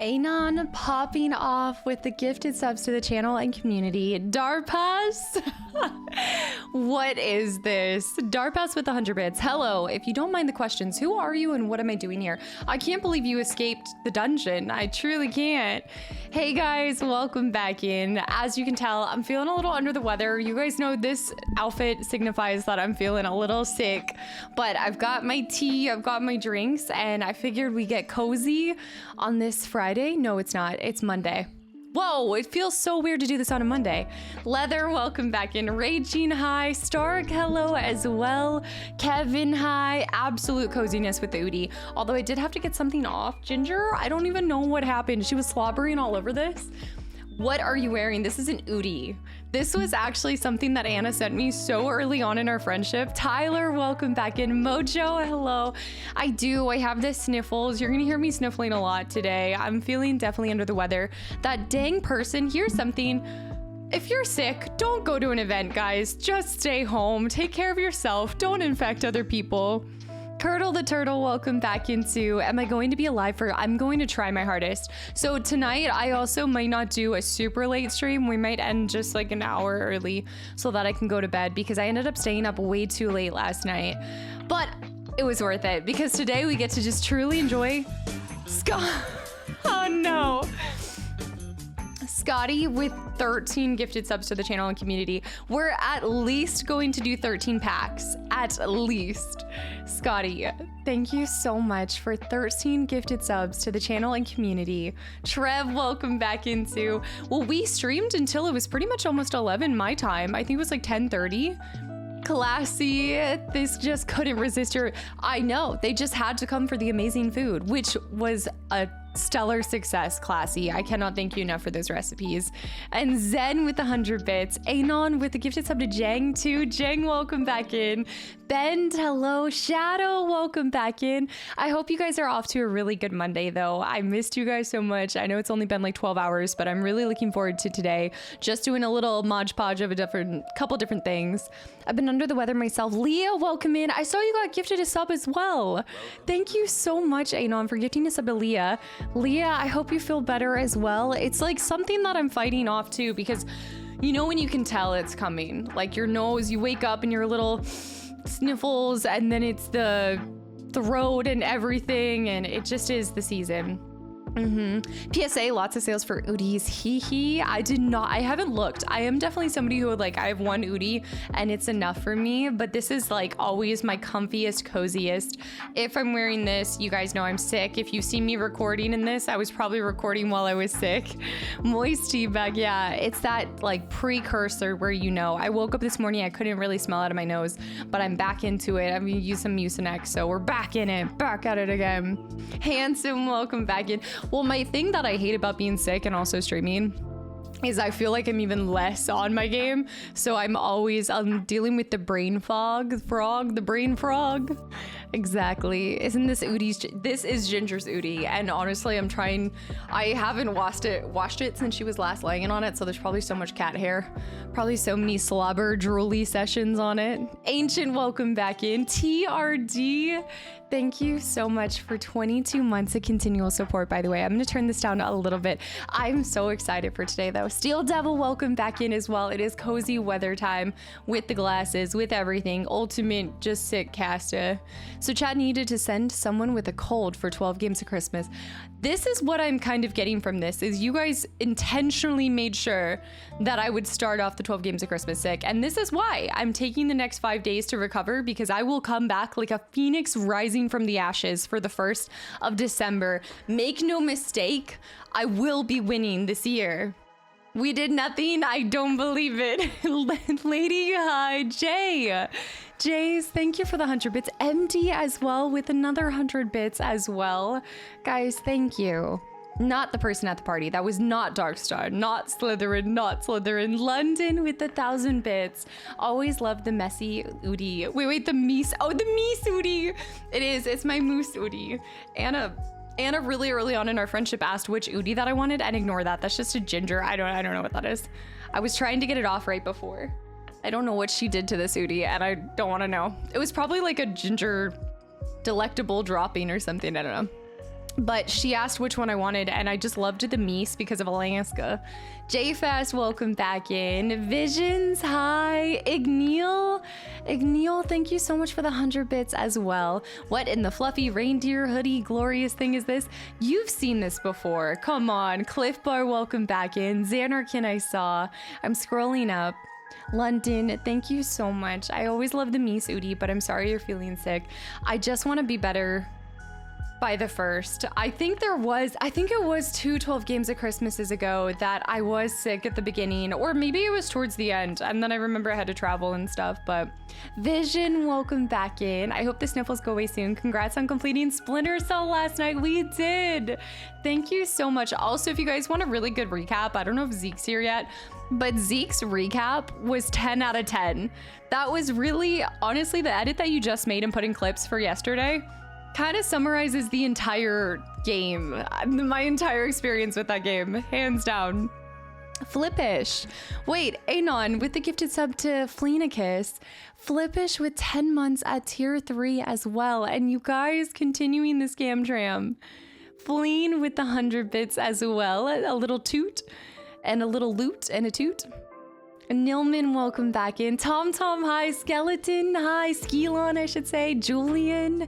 Anon popping off with the gifted subs to the channel and community. Darpass? What is this? Darpass with 100 bits. Hello, if you don't mind the questions, who are you and what am I doing here? I can't believe you escaped the dungeon. I truly can't. Hey guys, welcome back in. As you can tell, I'm feeling a little under the weather. You guys know this outfit signifies that I'm feeling a little sick, but I've got my tea, I've got my drinks, and I figured we get cozy on this Friday. No, it's not. It's Monday. Whoa, it feels so weird to do this on a Monday. Leather, welcome back in. Raging, hi. Stark, hello as well. Kevin, hi. Absolute coziness with the Udi. Although I did have to get something off. Ginger, I don't even know what happened. She was slobbering all over this. What are you wearing? This is an Udi. This was actually something that Anna sent me so early on in our friendship. Tyler, welcome back in. Mojo, hello. I have the sniffles. You're gonna hear me sniffling a lot today. I'm feeling definitely under the weather. That dang person, here's something. If you're sick, don't go to an event, guys. Just stay home. Take care of yourself. Don't infect other people. Turtle the Turtle, welcome back into Am I Going to Be Alive for? I'm going to try my hardest. So tonight, I also might not do a super late stream. We might end just like an hour early so that I can go to bed because I ended up staying up way too late last night. But it was worth it because today we get to just truly enjoy Oh no. Scotty with 13 gifted subs to the channel and community. We're at least going to do 13 packs. At least. Scotty, thank you so much for 13 gifted subs to the channel and community. Trev, welcome back into. Well, we streamed until it was pretty much almost 11 my time. I think it was like 10:30. Classy, this just couldn't resist your. I know, they just had to come for the amazing food, which was a stellar success. Classy, I cannot thank you enough for those recipes. And Zen with 100 bits. Anon with the gifted sub to Jang too. Jang, welcome back in. Bend, hello. Shadow, welcome back in. I hope you guys are off to a really good Monday though. I missed you guys so much. I know it's only been like 12 hours, but I'm really looking forward to today. Just doing a little Mod Podge of a couple different things. I've been under the weather myself. Leah, welcome in. I saw you got gifted a sub as well. Thank you so much, Anon, for gifting a sub to Leah. Leah, I hope you feel better as well. It's like something that I'm fighting off too, because you know when you can tell it's coming, like your nose, you wake up and your little sniffles, and then it's the throat and everything, and it just is the season. PSA, lots of sales for Udis. I haven't looked. I am definitely somebody who I have one Udi and it's enough for me, but this is like always my comfiest, coziest. If I'm wearing this, you guys know I'm sick. If you see me recording in this, I was probably recording while I was sick. Moist tea bag, yeah. It's that like precursor where I woke up this morning, I couldn't really smell out of my nose, but I'm back into it. I'm gonna use some Mucinex, so we're back in it, back at it again. Handsome, welcome back in. Well, my thing that I hate about being sick and also streaming is I feel like I'm even less on my game. So I'm always dealing with the brain the brain frog. Exactly. Isn't this Udi's? This is Ginger's Udi. And honestly, I haven't washed it since she was last laying on it. So there's probably so much cat hair. Probably so many slobber drooly sessions on it. Ancient, welcome back in. TRD. Thank you so much for 22 months of continual support, by the way. I'm going to turn this down a little bit. I'm so excited for today, though. Steel Devil, welcome back in as well. It is cozy weather time with the glasses, with everything. Ultimate, just sick Casta. So chat needed to send someone with a cold for 12 games of Christmas. This is what I'm kind of getting from this, is you guys intentionally made sure that I would start off the 12 games of Christmas sick. And this is why I'm taking the next 5 days to recover, because I will come back like a phoenix rising from the ashes for the 1st of December. Make no mistake, I will be winning this year. We did nothing. I don't believe it. Lady, hi, Jay. Jays, thank you for the 100 bits. MD as well with another 100 bits as well. Guys, thank you. Not the person at the party. That was not Darkstar. Not Slytherin. Not Slytherin. London with the 1,000 bits. Always love the messy Udi. Wait, the Meese. Oh, the Meese Udi. It is. It's my Moose Udi. Anna really early on in our friendship asked which Udi that I wanted, and ignore that. That's just a ginger. I don't know what that is. I was trying to get it off right before. I don't know what she did to this Udi, and I don't want to know. It was probably like a ginger delectable dropping or something. I don't know. but she asked which one I wanted, and I just loved the Mies because of Alaska. JFast, welcome back in. Visions, hi. Igneal, thank you so much for the 100 bits as well. What in the fluffy reindeer hoodie glorious thing is this? You've seen this before. Come on. Cliff Bar, welcome back in. Xanarkin, I saw. I'm scrolling up. London, thank you so much. I always love the Mies Udi, but I'm sorry you're feeling sick. I just want to be better by the first. I think it was 12 games of Christmases ago that I was sick at the beginning, or maybe it was towards the end, and then I remember I had to travel and stuff. But Vision, welcome back in. I hope the sniffles go away soon. Congrats on completing Splinter Cell last night. We did. Thank you so much. Also, if you guys want a really good recap, I don't know if Zeke's here yet, but Zeke's recap was 10 out of 10. That was really, honestly, the edit that you just made and put in clips for yesterday kind of summarizes the entire game, my entire experience with that game, hands down. Flippish. Wait, Anon with the gifted sub to Fleenicus. Flippish with 10 months at tier 3 as well. And you guys continuing the scam tram. Fleen with the 100 bits as well. A little toot and a little loot and a toot. Nilman, welcome back in. Tom, hi. Skeleton, hi. Skilon, I should say. Julian,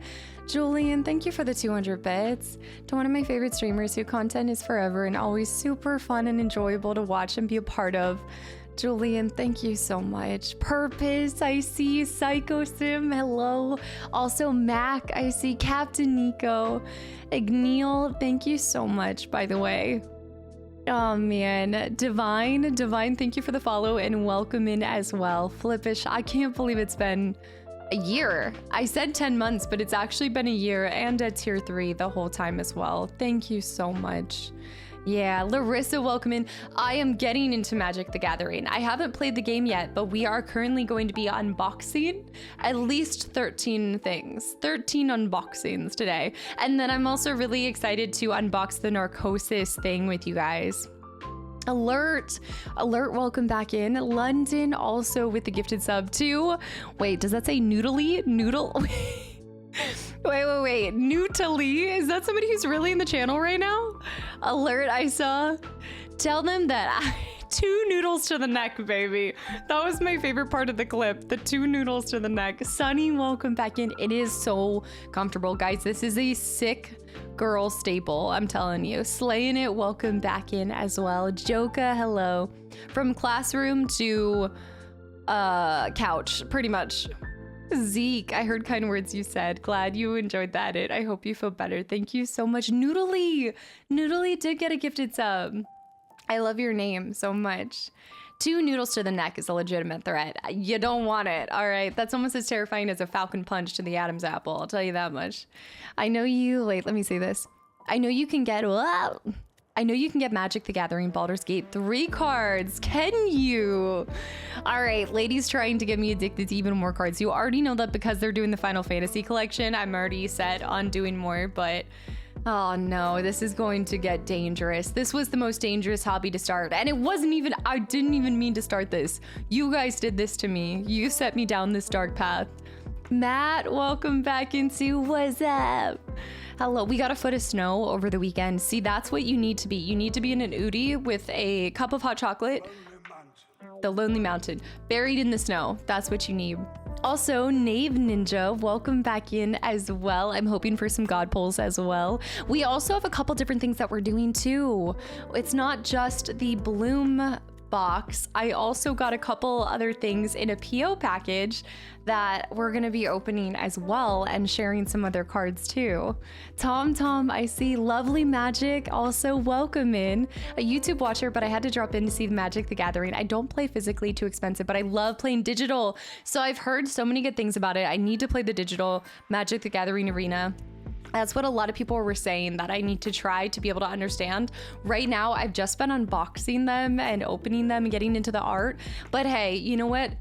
thank you for the 200 bits. To one of my favorite streamers whose content is forever and always super fun and enjoyable to watch and be a part of. Julian, thank you so much. Purpose, I see. Psychosim, hello. Also Mac, I see. Captain Nico. Igneal, thank you so much, by the way. Oh man, Divine, thank you for the follow and welcome in as well. Flippish, I can't believe it's been a year. I said 10 months, but it's actually been a year, and at tier 3 the whole time as well. Thank you so much. Yeah, Larissa, welcome in. I am getting into Magic the Gathering. I haven't played the game yet, but we are currently going to be unboxing at least 13 things. 13 unboxings today. And then I'm also really excited to unbox the Narcosis thing with you guys. Alert, welcome back in. London also with the gifted sub too. Wait, does that say Noodle? Wait. Noodle? Is that somebody who's really in the channel right now? Alert, I saw. Tell them that 2 noodles to the neck, baby. That was my favorite part of the clip. The 2 noodles to the neck. Sunny, welcome back in. It is so comfortable, guys. This is a sick girl staple, I'm telling you. Slaying it, welcome back in as well. Joka, hello. From classroom to couch, pretty much. Zeke, I heard kind words you said. Glad you enjoyed that. I hope you feel better. Thank you so much. Noodle did get a gifted sub. I love your name so much. 2 noodles to the neck is a legitimate threat. You don't want it. All right, that's almost as terrifying as a falcon punch to the Adam's apple. I'll tell you that much. I know you, wait, let me say this. I know you can get Magic the Gathering Baldur's Gate 3 cards. Can you? All right, ladies trying to get me addicted to even more cards. You already know that because they're doing the Final Fantasy collection. I'm already set on doing more, but oh no, this is going to get dangerous. This was the most dangerous hobby to start. And it wasn't even, I didn't even mean to start this. You guys did this to me. You set me down this dark path. Matt, welcome back into What's Up? Hello, we got a foot of snow over the weekend. See, that's what you need to be. You need to be in an Udi with a cup of hot chocolate. The Lonely Mountain, buried in the snow. That's what you need. Also, Knave Ninja, welcome back in as well. I'm hoping for some God pulls as well. We also have a couple different things that we're doing too. It's not just the Bloom box. I also got a couple other things in a PO package that we're going to be opening as well and sharing some other cards too. Tom, I see. Lovely Magic, also welcome in. A YouTube watcher, but I had to drop in to see the Magic the Gathering. I don't play physically, too expensive, but I love playing digital. So I've heard so many good things about it. I need to play the digital Magic the Gathering arena. That's what a lot of people were saying that I need to try to be able to understand. Right now, I've just been unboxing them and opening them and getting into the art. But hey, you know what?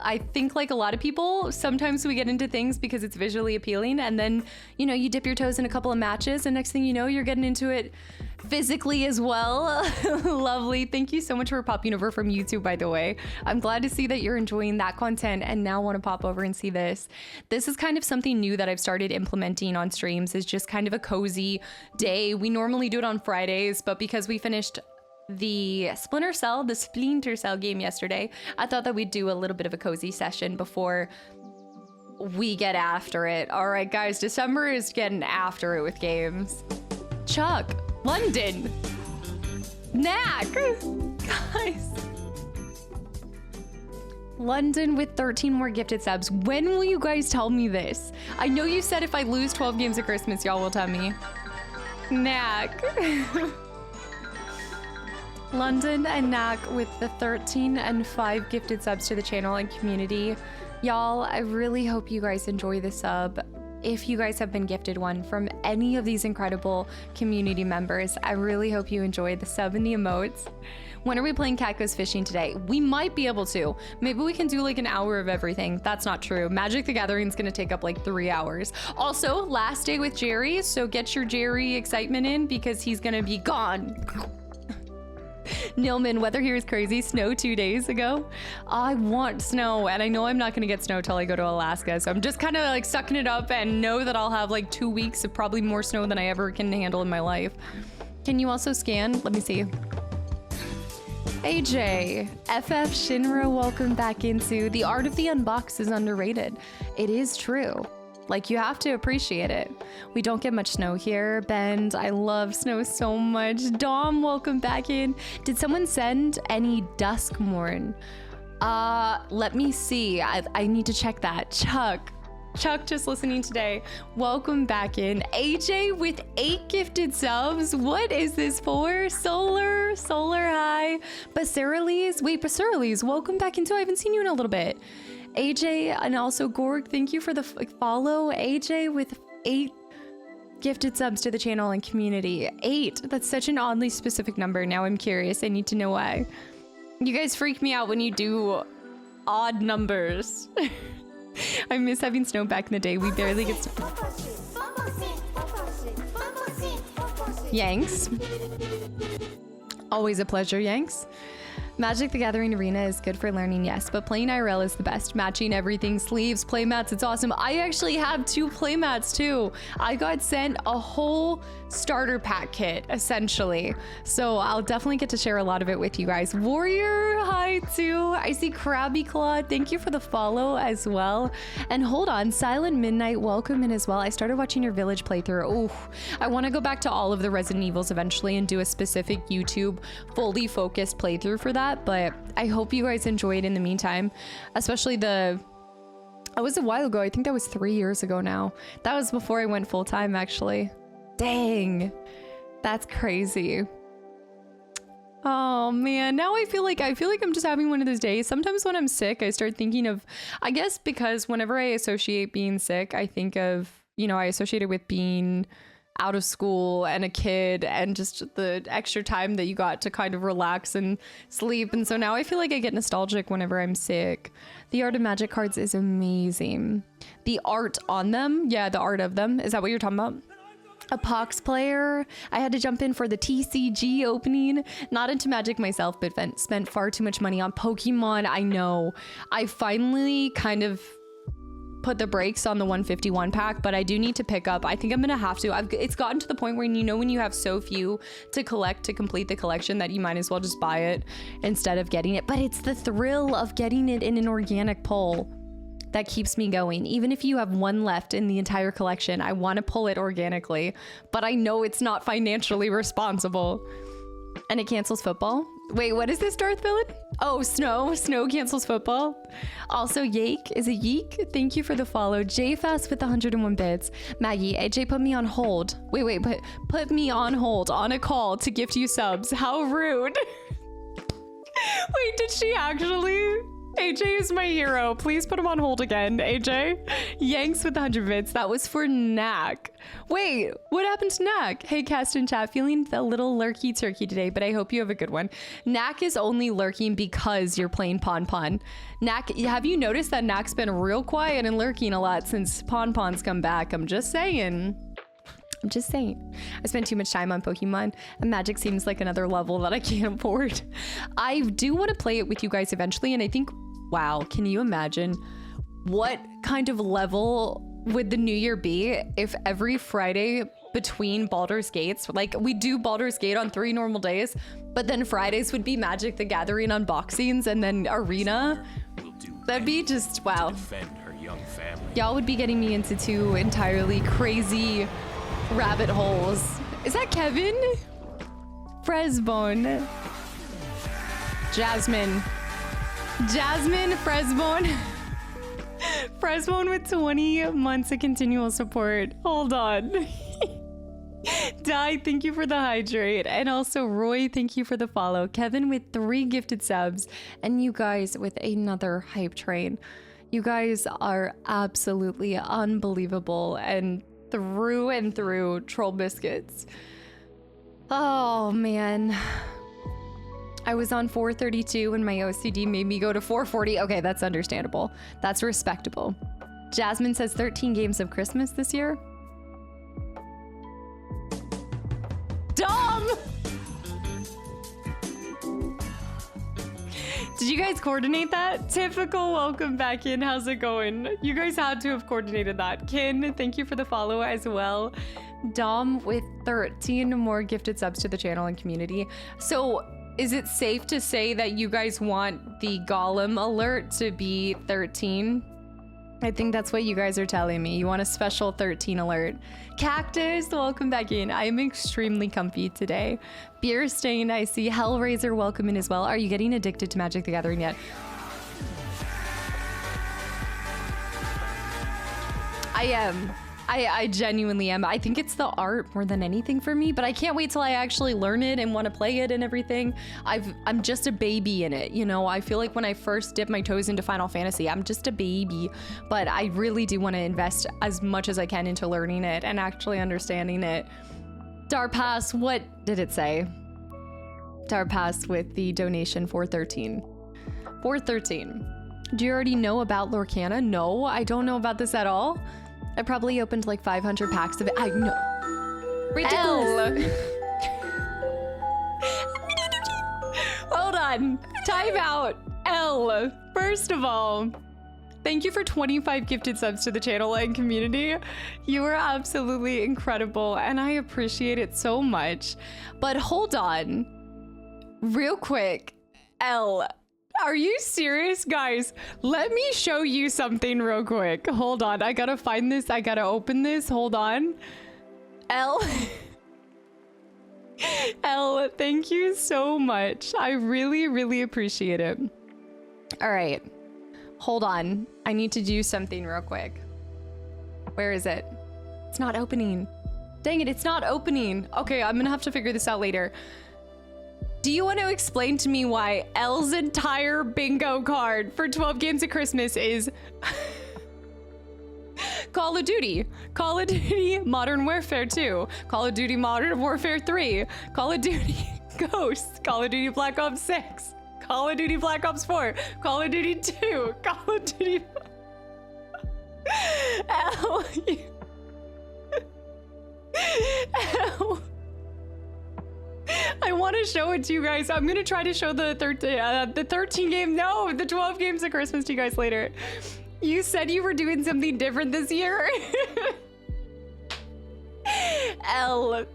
I think like a lot of people, sometimes we get into things because it's visually appealing, and then, you know, you dip your toes in a couple of matches and next thing you know, you're getting into it physically as well. Lovely. Thank you so much for popping over from YouTube, by the way. I'm glad to see that you're enjoying that content and now want to pop over and see this. This is kind of something new that I've started implementing on streams, is just kind of a cozy day. We normally do it on Fridays, but because we finished the Splinter Cell game yesterday, I thought that we'd do a little bit of a cozy session before we get after it. All right, guys, December is getting after it with games. Chuck, London, Knack, guys. London with 13 more gifted subs. When will you guys tell me this? I know you said if I lose 12 games at Christmas, y'all will tell me. Knack. London and Knack with the 13 and 5 gifted subs to the channel and community. Y'all, I really hope you guys enjoy the sub. If you guys have been gifted one from any of these incredible community members, I really hope you enjoy the sub and the emotes. When are we playing Cat Goes Fishing today? We might be able to. Maybe we can do like an hour of everything. That's not true. Magic the Gathering is gonna take up like 3 hours. Also, last day with Jerry, so get your Jerry excitement in because he's gonna be gone. Nilman, weather here is crazy. Snow 2 days ago. I want snow, and I know I'm not gonna get snow till I go to Alaska, so I'm just kind of like sucking it up and know that I'll have like 2 weeks of probably more snow than I ever can handle in my life. Can you also scan? Let me see. AJ, FF Shinra, welcome back into The Art of the Unbox is underrated. It is true. Like, you have to appreciate it. We don't get much snow here. Bend, I love snow so much. Dom, welcome back in. Did someone send any Duskmorn? Let me see. I need to check that. Chuck just listening today. Welcome back in. AJ with 8 gifted subs. What is this for? Solar high. Basirales, wait, Basirales, welcome back into. I haven't seen you in a little bit. AJ and also Gorg, thank you for the follow. AJ with 8 gifted subs to the channel and community. 8, that's such an oddly specific number. Now I'm curious, I need to know why. You guys freak me out when you do odd numbers. I miss having snow back in the day. We barely get snow. Yanks. Always a pleasure, Yanks. Magic the Gathering Arena is good for learning, yes, but playing IRL is the best. Matching everything, sleeves, playmats, it's awesome. I actually have 2 playmats too. I got sent a whole starter pack kit, essentially. So I'll definitely get to share a lot of it with you guys. Warrior, hi too. I see Krabby Claw, thank you for the follow as well. And hold on, Silent Midnight, welcome in as well. I started watching your Village playthrough. Ooh, I want to go back to all of the Resident Evils eventually and do a specific YouTube fully focused playthrough for that. But I hope you guys enjoyed in the meantime, especially it was a while ago. I think that was 3 years ago now. That was before I went full time, actually. Dang, that's crazy. Oh man, now I feel like I'm just having one of those days. Sometimes when I'm sick, I start thinking of, I guess because whenever I associate being sick, I think of, I associate it with being out of school and a kid and just the extra time that you got to kind of relax and sleep. And so now I feel like I get nostalgic whenever I'm sick. The art of Magic cards is amazing. The art on them, yeah, the art of them. Is that what you're talking about? A Pox player. I had to jump in for the TCG opening. Not into Magic myself, but spent far too much money on Pokemon. I know. I finally kind of put the brakes on the 151 pack, but I do need to pick up. I think I'm gonna have to. It's gotten to the point where when you have so few to collect to complete the collection that you might as well just buy it instead of getting it. But it's the thrill of getting it in an organic pull that keeps me going. Even if you have one left in the entire collection, I want to pull it organically, but I know it's not financially responsible. And it cancels football. Wait, what is this, Darth Villain? Oh, snow cancels football. Also, Yake is a yeek. Thank you for the follow. JFast with 101 bits. Maggie, AJ put me on hold. Wait, put me on hold on a call to gift you subs. How rude. Wait, did she actually? AJ is my hero. Please put him on hold again, AJ. Yanks with 100 bits. That was for Knack. Wait, what happened to Knack? Hey, Cast in chat, feeling a little lurky turkey today, but I hope you have a good one. Knack is only lurking because you're playing Pon Pon. Knack, have you noticed that Knack's been real quiet and lurking a lot since Pon Pon's come back? I'm just saying. I'm just saying. I spent too much time on Pokemon, and Magic seems like another level that I can't afford. I do want to play it with you guys eventually, and I think, wow, can you imagine what kind of level would the new year be if every Friday between Baldur's Gates, like we do Baldur's Gate on 3 normal days, but then Fridays would be Magic the Gathering unboxings and then Arena? That'd be just, wow. Y'all would be getting me into 2 entirely crazy rabbit holes. Is that Kevin? Fresbone. Jasmine. Jasmine Fresbone. Fresbone with 20 months of continual support. Hold on. Di, thank you for the hydrate. And also Roy, thank you for the follow. Kevin with 3 gifted subs. And you guys with another hype train. You guys are absolutely unbelievable and through troll biscuits. Oh man. I was on 432 and my OCD made me go to 440. Okay, that's understandable. That's respectable. Jasmine says 13 games of Christmas this year. Dom! Did you guys coordinate that? Typical, welcome back in. How's it going? You guys had to have coordinated that. Kin, thank you for the follow as well. Dom with 13 more gifted subs to the channel and community. So is it safe to say that you guys want the Golem alert to be 13? I think that's what you guys are telling me. You want a special 13 alert. Cactus, welcome back in. I am extremely comfy today. Beer Stain, I see. Hellraiser, welcome in as well. Are you getting addicted to Magic the Gathering yet? I am. I genuinely am. I think it's the art more than anything for me, but I can't wait till I actually learn it and want to play it and everything. I'm just a baby in it, you know? I feel like when I first dipped my toes into Final Fantasy, I'm just a baby, but I really do want to invest as much as I can into learning it and actually understanding it. Darpass, what did it say? Darpass with the donation 413. 413. Do you already know about Lorcana? No, I don't know about this at all. I probably opened like 500 packs of it. I know. Ridiculous. Hold on. Time out. L. First of all, thank you for 25 gifted subs to the channel and community. You are absolutely incredible and I appreciate it so much. But hold on. Real quick. L. Are you serious, guys? Let me show you something real quick. Hold on. I gotta find this. I gotta open this. Hold on. L. L, thank you so much. I really, really appreciate it. All right. Hold on. I need to do something real quick. Where is it? It's not opening. Dang it, it's not opening. Okay, I'm gonna have to figure this out later. Do you want to explain to me why L's entire bingo card for 12 games of Christmas is Call of Duty, Call of Duty Modern Warfare 2, Call of Duty Modern Warfare 3, Call of Duty Ghosts, Call of Duty Black Ops 6, Call of Duty Black Ops 4, Call of Duty 2, Call of Duty L. L. I want to show it to you guys. I'm gonna try to show the 13 game, no, the 12 games of Christmas to you guys later. You said you were doing something different this year. L,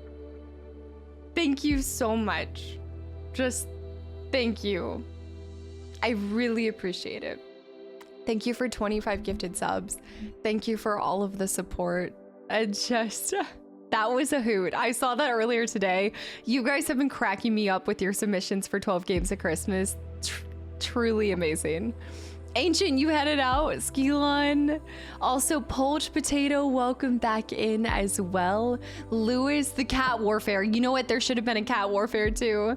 thank you so much. Just thank you. I really appreciate it. Thank you for 25 gifted subs. Thank you for all of the support. And just... that was a hoot. I saw that earlier today. You guys have been cracking me up with your submissions for 12 games of Christmas. Truly amazing. Ancient, you headed out. Skilon. Also, Poached Potato, welcome back in as well. Lewis, the Cat Warfare. You know what? There should have been a Cat Warfare too.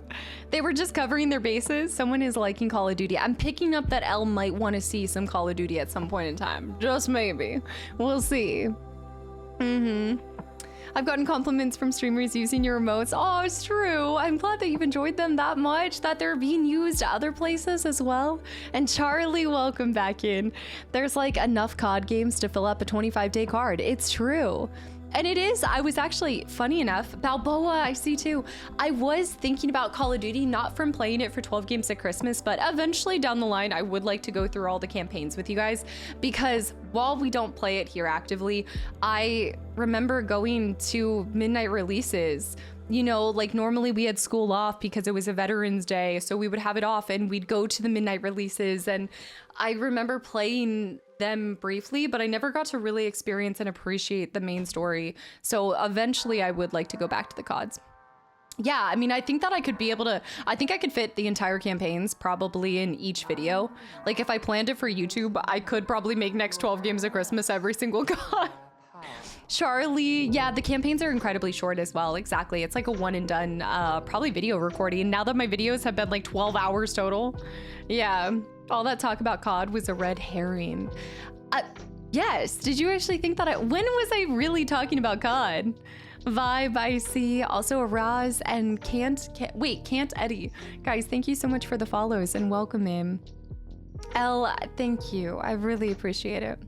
They were just covering their bases. Someone is liking Call of Duty. I'm picking up that L might want to see some Call of Duty at some point in time. Just maybe. We'll see. I've gotten compliments from streamers using your remotes. Oh, it's true. I'm glad that you've enjoyed them that much, that they're being used other places as well. And Charlie, welcome back in. There's like enough COD games to fill up a 25-day card. It's true. And it is, I was actually, funny enough, Balboa, I see too. I was thinking about Call of Duty, not from playing it for 12 games at Christmas, but eventually down the line, I would like to go through all the campaigns with you guys, because while we don't play it here actively, I remember going to midnight releases. You know, like normally we had school off because it was a Veterans Day, so we would have it off and we'd go to the midnight releases. And I remember playing them briefly, but I never got to really experience and appreciate the main story. So eventually I would like to go back to the CODs. Yeah, I mean, I think that I could be able to, I think I could fit the entire campaigns probably in each video. Like if I planned it for YouTube, I could probably make next 12 games of Christmas every single COD. Charlie, yeah, the campaigns are incredibly short as well. Exactly. It's like a one and done, probably video recording. Now that my videos have been like 12 hours total. Yeah. All that talk about COD was a red herring. Yes. Did you actually think that when was I really talking about COD? Vibe, I see. Also Araz and Can't Eddie. Guys, thank you so much for the follows and welcome in. L, thank you. I really appreciate it.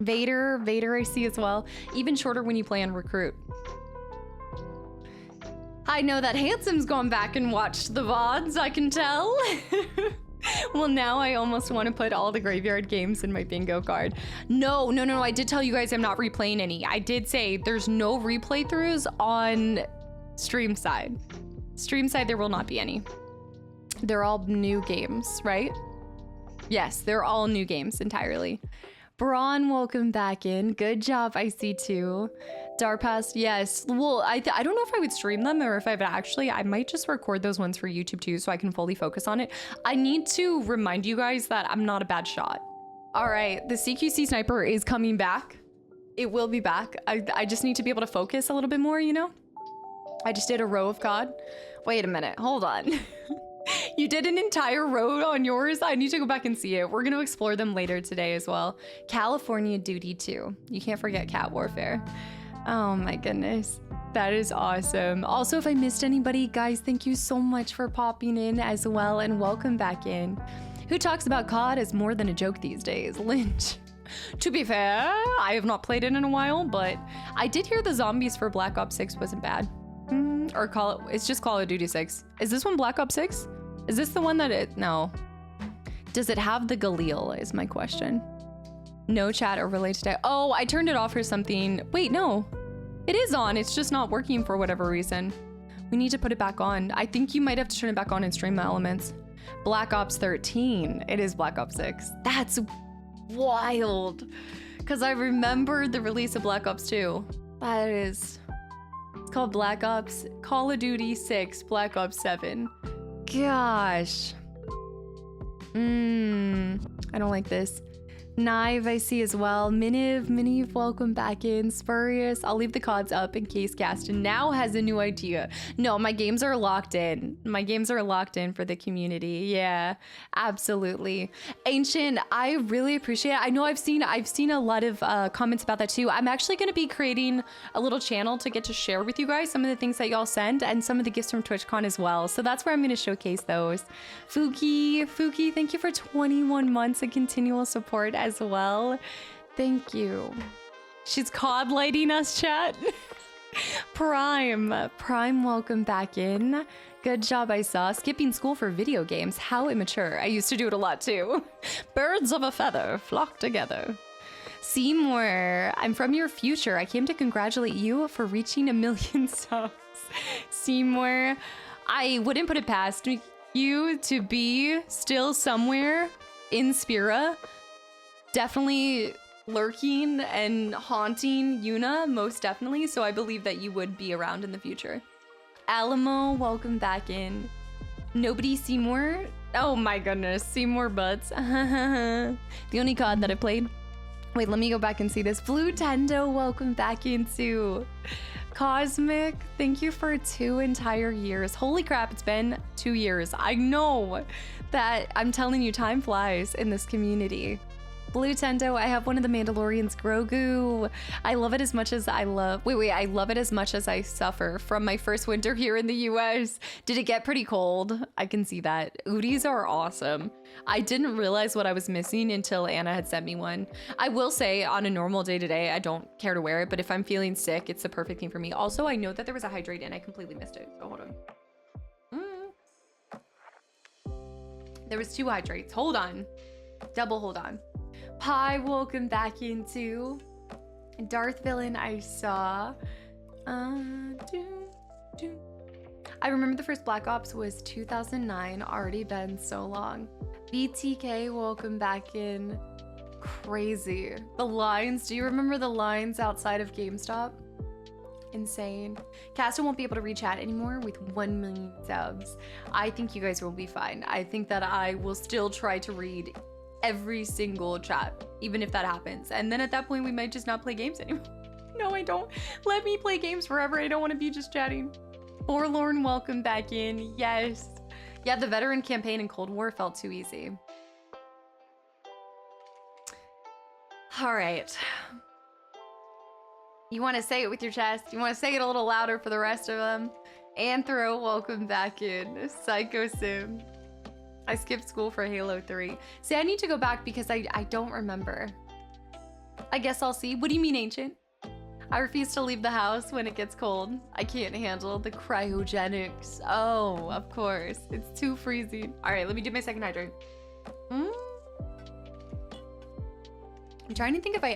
Vader, I see as well. Even shorter when you play on Recruit. I know that Handsome's gone back and watched the VODs, I can tell. Well, now I almost want to put all the graveyard games in my bingo card. No, I did tell you guys I'm not replaying any. I did say there's no replay throughs on stream side. Stream side, there will not be any. They're all new games, right? Yes, they're all new games entirely. Braun, welcome back in. Good job, I see too. Darpass, yes. Well, I don't know if I would stream them or if I would actually, I might just record those ones for YouTube too so I can fully focus on it. I need to remind you guys that I'm not a bad shot. All right, the CQC sniper is coming back. It will be back. I just need to be able to focus a little bit more, you know? I just did a row of COD. Wait a minute, hold on. You did an entire road on yours? I need to go back and see it. We're going to explore them later today as well. California Duty 2. You can't forget Cat Warfare. Oh my goodness. That is awesome. Also, if I missed anybody, guys, thank you so much for popping in as well and welcome back in. Who talks about COD as more than a joke these days? Lynch. To be fair, I have not played it in a while, but I did hear the zombies for Black Ops 6 wasn't bad. Or it's just Call of Duty 6. Is this one Black Ops 6? Is this the one that no. Does it have the Galil is my question. No chat or relay today. Oh, I turned it off or something. Wait, no. It is on, it's just not working for whatever reason. We need to put it back on. I think you might have to turn it back on and stream the elements. Black Ops 13, it is Black Ops 6. That's wild. Because I remember the release of Black Ops 2. That is, it's called Black Ops, Call of Duty 6, Black Ops 7. Gosh. I don't like this. Knive, I see as well. Miniv, welcome back in. Spurious, I'll leave the CODs up in case Gaston now has a new idea. No, my games are locked in. My games are locked in for the community. Yeah, absolutely. Ancient, I really appreciate it. I know I've seen a lot of comments about that too. I'm actually going to be creating a little channel to get to share with you guys some of the things that y'all send and some of the gifts from TwitchCon as well. So that's where I'm going to showcase those. Fuki, thank you for 21 months of continual support as well. Thank you. She's COD lighting us, chat. Prime, welcome back in. Good job, I saw. Skipping school for video games. How immature. I used to do it a lot too. Birds of a feather flock together. Seymour, I'm from your future. I came to congratulate you for reaching 1 million subs. Seymour, I wouldn't put it past you to be still somewhere in Spira. Definitely lurking and haunting Yuna, most definitely. So I believe that you would be around in the future. Alamo, welcome back in. Nobody Seymour? Oh my goodness, Seymour Butts. The only COD that I played. Wait, let me go back and see this. Blue Tendo, welcome back into. Cosmic, thank you for 2 entire years. Holy crap, it's been 2 years. I know that I'm telling you, time flies in this community. Blue Tendo, I have one of the Mandalorians, Grogu. I love it as much as I love, I love it as much as I suffer from my first winter here in the US. Did it get pretty cold? I can see that. Udis are awesome. I didn't realize what I was missing until Anna had sent me one. I will say on a normal day to day, I don't care to wear it, but if I'm feeling sick, it's the perfect thing for me. Also, I know that there was a hydrate and I completely missed it, so hold on. There was 2 hydrates, hold on. Double hold on. Pie, welcome back into Darth Villain. I saw. I remember the first Black Ops was 2009. Already been so long. BTK, welcome back in. Crazy. The lines. Do you remember the lines outside of GameStop? Insane. Casta won't be able to rechat anymore with 1 million subs. I think you guys will be fine. I think that I will still try to read every single chat, even if that happens. And then at that point, we might just not play games anymore. No, I don't. Let me play games forever. I don't want to be just chatting. Forlorn, welcome back in. Yes. Yeah, the veteran campaign in Cold War felt too easy. All right. You want to say it with your chest? You want to say it a little louder for the rest of them? Anthro, welcome back in. Psycho Sim. I skipped school for Halo 3. See, I need to go back because I don't remember. I guess I'll see. What do you mean, Ancient? I refuse to leave the house when it gets cold. I can't handle the cryogenics. Oh, of course. It's too freezing. All right, let me do my second hydrate. I'm trying to think if I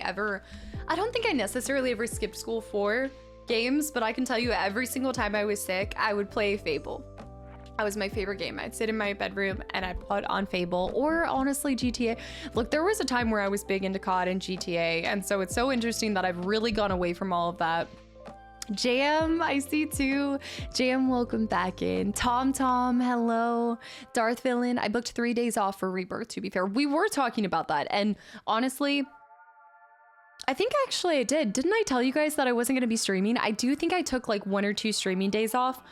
don't think I necessarily ever skipped school for games, but I can tell you every single time I was sick, I would play Fable. That was my favorite game. I'd sit in my bedroom and I'd put on Fable or honestly GTA. Look, there was a time where I was big into COD and GTA, and so it's so interesting that I've really gone away from all of that. Jam, I see too. Jam, welcome back in. Tom, hello. Darth Villain, I booked 3 days off for Rebirth, to be fair. We were talking about that, and honestly, I think actually I did. Didn't I tell you guys that I wasn't going to be streaming? I do think I took like 1 or 2 streaming days off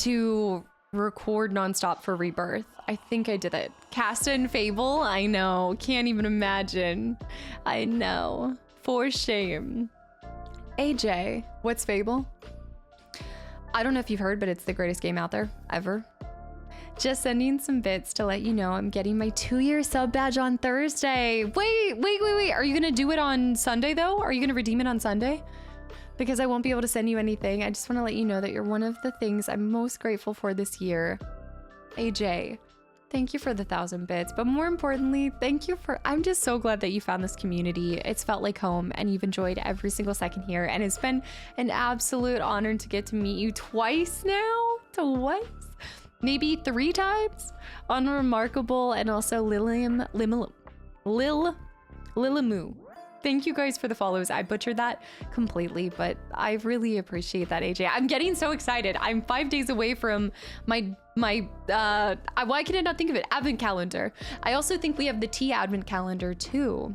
to record nonstop for Rebirth. I think I did it. Casta and Fable, I know. Can't even imagine. I know. For shame. AJ, what's Fable? I don't know if you've heard, but it's the greatest game out there, ever. Just sending some bits to let you know I'm getting my 2-year sub badge on Thursday. Wait. Are you gonna do it on Sunday though? Are you gonna redeem it on Sunday? Because I won't be able to send you anything. I just wanna let you know that you're one of the things I'm most grateful for this year. AJ, thank you for the 1,000 bits, but more importantly, thank you for, I'm just so glad that you found this community. It's felt like home and you've enjoyed every single second here. And it's been an absolute honor to get to meet you twice now. Twice? Maybe 3 times? Unremarkable and also Lilimu. Thank you guys for the follows. I butchered that completely, but I really appreciate that, AJ. I'm getting so excited. I'm 5 days away from my why can I not think of it? Advent calendar. I also think we have the T Advent calendar too.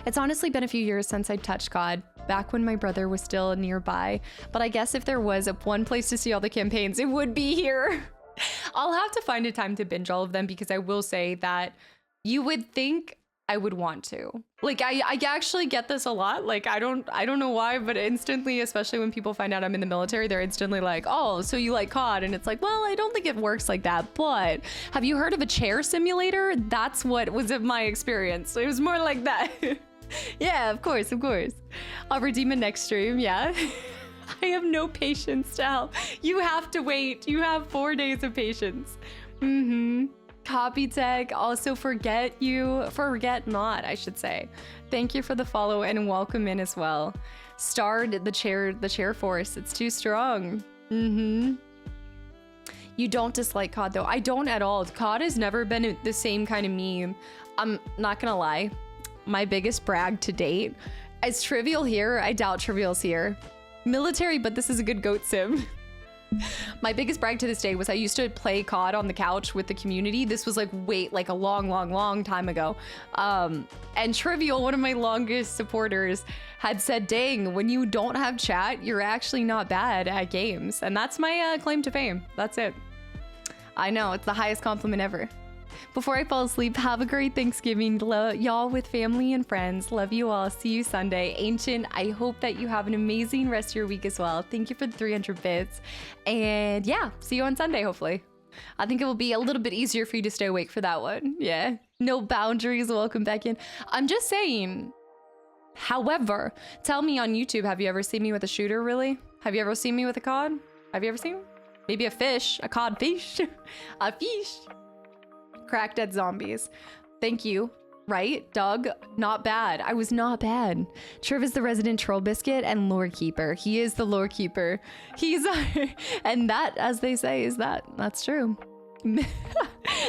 It's honestly been a few years since I touched God, back when my brother was still nearby. But I guess if there was one place to see all the campaigns, it would be here. I'll have to find a time to binge all of them because I will say that you would think I would want to. Like I actually get this a lot. Like I don't know why, but instantly, especially when people find out I'm in the military, they're instantly like, oh, so you like COD? And it's like, well, I don't think it works like that. But have you heard of a chair simulator? That's what was my experience. It was more like that. Yeah, of course. I'll redeem it next stream, yeah. I have no patience to help. You have to wait. You have 4 days of patience. Copy tech, also forget not, I should say. Thank you for the follow and welcome in as well. Starred the chair force. It's too strong. You don't dislike COD though. I don't at all. COD has never been the same kind of meme. I'm not gonna lie. My biggest brag to date is Trivial here. I doubt Trivial's here. Military, but this is a good goat sim. My biggest brag to this day was I used to play COD on the couch with the community. This was like a long time ago. And Trivial, one of my longest supporters, had said, dang, when you don't have chat, you're actually not bad at games. And that's my claim to fame. That's it. I know, it's the highest compliment ever. Before I fall asleep, have a great Thanksgiving, y'all, with family and friends. Love you all. See you Sunday. Ancient, I hope that you have an amazing rest of your week as well. Thank you for the 300 bits. And yeah, see you on Sunday, hopefully. I think it will be a little bit easier for you to stay awake for that one. Yeah. No boundaries. Welcome back in. I'm just saying. However, tell me on YouTube, have you ever seen me with a shooter, really? Have you ever seen me with a cod? Have you ever seen me? Maybe a fish, a cod fish, a fish. Cracked at zombies. Thank you. Right, Doug? Not bad. I was not bad. Triv is the resident troll biscuit and lore keeper. He is the lore keeper. He's, and that, as they say, is that's true.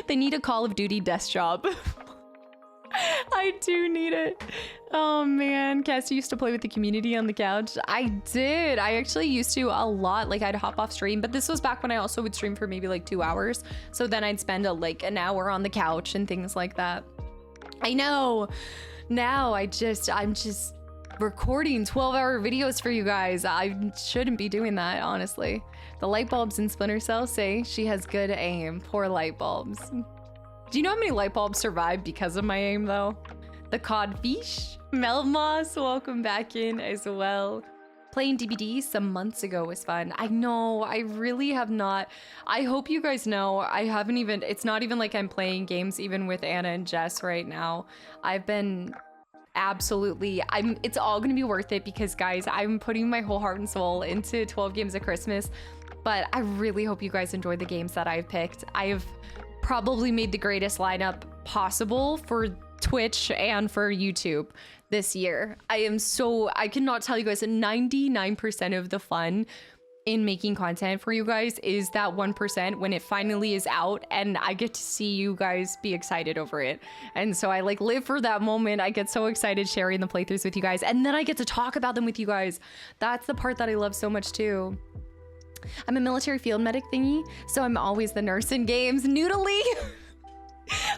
They need a Call of Duty desk job. I do need it. Oh man, Cass used to play with the community on the couch. I did. I actually used to a lot. Like I'd hop off stream, but this was back when I also would stream for maybe like 2 hours. So then I'd spend like an hour on the couch and things like that. I know. Now I'm just recording 12-hour videos for you guys. I shouldn't be doing that, honestly. The light bulbs in Splinter Cell say she has good aim. Poor light bulbs. Do you know how many light bulbs survived because of my aim, though? The codfish. Melmoss, welcome back in as well. Playing DBD some months ago was fun. I know, I really have not. I hope you guys know, I haven't even, it's not even like I'm playing games even with Anna and Jess right now. I've been absolutely, it's all gonna be worth it because guys, I'm putting my whole heart and soul into 12 games of Christmas, but I really hope you guys enjoyed the games that I've picked. I have probably made the greatest lineup possible for Twitch and for YouTube this year. I cannot tell you guys that 99% of the fun in making content for you guys is that 1% when it finally is out and I get to see you guys be excited over it. And so I like live for that moment. I get so excited sharing the playthroughs with you guys and then I get to talk about them with you guys. That's the part that I love so much too. I'm a military field medic thingy, so I'm always the nurse in games. Noodly.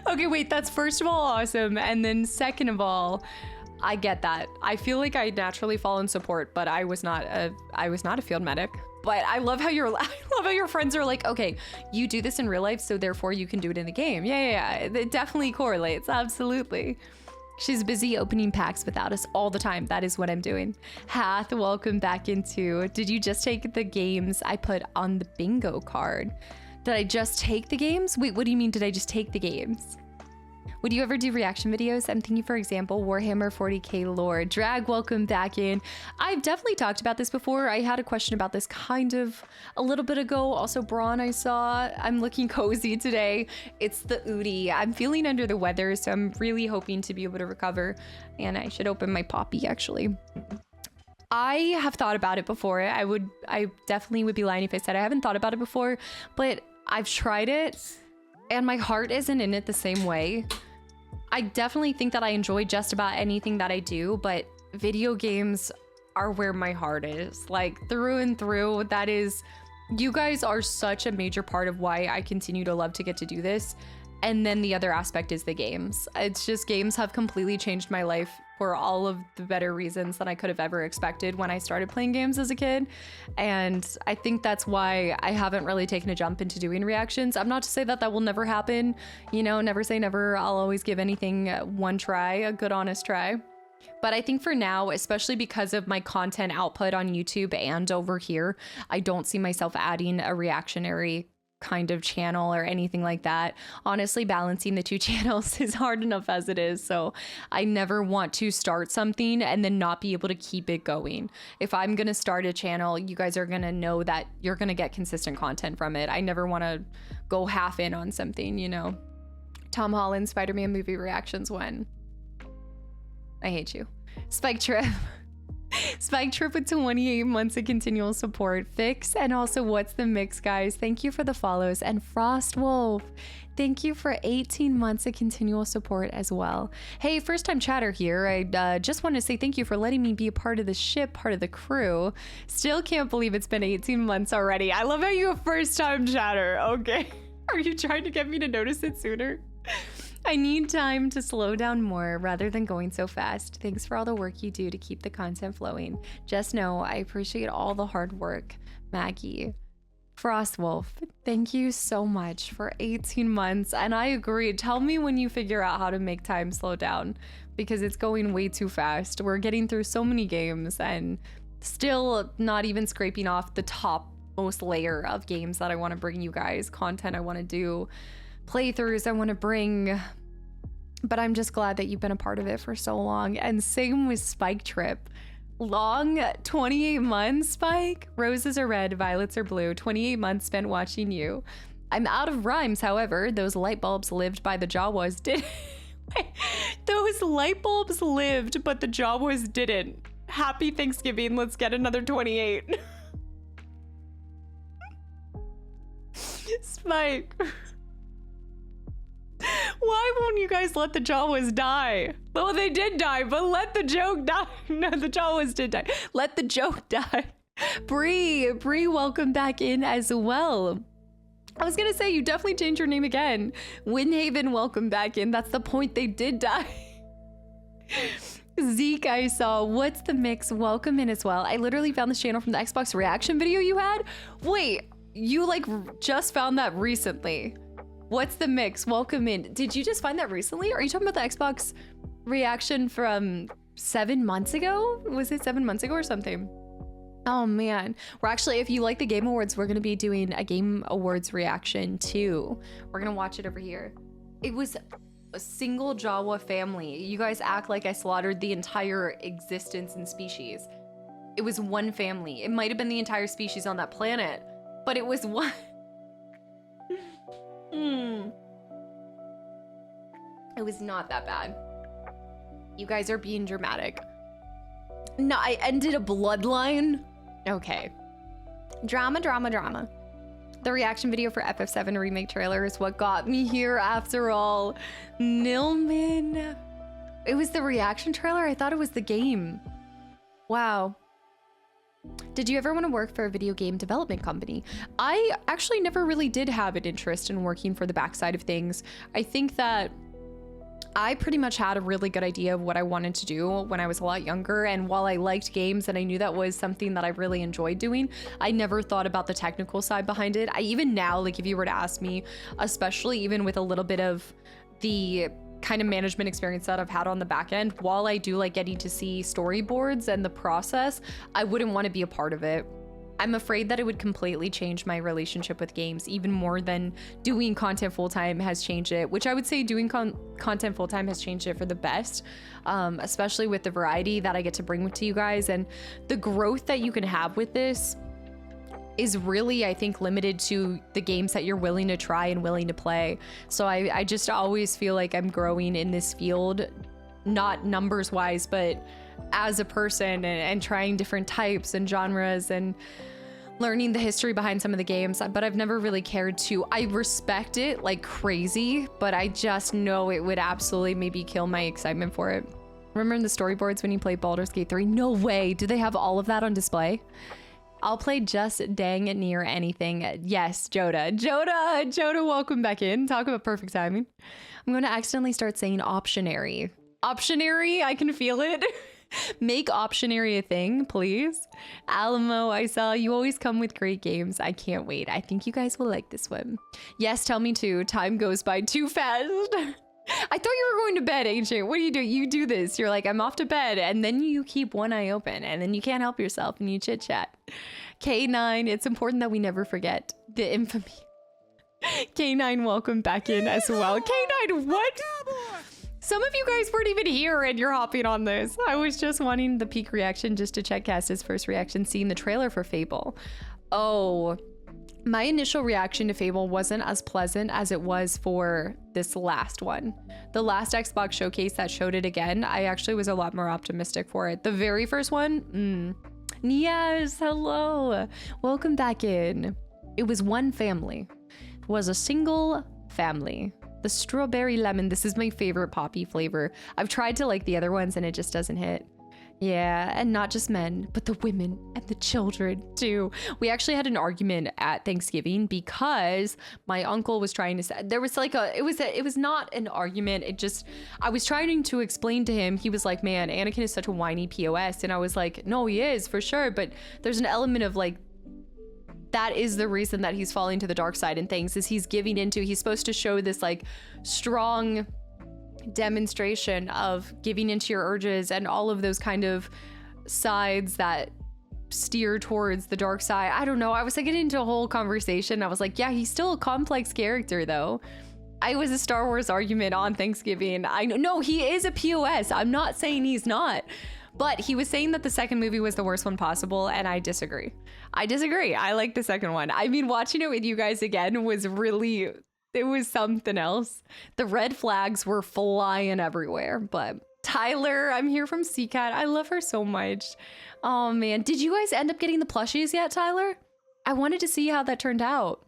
Okay, wait, that's first of all awesome. And then second of all, I get that. I feel like I naturally fall in support, but I was not a field medic. But I love how I love how your friends are like, okay, you do this in real life, so therefore you can do it in the game. Yeah. It definitely correlates. Absolutely. She's busy opening packs without us all the time. That is what I'm doing. Hath, welcome back into. Did you just take the games I put on the bingo card? Did I just take the games? Wait, what do you mean did I just take the games? Would you ever do reaction videos? I'm thinking, for example, Warhammer 40k lore. Drag, welcome back in. I've definitely talked about this before. I had a question about this kind of a little bit ago. Also, Braun, I saw. I'm looking cozy today. It's the Udi. I'm feeling under the weather, so I'm really hoping to be able to recover. And I should open my poppy, actually. I have thought about it before. I definitely would be lying if I said I haven't thought about it before, but I've tried it and my heart isn't in it the same way. I definitely think that I enjoy just about anything that I do, but video games are where my heart is. Like through and through, that is, you guys are such a major part of why I continue to love to get to do this. And then the other aspect is the games. It's just games have completely changed my life for all of the better reasons than I could have ever expected when I started playing games as a kid. And I think that's why I haven't really taken a jump into doing reactions. I'm not to say that that will never happen, you know, never say never. I'll always give anything one try, a good honest try. But I think for now, especially because of my content output on YouTube and over here, I don't see myself adding a reactionary kind of channel or anything like that. Honestly, balancing the two channels is hard enough as it is. So I never want to start something and then not be able to keep it going. If I'm going to start a channel, you guys are going to know that you're going to get consistent content from it. I never want to go half in on something, you know. Tom Holland Spider-Man movie reactions when? I hate you. Spike Trip. Spike Trip with 28 months of continual support. Fix and also What's the Mix, guys. Thank you for the follows. And Frost Wolf, thank you for 18 months of continual support as well. Hey, first time chatter here. I just want to say thank you for letting me be a part of the ship, part of the crew. Still can't believe it's been 18 months already. I love how you have first time chatter. Okay. Are you trying to get me to notice it sooner? I need time to slow down more rather than going so fast. Thanks for all the work you do to keep the content flowing. Just know I appreciate all the hard work. Maggie. Frostwolf, Thank you so much for 18 months. And I agree. Tell me when you figure out how to make time slow down, because it's going way too fast. We're getting through so many games and still not even scraping off the top most layer of games that I want to bring you guys, content I want to do, playthroughs I want to bring. But I'm just glad that you've been a part of it for so long. And same with Spike Trip. Long 28 months, Spike. Roses are red, violets are blue. 28 months spent watching you. I'm out of rhymes, however. Those light bulbs lived by the Jawas did. Those light bulbs lived, but the Jawas didn't. Happy Thanksgiving. Let's get another 28. Spike. Why won't you guys let the Jawas die? Well, they did die, but let the joke die. No, the Jawas did die. Let the joke die. Bree, welcome back in as well. I was gonna say, you definitely changed your name again. Windhaven, welcome back in. That's the point, they did die. Zeke, I saw. What's the mix? Welcome in as well. I literally found this channel from the Xbox reaction video you had. Wait, you like just found that recently? What's the mix? Welcome in. Did you just find that recently? Are you talking about the Xbox reaction from 7 months ago? Was it 7 months ago or something? Oh man. We're actually, if you like the Game Awards, we're gonna be doing a Game Awards reaction too. We're gonna watch it over here. It was a single Jawa family. You guys act like I slaughtered the entire existence and species. It was one family. It might have been the entire species on that planet, but it was one. It was not that bad. You guys are being dramatic. No, I ended a bloodline. Okay. Drama. The reaction video for FF7 remake trailer is what got me here after all. Nilman. It was the reaction trailer? I thought it was the game. Wow. Did you ever want to work for a video game development company? I actually never really did have an interest in working for the backside of things. I think that I pretty much had a really good idea of what I wanted to do when I was a lot younger, and while I liked games and I knew that was something that I really enjoyed doing, I never thought about the technical side behind it. I even now, like if you were to ask me, especially even with a little bit of the kind of management experience that I've had on the back end, while I do like getting to see storyboards and the process, I wouldn't want to be a part of it. I'm afraid that it would completely change my relationship with games, even more than doing content full-time has changed it, which I would say doing content full-time has changed it for the best, especially with the variety that I get to bring to you guys. And the growth that you can have with this is really, I think, limited to the games that you're willing to try and willing to play. So I just always feel like I'm growing in this field, not numbers wise, but as a person, and trying different types and genres and learning the history behind some of the games. But I've never really cared to. I respect it like crazy, but I just know it would absolutely maybe kill my excitement for it. Remember in the storyboards when you played Baldur's Gate 3? No way. Do they have all of that on display? I'll play just dang near anything. Yes, Joda, welcome back in. Talk about perfect timing. I'm going to accidentally start saying optionary. Optionary, I can feel it. Make optionary a thing, please. Alamo, I saw you always come with great games. I can't wait. I think you guys will like this one. Yes, tell me too. Time goes by too fast. I thought you were going to bed, Ancient. What do? You do this. You're like, I'm off to bed. And then you keep one eye open. And then you can't help yourself and you chit chat. K9, it's important that we never forget the infamy. K9, welcome back in as well. K9, what? Some of you guys weren't even here and you're hopping on this. I was just wanting the peak reaction just to check Cass's first reaction, seeing the trailer for Fable. Oh, my initial reaction to Fable wasn't as pleasant as it was for this last one. The last Xbox showcase that showed it again, I actually was a lot more optimistic for it. The very first one, Yes, hello. Welcome back in. It was one family. It was a single family. The strawberry lemon, this is my favorite poppy flavor. I've tried to like the other ones and it just doesn't hit. Yeah, and not just men, but the women and the children too. We actually had an argument at Thanksgiving because my uncle was trying to say, there was like it was not an argument. I was trying to explain to him. He was like, man, Anakin is such a whiny POS. And I was like, no, he is for sure. But there's an element of like, that is the reason that he's falling to the dark side and things, is he's supposed to show this like strong demonstration of giving into your urges and all of those kind of sides that steer towards the dark side. I don't know. I was like getting into a whole conversation. I was like, yeah, he's still a complex character though. I was a Star Wars argument on Thanksgiving. I know he is a POS. I'm not saying he's not, but he was saying that the second movie was the worst one possible, and I disagree. I like the second one. I mean, watching it with you guys again was really, it was something else. The red flags were flying everywhere, but Tyler, I'm here from CCAT. I love her so much. Oh man, did you guys end up getting the plushies yet, Tyler? I wanted to see how that turned out.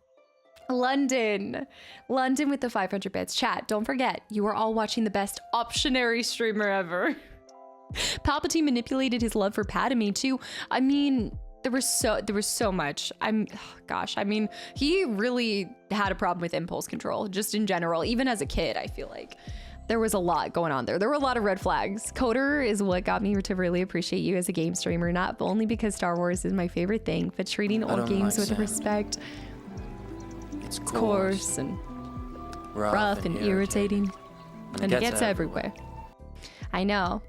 London with the 500 bits. Chat, don't forget, you are all watching the best optionary streamer ever. Palpatine manipulated his love for Padme too. I mean, there was so much. I mean, he really had a problem with impulse control, just in general. Even as a kid, I feel like there was a lot going on there. There were a lot of red flags. Coder is what got me to really appreciate you as a game streamer, not only because Star Wars is my favorite thing, but treating old games with respect. It's coarse and rough and irritating. And it gets everywhere. I know.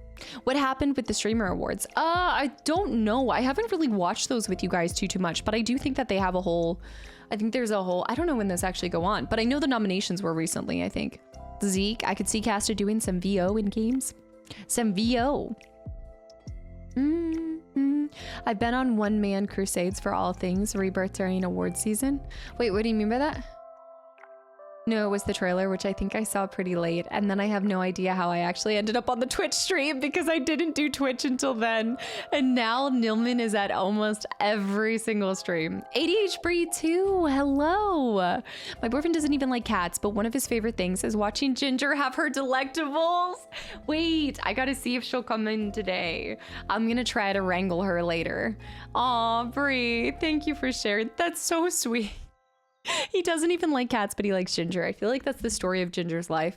What happened with the streamer awards? I don't know. I haven't really watched those with you guys too much, but I do think that they have a whole, I don't know when those actually go on, but I know the nominations were recently, I think. Zeke, I could see Caster doing some VO in games. Some VO. I've been on one-man crusades for all things Rebirth during award season. Wait, what do you mean by that? No, it was the trailer, which I think I saw pretty late. And then I have no idea how I actually ended up on the Twitch stream because I didn't do Twitch until then. And now Nilman is at almost every single stream. ADH Bree too, hello. My boyfriend doesn't even like cats, but one of his favorite things is watching Ginger have her delectables. Wait, I gotta see if she'll come in today. I'm gonna try to wrangle her later. Aw, Bree, thank you for sharing. That's so sweet. He doesn't even like cats, but he likes Ginger. I feel like that's the story of Ginger's life.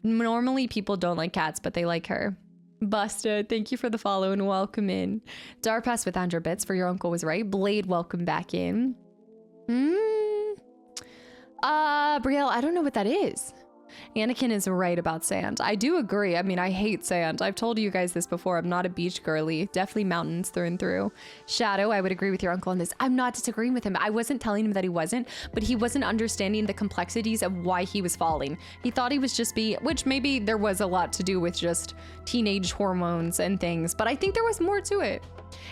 Normally people don't like cats, but they like her. Busta, thank you for the follow and welcome in. Darpass with 100 bits for your uncle was right. Blade, welcome back in. Brielle, I don't know what that is. Anakin is right about sand. I do agree. I mean, I hate sand. I've told you guys this before. I'm not a beach girly. Definitely mountains through and through. Shadow, I would agree with your uncle on this. I'm not disagreeing with him. I wasn't telling him that he wasn't, but he wasn't understanding the complexities of why he was falling. He thought he was just which maybe there was a lot to do with just teenage hormones and things, but I think there was more to it.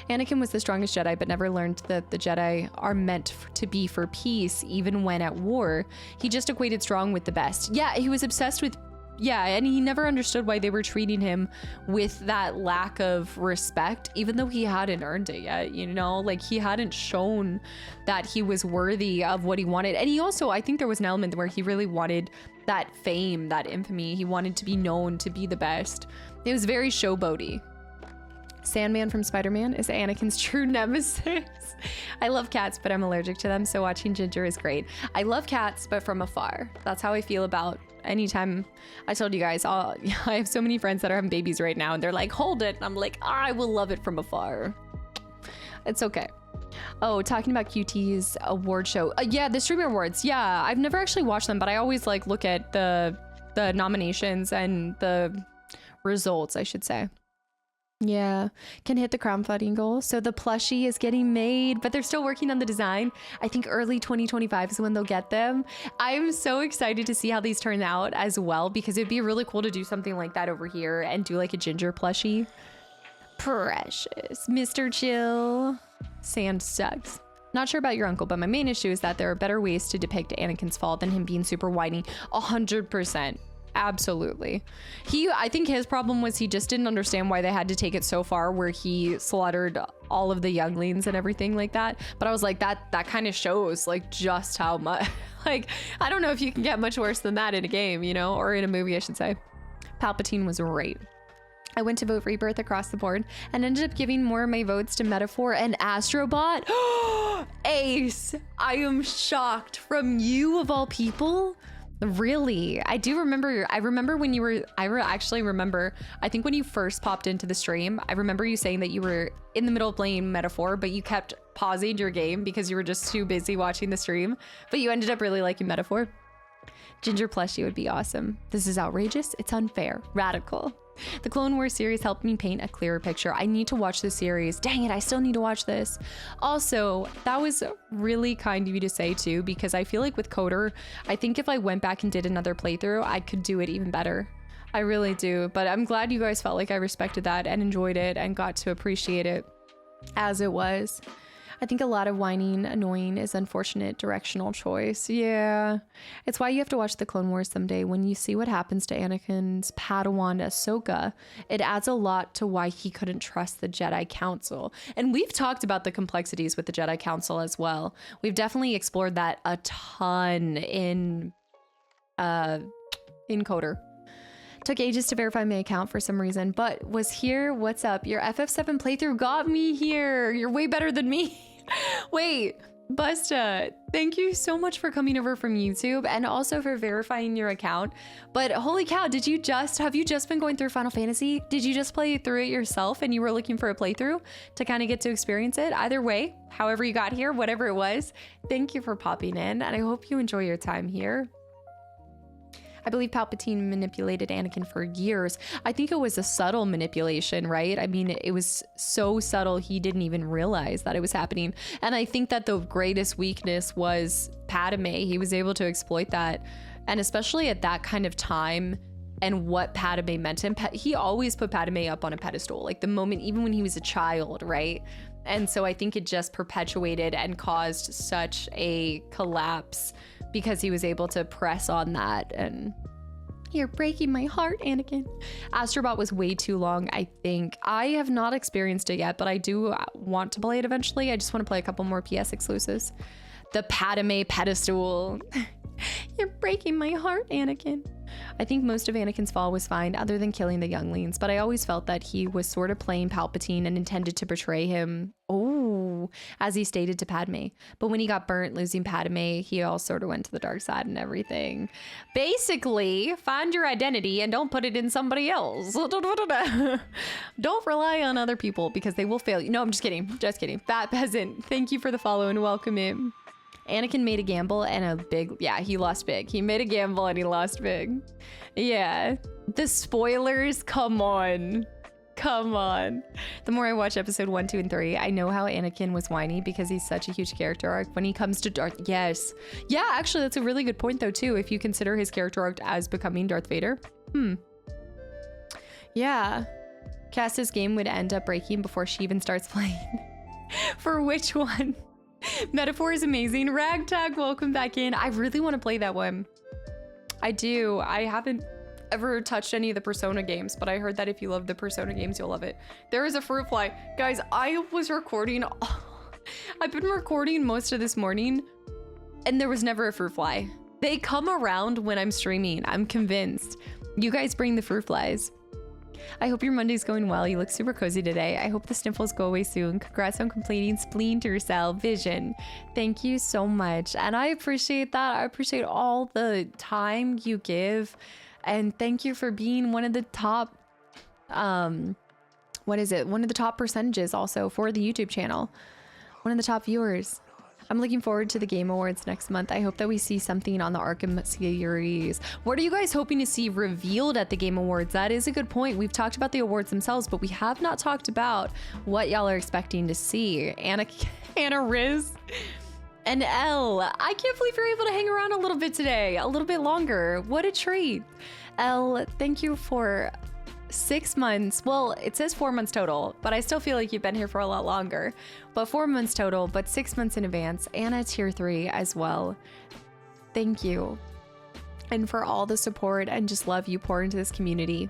Anakin was the strongest Jedi, but never learned that the Jedi are meant to be for peace, even when at war. He just equated strong with the best. Yeah, he was obsessed with, and he never understood why they were treating him with that lack of respect, even though he hadn't earned it yet, you know? Like, he hadn't shown that he was worthy of what he wanted. And he also, I think there was an element where he really wanted that fame, that infamy. He wanted to be known to be the best. It was very showboaty. Sandman from Spider-Man is Anakin's true nemesis. I love cats, but I'm allergic to them, so watching Ginger is great. I love cats, but from afar. That's how I feel about anytime. I told you guys, I have so many friends that are having babies right now, and they're like, hold it. And I'm like, I will love it from afar. It's okay. Oh, talking about QT's award show. Yeah, the Streamer Awards. Yeah, I've never actually watched them, but I always like look at the nominations and the results, I should say. Yeah, can hit the crowdfunding goal. So the plushie is getting made, but they're still working on the design. I think early 2025 is when they'll get them. I'm so excited to see how these turn out as well, because it'd be really cool to do something like that over here and do like a Ginger plushie. Precious. Mr. Chill. Sand sucks. Not sure about your uncle, but my main issue is that there are better ways to depict Anakin's fall than him being super whiny. 100%. Absolutely. I think his problem was he just didn't understand why they had to take it so far where he slaughtered all of the younglings and everything like that. But I was like, that kind of shows like just how much, like, I don't know if you can get much worse than that in a game, you know, or in a movie, I should say. Palpatine was right. I went to vote Rebirth across the board and ended up giving more of my votes to Metaphor and Astrobot. Ace, I am shocked from you of all people. Really? I do remember. I remember when you were, actually remember, I think when you first popped into the stream, I remember you saying that you were in the middle of playing Metaphor, but you kept pausing your game because you were just too busy watching the stream, but you ended up really liking Metaphor. Ginger plushie would be awesome. This is outrageous. It's unfair. Radical. The Clone Wars series helped me paint a clearer picture. I need to watch this series. Dang it, I still need to watch this. Also, that was really kind of you to say too, because I feel like with Coder, I think if I went back and did another playthrough, I could do it even better. I really do, but I'm glad you guys felt like I respected that and enjoyed it and got to appreciate it as it was. I think a lot of whining, annoying is unfortunate directional choice. Yeah. It's why you have to watch the Clone Wars someday. When you see what happens to Anakin's Padawan Ahsoka, it adds a lot to why he couldn't trust the Jedi Council. And we've talked about the complexities with the Jedi Council as well. We've definitely explored that a ton in Coder. Took ages to verify my account for some reason, but was here. What's up? Your FF7 playthrough got me here. You're way better than me. Wait, Busta, thank you so much for coming over from YouTube and also for verifying your account. But holy cow, have you just been going through Final Fantasy? Did you just play through it yourself and you were looking for a playthrough to kind of get to experience it? Either way, however you got here, whatever it was, thank you for popping in and I hope you enjoy your time here. I believe Palpatine manipulated Anakin for years. I think it was a subtle manipulation, right? I mean, it was so subtle he didn't even realize that it was happening. And I think that the greatest weakness was Padme. He was able to exploit that. And especially at that kind of time and what Padme meant to him, he always put Padme up on a pedestal, like the moment, even when he was a child, right? And so I think it just perpetuated and caused such a collapse because he was able to press on that. And you're breaking my heart, Anakin. Astrobot was way too long, I think. I have not experienced it yet, but I do want to play it eventually. I just want to play a couple more PS exclusives. The Padme pedestal. You're breaking my heart, Anakin. I think most of Anakin's fall was fine other than killing the younglings, but I always felt that he was sort of playing Palpatine and intended to betray him. Oh, as he stated to Padme. But when he got burnt losing Padme, he all sort of went to the dark side and everything. Basically, find your identity and don't put it in somebody else. Don't rely on other people because they will fail you. No, I'm just kidding. Just kidding. Fat Peasant, thank you for the follow and welcome in. Anakin made a gamble and a big, yeah, he lost big. He made a gamble and he lost big. Yeah, the spoilers, come on. Come on. The more I watch episode 1, 2, and 3, I know how Anakin was whiny because he's such a huge character arc when he comes to Darth. Yes. Yeah, actually, that's a really good point though, too, if you consider his character arc as becoming Darth Vader. Yeah. Cass's game would end up breaking before she even starts playing. For which one? Metaphor is amazing. Ragtag, welcome back in. I really want to play that one. I do. I haven't ever touched any of the Persona games, but I heard that if you love the Persona games, you'll love it. There is a fruit fly. Guys, I was recording. I've been recording most of this morning and there was never a fruit fly. They come around when I'm streaming. I'm convinced. You guys bring the fruit flies. I hope your Monday's going well. You look super cozy today. I hope the sniffles go away soon. Congrats on completing Splinter Cell Vision. Thank you so much. And I appreciate that. I appreciate all the time you give. And thank you for being one of the top, what is it? One of the top percentages also for the YouTube channel. One of the top viewers. I'm looking forward to the Game Awards next month. I hope that we see something on the Arkham series. What are you guys hoping to see revealed at the Game Awards? That is a good point. We've talked about the awards themselves, but we have not talked about what y'all are expecting to see. Anna Riz and Elle. I can't believe you're able to hang around a little bit today, a little bit longer. What a treat. Elle, thank you for 6 months. Well, it says 4 months total, but I still feel like you've been here for a lot longer. But 4 months total, but 6 months in advance. Anna tier 3 as well. Thank you. And for all the support and just love you pour into this community.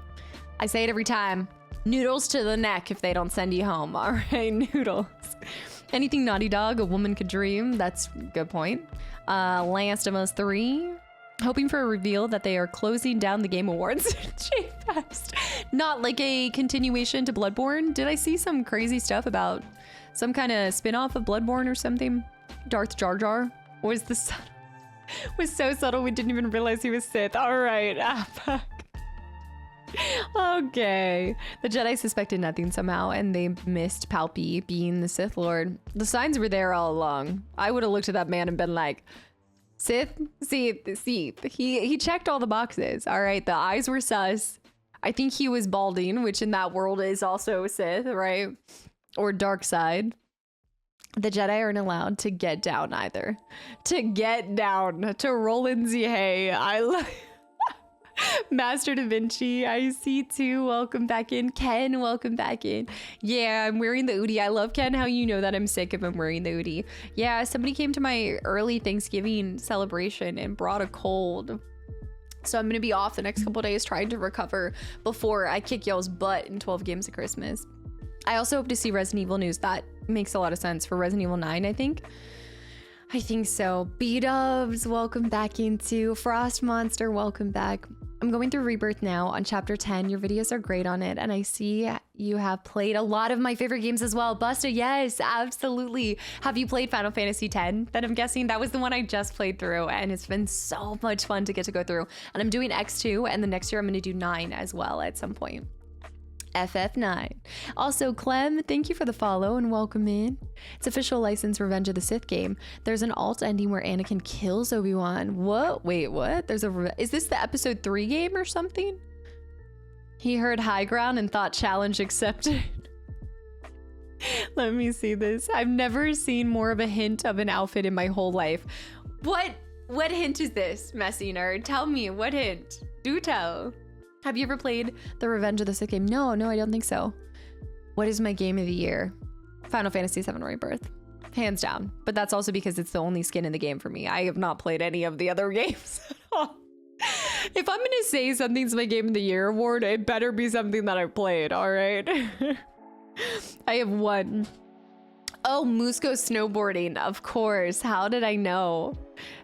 I say it every time. Noodles to the neck if they don't send you home. All right, noodles. Anything Naughty Dog, a woman could dream. That's a good point. Last of Us 3. Hoping for a reveal that they are closing down the Game Awards. J-Fest. Not like a continuation to Bloodborne. Did I see some crazy stuff about some kind of spin-off of Bloodborne or something? Darth Jar Jar was the son. Was so subtle we didn't even realize he was Sith. All right. Ah, fuck. Okay. The Jedi suspected nothing somehow, and they missed Palpy being the Sith Lord. The signs were there all along. I would have looked at that man and been like, Sith? Sith. He checked all the boxes. All right. The eyes were sus. I think he was balding, which in that world is also Sith, right? Or dark side. The Jedi aren't allowed to get down either. To get down. To roll in the hay. I love Master Da Vinci, I see too. Welcome back in. Ken, welcome back in. Yeah, I'm wearing the Udi. I love, Ken, how you know that I'm sick if I'm wearing the Udi. Yeah, somebody came to my early Thanksgiving celebration and brought a cold. So I'm going to be off the next couple days trying to recover before I kick y'all's butt in 12 games of Christmas. I also hope to see Resident Evil news. That makes a lot of sense for Resident Evil 9, I think. I think so. B-dubs, welcome back into Frost Monster, welcome back. I'm going through Rebirth now on chapter 10. Your videos are great on it, and I see you have played a lot of my favorite games as well. Busta, yes, absolutely. Have you played Final Fantasy X? Then I'm guessing that was the one I just played through, and it's been so much fun to get to go through. And I'm doing X2, and the next year I'm going to do 9 as well at some point. FF9. Also, Clem, thank you for the follow and welcome in. It's official licensed Revenge of the Sith game. There's an alt ending where Anakin kills Obi-Wan. What? Wait, what? Is this the episode 3 game or something? He heard high ground and thought challenge accepted. Let me see this. I've never seen more of a hint of an outfit in my whole life. What hint is this, messy nerd? Tell me, what hint? Do tell. Have you ever played the Revenge of the Sith game? No, I don't think so. What is my game of the year? Final Fantasy VII Rebirth. Hands down. But that's also because it's the only skin in the game for me. I have not played any of the other games at all. If I'm gonna say something's my game of the year award, it better be something that I've played, all right? I have one. Oh, Musco snowboarding, of course. How did I know?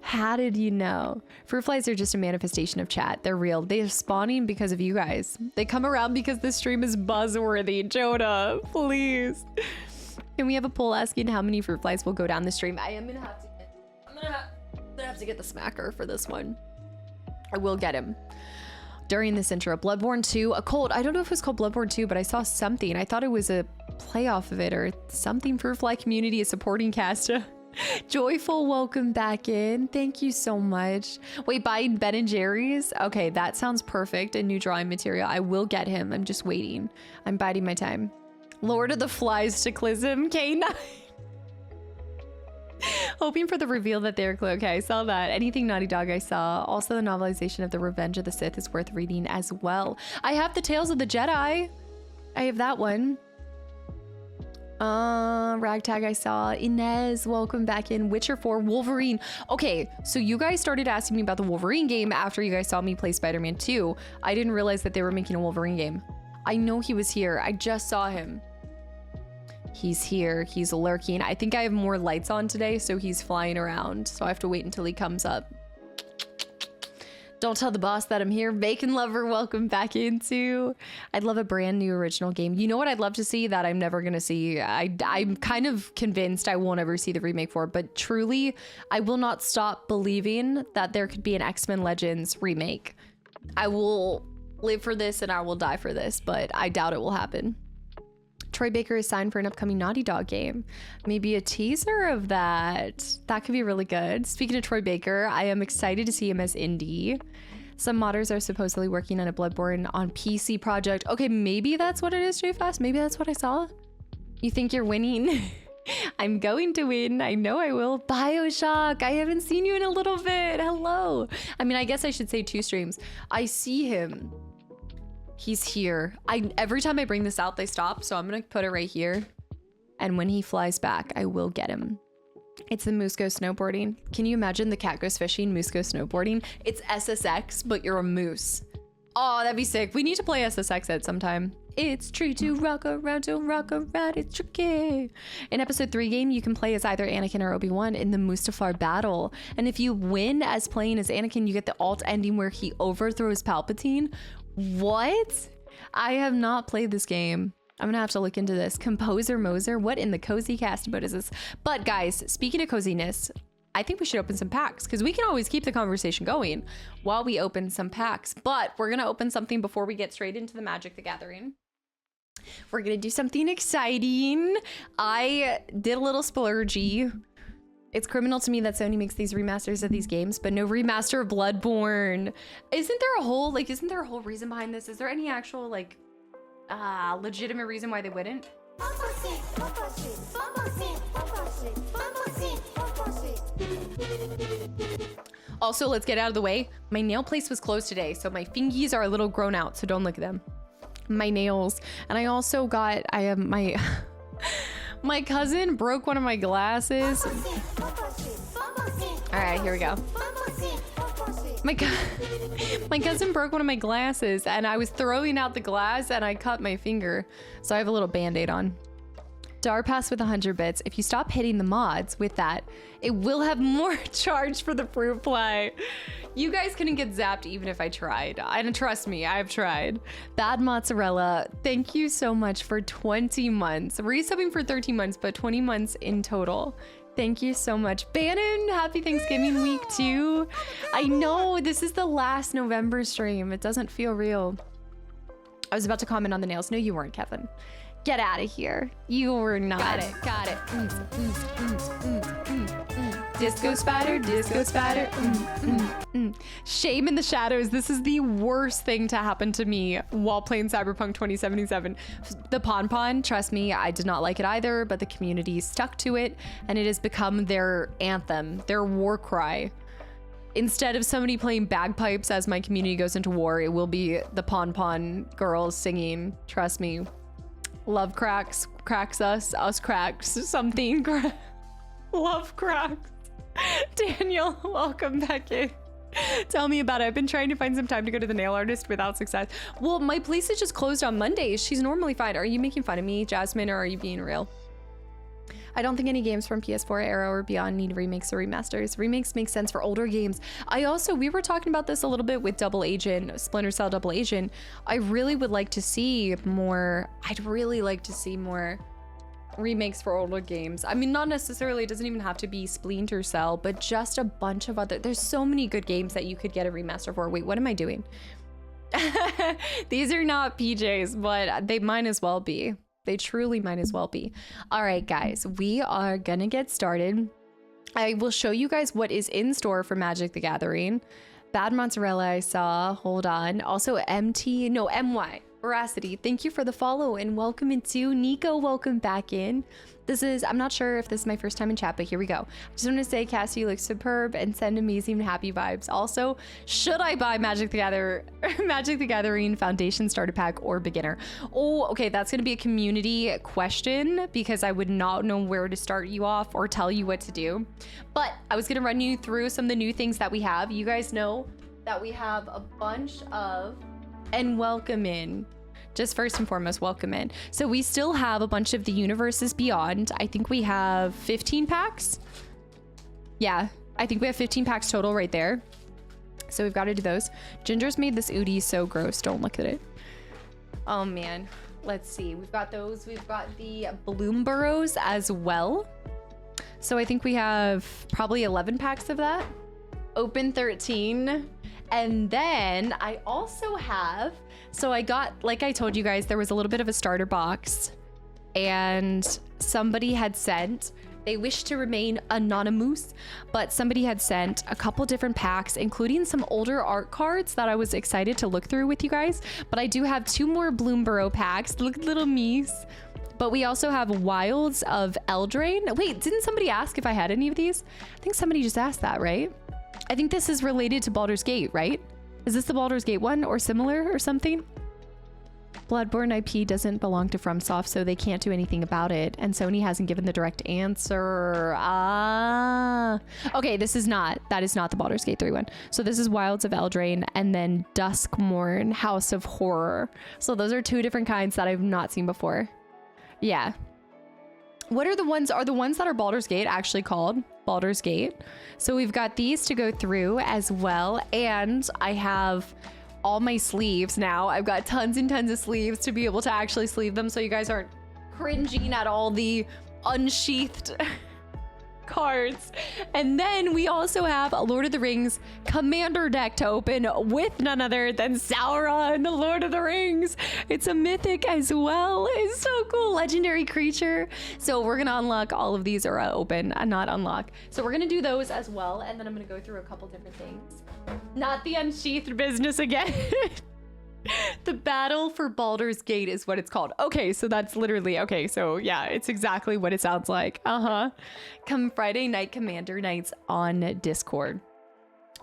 How did you know? Fruit flies are just a manifestation of chat. They're real. They're spawning because of you guys. They come around because this stream is buzzworthy. Jonah, please. Can we have a poll asking how many fruit flies will go down the stream? I'm gonna have to get the smacker for this one. I will get him. During this intro, Bloodborne 2, a cult. I don't know if it was called Bloodborne 2, but I saw something. I thought it was a playoff of it or something. Fruit fly community is supporting Casta. Joyful, welcome back in. Thank you so much. Wait, buying Ben and Jerry's? Okay, that sounds perfect. A new drawing material. I will get him. I'm just waiting. I'm biding my time. Lord of the Flies Kastaclysm K9. Hoping for the reveal that they're clear. Okay, I saw that. Anything Naughty Dog I saw. Also, the novelization of The Revenge of the Sith is worth reading as well. I have the Tales of the Jedi. I have that one. Ragtag I saw. Inez, welcome back in. Witcher 4, Wolverine. Okay, so you guys started asking me about the Wolverine game after you guys saw me play Spider-Man 2. I didn't realize that they were making a Wolverine game. I know he was here. I just saw him. He's here. He's lurking. I think I have more lights on today, so he's flying around. So I have to wait until he comes up. Don't tell the boss that I'm here. Bacon Lover, welcome back into. I'd love a brand new original game. You know what I'd love to see that I'm never going to see? I'm kind of convinced I won't ever see the remake for it, but truly, I will not stop believing that there could be an X-Men Legends remake. I will live for this and I will die for this, but I doubt it will happen. Troy Baker is signed for an upcoming Naughty Dog game. Maybe a teaser of that. That could be really good. Speaking of Troy Baker, I am excited to see him as Indy. Some modders are supposedly working on a Bloodborne on PC project. Okay, maybe that's what it is, JFast. Maybe that's what I saw. You think you're winning? I'm going to win. I know I will. Bioshock. I haven't seen you in a little bit. Hello. I mean, I guess I should say 2 streams. I see him. He's here. Every time I bring this out, they stop. So I'm going to put it right here. And when he flies back, I will get him. It's the Moose goes snowboarding. Can you imagine the cat goes fishing, Moose goes snowboarding? It's SSX, but you're a moose. Oh, that'd be sick. We need to play SSX at some time. It's tricky to rock around, don't rock around, it's tricky. In episode 3 game, you can play as either Anakin or Obi-Wan in the Mustafar battle. And if you win as playing as Anakin, you get the alt ending where he overthrows Palpatine. What? I have not played this game. I'm gonna have to look into this. Composer Moser, what in the cozy cast about is this? But guys, speaking of coziness, I think we should open some packs because we can always keep the conversation going while we open some packs. But we're going to open something before we get straight into the Magic the Gathering. We're going to do something exciting. I did a little splurgy. It's criminal to me that Sony makes these remasters of these games, but no remaster of Bloodborne. Isn't there a whole reason behind this? Is there any actual like legitimate reason why they wouldn't? Also, let's get out of the way. My nail place was closed today, so my fingies are a little grown out, so don't look at them. My nails. And I also got, I have my, my cousin broke one of my glasses. All right, here we go. My cousin broke one of my glasses and I was throwing out the glass and I cut my finger. So I have a little band-aid on. Darpass with 100 bits. If you stop hitting the mods with that, it will have more charge for the fruit fly. You guys couldn't get zapped even if I tried. And trust me, I've tried. Bad Mozzarella, thank you so much for 20 months. Resubbing for 13 months, but 20 months in total. Thank you so much. Bannon, happy Thanksgiving week too. I know this is the last November stream. It doesn't feel real. I was about to comment on the nails. No, you weren't, Kevin. Get out of here. You were not. Got it. Disco spider, disco spider. Shame in the shadows. This is the worst thing to happen to me while playing Cyberpunk 2077. The Pon, trust me, I did not like it either, but the community stuck to it and it has become their anthem, their war cry. Instead of somebody playing bagpipes as my community goes into war, it will be the Pon girls singing. Trust me. Love cracks us cracks something. Love cracks. Daniel, welcome back in. Tell me about it. I've been trying to find some time to go to the nail artist without success. Well, my place is just closed on Mondays. She's normally fine. Are you making fun of me, Jasmine, or are you being real? I don't think any games from PS4 era or beyond need remakes or remasters. Remakes make sense for older games. We were talking about this a little bit with Double Agent, Splinter Cell Double Agent. I really would like to see more. I'd really like to see more remakes for older games. I mean, not necessarily, it doesn't even have to be Splinter Cell, but just a bunch of other, there's so many good games that you could get a remaster for. Wait, what am I doing? These are not PJs, but they might as well be. They truly might as well be. All right, guys, we are gonna get started. I will show you guys what is in store for Magic the Gathering. Bad Mozzarella I saw, hold on. Also MY, Veracity, thank you for the follow and welcome into Nico, welcome back in. I'm not sure if this is my first time in chat, but here we go. I just want to say, Cassie, you look superb and send amazing happy vibes. Also, should I buy Magic the Gathering Foundation Starter Pack or Beginner? Oh, okay, that's going to be a community question because I would not know where to start you off or tell you what to do. But I was going to run you through some of the new things that we have. You guys know that we have a bunch of, and welcome in. Just first and foremost, welcome in. So we still have a bunch of the Universes Beyond. I think we have 15 packs. Yeah, I think we have 15 packs total right there. So we've got to do those. Ginger's made this Udi so gross. Don't look at it. Oh man, let's see. We've got those. We've got the Bloom Burrows as well. So I think we have probably 11 packs of that. Open 13. And then I also have, so I got, like I told you guys, there was a little bit of a starter box and somebody had sent, they wish to remain anonymous, but somebody had sent a couple different packs, including some older art cards that I was excited to look through with you guys. But I do have 2 more Bloomborough packs. Look at little me's. But we also have Wilds of Eldraine. Wait, didn't somebody ask if I had any of these? I think somebody just asked that, right? I think this is related to Baldur's Gate, right? Is this the Baldur's Gate one or similar or something? Bloodborne IP doesn't belong to FromSoft, so they can't do anything about it. And Sony hasn't given the direct answer. Okay, that is not the Baldur's Gate 3 one. So this is Wilds of Eldraine and then Duskmourn, House of Horror. So those are 2 different kinds that I've not seen before. Yeah. What are the ones that are Baldur's Gate actually called Baldur's Gate? So we've got these to go through as well. And I have all my sleeves now. I've got tons and tons of sleeves to be able to actually sleeve them so you guys aren't cringing at all the unsheathed cards. And then we also have a Lord of the Rings Commander deck to open with none other than Sauron, the Lord of the Rings. It's a mythic as well. It's so cool. Legendary creature. So we're going to unlock all of these, or open, not unlock. So we're going to do those as well. And then I'm going to go through a couple different things. Not the unsheathed business again. The Battle for Baldur's Gate is what it's called. Okay, so that's literally, okay, so yeah, it's exactly what it sounds like. Come Friday night Commander nights on Discord.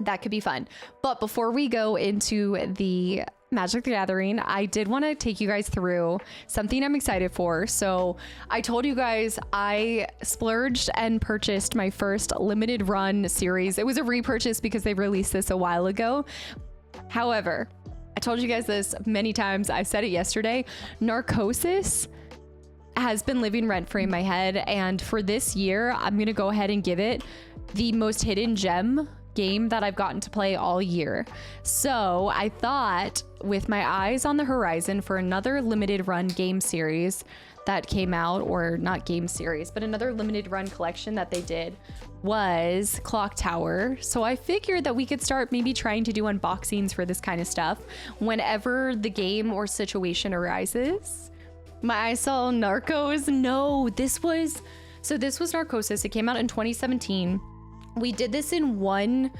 That could be fun. But before we go into the Magic the Gathering, I did want to take you guys through something I'm excited for. So I told you guys I splurged and purchased my first limited run series. It was a repurchase because they released this a while ago. However, I told you guys this many times. I said it yesterday. Narcosis has been living rent-free in my head. And for this year, I'm going to go ahead and give it the most hidden gem game that I've gotten to play all year. So I thought, with my eyes on the horizon for another limited run game series that came out, or not game series, but another limited run collection that they did, was Clock Tower. So I figured that we could start maybe trying to do unboxings for this kind of stuff whenever the game or situation arises. My eyes saw Narcos. No, this was Narcosis. It came out in 2017. We did this in one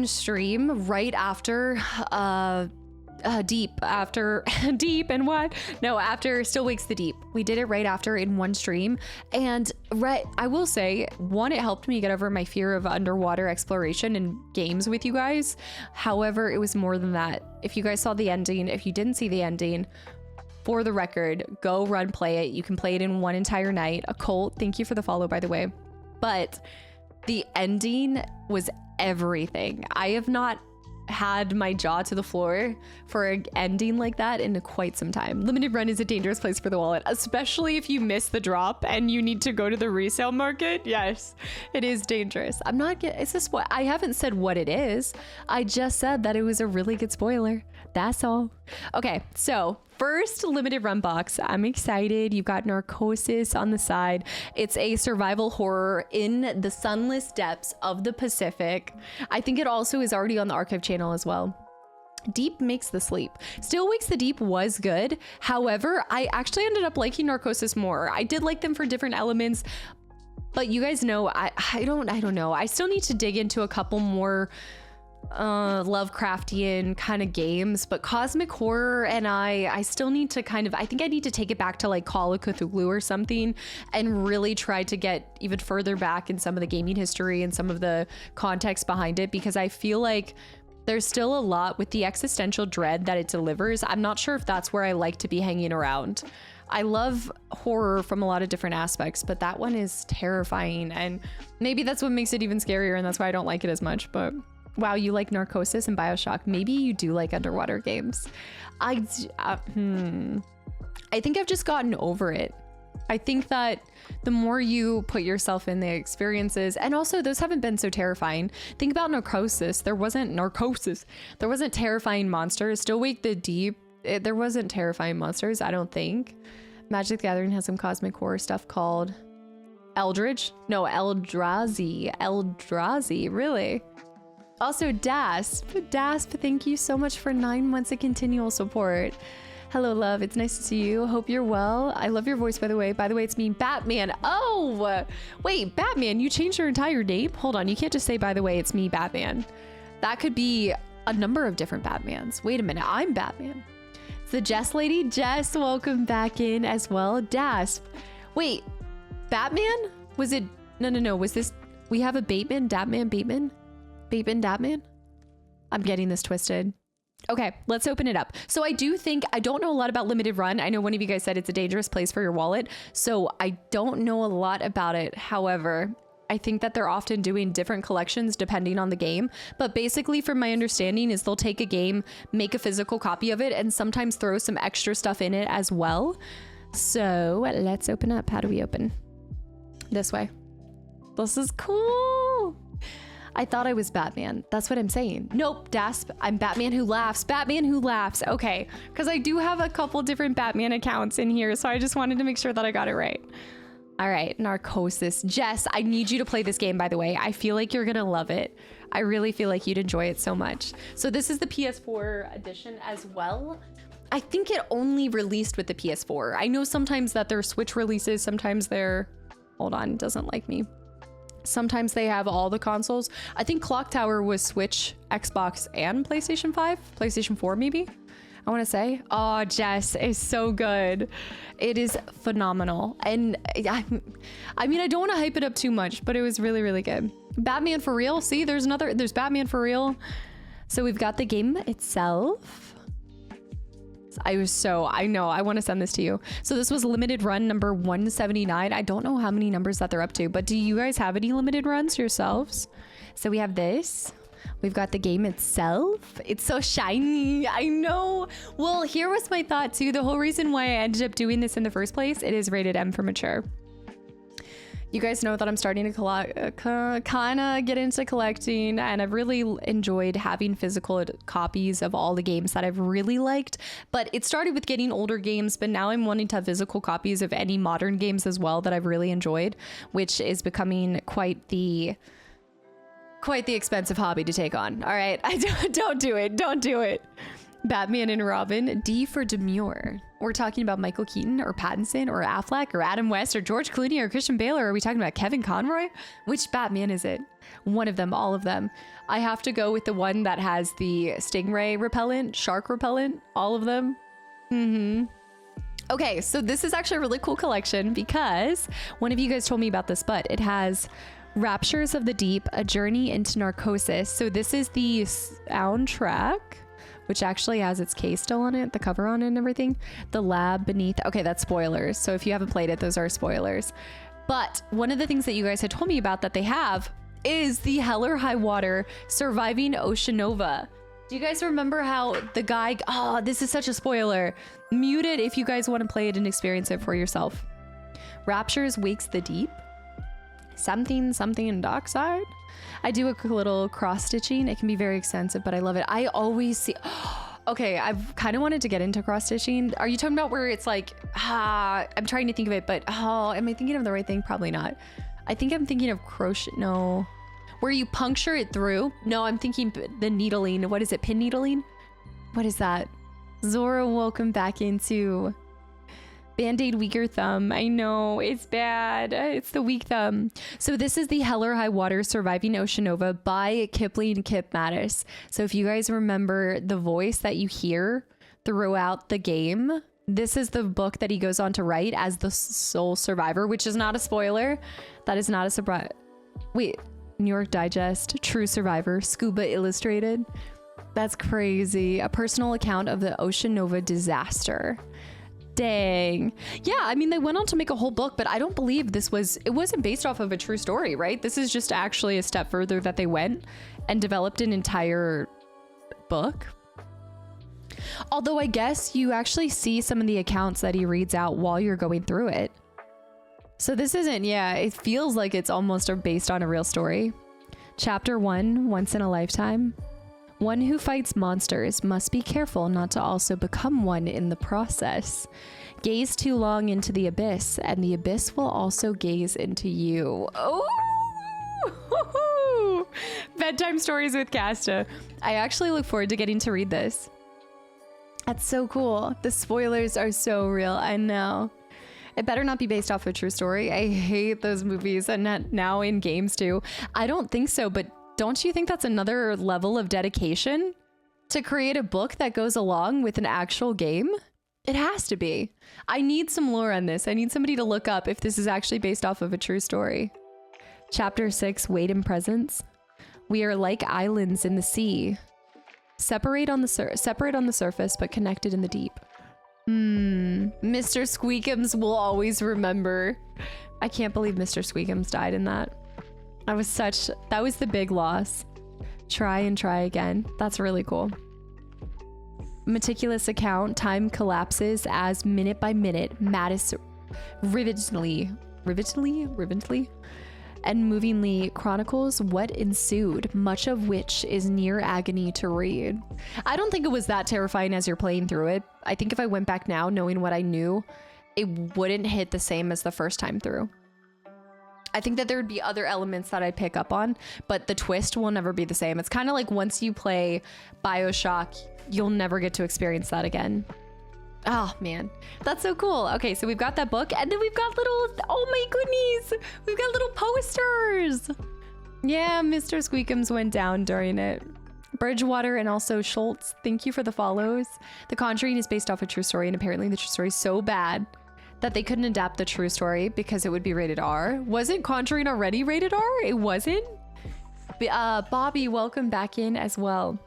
stream right after after Still Wakes the Deep. We did it right after in one stream. And I will say, one, it helped me get over my fear of underwater exploration and games with you guys. However, it was more than that. If you guys saw the ending, if you didn't see the ending, for the record, go run play it. You can play it in one entire night. A Colt, thank you for the follow, by the way. But the ending was everything. I have not had my jaw to the floor for an ending like that in quite some time. Limited run is a dangerous place for the wallet, especially if you miss the drop and you need to go to the resale market. Yes, it is dangerous. I haven't said what it is. I just said that it was a really good spoiler. That's all. Okay, so first limited run box. I'm excited. You've got Narcosis on the side. It's a survival horror in the sunless depths of the Pacific. I think it also is already on the archive channel as well. Deep makes the sleep. Still Wakes the Deep was good. However, I actually ended up liking Narcosis more. I did like them for different elements, but you guys know, I don't know. I still need to dig into a couple more Lovecraftian kind of games, but cosmic horror, and I still need to I think I need to take it back to like Call of Cthulhu or something and really try to get even further back in some of the gaming history and some of the context behind it, because I feel like there's still a lot with the existential dread that it delivers. I'm not sure if that's where I like to be hanging around. I love horror from a lot of different aspects, but that one is terrifying, and maybe that's what makes it even scarier, and that's why I don't like it as much. But wow, you like Narcosis and Bioshock. Maybe you do like underwater games. I think I've just gotten over it. I think that the more you put yourself in the experiences, and also those haven't been so terrifying. Think about Narcosis. There wasn't terrifying monsters. Still Wake the Deep, there wasn't terrifying monsters, I don't think. Magic the Gathering has some cosmic horror stuff called Eldrazi, really. Also, Dasp, thank you so much for 9 months of continual support. Hello, love. It's nice to see you. Hope you're well. I love your voice, by the way. By the way, it's me, Batman. Oh, wait, Batman, you changed your entire name? Hold on, you can't just say, by the way, it's me, Batman. That could be a number of different Batmans. Wait a minute, I'm Batman. It's the Jess lady. Jess, welcome back in as well. Dasp. Wait, Batman? Was it? No. Was this? We have a Bateman, Bateman? I'm getting this twisted. Okay, let's open it up. So I don't know a lot about limited run. I know one of you guys said it's a dangerous place for your wallet, so I don't know a lot about it. However, I think that they're often doing different collections depending on the game. But basically, from my understanding, is they'll take a game, make a physical copy of it, and sometimes throw some extra stuff in it as well. So let's open up. How do we open? This way. This is cool. I thought I was Batman. That's what I'm saying. Nope, Dasp. I'm Batman who laughs. Batman who laughs. Okay, because I do have a couple different Batman accounts in here, so I just wanted to make sure that I got it right. All right, Narcosis. Jess, I need you to play this game, by the way. I feel like you're gonna love it. I really feel like you'd enjoy it so much. So this is the PS4 edition as well. I think it only released with the PS4. I know sometimes that they're Switch releases, sometimes they're, hold on, it doesn't like me. Sometimes they have all the consoles. I think Clock Tower was Switch, Xbox, and PlayStation 5, PlayStation 4 maybe, I want to say. Oh, Jess is so good. It is phenomenal. And I mean, I don't want to hype it up too much, but it was really, really good. Batman for real. See, there's Batman for real. So we've got the game itself. I know, I want to send this to you. So this was limited run number 179. I don't know how many numbers that they're up to, but do you guys have any limited runs yourselves? So we have this. We've got the game itself. It's so shiny. I know. Well, here was my thought too. The whole reason why I ended up doing this in the first place, it is rated M for mature. You guys know that I'm starting to kind of get into collecting, and I've really enjoyed having physical copies of all the games that I've really liked. But it started with getting older games, but now I'm wanting to have physical copies of any modern games as well that I've really enjoyed, which is becoming quite the expensive hobby to take on. All right, don't do it. Don't do it. Batman and Robin, D for demure. We're talking about Michael Keaton or Pattinson or Affleck or Adam West or George Clooney or Christian Bale, or are we talking about Kevin Conroy? Which Batman is it? One of them, all of them. I have to go with the one that has the stingray repellent, shark repellent, all of them. Okay, so this is actually a really cool collection because one of you guys told me about this, but it has Raptures of the Deep, A Journey into Narcosis. So this is the soundtrack, which actually has its case still on it, the cover on it and everything. The Lab Beneath. Okay, that's spoilers. So if you haven't played it, those are spoilers. But one of the things that you guys had told me about that they have is the Hell or High Water Surviving Oceanova. Do you guys remember how the guy, oh, this is such a spoiler. Mute it if you guys want to play it and experience it for yourself. Raptures Wakes the Deep. Something in Dockside. I do a little cross stitching. It can be very extensive, but I love it. I always see, okay, I've kind of wanted to get into cross stitching. Are you talking about where it's like, I'm trying to think of it, but am I thinking of the right thing? Probably not. I think I'm thinking of crochet. No, where you puncture it through. No, I'm thinking the needling. What is it? Pin needling? What is that? Zora, welcome back into Band-Aid weaker thumb. I know, it's bad. It's the weak thumb. So this is the Hell or High Water Surviving Oceanova by Kipling Kip Mattis. So if you guys remember the voice that you hear throughout the game, this is the book that he goes on to write as the sole survivor, which is not a spoiler. That is not a surprise. Wait, New York Digest, True Survivor, Scuba Illustrated. That's crazy. A personal account of the Oceanova disaster. Dang. Yeah, I mean, they went on to make a whole book, but I don't believe it wasn't based off of a true story, right? This is just actually a step further that they went and developed an entire book. Although I guess you actually see some of the accounts that he reads out while you're going through it. So this isn't, yeah, it feels like it's almost based on a real story. Chapter 1, Once in a Lifetime. One who fights monsters must be careful not to also become one in the process. Gaze too long into the abyss, and the abyss will also gaze into you. Oh! Bedtime stories with Casta. I actually look forward to getting to read this. That's so cool. The spoilers are so real. I know. It better not be based off a true story. I hate those movies, and now in games too. I don't think so, but don't you think that's another level of dedication to create a book that goes along with an actual game? It has to be. I need some lore on this. I need somebody to look up if this is actually based off of a true story. Chapter 6, Weight and Presence. We are like islands in the sea. Separate on the surface, but connected in the deep. Mr. Squeakums will always remember. I can't believe Mr. Squeakums died in that. That was the big loss. Try and try again. That's really cool. Meticulous account. Time collapses as minute by minute Mattis rivetedly and movingly chronicles what ensued, much of which is near agony to read. I don't think it was that terrifying as you're playing through it. I think if I went back now knowing what I knew, it wouldn't hit the same as the first time through. I think that there would be other elements that I pick up on, but the twist will never be the same. It's kind of like once you play BioShock, you'll never get to experience that again. Oh man, that's so cool. Okay, so we've got that book, and then we've got little, oh my goodness, we've got little posters. Yeah, Mr. Squeakums went down during it. Bridgewater and also Schultz, thank you for the follows. The Conjuring is based off a true story, and apparently the true story is so bad that they couldn't adapt the true story because it would be rated R. Wasn't Conjuring already rated R? It wasn't? Bobby, welcome back in as well.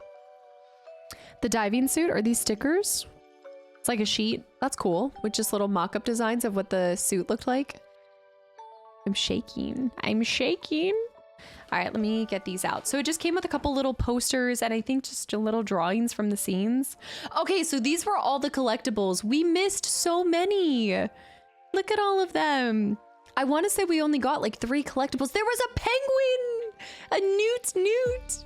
The diving suit, are these stickers? It's like a sheet. That's cool. With just little mock-up designs of what the suit looked like. I'm shaking. I'm shaking. All right, let me get these out. So it just came with a couple little posters and I think just little drawings from the scenes. Okay, so these were all the collectibles. We missed so many. Look at all of them. I want to say we only got like 3 collectibles. There was a penguin, a newt.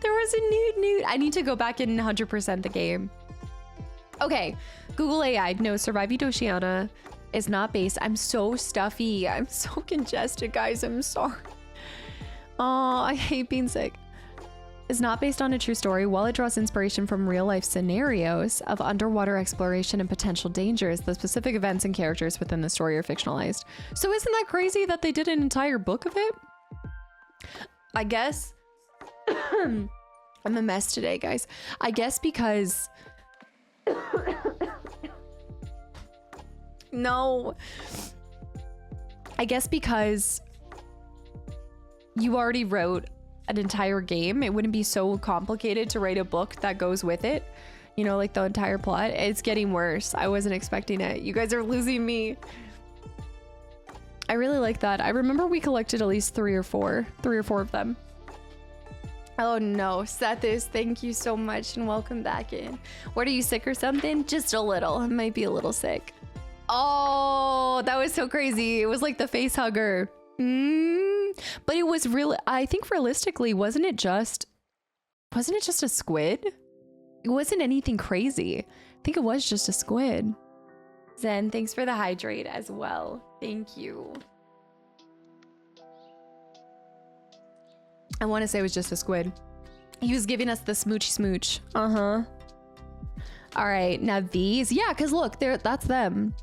There was a newt. I need to go back and 100% the game. Okay, Google AI. No, Surviving Oceana is not based. I'm so stuffy. I'm so congested, guys. I'm sorry. Oh, I hate being sick. Is not based on a true story. While it draws inspiration from real life scenarios of underwater exploration and potential dangers, the specific events and characters within the story are fictionalized. So isn't that crazy that they did an entire book of it? I guess I'm a mess today, guys. I guess because no. I guess because you already wrote an entire game, it wouldn't be so complicated to write a book that goes with it. You know, like the entire plot. It's getting worse. I wasn't expecting it. You guys are losing me. I really like that. I remember we collected at least 3 or 4 of them. Oh no, Sethis, thank you so much and welcome back in. What, are you sick or something? Just a little. I might be a little sick. Oh, that was so crazy. It was like the face hugger. But it was really, I think realistically, wasn't it just a squid? It wasn't anything crazy. I think it was just a squid. Zen, thanks for the hydrate as well. Thank you. I want to say it was just a squid. He was giving us the smoochy smooch. Uh-huh. All right, now these. Yeah, because look, that's them.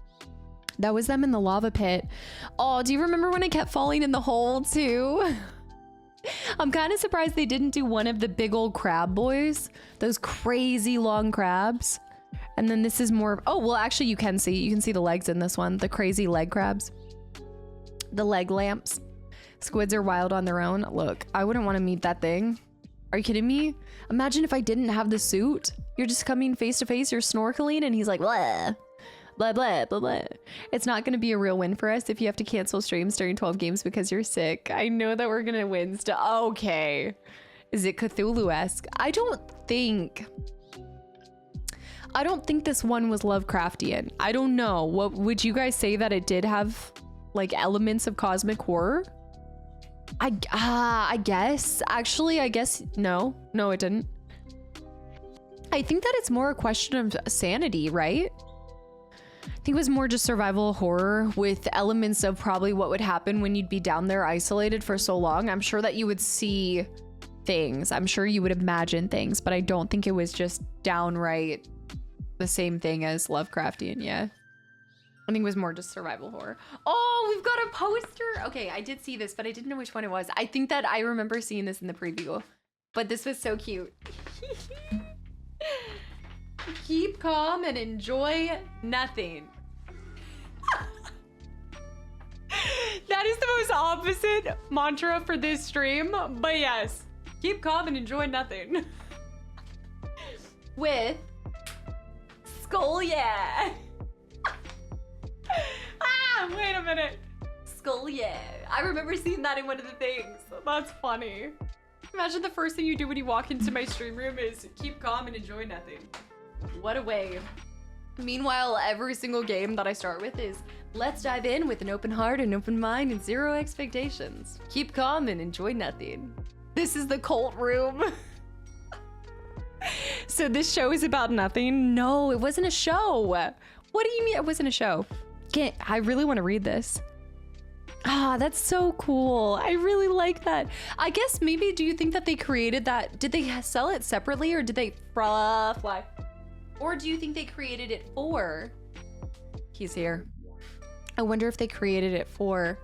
That was them in the lava pit. Oh, do you remember when I kept falling in the hole too? I'm kind of surprised they didn't do one of the big old crab boys. Those crazy long crabs. And then this is more, oh, well, actually you can see the legs in this one. The crazy leg crabs. The leg lamps. Squids are wild on their own. Look, I wouldn't want to meet that thing. Are you kidding me? Imagine if I didn't have the suit. You're just coming face to face, you're snorkeling, and he's like, blah, blah, blah, blah, blah. It's not going to be a real win for us if you have to cancel streams during 12 games because you're sick. I know that we're going to win still. Okay. Is it Cthulhu-esque? I don't think this one was Lovecraftian. I don't know. What would you guys say that it did have like elements of cosmic horror? I guess. Actually, I guess no, it didn't. I think that it's more a question of sanity, right? I think it was more just survival horror with elements of probably what would happen when you'd be down there isolated for so long. I'm sure that you would see things. I'm sure you would imagine things, but I don't think it was just downright the same thing as Lovecraftian. Yeah. I think it was more just survival horror. Oh, we've got a poster. Okay, I did see this, but I didn't know which one it was. I think that I remember seeing this in the preview, but this was so cute. Keep calm and enjoy nothing. That is the most opposite mantra for this stream, but yes, keep calm and enjoy nothing. With Skull, yeah. Ah, wait a minute. Skull, yeah. I remember seeing that in one of the things. That's funny. Imagine the first thing you do when you walk into my stream room is keep calm and enjoy nothing. What a wave. Meanwhile, every single game that I start with is let's dive in with an open heart, an open mind, and 0 expectations. Keep calm and enjoy nothing. This is the cult room. So this show is about nothing? No, it wasn't a show. What do you mean it wasn't a show? I really want to read this. Ah, that's so cool. I really like that. I guess maybe, do you think that they created that? Did they sell it separately or did they fly? Or do you think they created it for? He's here. I wonder if they created it for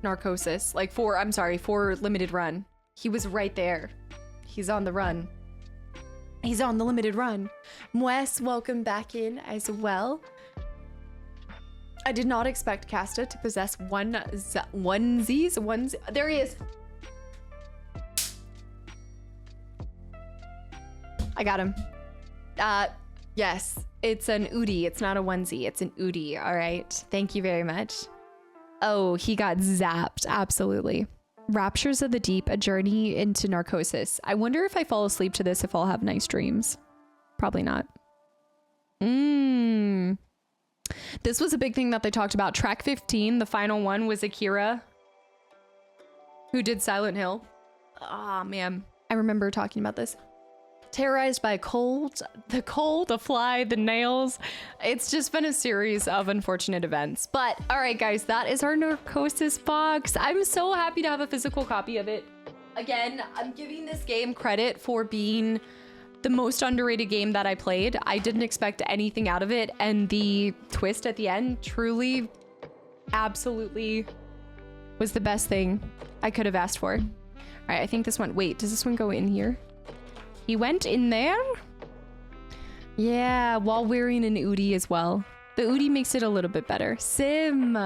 Narcosis. Like for, I'm sorry, for limited run. He was right there. He's on the run. He's on the limited run. Mwes, welcome back in as well. I did not expect Casta to possess onesies. There he is. I got him. Yes, it's an Udi. It's not a onesie. It's an Udi. All right. Thank you very much. Oh, he got zapped. Absolutely. Raptures of the Deep, a journey into Narcosis. I wonder if I fall asleep to this, if I'll have nice dreams. Probably not. This was a big thing that they talked about. Track 15, the final one, was Akira, who did Silent Hill. Ah, man. I remember talking about this. Terrorized by cold, the fly, the nails. It's just been a series of unfortunate events. But all right, guys, that is our Narcosis box. I'm so happy to have a physical copy of it. Again, I'm giving this game credit for being the most underrated game that I played. I didn't expect anything out of it, and the twist at the end truly, absolutely was the best thing I could have asked for. All right, I think this one, wait, does this one go in here? He went in there? Yeah, while wearing an Udi as well. The Udi makes it a little bit better. Sim,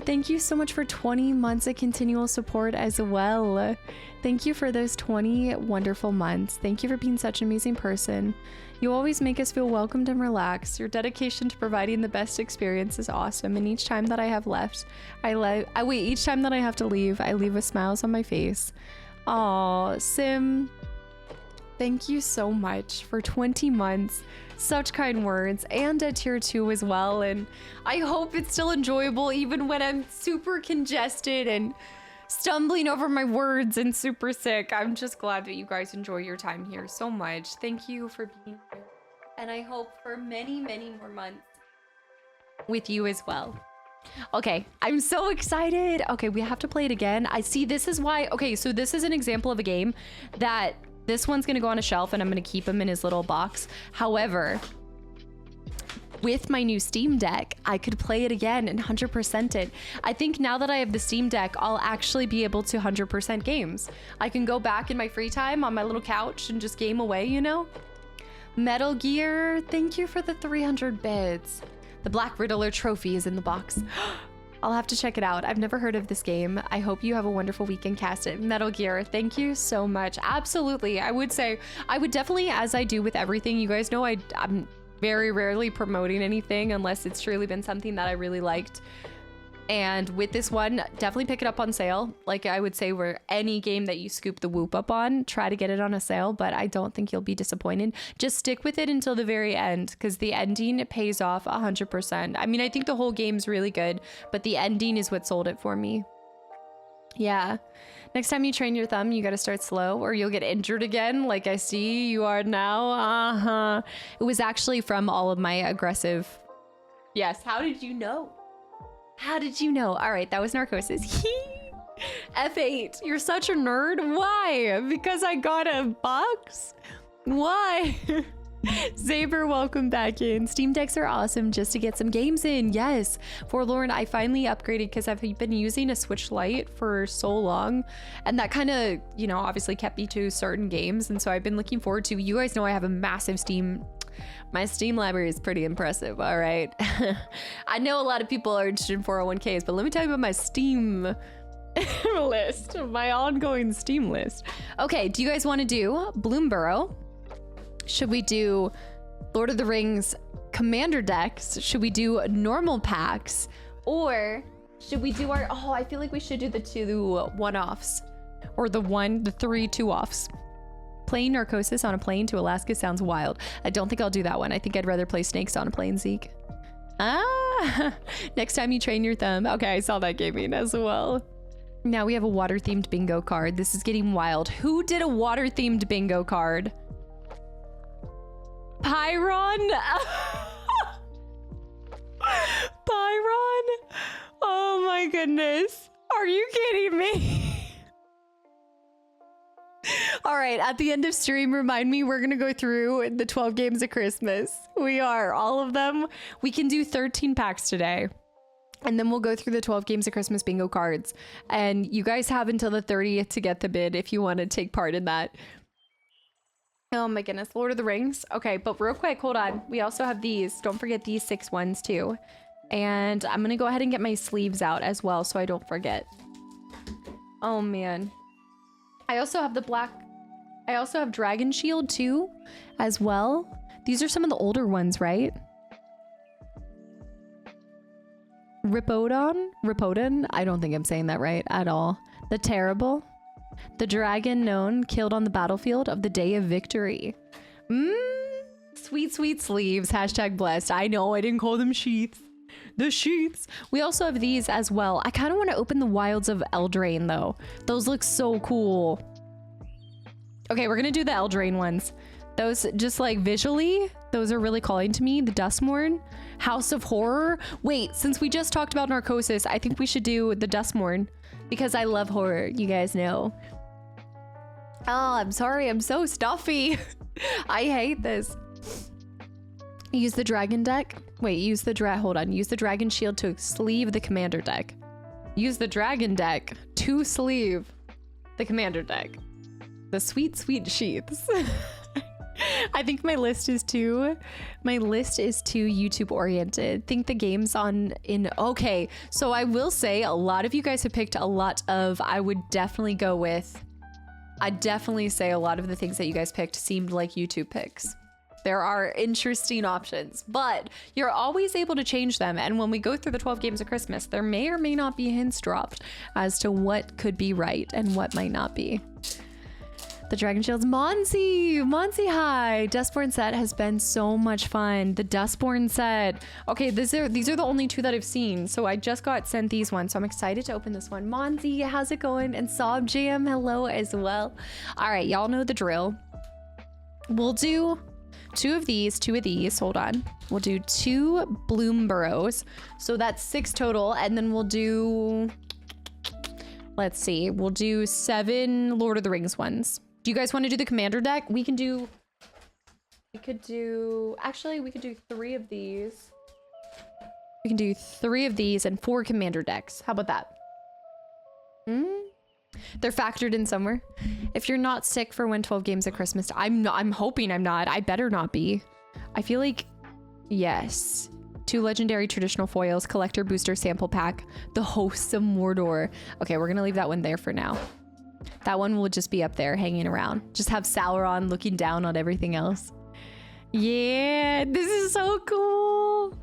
thank you so much for 20 months of continual support as well. Thank you for those 20 wonderful months. Thank you for being such an amazing person. You always make us feel welcomed and relaxed. Your dedication to providing the best experience is awesome. And each time that I have left, each time that I have to leave, I leave with smiles on my face. Aw, Sim, thank you so much for 20 months. Such kind words, and at tier 2 as well. And I hope it's still enjoyable even when I'm super congested and stumbling over my words and super sick. I'm just glad that you guys enjoy your time here so much. Thank you for being here. And I hope for many, many more months with you as well. Okay, I'm so excited. Okay, we have to play it again. I see, this is why. Okay, so this is an example of a game that this one's gonna go on a shelf and I'm gonna keep him in his little box. However, with my new Steam Deck, I could play it again and 100% it. I think now that I have the Steam Deck, I'll actually be able to 100% games. I can go back in my free time on my little couch and just game away, you know? Metal Gear, thank you for the 300 bits. The Black Riddler trophy is in the box. I'll have to check it out. I've never heard of this game. I hope you have a wonderful weekend, Cast It. Metal Gear, thank you so much. Absolutely. I would say, I would definitely, as I do with everything, you guys know I'm very rarely promoting anything unless it's truly been something that I really liked. And with this one, definitely pick it up on sale. Like I would say, where any game that you scoop the whoop up on, try to get it on a sale, but I don't think you'll be disappointed. Just stick with it until the very end, because the ending pays off 100%. I mean, I think the whole game's really good, but the ending is what sold it for me. Yeah. Next time you train your thumb, you got to start slow or you'll get injured again. Like I see you are now. It was actually from all of my aggressive. Yes. How did you know? How did you know? All right, that was Narcosis. F8, you're such a nerd. Why? Because I got a box? Why? Saber, welcome back in. Steam Decks are awesome just to get some games in. Yes. Forlorn, I finally upgraded because I've been using a Switch Lite for so long. And that kind of, you know, obviously kept me to certain games. And so I've been looking forward to, you guys know I have a massive Steam. My Steam library is pretty impressive, all right? I know a lot of people are interested in 401ks, but let me tell you about my Steam list, my ongoing Steam list. Okay, do you guys want to do Bloomborough? Should we do Lord of the Rings Commander decks? Should we do normal packs? Or should we do our, oh, I feel like we should do the 2 one-offs. Or the 3 2-offs. Playing Narcosis on a plane to Alaska sounds wild. I don't think I'll do that one. I think I'd rather play Snakes on a plane, Zeke. Ah, next time you train your thumb. Okay, I saw that gaming as well. Now we have a water-themed bingo card. This is getting wild. Who did a water-themed bingo card? Pyron? Pyron? Oh my goodness. Are you kidding me? All right, at the end of stream, remind me, we're going to go through the 12 games of Christmas. We are, all of them. We can do 13 packs today. And then we'll go through the 12 games of Christmas bingo cards. And you guys have until the 30th to get the bid if you want to take part in that. Oh my goodness, Lord of the Rings. Okay, but real quick, hold on. We also have these. Don't forget these 6 ones too. And I'm going to go ahead and get my sleeves out as well so I don't forget. Oh man. I also have the black... I also have Dragon Shield too, as well. These are some of the older ones, right? Ripodon? I don't think I'm saying that right at all. The Terrible. The dragon known, killed on the battlefield of the day of victory. Sweet, sweet sleeves. Hashtag blessed. I know, I didn't call them sheaths. The sheaths. We also have these as well. I kind of want to open the Wilds of Eldraine though. Those look so cool. Okay, we're gonna do the Eldraine ones. Those, just like visually, those are really calling to me. The Dustmourn, House of Horror. Wait, since we just talked about Narcosis, I think we should do the Dustmourn because I love horror, you guys know. Oh, I'm sorry, I'm so stuffy. I hate this. Use the dragon deck. Wait, use the dragon shield to sleeve the commander deck. Use the dragon deck to sleeve the commander deck. The sweet, sweet sheaths. I think my list is too YouTube oriented. Think the games okay. So I will say a lot of you guys have picked a lot of, I'd definitely say a lot of the things that you guys picked seemed like YouTube picks. There are interesting options, but you're always able to change them. And when we go through the 12 games of Christmas, there may or may not be hints dropped as to what could be right and what might not be. The Dragon Shields, Monsi High. Dustborn set has been so much fun. The Dustborn set. Okay, these are the only 2 that I've seen. So I just got sent these ones. So I'm excited to open this one. Monsi, how's it going? And Sob Jam, hello as well. All right, y'all know the drill. We'll do 2 of these. Hold on. We'll do 2 Bloom Burrows. So that's 6 total. And then we'll do, let's see, we'll do 7 Lord of the Rings ones. Do you guys want to do the commander deck? We could do 3 of these. We can do 3 of these and 4 commander decks. How about that? They're factored in somewhere. If you're not sick for when 12 games at Christmas, I'm hoping I'm not. I better not be. I feel like, yes. 2 legendary traditional foils, collector booster sample pack, the Hosts of Mordor. Okay, we're going to leave that one there for now. That one will just be up there hanging around. Just have Sauron looking down on everything else. Yeah, this is so cool.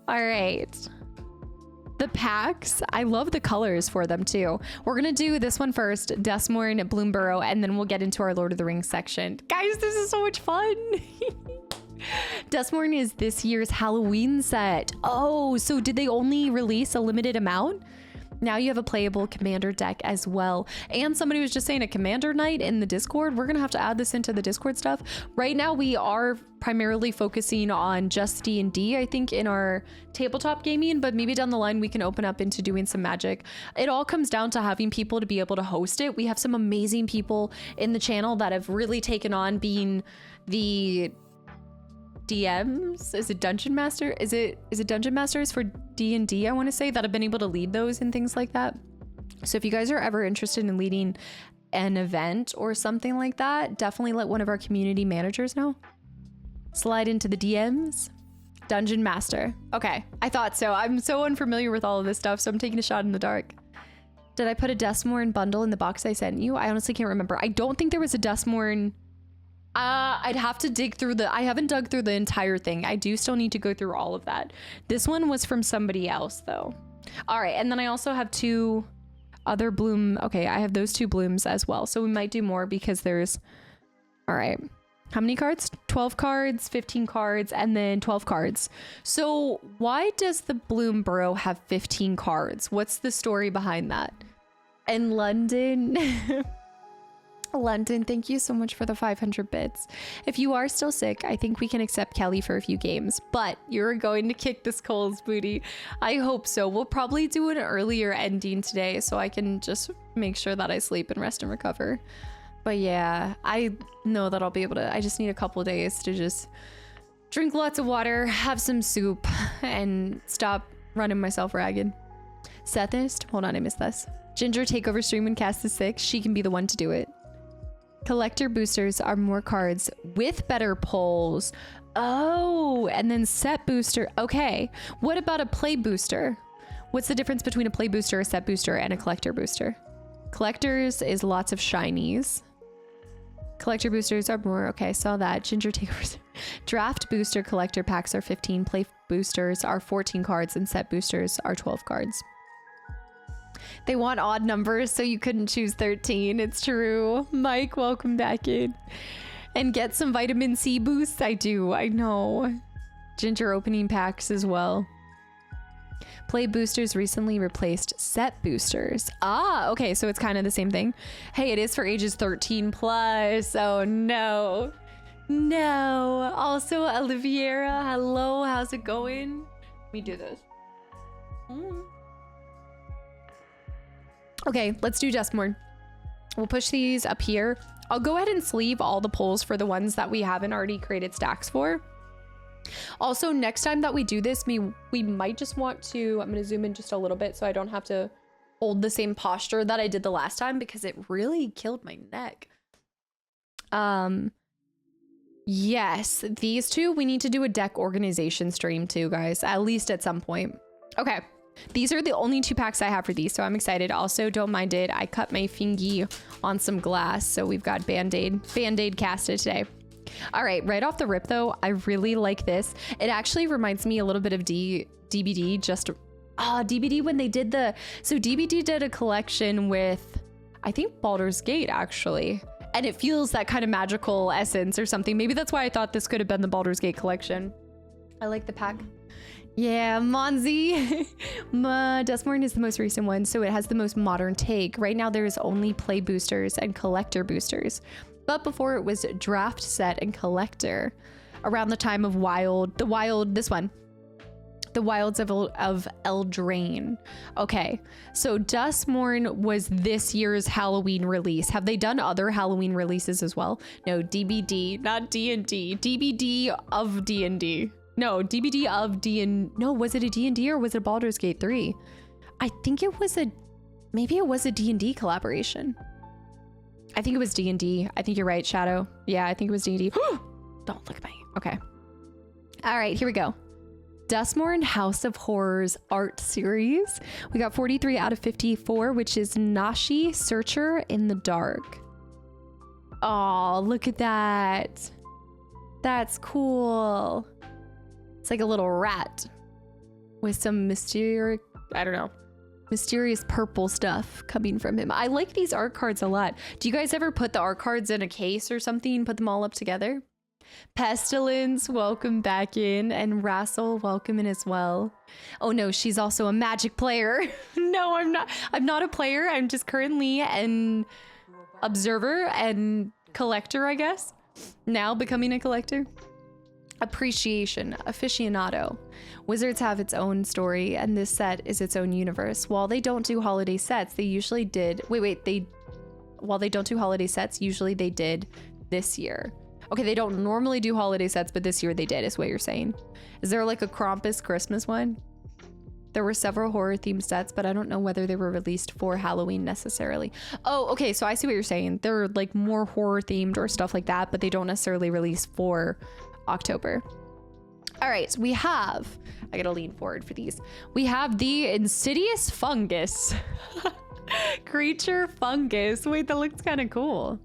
All right. The packs, I love the colors for them too. We're going to do this one first, Dustmourn, Bloomburrow, and then we'll get into our Lord of the Rings section. Guys, this is so much fun. Dustmourn is this year's Halloween set. Oh, so did they only release a limited amount? Now you have a playable commander deck as well. And somebody was just saying a commander night in the Discord. We're going to have to add this into the Discord stuff. Right now we are primarily focusing on just D&D, I think, in our tabletop gaming, but maybe down the line we can open up into doing some Magic. It all comes down to having people to be able to host it. We have some amazing people in the channel that have really taken on being the DMs. Is it Dungeon Master? Is it Dungeon Masters for D&D, I want to say, that have been able to lead those and things like that. So if you guys are ever interested in leading an event or something like that, definitely let one of our community managers know. Slide into the DMs. Dungeon Master. Okay, I thought so. I'm so unfamiliar with all of this stuff, so I'm taking a shot in the dark. Did I put a Dustmourn bundle in the box I sent you? I honestly can't remember. I don't think there was a Dustmourn. I'd have to dig through I haven't dug through the entire thing. I do still need to go through all of that. This one was from somebody else though. All right, and then I also have 2 other bloom. Okay, I have those 2 blooms as well. So we might do more because there's, all right. How many cards? 12 cards, 15 cards, and then 12 cards. So why does the Bloomburrow have 15 cards? What's the story behind that? In London, London, thank you so much for the 500 bits. If you are still sick, I think we can accept Kelly for a few games, but you're going to kick this Cole's booty. I hope so. We'll probably do an earlier ending today so I can just make sure that I sleep and rest and recover. But yeah, I know that I'll be able to. I just need a couple days to just drink lots of water, have some soup, and stop running myself ragged. Sethist, hold on, I missed this. Ginger, take over stream when Cast is sick. She can be the one to do it. Collector boosters are more cards with better pulls. Oh, and then set booster. Okay, what about a play booster? What's the difference between a play booster, a set booster, and a collector booster? Collectors is lots of shinies. Collector boosters are more, okay, saw that. Ginger takeovers. Draft booster collector packs are 15. Play boosters are 14 cards, and set boosters are 12 cards. They want odd numbers, so you couldn't choose 13. It's true. Mike, welcome back in. And get some vitamin C boosts. I do, I know. Ginger opening packs as well. Play boosters recently replaced set boosters. Ah, okay, so it's kind of the same thing. Hey, it is for ages 13 plus. Oh no. No. Also, Oliviera, hello, how's it going? Let me do this. Okay, let's do Duskmorn. We'll push these up here. I'll go ahead and sleeve all the pulls for the ones that we haven't already created stacks for. Also, next time that we do this, we might just want to, I'm going to zoom in just a little bit so I don't have to hold the same posture that I did the last time because it really killed my neck. Yes, these two, we need to do a deck organization stream too, guys, at least at some point. Okay. These are the only 2 packs I have for these, so I'm excited. Also, don't mind it. I cut my fingy on some glass, so we've got Band-Aid casted today. All right, right off the rip, though, I really like this. It actually reminds me a little bit of DBD, just... DBD when they did the... So DBD did a collection with, I think, Baldur's Gate, actually. And it feels that kind of magical essence or something. Maybe that's why I thought this could have been the Baldur's Gate collection. I like the pack. Yeah, Monzi. Duskmorn is the most recent one, so it has the most modern take. Right now, there's only play boosters and collector boosters. But before it was draft, set, and collector. Around the time of this one. The Wilds of Eldraine. Okay, so Duskmorn was this year's Halloween release. Have they done other Halloween releases as well? No, DBD, not D&D. DBD of D&D. No, DBD of no, was it a D&D or was it Baldur's Gate 3? I think it was maybe it was a D&D collaboration. I think it was D&D. I think you're right, Shadow. Yeah, I think it was D&D. Don't look at me. Okay. All right, here we go. Duskmorn House of Horrors art series. We got 43 out of 54, which is Nashi Searcher in the Dark. Oh, look at that. That's cool. It's like a little rat with some mysterious purple stuff coming from him. I like these art cards a lot. Do you guys ever put the art cards in a case or something, put them all up together? Pestilence, welcome back in. And Rassel, welcome in as well. Oh no, she's also a Magic player. No, I'm not. I'm not a player. I'm just currently an observer and collector, I guess. Now becoming a collector. Appreciation, aficionado. Wizards have its own story, and this set is its own universe. While they don't do holiday sets, they usually did. While they don't do holiday sets, usually they did this year. Okay, they don't normally do holiday sets, but this year they did, is what you're saying. Is there like a Krampus Christmas one? There were several horror themed sets, but I don't know whether they were released for Halloween necessarily. Oh, okay, so I see what you're saying. They're like more horror themed or stuff like that, but they don't necessarily release for October. All right, so we have, I gotta lean forward for these. We have the Insidious Fungus. Creature fungus. Wait, that looks kind of cool.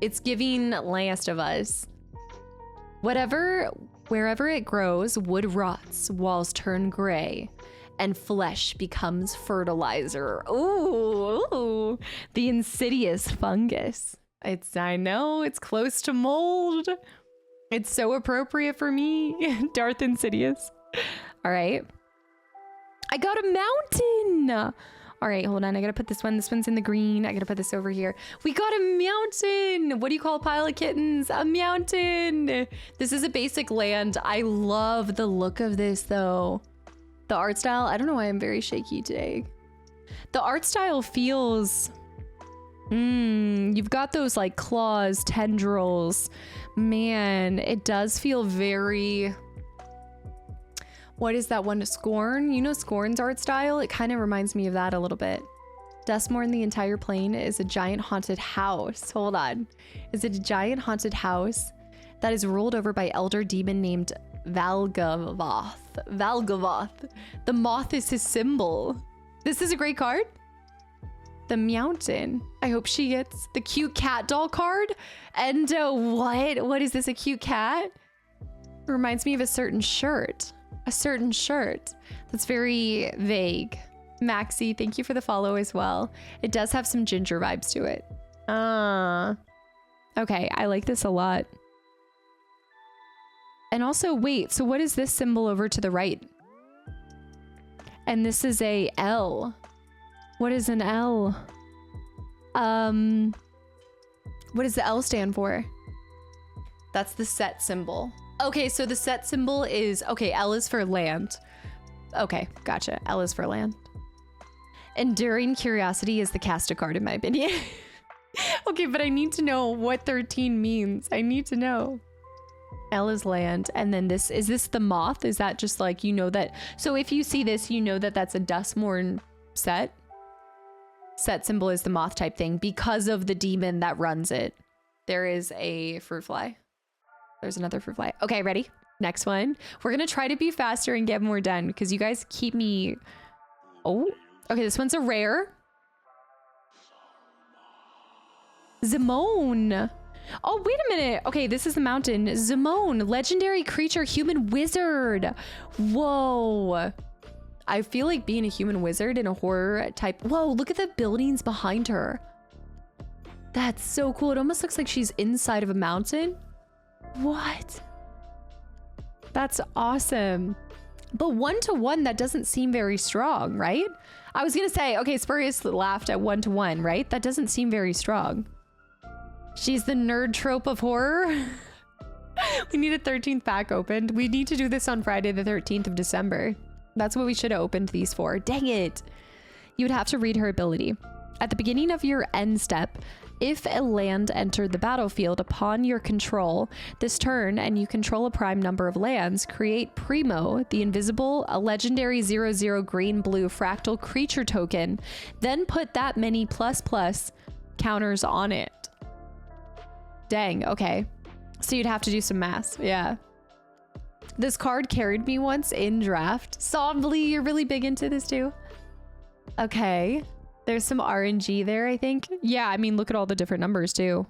It's giving Last of Us. Wherever it grows, wood rots, walls turn gray, and flesh becomes fertilizer. Ooh, the Insidious Fungus. I know, it's close to mold. It's so appropriate for me. Darth Insidious. All right. I got a mountain. All right, hold on. I gotta put this one. This one's in the green. I gotta put this over here. We got a mountain. What do you call a pile of kittens? A mountain. This is a basic land. I love the look of this though. The art style, I don't know why I'm very shaky today. The art style feels, you've got those like claws, tendrils. Man, it does feel very, what is that one? Scorn? You know Scorn's art style? It kind of reminds me of that a little bit. Dustmore in the entire plane is a giant haunted house. Hold on. Is it a giant haunted house that is ruled over by elder demon named Valgavoth? Valgavoth. The moth is his symbol. This is a great card. The mountain. I hope she gets the cute cat doll card. And what is this? A cute cat? Reminds me of a certain shirt. A certain shirt. That's very vague. Maxie, thank you for the follow as well. It does have some ginger vibes to it. Okay, I like this a lot. And also, wait, so what is this symbol over to the right? And this is a L. What is an L? What does the L stand for? That's the set symbol. Okay, so the set symbol is, okay, L is for land. Okay, gotcha. L is for land. Enduring curiosity is the Casta card in my opinion. Okay, but I need to know what 13 means. I need to know. L is land, and then this, is this the moth? Is that just like, you know that, so if you see this, you know that that's a Dustmorn set. Set symbol is the moth type thing because of the demon that runs it. There is a fruit fly. There's another fruit fly. Okay, ready? Next one. We're gonna try to be faster and get more done because you guys keep me... Oh, okay, this one's a rare. Zimone. Oh, wait a minute. Okay, this is the mountain. Zimone, legendary creature, human wizard. Whoa. I feel like being a human wizard in a horror type. Whoa, look at the buildings behind her. That's so cool. It almost looks like she's inside of a mountain. What? That's awesome. But 1-to-1, that doesn't seem very strong, right? I was gonna say, okay, Spurious laughed at 1-to-1, right? That doesn't seem very strong. She's the nerd trope of horror. We need a 13th pack opened. We need to do this on Friday the 13th of December. That's what we should have opened these for. Dang it. You would have to read her ability. At the beginning of your end step, if a land entered the battlefield upon your control this turn and you control a prime number of lands, create Primo, the invisible, a legendary 0/0 green-blue fractal creature token, then put that many ++ counters on it. Dang, okay. So you'd have to do some math, yeah. This card carried me once in draft. Sombly, you're really big into this too. Okay. There's some RNG there, I think. Yeah, I mean, look at all the different numbers too.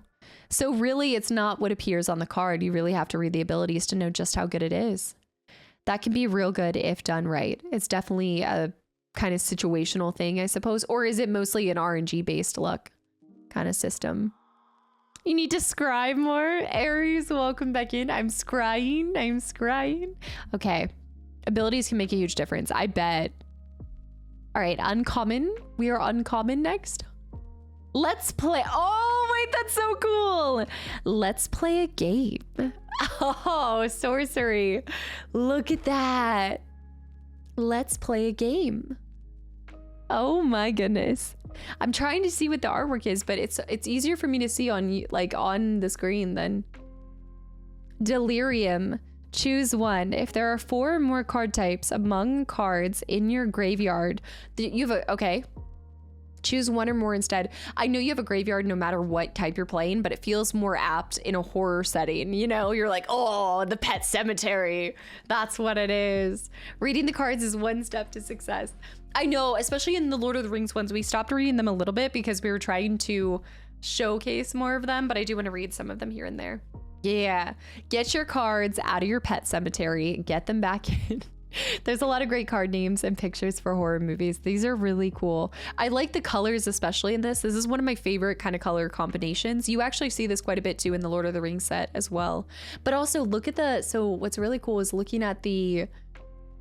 So really, it's not what appears on the card. You really have to read the abilities to know just how good it is. That can be real good if done right. It's definitely a kind of situational thing, I suppose. Or is it mostly an RNG-based luck kind of system? You need to scry more. Aries, welcome back in. I'm scrying. I'm scrying. Okay. Abilities can make a huge difference. I bet. All right. Uncommon. We are uncommon next. Let's play. Oh, wait. That's so cool. Let's play a game. Oh, sorcery. Look at that. Let's play a game. Oh my goodness. I'm trying to see what the artwork is, but it's easier for me to see on on the screen than Delirium. Choose one. If there are 4 or more card types among cards in your graveyard, you have a, okay. Choose one or more instead. I know you have a graveyard no matter what type you're playing, but it feels more apt in a horror setting. You know, you're like, oh, the pet cemetery. That's what it is. Reading the cards is one step to success. I know, especially in the Lord of the Rings ones, we stopped reading them a little bit because we were trying to showcase more of them, but I do want to read some of them here and there. Yeah, get your cards out of your pet cemetery, get them back in. There's a lot of great card names and pictures for horror movies. These are really cool. I like the colors, especially in this. This is one of my favorite kind of color combinations. You actually see this quite a bit too in the Lord of the Rings set as well. But also look at the, so what's really cool is looking at the,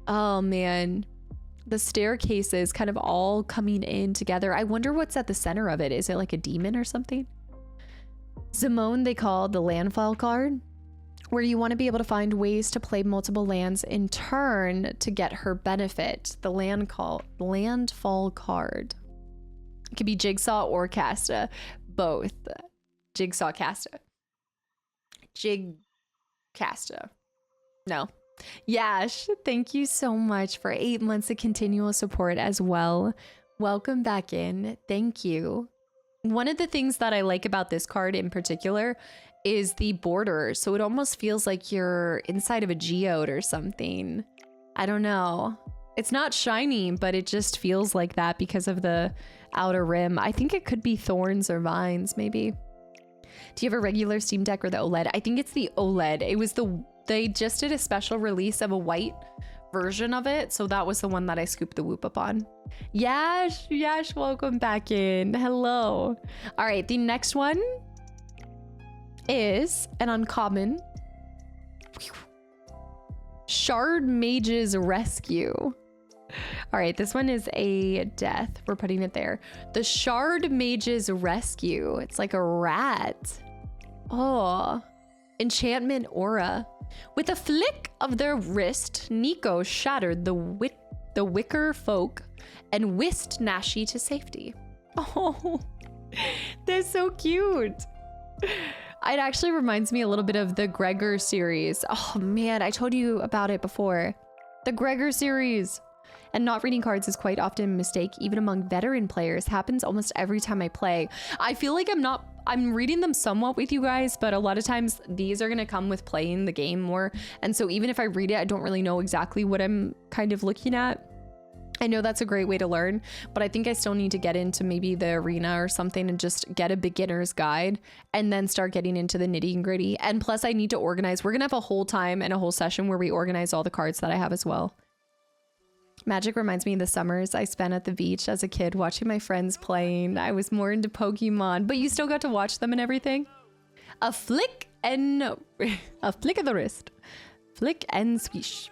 oh man, the staircases kind of all coming in together. I wonder what's at the center of it. Is it like a demon or something? Zimone, they call the landfall card, where you want to be able to find ways to play multiple lands in turn to get her benefit. The landfall card. It could be Jigsaw or Casta. Both. Jigsaw, Casta. Casta. No. Yash, thank you so much for 8 months of continual support as well. Welcome back in. Thank you. One of the things that I like about this card in particular is the border. So it almost feels like you're inside of a geode or something. I don't know. It's not shiny, but it just feels like that because of the outer rim. I think it could be thorns or vines, maybe. Do you have a regular Steam Deck or the OLED? I think it's the OLED. It was they just did a special release of a white version of it. So that was the one that I scooped the whoop up on. Yash, welcome back in. Hello. All right, the next one is an uncommon. Shard Mage's Rescue. All right, this one is a death. We're putting it there. The Shard Mage's Rescue. It's like a rat. Oh, enchantment aura. With a flick of their wrist, Nico shattered the wicker folk and whisked Nashi to safety. Oh, they're so cute. It actually reminds me a little bit of the Gregor series. Oh man, I told you about it before. The Gregor series. And not reading cards is quite often a mistake, even among veteran players. Happens almost every time I play. I feel like I'm reading them somewhat with you guys, but a lot of times these are gonna come with playing the game more. And so even if I read it, I don't really know exactly what I'm kind of looking at. I know that's a great way to learn, but I think I still need to get into maybe the arena or something and just get a beginner's guide and then start getting into the nitty and gritty. And plus I need to organize. We're gonna have a whole time and a whole session where we organize all the cards that I have as well. Magic reminds me of the summers I spent at the beach as a kid watching my friends playing. I was more into Pokemon, but you still got to watch them and everything. A flick of the wrist. Flick and swish.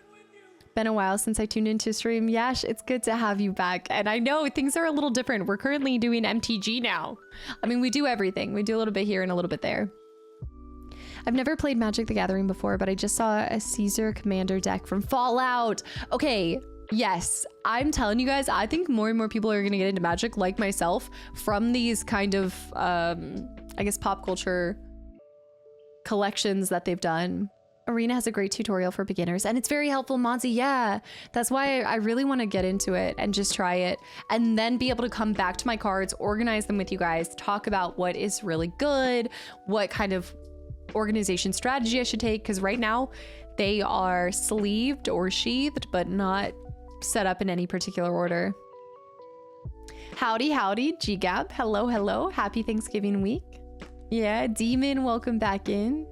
Been a while since I tuned into stream. Yash, it's good to have you back. And I know things are a little different. We're currently doing MTG now. I mean, we do everything. We do a little bit here and a little bit there. I've never played Magic the Gathering before, but I just saw a Caesar Commander deck from Fallout. Okay. Yes, I'm telling you guys, I think more and more people are going to get into Magic like myself from these kind of, I guess, pop culture collections that they've done. Arena has a great tutorial for beginners and it's very helpful, Monty. Yeah, that's why I really want to get into it and just try it and then be able to come back to my cards, organize them with you guys, talk about what is really good, what kind of organization strategy I should take. Because right now they are sleeved or sheathed, but not set up in any particular order. Howdy, GGAP. Hello. Happy Thanksgiving week. Yeah, Demon, welcome back in.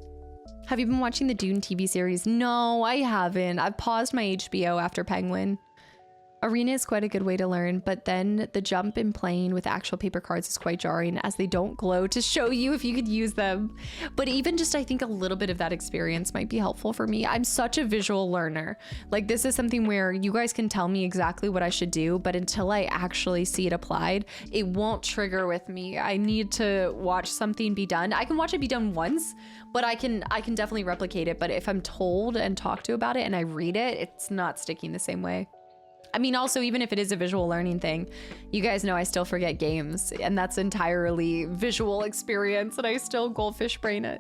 Have you been watching the Dune TV series? No, I haven't. I've paused my HBO after Penguin. Arena is quite a good way to learn, but then the jump in playing with actual paper cards is quite jarring as they don't glow to show you if you could use them. But even just, I think a little bit of that experience might be helpful for me. I'm such a visual learner. Like this is something where you guys can tell me exactly what I should do, but until I actually see it applied, it won't trigger with me. I need to watch something be done. I can watch it be done once, but I can definitely replicate it. But if I'm told and talked to about it and I read it, it's not sticking the same way. I mean, also, even if it is a visual learning thing, you guys know I still forget games, and that's entirely visual experience, and I still goldfish brain it.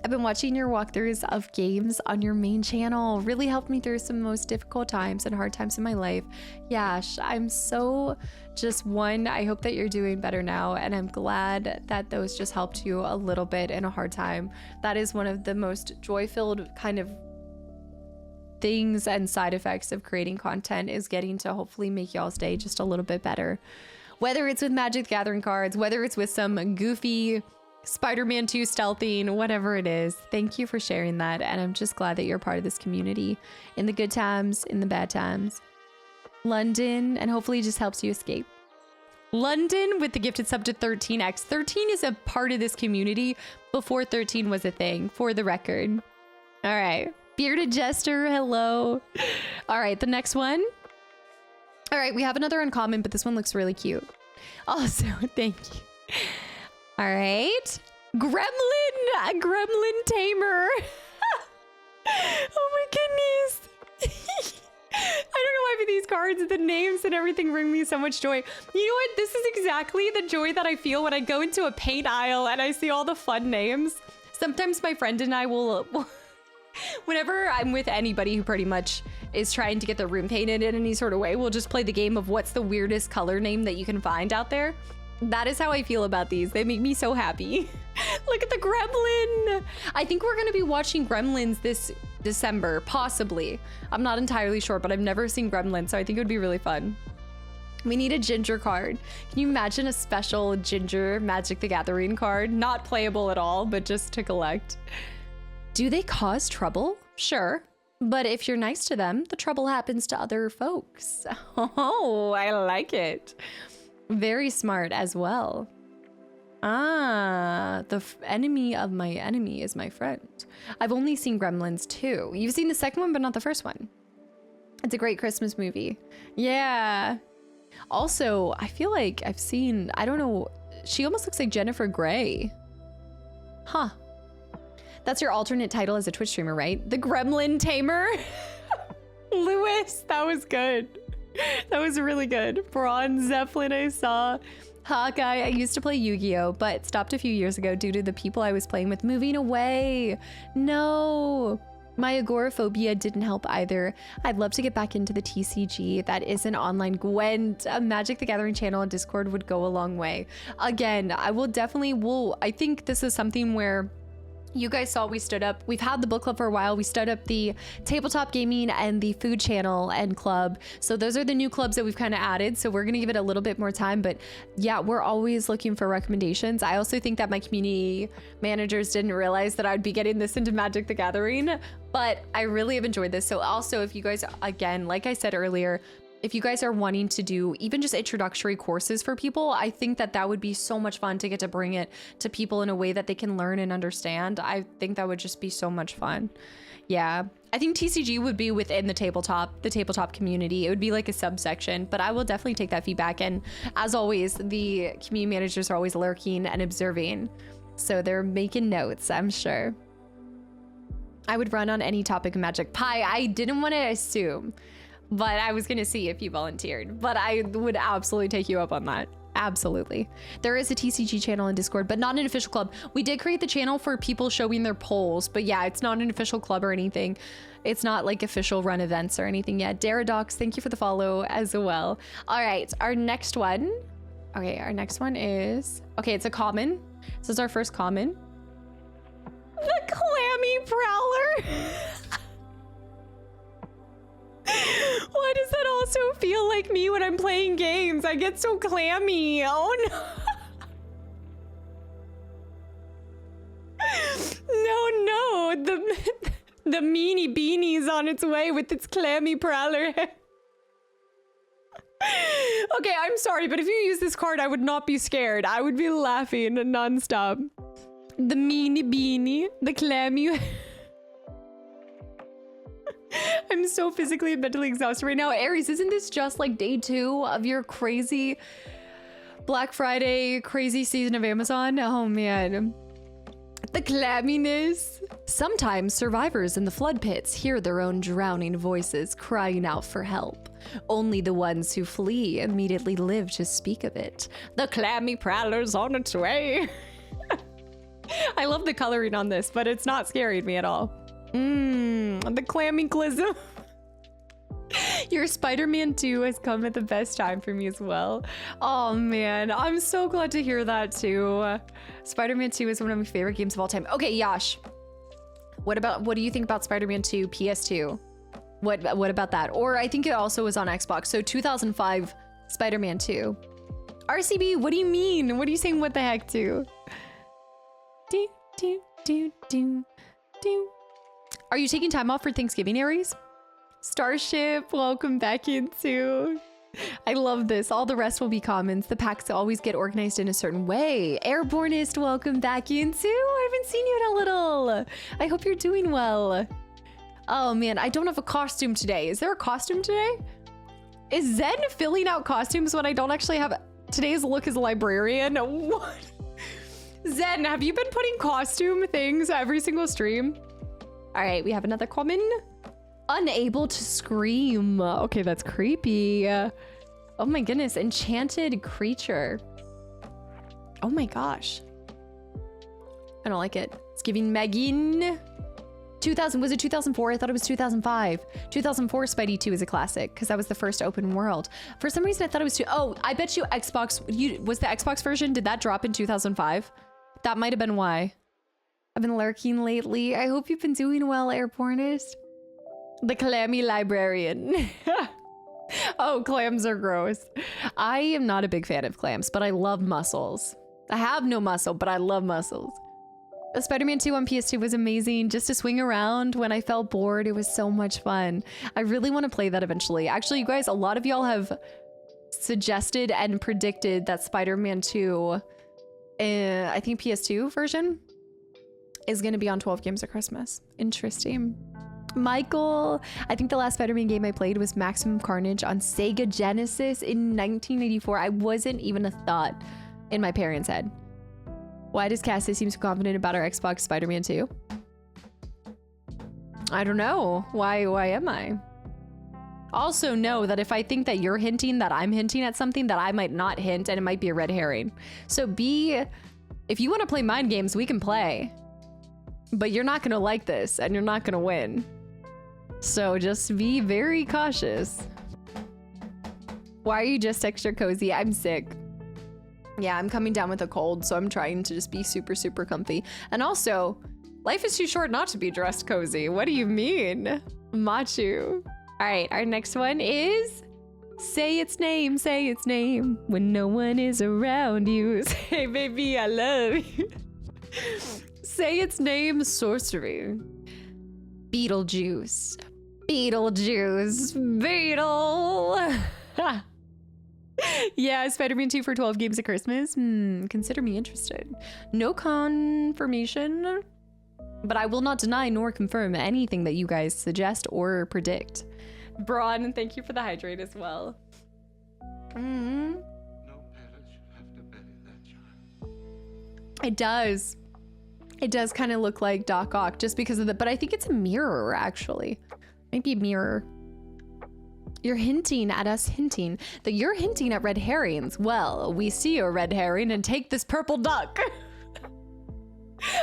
I've been watching your walkthroughs of games on your main channel. Really helped me through some most difficult times and hard times in my life. Yash, I'm so I hope that you're doing better now, and I'm glad that those just helped you a little bit in a hard time. That is one of the most joy-filled kind of things and side effects of creating content, is getting to hopefully make y'all's day just a little bit better. Whether it's with Magic the Gathering cards, whether it's with some goofy Spider-Man 2 stealthing, whatever it is. Thank you for sharing that. And I'm just glad that you're part of this community in the good times, in the bad times. London, and hopefully it just helps you escape. London with the gifted sub to 13x. 13 is a part of this community before 13 was a thing, for the record. All right. Bearded Jester, hello. All right, the next one. All right, we have another uncommon, but this one looks really cute. Also, thank you. All right. Gremlin! A gremlin tamer. Oh my goodness. I don't know why, but these cards, the names and everything bring me so much joy. You know what? This is exactly the joy that I feel when I go into a paint aisle and I see all the fun names. Sometimes my friend and I will whenever I'm with anybody who pretty much is trying to get their room painted in any sort of way, we'll just play the game of what's the weirdest color name that you can find out there. That is how I feel about these. They make me so happy. Look at the gremlin. I think we're going to be watching Gremlins this December, possibly. I'm not entirely sure, but I've never seen Gremlins, so I think it would be really fun. We need a ginger card. Can you imagine a special ginger Magic the Gathering card? Not playable at all, but just to collect. Do they cause trouble? Sure. But if you're nice to them, the trouble happens to other folks. Oh, I like it. Very smart as well. Ah, the enemy of my enemy is my friend. I've only seen Gremlins 2. You've seen the second one, but not the first one. It's a great Christmas movie. Yeah. Also, I feel like I've seen, I don't know, she almost looks like Jennifer Grey. Huh. That's your alternate title as a Twitch streamer, right? The Gremlin Tamer. Lewis, that was good. That was really good. Bronze Zeppelin I saw. Hawkeye, I used to play Yu-Gi-Oh, but stopped a few years ago due to the people I was playing with moving away. No. My agoraphobia didn't help either. I'd love to get back into the TCG. That is an online Gwent. A Magic the Gathering channel on Discord would go a long way. Again, I will definitely, I think this is something where you guys saw we stood up. We've had the book club for a while. We stood up the tabletop gaming and the food channel and club. So those are the new clubs that we've kind of added. So we're going to give it a little bit more time. But yeah, we're always looking for recommendations. I also think that my community managers didn't realize that I'd be getting this into Magic the Gathering. But I really have enjoyed this. So also, if you guys, again, like I said earlier, if you guys are wanting to do even just introductory courses for people, I think that that would be so much fun to get to bring it to people in a way that they can learn and understand. I think that would just be so much fun. Yeah, I think TCG would be within the tabletop community. It would be like a subsection, but I will definitely take that feedback. And as always, the community managers are always lurking and observing. So they're making notes, I'm sure. I would run on any topic of Magic. Pi, I didn't want to assume, but I was going to see if you volunteered, but I would absolutely take you up on that. Absolutely. There is a TCG channel in Discord, but not an official club. We did create the channel for people showing their polls, but yeah, it's not an official club or anything. It's not like official run events or anything yet. Daradox, thank you for the follow as well. All right, our next one. Okay, our next one is, okay, it's a common. This is our first common. The Clammy Prowler. Why does that also feel like me when I'm playing games? I get so clammy. Oh no. No, the meanie beanie's on its way with its clammy prowler. Okay, I'm sorry, but if you use this card, I would not be scared. I would be laughing nonstop. The meanie beanie, the clammy. I'm so physically and mentally exhausted right now. Aries, isn't this just like day 2 of your crazy Black Friday, crazy season of Amazon? Oh man. The clamminess. Sometimes survivors in the flood pits hear their own drowning voices crying out for help. Only the ones who flee immediately live to speak of it. The clammy prowler's on its way. I love the coloring on this, but it's not scaring me at all. The Kastaclysm. Your Spider-Man 2 has come at the best time for me as well. Oh man, I'm so glad to hear that too. Spider-Man 2 is one of my favorite games of all time. Okay, Yash. What do you think about Spider-Man 2 PS2? What about that? Or I think it also was on Xbox. So 2005 Spider-Man 2. RCB, what do you mean? What are you saying what the heck to? Are you taking time off for Thanksgiving, Aries? Starship, welcome back in too. I love this. All the rest will be commons. The packs always get organized in a certain way. Airborneist, welcome back in too. I haven't seen you in a little. I hope you're doing well. Oh man, I don't have a costume today. Is there a costume today? Is Zen filling out costumes when I don't actually have today's look as a librarian? What? Zen, have you been putting costume things every single stream? All right, we have another common. Unable to scream. Okay, that's creepy. Oh my goodness, enchanted creature. Oh my gosh. I don't like it. It's giving Megan. 2000, was it 2004? I thought it was 2005. 2004 Spidey 2 is a classic because that was the first open world. For some reason I thought it was oh, I bet you Xbox, was the Xbox version, did that drop in 2005? That might have been why. I've been lurking lately. I hope you've been doing well, Airbornist. The clammy librarian. Oh, clams are gross. I am not a big fan of clams, but I love mussels. I have no muscle, but I love mussels. Spider-Man 2 on PS2 was amazing. Just to swing around when I felt bored. It was so much fun. I really want to play that eventually. Actually, you guys, a lot of y'all have suggested and predicted that Spider-Man 2, I think PS2 version, is going to be on 12 Games of Christmas. Interesting. Michael, I think the last Spider-Man game I played was Maximum Carnage on Sega Genesis in 1984. I wasn't even a thought in my parents' head. Why does Cassie seem so confident about our Xbox Spider-Man 2? I don't know. Why am I? Also know that if I think that you're hinting that I'm hinting at something, that I might not hint and it might be a red herring. So if you want to play mind games, we can play. But you're not going to like this and you're not going to win. So just be very cautious. Why are you just extra cozy? I'm sick. Yeah, I'm coming down with a cold, so I'm trying to just be super, super comfy. And also, life is too short not to be dressed cozy. What do you mean? Machu. All right, our next one is say its name, when no one is around you. Say, baby, I love you. Say its name, sorcery. Beetlejuice. Beetlejuice. Beetle. Yeah, Spider-Man 2 for 12 Games of Christmas. Consider me interested. No confirmation, but I will not deny nor confirm anything that you guys suggest or predict. Braun, thank you for the hydrate as well. No parent should have to bury their child. It does. It does kind of look like Doc Ock just because of the, but I think it's a mirror actually. Maybe a mirror. You're hinting at us hinting that you're hinting at red herrings. Well, we see a red herring and take this purple duck.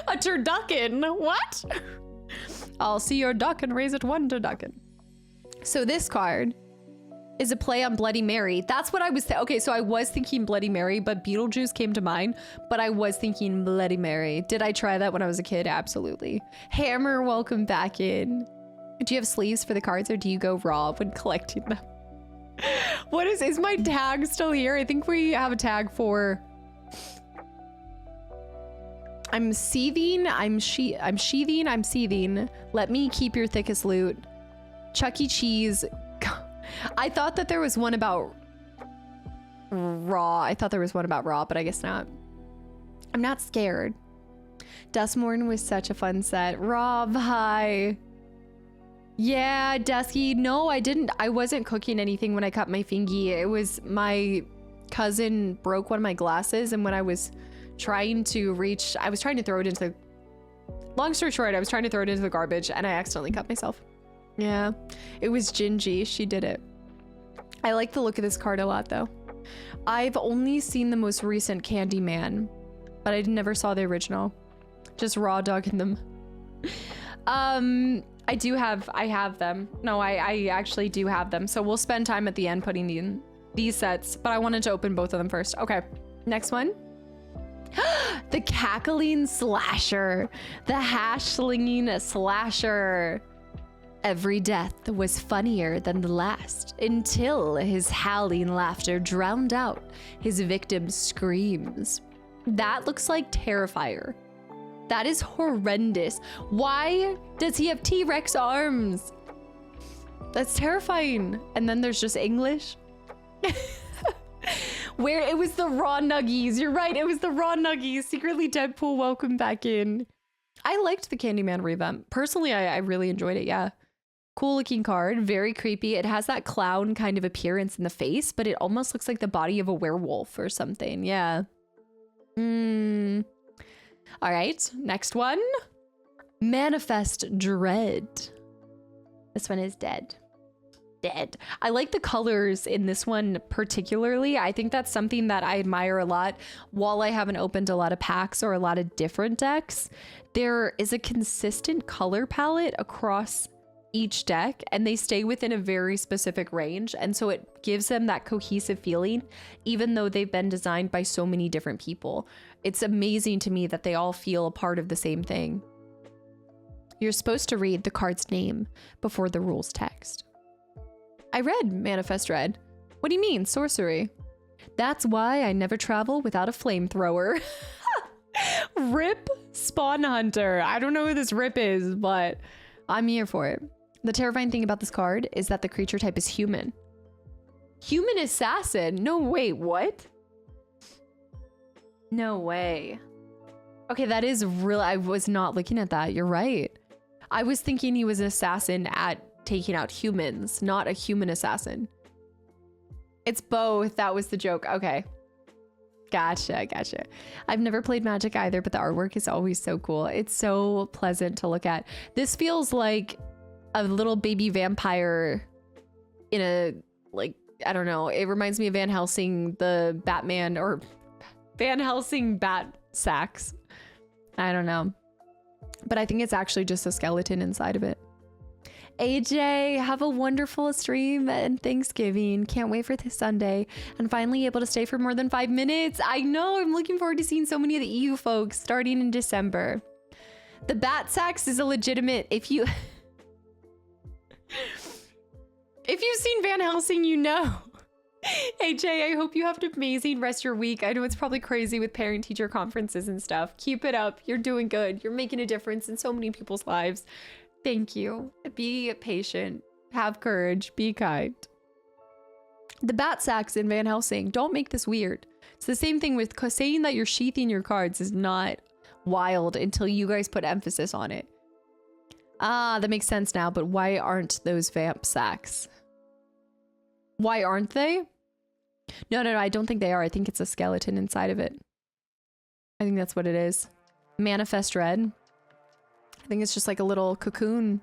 A turducken. What? I'll see your duck and raise it one turducken. So this card is a play on Bloody Mary. That's what I was okay, so I was thinking Bloody Mary, but Beetlejuice came to mind, but I was thinking Bloody Mary. Did I try that when I was a kid? Absolutely. Hammer, welcome back in. Do you have sleeves for the cards or do you go raw when collecting them? What is my tag still here? I think we have a tag for I'm seething, I'm sheathing, I'm seething. Let me keep your thickest loot. Chuck E. Cheese. I thought that there was one about raw. I thought there was one about raw, but I guess not. I'm not scared. Dustmorn was such a fun set. Rob, hi. Yeah, Dusky. No, I didn't. I wasn't cooking anything when I cut my fingy. It was my cousin broke one of my glasses, and when I was trying to reach, I was trying to throw it into, long story short, I was trying to throw it into the garbage and I accidentally cut myself. Yeah, it was Gingy. She did it. I like the look of this card a lot though. I've only seen the most recent Candyman, but I never saw the original. Just raw dogging them. I have them. No, I actually do have them. So we'll spend time at the end putting these sets, but I wanted to open both of them first. Okay, next one. The cackling slasher. The hash slinging slasher. Every death was funnier than the last until his howling laughter drowned out his victim's screams. That looks like Terrifier. That is horrendous. Why does he have T-Rex arms? That's terrifying. And then there's just English. Where it was the raw nuggies. You're right. It was the raw nuggies. Secretly Deadpool, welcome back in. I liked the Candyman revamp. Personally, I really enjoyed it. Yeah. Cool looking card, very creepy. It has that clown kind of appearance in the face, but it almost looks like the body of a werewolf or something. Yeah. All right, next one. Manifest Dread. This one is dead. Dead. I like the colors in this one particularly. I think that's something that I admire a lot. While I haven't opened a lot of packs or a lot of different decks, there is a consistent color palette across each deck, and they stay within a very specific range, and so it gives them that cohesive feeling even though they've been designed by so many different people. It's amazing to me that they all feel a part of the same thing. You're supposed to read the card's name before the rules text. I read Manifest Dread. What do you mean, sorcery? That's why I never travel without a flamethrower. Rip Spawn Hunter. I don't know who this Rip is, but I'm here for it. The terrifying thing about this card is that the creature type is human. Human assassin? No, wait, what? No way. Okay, that is real. I was not looking at that. You're right. I was thinking he was an assassin at taking out humans, not a human assassin. It's both. That was the joke. Okay. Gotcha. I've never played Magic either, but the artwork is always so cool. It's so pleasant to look at. This feels like a little baby vampire in a, like, I don't know. It reminds me of Van Helsing, the Batman, or Van Helsing bat sacks. I don't know. But I think it's actually just a skeleton inside of it. AJ, have a wonderful stream and Thanksgiving. Can't wait for this Sunday and finally able to stay for more than 5 minutes. I know, I'm looking forward to seeing so many of the EU folks starting in December. The bat sacks is a legitimate, if you've seen Van Helsing, you know. AJ, I hope you have an amazing rest of your week. I know it's probably crazy with parent teacher conferences and stuff. Keep it up. You're doing good. You're making a difference in so many people's lives. Thank you. Be patient. Have courage. Be kind. The bat sacks in Van Helsing. Don't make this weird. It's the same thing with saying that you're sheathing your cards is not wild until you guys put emphasis on it. Ah, that makes sense now, but why aren't those vamp sacks? Why aren't they? No, I don't think they are. I think it's a skeleton inside of it. I think that's what it is. Manifest Dread. I think it's just like a little cocoon.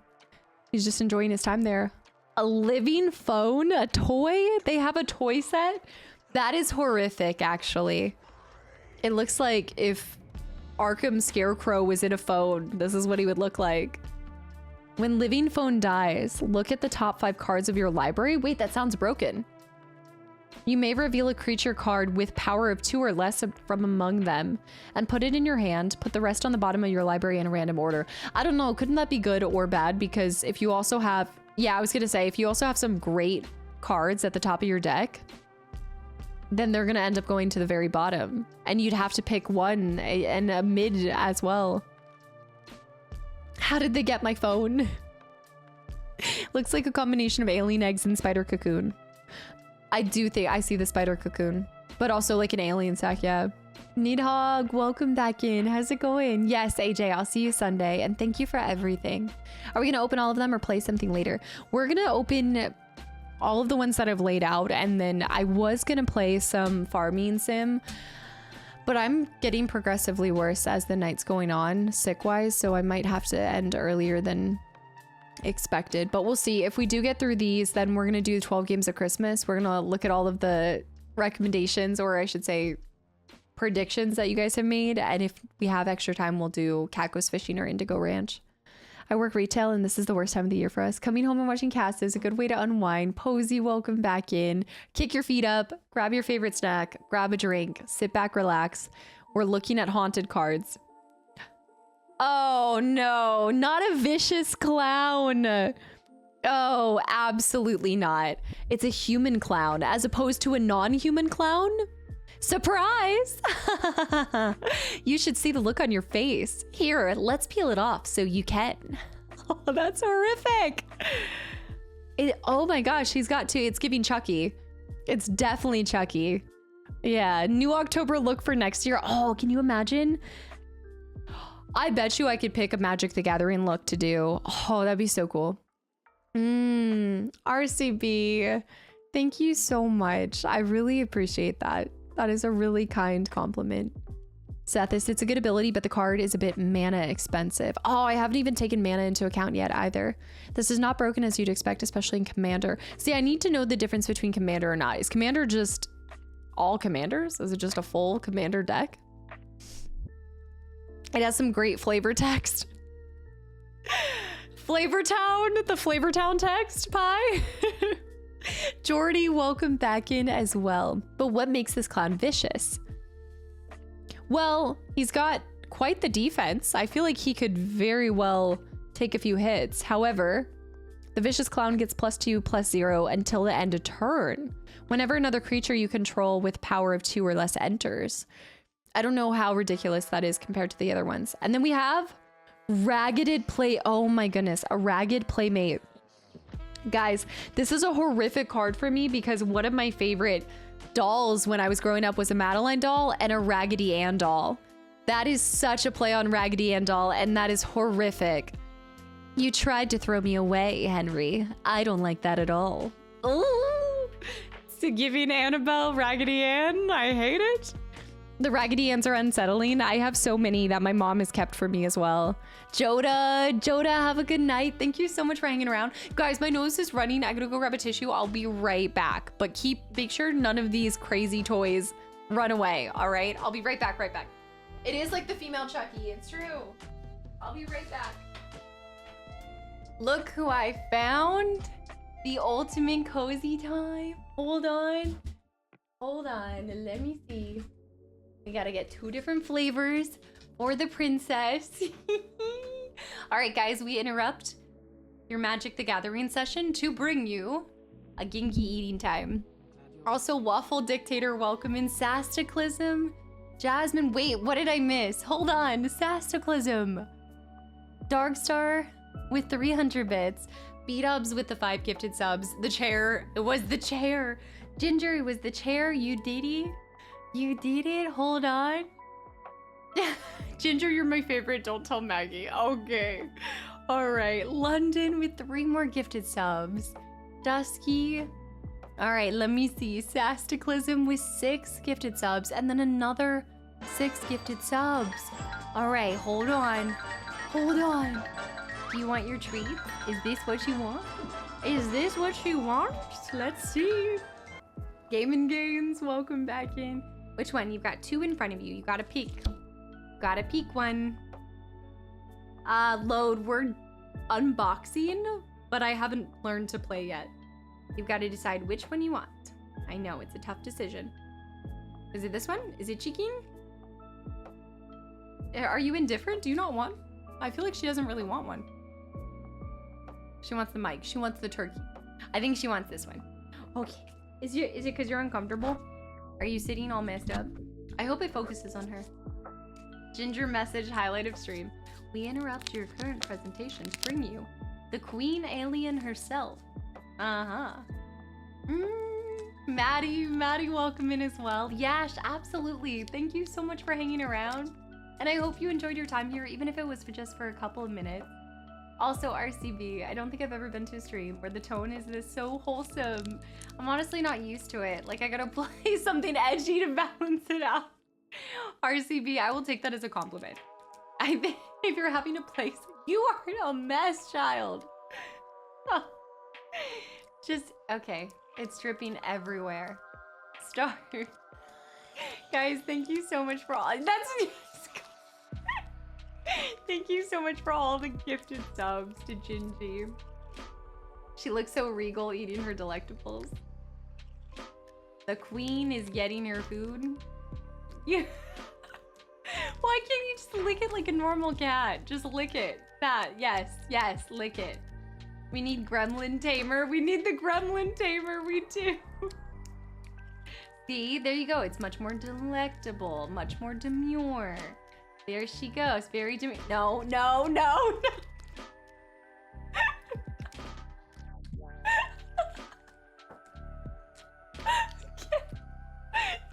He's just enjoying his time there. A living phone? A toy? They have a toy set? That is horrific, actually. It looks like if Arkham Scarecrow was in a phone, this is what he would look like. When living phone dies, look at the top 5 cards of your library. Wait, that sounds broken. You may reveal a creature card with power of 2 or less from among them and put it in your hand. Put the rest on the bottom of your library in a random order. I don't know. Couldn't that be good or bad? Because if you also have, yeah, I was going to say, if you also have some great cards at the top of your deck, then they're going to end up going to the very bottom. And you'd have to pick one and a mid as well. How did they get my phone? Looks like a combination of alien eggs and spider cocoon. I do think I see the spider cocoon, but also like an alien sack. Yeah. Needhog, welcome back in. How's it going? Yes, AJ, I'll see you Sunday. And thank you for everything. Are we going to open all of them or play something later? We're going to open all of the ones that I've laid out. And then I was going to play some farming sim, but I'm getting progressively worse as the night's going on sick wise. So I might have to end earlier than expected, but we'll see. If we do get through these, then we're gonna do 12 games of Christmas. We're gonna look at all of the recommendations, or I should say predictions that you guys have made, and if we have extra time, we'll do Cat Goes Fishing or Indigo Ranch. I work retail and this is the worst time of the year for us. Coming home and watching cast is a good way to unwind. Posy, welcome back in. Kick your feet up, grab your favorite snack, grab a drink, sit back, relax. We're looking at haunted cards. Oh no, not a vicious clown. Oh, absolutely not. It's a human clown as opposed to a non-human clown. Surprise! You should see the look on your face. Here, let's peel it off so you can. Oh, that's horrific. Oh my gosh, he's got 2. It's giving Chucky. It's definitely Chucky. Yeah, new October look for next year. Oh, can you imagine? I bet you I could pick a Magic the Gathering look to do. Oh, that'd be so cool. RCB. Thank you so much. I really appreciate that. That is a really kind compliment. Sethis, it's a good ability, but the card is a bit mana expensive. Oh, I haven't even taken mana into account yet either. This is not broken as you'd expect, especially in Commander. See, I need to know the difference between Commander or not. Is Commander just all Commanders? Is it just a full Commander deck? It has some great flavor text. Flavortown, the Flavortown text pie. Jordy, welcome back in as well. But what makes this clown vicious? Well, he's got quite the defense. I feel like he could very well take a few hits. However, the vicious clown gets +2/+0 until the end of turn. Whenever another creature you control with power of 2 or less enters. I don't know how ridiculous that is compared to the other ones. And then we have Ragged Play. Oh my goodness, a Ragged Playmate. Guys, this is a horrific card for me because one of my favorite dolls when I was growing up was a Madeline doll and a Raggedy Ann doll. That is such a play on Raggedy Ann doll, and that is horrific. You tried to throw me away, Henry. I don't like that at all. Ooh. So giving Annabelle Raggedy Ann, I hate it. The Raggedy Anns are unsettling. I have so many that my mom has kept for me as well. Joda, have a good night. Thank you so much for hanging around. Guys, my nose is running. I gotta go grab a tissue. I'll be right back. But make sure none of these crazy toys run away, all right? I'll be right back. It is like the female Chucky, it's true. I'll be right back. Look who I found. The ultimate cozy time. Hold on, let me see. We gotta get 2 different flavors for the princess. All right, guys, we interrupt your Magic the Gathering session to bring you a Gingy eating time. Also, Waffle Dictator, welcome in. Kastaclysm. Jasmine, wait, what did I miss? Hold on, Kastaclysm. Darkstar with 300 bits. B-Dubs with the 5 gifted subs. The chair, it was the chair. Ginger, it was the chair. You did it. You did it. Hold on. Ginger, you're my favorite. Don't tell Maggie. Okay. All right. London with 3 more gifted subs. Dusky. All right. Let me see. Kastaclysm with 6 gifted subs. And then another 6 gifted subs. All right. Hold on. Do you want your treat? Is this what you want? Let's see. Game & Games, welcome back in. Which one? You've got 2 in front of you. You gotta pick. Gotta pick one. Load. We're unboxing, but I haven't learned to play yet. You've got to decide which one you want. I know, it's a tough decision. Is it this one? Is it Chiking? Are you indifferent? Do you not want? I feel like she doesn't really want one. She wants the mic. She wants the turkey. I think she wants this one. Okay. Is it because you're uncomfortable? Are you sitting all messed up? I hope it focuses on her. Ginger message highlight of stream. We interrupt your current presentation to bring you the Queen Alien herself. Maddie, welcome in as well. Yash, absolutely. Thank you so much for hanging around. And I hope you enjoyed your time here, even if it was just for a couple of minutes. Also, RCB, I don't think I've ever been to a stream where the tone is this so wholesome. I'm honestly not used to it. Like, I gotta play something edgy to balance it out. RCB, I will take that as a compliment. I think if you're having a place, you are a mess, child. Just, okay. It's dripping everywhere. Start. Guys, thank you so much for all. Thank you so much for all the gifted subs to Gingy. She looks so regal eating her delectables. The queen is getting her food. Yeah. Why can't you just lick it like a normal cat? Just lick it. That, yes, lick it. We need Gremlin Tamer. We need the Gremlin Tamer. We do. See, there you go. It's much more delectable, much more demure. There she goes. Very demure. No.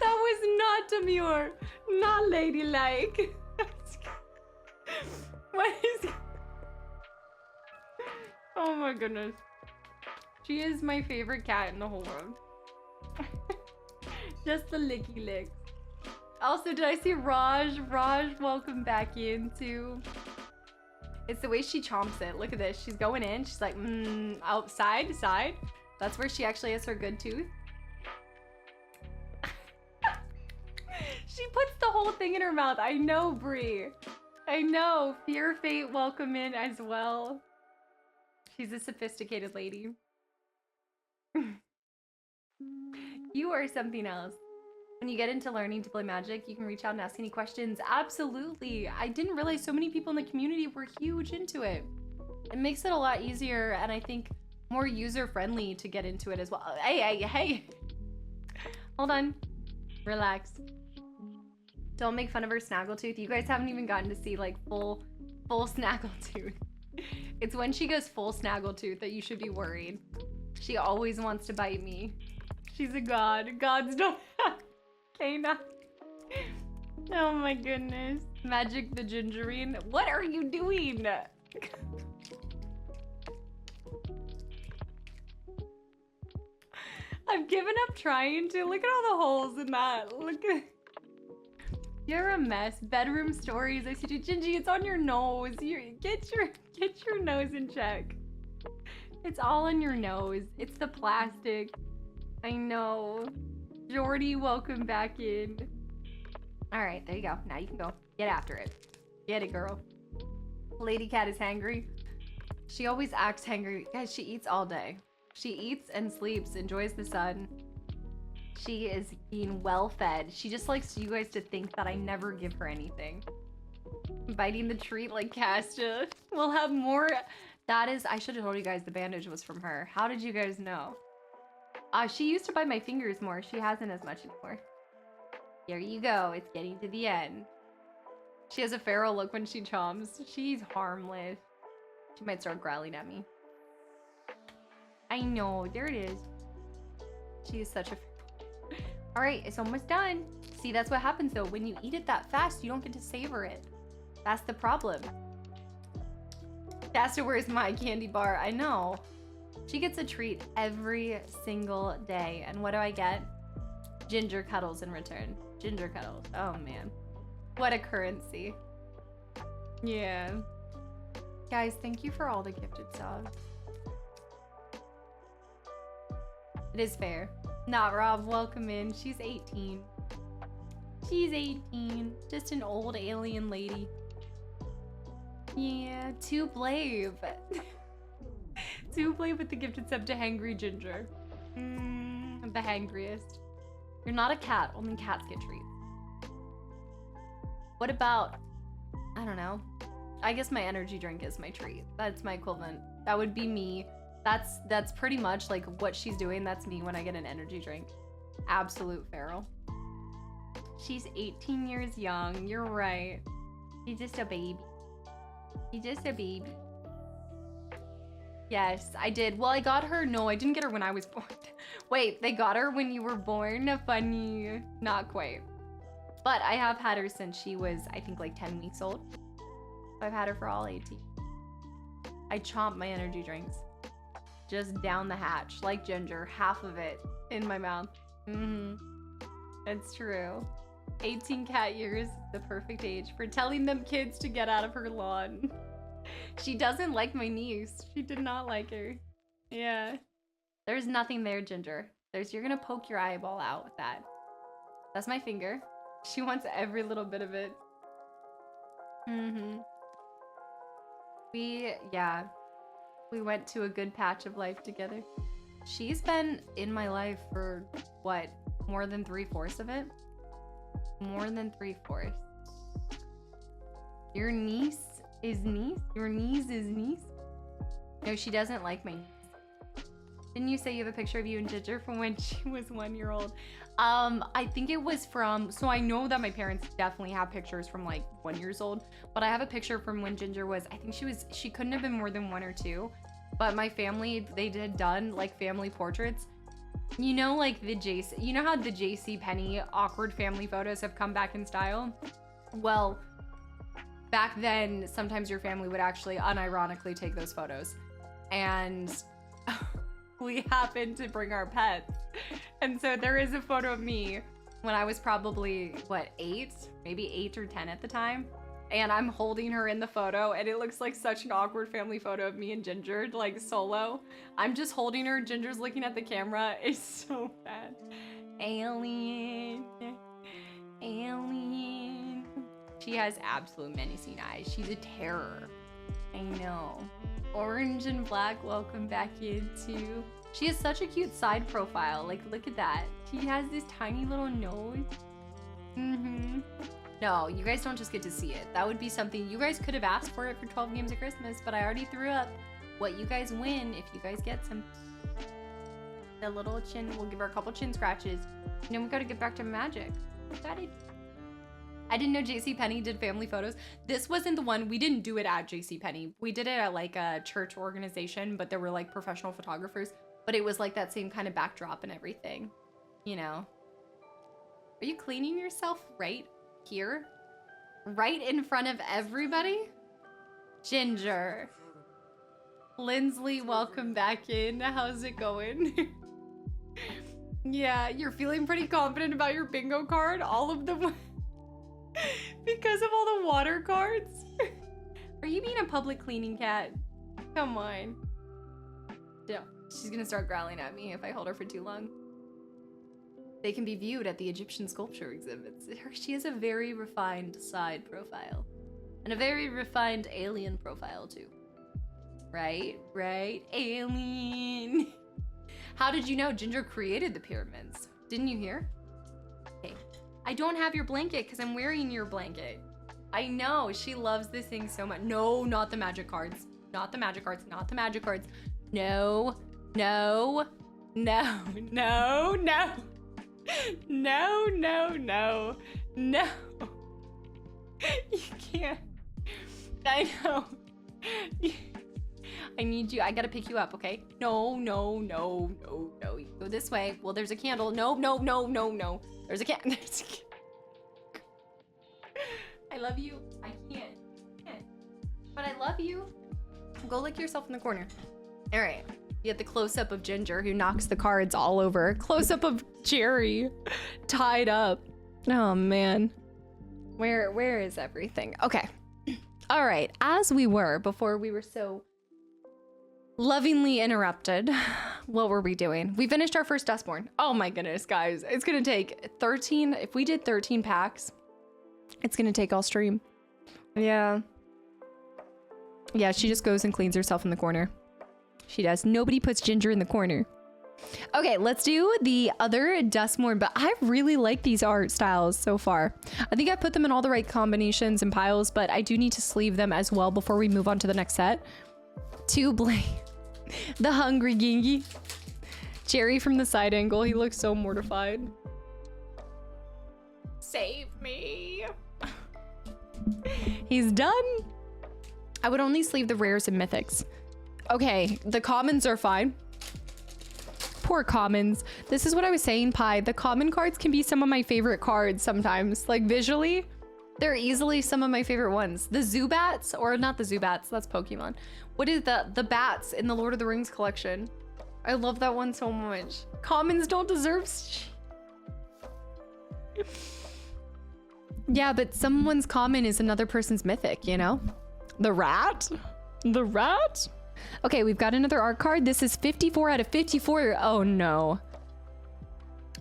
That was not demure. Not ladylike. What is... Oh my goodness. She is my favorite cat in the whole world. Just the licky licks. Also, did I see Raj? Raj, welcome back in too. It's the way she chomps it. Look at this. She's going in. She's like, outside, side. That's where she actually has her good tooth. She puts the whole thing in her mouth. I know, Brie. I know. Fear Fate, welcome in as well. She's a sophisticated lady. You are something else. When you get into learning to play Magic, you can reach out and ask any questions. Absolutely. I didn't realize so many people in the community were huge into it. It makes it a lot easier and I think more user-friendly to get into it as well. Hey. Hold on. Relax. Don't make fun of her snaggletooth. You guys haven't even gotten to see like full snaggletooth. It's when she goes full snaggletooth that you should be worried. She always wants to bite me. She's a god. Gods don't have canine. Oh my goodness. Magic the Gingerine. What are you doing? I've given up trying to. Look at all the holes in that. Look at... You're a mess. Bedroom stories. I see you. Gingy, it's on your nose. Get your nose in check. It's all on your nose. It's the plastic. I know. Jordy, welcome back in. All right, there you go. Now you can go. Get after it. Get it, girl. Lady cat is hangry. She always acts hangry. Guys, she eats all day. She eats and sleeps, enjoys the sun. She is being well fed. She just likes you guys to think that I never give her anything. Biting the treat like Casta. We'll have more. That is, I should have told you guys the bandage was from her. How did you guys know? She used to bite my fingers more. She hasn't as much anymore. There you go. It's getting to the end. She has a feral look when she chomps. She's harmless. She might start growling at me. I know. There it is. She is such a... All right, it's almost done. See, that's what happens though. When you eat it that fast, you don't get to savor it. That's the problem. Casta, where's my candy bar? I know. She gets a treat every single day. And what do I get? Ginger cuddles in return. Ginger cuddles. Oh, man. What a currency. Yeah. Guys, thank you for all the gifted subs. It is fair. Not Rob, welcome in. She's 18. She's 18. Just an old alien lady. Yeah, too brave. Too brave with the gifted sub to Hangry Ginger. The hangriest. You're not a cat. Only cats get treats. What about... I don't know. I guess my energy drink is my treat. That's my equivalent. That would be me. That's pretty much like what she's doing. That's me when I get an energy drink. Absolute feral. She's 18 years young. You're right. She's just a baby. She's just a baby. Yes, I did. Well, I got her. No, I didn't get her when I was born. Wait, they got her when you were born? Funny. Not quite. But I have had her since she was, I think, like 10 weeks old. I've had her for all 18. I chomp my energy drinks. Just down the hatch, like Ginger. Half of it in my mouth. It's true. 18 cat years, the perfect age for telling them kids to get out of her lawn. She doesn't like my niece. She did not like her. Yeah. There's nothing there, Ginger. You're gonna poke your eyeball out with that. That's my finger. She wants every little bit of it. We went to a good patch of life together. She's been in my life for, what, more than 3/4 of it? More than 3/4. Your niece is niece? Your niece is niece? No, she doesn't like my niece. Didn't you say you have a picture of you and Ginger from when she was 1 year old? I think it was from, so I know that my parents definitely have pictures from like 1 year old, but I have a picture from when Ginger was, I think she couldn't have been more than 1 or 2, but my family, they did done like family portraits. You know, like you know how the JC Penney awkward family photos have come back in style? Well, back then, sometimes your family would actually unironically take those photos. And we happened to bring our pets. And so there is a photo of me when I was probably, what, 8? Maybe 8 or 10 at the time. And I'm holding her in the photo, and it looks like such an awkward family photo of me and Ginger, like solo. I'm just holding her, Ginger's looking at the camera. It's so bad. Alien. Alien. She has absolute menacing eyes. She's a terror. I know. Orange and black, welcome back in too. She has such a cute side profile. Like, look at that. She has this tiny little nose. No, you guys don't just get to see it. That would be something you guys could have asked for it for 12 games of Christmas, but I already threw up what you guys win if you guys get some. The little chin, we'll give her a couple chin scratches. And then we gotta get back to magic. Got it. I didn't know JCPenney did family photos. This wasn't the one, we didn't do it at JCPenney. We did it at like a church organization, but there were like professional photographers, but it was like that same kind of backdrop and everything, you know? Are you cleaning yourself right here? Right in front of everybody? Ginger. Lindsley, welcome back in. How's it going? Yeah, you're feeling pretty confident about your bingo card? All of them? Because of all the water cards? Are you being a public cleaning cat? Come on. Yeah, she's gonna start growling at me if I hold her for too long. They can be viewed at the Egyptian sculpture exhibits. She has a very refined side profile. And a very refined alien profile too. Right? Right? Alien. How did you know Ginger created the pyramids? Didn't you hear? Okay. I don't have your blanket because I'm wearing your blanket. I know, she loves this thing so much. No, not the magic cards. Not the magic cards, not the magic cards. No, no, no, no, no. No, no, no, no. You can't. I know. I need you. I gotta pick you up, okay? No, no, no, no, no. You go this way. Well, there's a candle. No, no, no, no, no. There's a candle. I love you. I can't. But I love you. Go lick yourself in the corner. All right. You get the close-up of Ginger, who knocks the cards all over. Close-up of Jerry, tied up. Oh, man. Where is everything? Okay. All right. As we were, before we were so lovingly interrupted, what were we doing? We finished our first Dustborn. Oh, my goodness, guys. It's going to take 13. If we did 13 packs, it's going to take all stream. Yeah. Yeah, she just goes and cleans herself in the corner. She does. Nobody puts Ginger in the corner. Okay, let's do the other Dustborn, but I really like these art styles so far. I think I put them in all the right combinations and piles, but I do need to sleeve them as well before we move on to the next set. To Blame. The Hungry Gingy. Jerry from the side angle. He looks so mortified. Save me. He's done. I would only sleeve the rares and mythics. Okay, the commons are fine. Poor commons. This is what I was saying, Pi. The common cards can be some of my favorite cards sometimes. Like visually, they're easily some of my favorite ones. The Zubats, or not the Zubats, that's Pokemon. What is the bats in the Lord of the Rings collection? I love that one so much. Commons don't deserve. Yeah, but someone's common is another person's mythic, you know? The rat? The rat? Okay, we've got another art card. This is 54 out of 54. Oh no.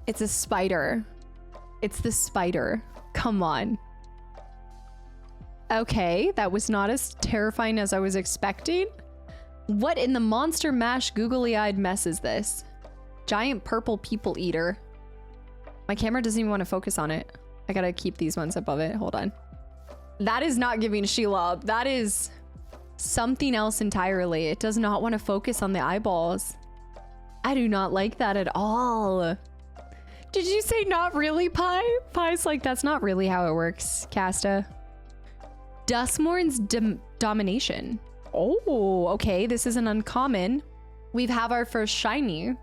It's a spider. It's the spider. Come on. Okay, that was not as terrifying as I was expecting. What in the monster mash googly-eyed mess is this? Giant purple people eater. My camera doesn't even want to focus on it. I gotta keep these ones above it. Hold on. That is not giving Shelob. That is something else entirely. It does not want to focus on the eyeballs. I do not like that at all. Did you say not really, Pi? Pi's like, that's not really how it works, Casta. Dustmorn's Domination. Oh, okay. This is an uncommon. We have our first shiny.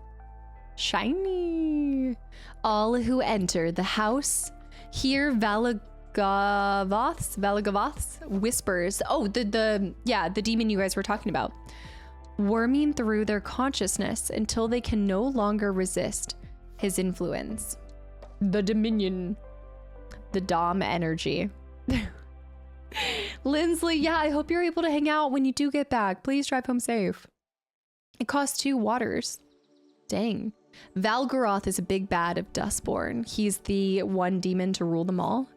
Shiny. All who enter the house hear Valagavoth's whispers. Oh, the demon you guys were talking about. worming through their consciousness until they can no longer resist his influence. The Dominion. The Dom energy. Lindsley, yeah, I hope you're able to hang out when you do get back. Please drive home safe. It costs 2 waters. Dang. Valgaroth is a big bad of Dustborn. He's the one demon to rule them all.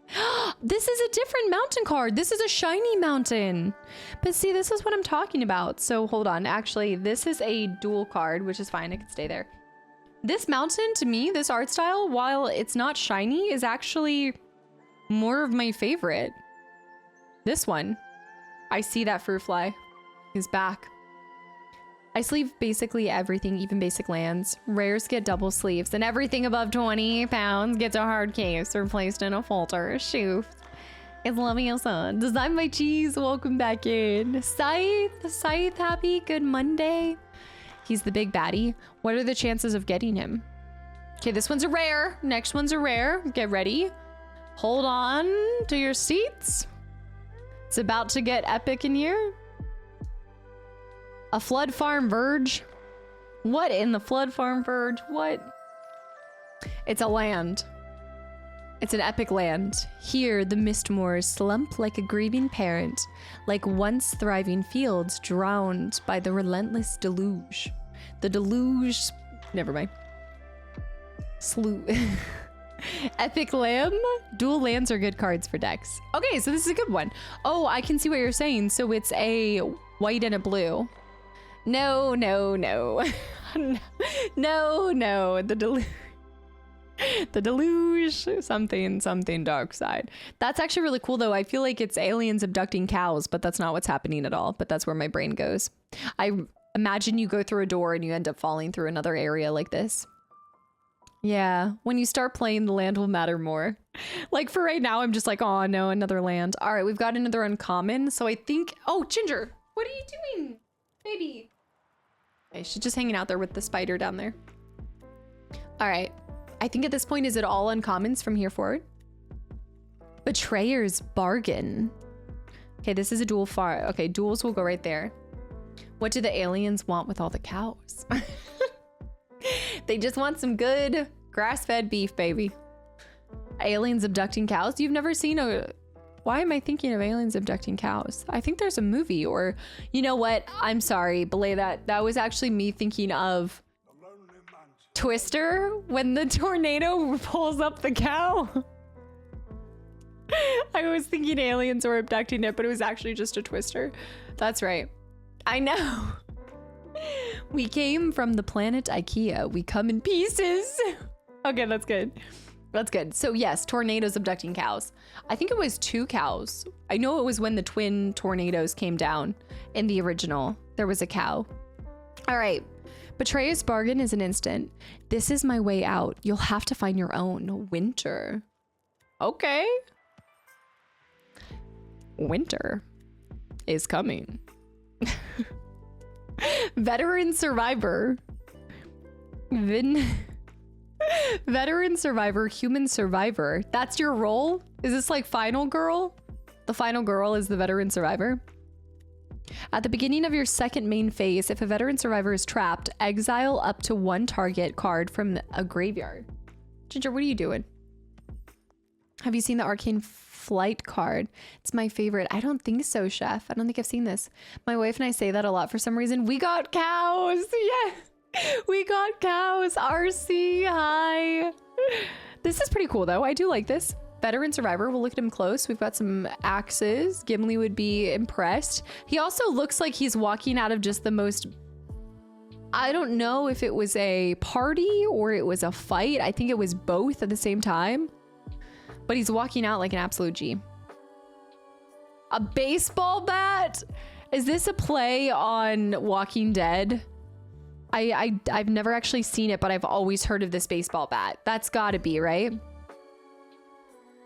This is a different mountain card. This is a shiny mountain. But see, this is what I'm talking about. So hold on. Actually, this is a dual card, which is fine. I can stay there. This mountain, to me, this art style, while it's not shiny, is actually more of my favorite. This one. I see that fruit fly. He's back. I sleeve basically everything, even basic lands. Rares get double sleeves, and everything above 20 pounds gets a hard case replaced in a folder. Shoof. It's Leviosa. Design by Cheese, welcome back in. Scythe, happy, good Monday. He's the big baddie. What are the chances of getting him? Okay, this one's a rare. Next one's a rare. Get ready. Hold on to your seats. It's about to get epic in here. A Flood Farm Verge. What in the Flood Farm Verge? What? It's a land. It's an epic land. Here, the Mistmoors slump like a grieving parent, like once thriving fields drowned by the relentless deluge. The deluge... Never mind. Epic Lamb. Dual lands are good cards for decks. Okay, so this is a good one. Oh, I can see what you're saying. So it's a white and a blue. No. No. The deluge, something dark side. That's actually really cool though. I feel like it's aliens abducting cows, but that's not what's happening at all. But that's where my brain goes. I imagine you go through a door and you end up falling through another area like this. Yeah, when you start playing, the land will matter more. Like for right now, I'm just like, oh no, another land. All right, we've got another uncommon. So I think, oh, Ginger, what are you doing, baby? Okay, she's just hanging out there with the spider down there. All right. I think at this point, is it all uncommons from here forward? Betrayer's Bargain. Okay, this is a dual far. Okay, duels will go right there. What do the aliens want with all the cows? They just want some good grass-fed beef, baby. Aliens abducting cows? You've never seen a... Why am I thinking of aliens abducting cows? I think there's a movie, or... You know what? I'm sorry, belay that. That was actually me thinking of... Twister, when the tornado pulls up the cow. I was thinking aliens were abducting it, but it was actually just a twister. That's right. I know. We came from the planet IKEA. We come in pieces. Okay, that's good. That's good. So yes, tornadoes abducting cows. I think it was 2 cows. I know it was when the twin tornadoes came down in the original. There was a cow. All right. Betrayer's Bargain is an instant. This is my way out. You'll have to find your own. Winter. Okay. Winter is coming. Veteran Survivor. Veteran Survivor, Human Survivor. That's your role? Is this like Final Girl? The Final Girl is the Veteran Survivor. At the beginning of your second main phase, if a veteran survivor is trapped, exile up to 1 target card from a graveyard. Ginger, what are you doing? Have you seen the Arcane Flight card? It's my favorite. I don't think so, Chef. I don't think I've seen this. My wife and I say that a lot for some reason. We got cows. Yeah, we got cows. RC, hi. This is pretty cool, though. I do like this. Veteran Survivor, we'll look at him close. We've got some axes. Gimli would be impressed. He also looks like he's walking out of just the most... I don't know if it was a party or it was a fight. I think it was both at the same time. But he's walking out like an absolute G. A baseball bat? Is this a play on Walking Dead? I've never actually seen it, but I've always heard of this baseball bat. That's gotta be, right?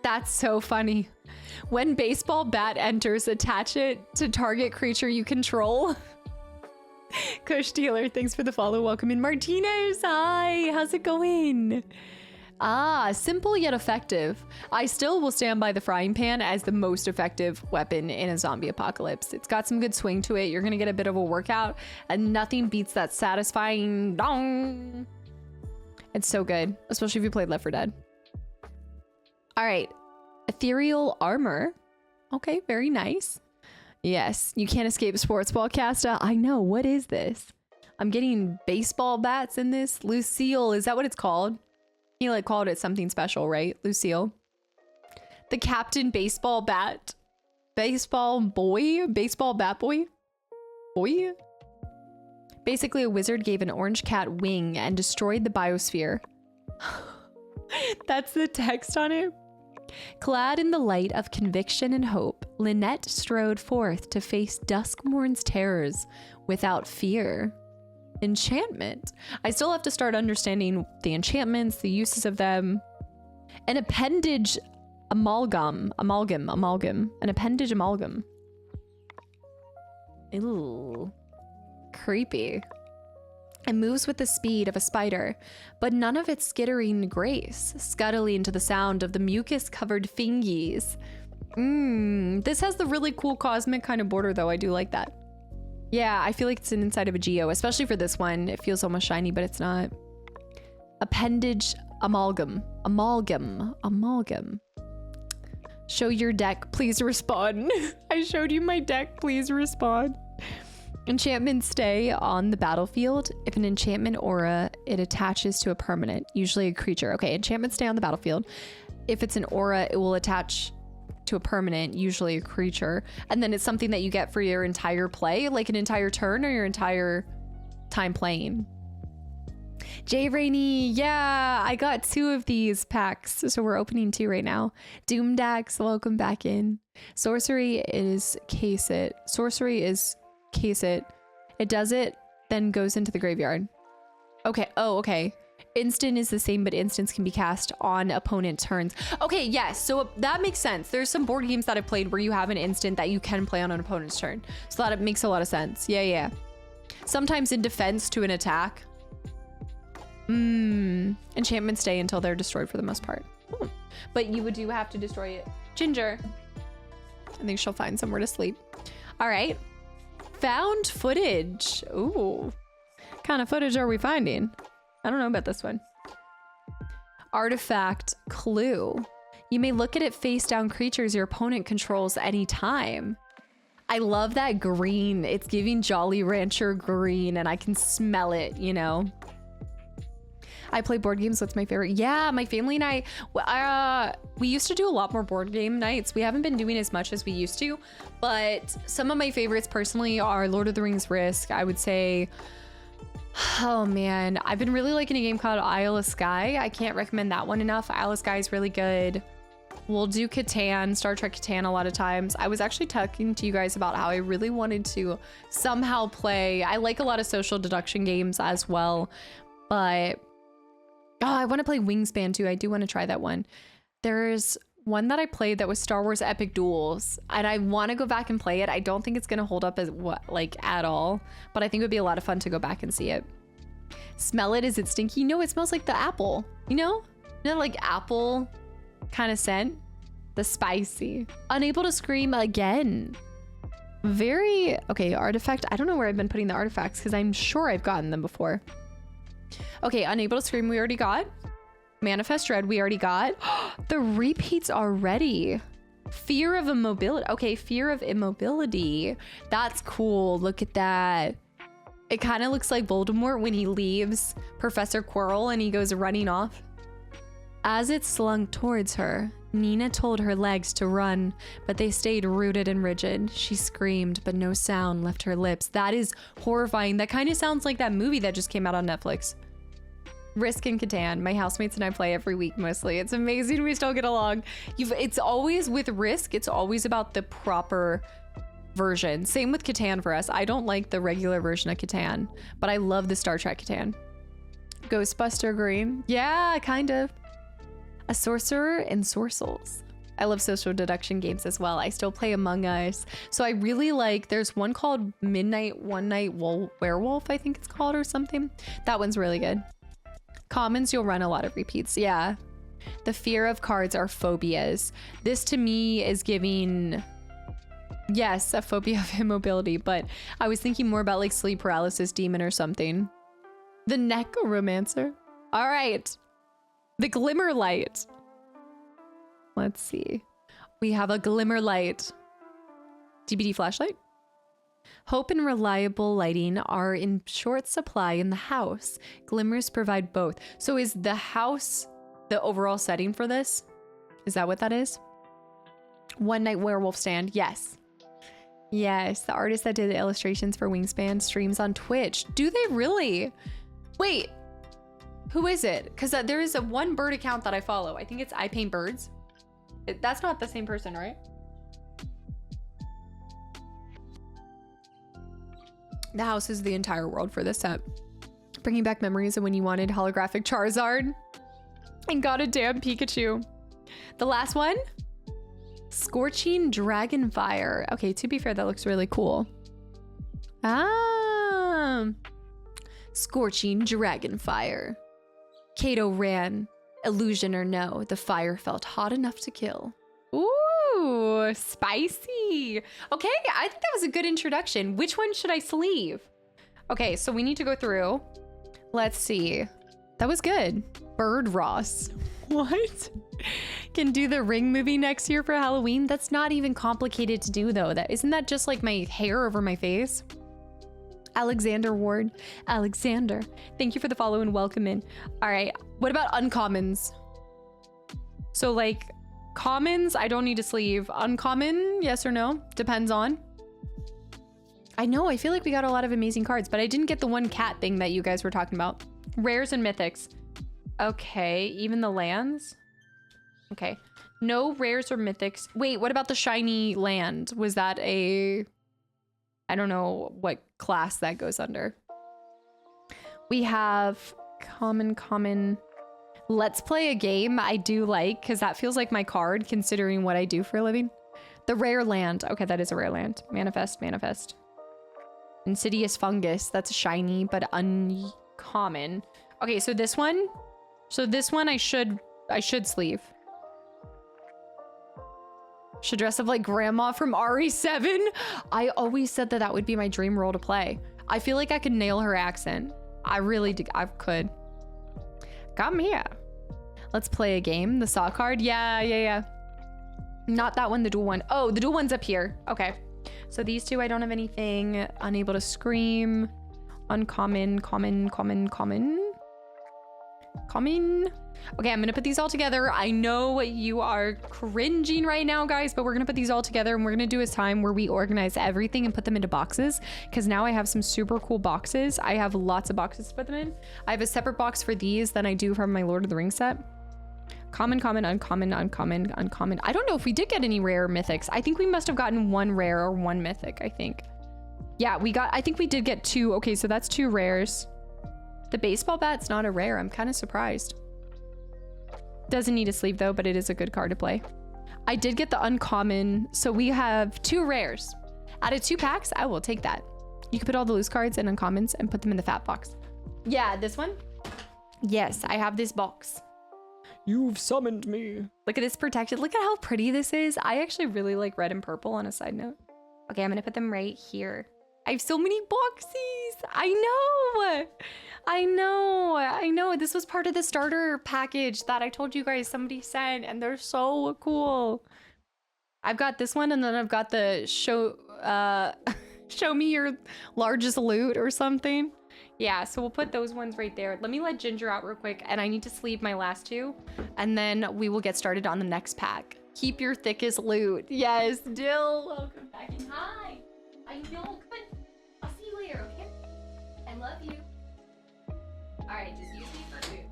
That's so funny. When baseball bat enters, attach it to target creature you control. Kush Dealer, thanks for the follow. Welcome in. Martinez, hi. How's it going? Ah, simple yet effective. I still will stand by the frying pan as the most effective weapon in a zombie apocalypse. It's got some good swing to it. You're gonna get a bit of a workout, and nothing beats that satisfying dong. It's so good, especially if you played Left 4 Dead. All right, ethereal armor. Okay, very nice. Yes, you can't escape sports ball, Casta. I know, what is this? I'm getting baseball bats in this. Lucille, is that what it's called? He like called it something special, right? Lucille. The Captain Baseball Bat. Baseball boy? Baseball bat boy? Boy? Basically, a wizard gave an orange cat wing and destroyed the biosphere. That's the text on it. Clad in the light of conviction and hope, Lynette strode forth to face Duskmorn's terrors without fear. Enchantment. I still have to start understanding the enchantments, the uses of them. An appendage amalgam. An appendage amalgam. Ooh. Creepy. It moves with the speed of a spider, but none of its skittering grace, scuttling to the sound of the mucus-covered fingies. This has the really cool cosmic kind of border, though. I do like that. Yeah, I feel like it's an inside of a geo, especially for this one. It feels almost shiny, but it's not. Appendage amalgam. Amalgam. Show your deck, please respond. I showed you my deck, please respond. Enchantments stay on the battlefield. If an enchantment aura, it attaches to a permanent, usually a creature. Okay, enchantments stay on the battlefield. If it's an aura, it will attach to a permanent, usually a creature, and then it's something that you get for your entire play, like an entire turn or your entire time playing. Jay Rainey, yeah, I got 2 of these packs, so we're opening 2 right now. Doomdax, welcome back in. Sorcery is case it. It does it, then goes into the graveyard. Okay, oh, okay. Instant is the same, but instants can be cast on opponent turns. Okay, yes, so that makes sense. There's some board games that I've played where you have an instant that you can play on an opponent's turn. So that makes a lot of sense. Yeah. Sometimes in defense to an attack. Enchantments stay until they're destroyed for the most part. But you do have to destroy it. Ginger. I think she'll find somewhere to sleep. All right. Found footage. Ooh. What kind of footage are we finding? I don't know about this one. Artifact clue. You may look at it face down creatures your opponent controls anytime. I love that green. It's giving Jolly Rancher green and I can smell it, you know? I play board games. What's my favorite? Yeah, my family and I, we used to do a lot more board game nights. We haven't been doing as much as we used to, but some of my favorites personally are Lord of the Rings Risk. I would say, oh man, I've been really liking a game called Isle of Skye. I can't recommend that one enough. Isle of Skye is really good. We'll do Catan, Star Trek Catan a lot of times. I was actually talking to you guys about how I really wanted to somehow play. I like a lot of social deduction games as well, but I want to play Wingspan too. I do want to try that one. There's one that I played that was Star Wars Epic Duels, and I want to go back and play it. I don't think it's going to hold up as at all, but I think it would be a lot of fun to go back and see it. Smell it. Is it stinky? No, it smells like the apple, you know, like apple kind of scent. The spicy. Unable to scream again. Very okay. Artifact. I don't know where I've been putting the artifacts because I'm sure I've gotten them before. Okay, Unable to Scream we already got. Manifest Dread we already got. The repeats already. Fear of Immobility. Okay, Fear of Immobility. That's cool. Look at that. It kind of looks like Voldemort when he leaves Professor Quirrell and he goes running off. As it slunk towards her, Nina told her legs to run, but they stayed rooted and rigid. She screamed, but no sound left her lips. That is horrifying. That kind of sounds like that movie that just came out on Netflix. Risk and Catan. My housemates and I play every week mostly. It's amazing we still get along. It's always with Risk, it's always about the proper version. Same with Catan for us. I don't like the regular version of Catan, but I love the Star Trek Catan. Ghostbuster Green. Yeah, kind of. A Sorcerer and Sorcels. I love social deduction games as well. I still play Among Us. So I really like, there's one called Midnight One Night Werewolf, I think it's called, or something. That one's really good. Commons, you'll run a lot of repeats. Yeah. The fear of cards are phobias. This to me is giving, yes, a phobia of immobility, but I was thinking more about like sleep paralysis demon or something. The necromancer. All right. The glimmer light. Let's see. We have a glimmer light. DBD flashlight. Hope and reliable lighting are in short supply in the house. Glimmers provide both. So is the house the overall setting for this? Is that what that is? One Night Werewolf Stand. Yes. Yes. The artist that did the illustrations for Wingspan streams on Twitch. Do they really? Wait. Who is it? Because there is a one bird account that I follow. I think it's I Paint Birds. That's not the same person, right? The house is the entire world for this set. Bringing back memories of when you wanted holographic Charizard and got a damn Pikachu. The last one? Scorching Dragonfire. Okay, to be fair, that looks really cool. Ah. Scorching Dragonfire. Kato ran. Illusion or no, the fire felt hot enough to kill. Ooh, spicy. Okay, I think that was a good introduction. Which one should I sleeve? Okay, so we need to go through. Let's see. That was good. Bird Ross. What? Can do the Ring movie next year for Halloween? That's not even complicated to do though. Isn't that just like my hair over my face? Alexander Ward. Alexander. Thank you for the follow and welcome in. All right. What about uncommons? So like commons, I don't need to sleeve. Uncommon, yes or no? Depends on. I know, I feel like we got a lot of amazing cards, but I didn't get the one cat thing that you guys were talking about. Rares and mythics. Okay, even the lands? Okay. No rares or mythics. Wait, what about the shiny land? Was that a... I don't know what class that goes under. We have common. Let's play a game I do like, because that feels like my card considering what I do for a living. The rare land. Okay, that is a rare land. Manifest. Insidious fungus. That's a shiny, but uncommon. Okay, so this one. I should sleeve. Should dress up like grandma from RE7. I always said that that would be my dream role to play. I feel like I could nail her accent. I really do. I could. Come here. Let's play a game. The saw card. Yeah. Not that one, the dual one. Oh, the dual one's up here. Okay. So these two, I don't have anything. Unable to scream. Uncommon, common. Okay, I'm gonna put these all together. I know you are cringing right now, guys, but we're gonna put these all together and we're gonna do a time where we organize everything and put them into boxes, because now I have some super cool boxes. I have lots of boxes to put them in. I have a separate box for these than I do from my Lord of the Rings set. Common, uncommon. I don't know if we did get any rare mythics. I think we must have gotten one rare or one mythic, I think. Yeah, I think we did get two. Okay, so that's two rares. The baseball bat's not a rare. I'm kind of surprised. Doesn't need a sleeve though, but it is a good card to play. I did get the uncommon, so we have two rares. Out of 2 packs, I will take that. You can put all the loose cards and uncommons and put them in the fat box. Yeah, this one? Yes, I have this box. You've summoned me. Look at this protection. Look at how pretty this is. I actually really like red and purple on a side note. Okay, I'm gonna put them right here. I have so many boxies. I know. This was part of the starter package that I told you guys somebody sent, and they're so cool. I've got this one, and then I've got the show me your largest loot or something. Yeah, so we'll put those ones right there. Let me let Ginger out real quick, and I need to sleeve my last 2, and then we will get started on the next pack. Keep your thickest loot. Yes, Dill, welcome back in. Hi. I know, but I'll see you later, okay? I love you. All right, just use me for food.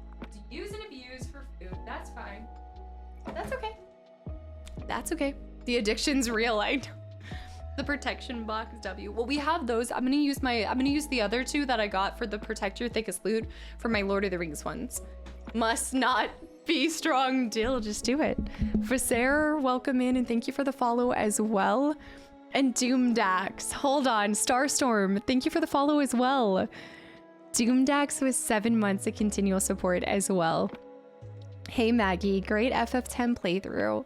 Use and abuse for food. That's fine. That's okay. That's okay. The addiction's real. I know. The protection box W. Well, we have those. I'm gonna use the other 2 that I got for the protect your thickest loot for my Lord of the Rings ones. Must not be strong, Dill. Just do it. For Sarah, welcome in, and thank you for the follow as well. And Doomdax, hold on. Starstorm, thank you for the follow as well. Doomdax with 7 months of continual support as well. Hey Maggie, great FF10 playthrough.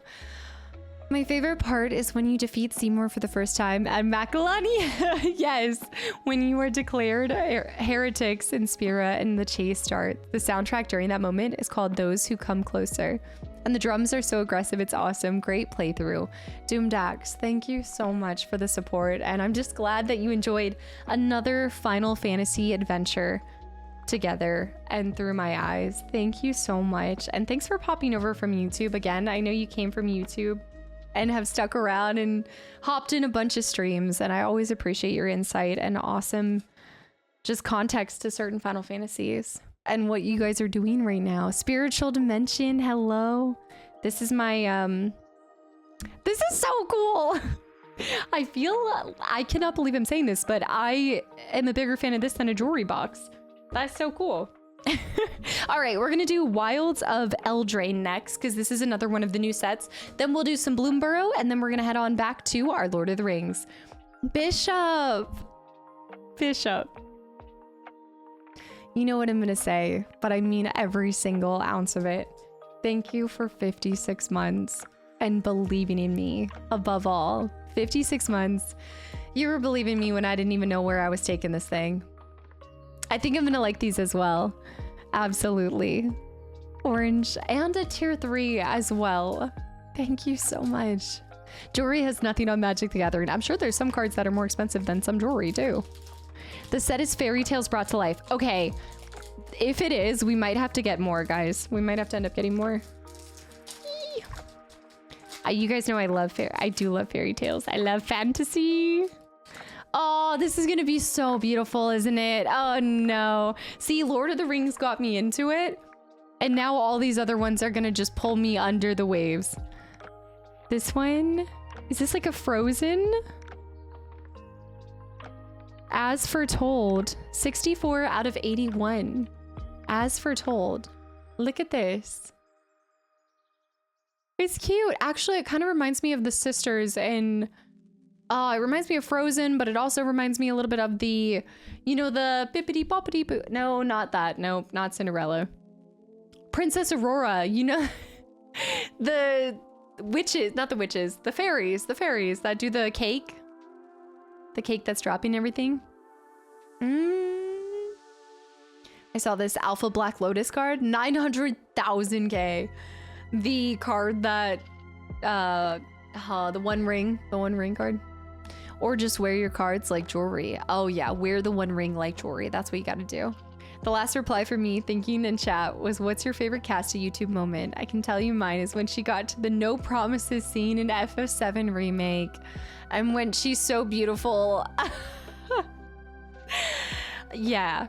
My favorite part is when you defeat Seymour for the first time at Makalani. Yes, when you are declared heretics in Spira and the chase starts. The soundtrack during that moment is called Those Who Come Closer. And the drums are so aggressive, it's awesome. Great playthrough. Doomdax, thank you so much for the support. And I'm just glad that you enjoyed another Final Fantasy adventure together and through my eyes. Thank you so much. And thanks for popping over from YouTube again. I know you came from YouTube and have stuck around and hopped in a bunch of streams, and I always appreciate your insight and awesome just context to certain Final Fantasies and what you guys are doing right now. Spiritual Dimension, hello. This is my this is so cool. I cannot believe I'm saying this, but I am a bigger fan of this than a jewelry box. That's so cool. All right, we're gonna do Wilds of Eldraine next, because this is another one of the new sets. Then we'll do some Bloomburrow, and then we're gonna head on back to our Lord of the Rings. Bishop. You know what I'm gonna say, but I mean every single ounce of it. Thank you for 56 months and believing in me above all. 56 months. You were believing me when I didn't even know where I was taking this thing. I think I'm gonna like these as well. Absolutely. Orange and a tier 3 as well. Thank you so much. Jewelry has nothing on Magic the Gathering. I'm sure there's some cards that are more expensive than some jewelry too. The set is fairy tales brought to life. Okay, if it is, we might have to get more, guys. We might have to end up getting more. You guys know I do love fairy tales. I love fantasy. Oh, this is gonna be so beautiful, isn't it? Oh no. See, Lord of the Rings got me into it, and now all these other ones are gonna just pull me under the waves. This one, is this like a Frozen? As Foretold, 64 out of 81. As Foretold. Look at this. It's cute. Actually, it kind of reminds me of the sisters in... it reminds me of Frozen, but it also reminds me a little bit of the, you know, the bippity boppity boo. No, not that. Nope, not Cinderella. Princess Aurora, you know, the witches, not the witches, the fairies that do the cake that's dropping everything. I saw this Alpha Black Lotus card, 900,000K. The card that, the one ring card. Or just wear your cards like jewelry. Oh yeah, wear the one ring like jewelry. That's what you gotta do. The last reply for me thinking in chat was, what's your favorite Casta YouTube moment? I can tell you mine is when she got to the no promises scene in FF7 remake. And when she's so beautiful. Yeah.